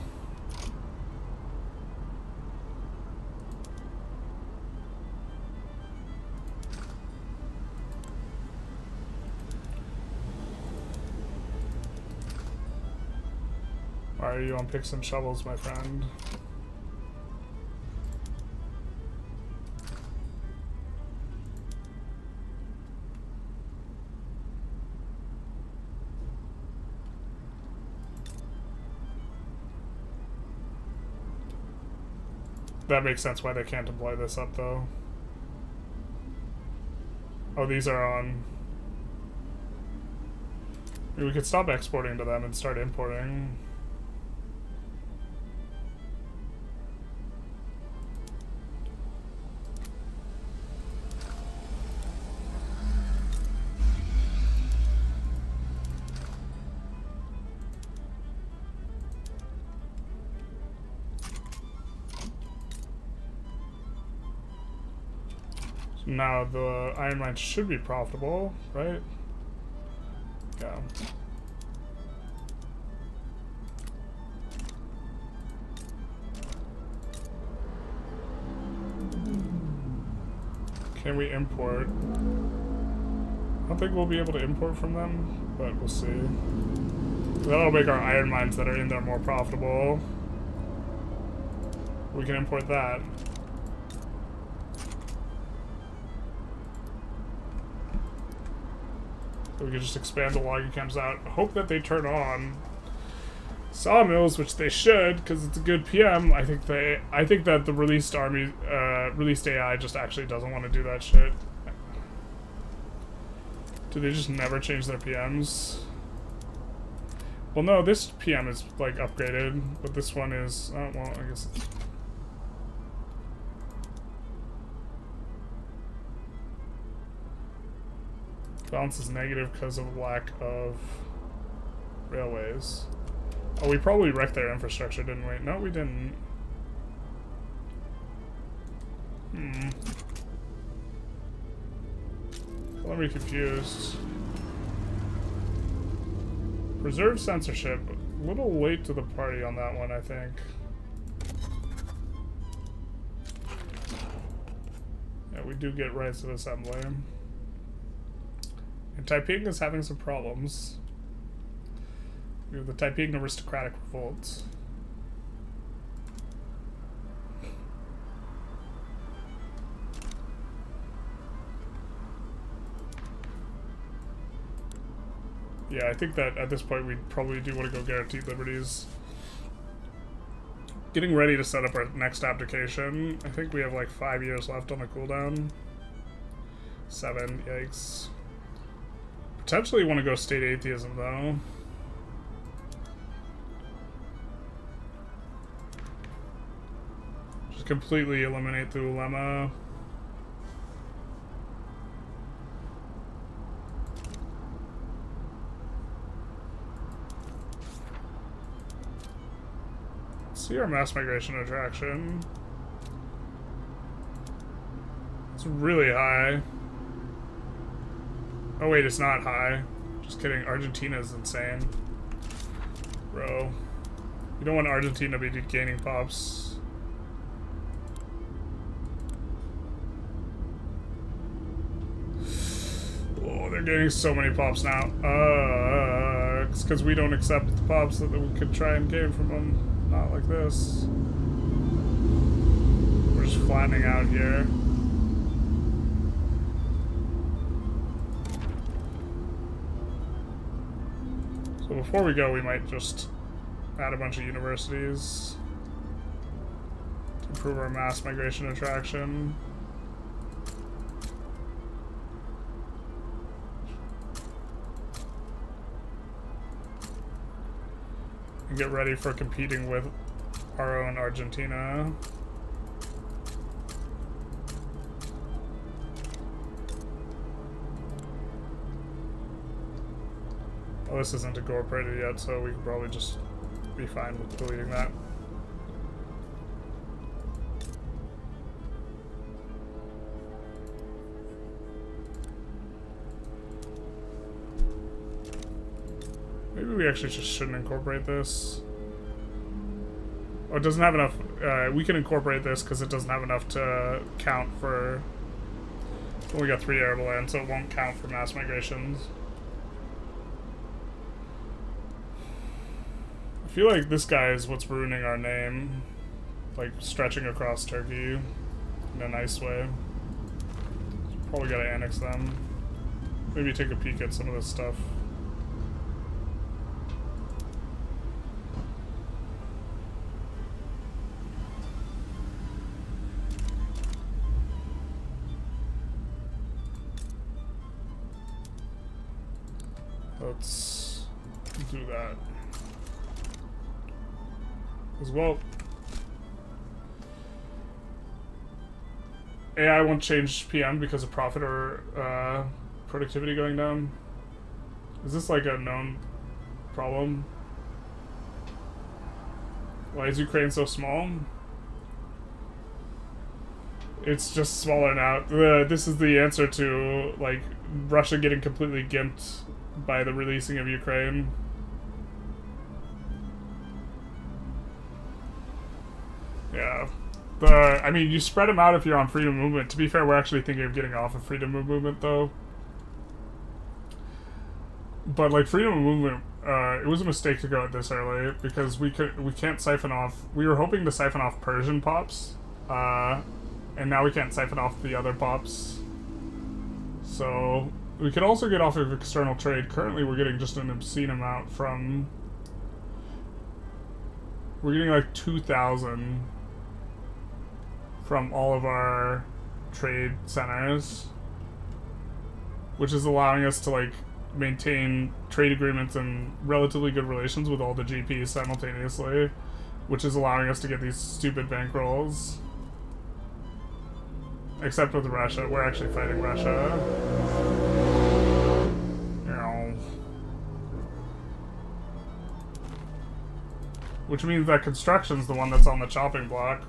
S1: Why are you on picks and shovels, my friend? That makes sense why they can't deploy this up, though. Oh, these are on... I mean, we could stop exporting to them and start importing. Now the iron mine should be profitable, right? Yeah. Can we import? I don't think we'll be able to import from them, but we'll see. That'll make our iron mines that are in there more profitable. We can import that. We can just expand the logging camps out. Hope that they turn on sawmills, which they should, because it's a good PM. I think that the released army, released AI just actually doesn't want to do that shit. Do they just never change their PMs? Well, no, this PM is like upgraded, but this one is. Oh, well, I guess it's. Balance is negative because of lack of railways. Oh, we probably wrecked their infrastructure, didn't we? No, we didn't. Let me confused. Preserve censorship. A little late to the party on that one, I think. Yeah, we do get rights of assembly. And Taiping is having some problems. We have the Taiping aristocratic revolt. Yeah, I think that at this point we probably do want to go guaranteed liberties. Getting ready to set up our next abdication. I think we have like 5 years left on the cooldown. 7, yikes. Potentially want to go state atheism, though. Just completely eliminate the ulemma. See our mass migration attraction. It's really high. Oh wait, it's not high. Just kidding. Argentina is insane. Bro. You don't want Argentina to be gaining pops. Oh, they're getting so many pops now. It's because we don't accept the pops that we could try and gain from them. Not like this. We're just flattening out here. So before we go, we might just add a bunch of universities to improve our mass migration attraction. and get ready for competing with our own Argentina. Oh, this isn't incorporated yet, so we can probably just be fine with deleting that. Maybe we actually just shouldn't incorporate this. Oh, it doesn't have enough. We can incorporate this because it doesn't have enough to count for. It's only got 3 arable land, so it won't count for mass migrations. I feel like this guy is what's ruining our name. Like, stretching across Turkey in a nice way. Probably gotta annex them. Maybe take a peek at some of this stuff. Let's do that. As well, AI won't change PM because of profit or productivity going down. Is this like a known problem? Why is Ukraine so small? It's just smaller now. This is the answer to like Russia getting completely gimped by the releasing of Ukraine. Yeah. I mean, you spread them out if you're on freedom of movement. To be fair, we're actually thinking of getting off of freedom of movement, though. But, like, freedom of movement, it was a mistake to go at this early, because we can't siphon off... We were hoping to siphon off Persian pops, and now we can't siphon off the other pops. So, we could also get off of external trade. Currently, we're getting just an obscene amount from... We're getting, like, 2,000... from all of our trade centers, which is allowing us to like maintain trade agreements and relatively good relations with all the GPs simultaneously, which is allowing us to get these stupid bankrolls. Except with Russia. We're actually fighting Russia. You know. Which means that construction's the one that's on the chopping block.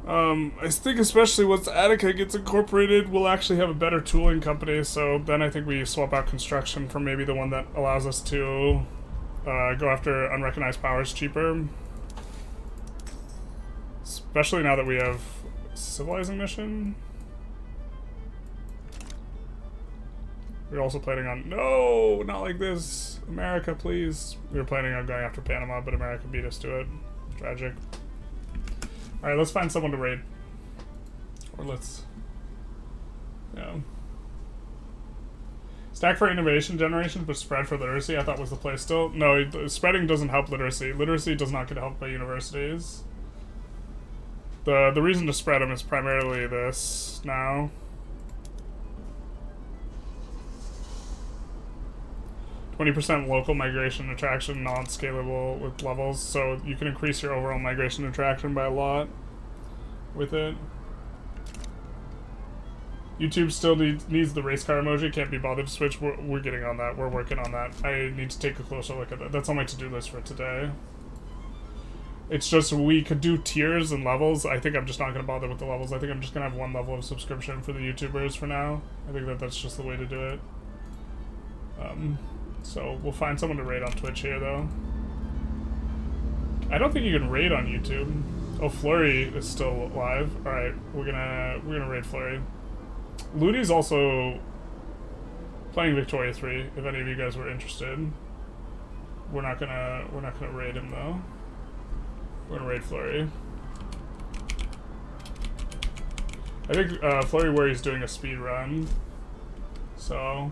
S1: I think especially once Attica gets incorporated, we'll actually have a better tooling company, so then I think we swap out construction for maybe the one that allows us to go after unrecognized powers cheaper. Especially now that we have civilizing mission. We're also planning on... No! Not like this! America, please. We were planning on going after Panama, but America beat us to it. Tragic. Alright, let's find someone to raid. Or let's... Yeah. Stack for innovation generation, but spread for literacy, I thought was the play still. No, spreading doesn't help literacy. Literacy does not get helped by universities. The reason to spread them is primarily this now. %, local migration attraction, non-scalable with levels, so you can increase your overall migration attraction by a lot with it. YouTube still needs the race car emoji, can't be bothered to switch. We're getting on that, we're working on that. I need to take a closer look at that. That's on my to-do list for today. It's just we could do tiers and levels. I think I'm just not going to bother with the levels. I think I'm just going to have one level of subscription for the YouTubers for now. I think that's just the way to do it. So we'll find someone to raid on Twitch here, though. I don't think you can raid on YouTube. Oh, Flurry is still live. All right, we're gonna raid Flurry. Looney's also playing Victoria 3. If any of you guys were interested, we're not gonna raid him though. We're gonna raid Flurry. I think Flurry Worry's doing a speed run, so.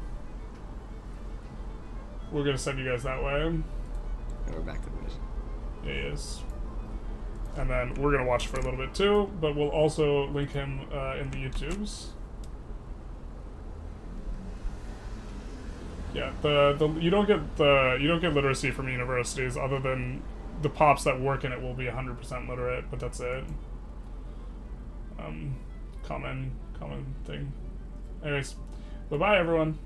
S1: We're gonna send you guys that way.
S2: And we're back to the mission.
S1: Yeah, he is. And then we're gonna watch for a little bit too, but we'll also link him in the YouTubes. Yeah, the you don't get literacy from universities other than the pops that work in it will be 100% literate, but that's it. Common thing. Anyways, bye everyone.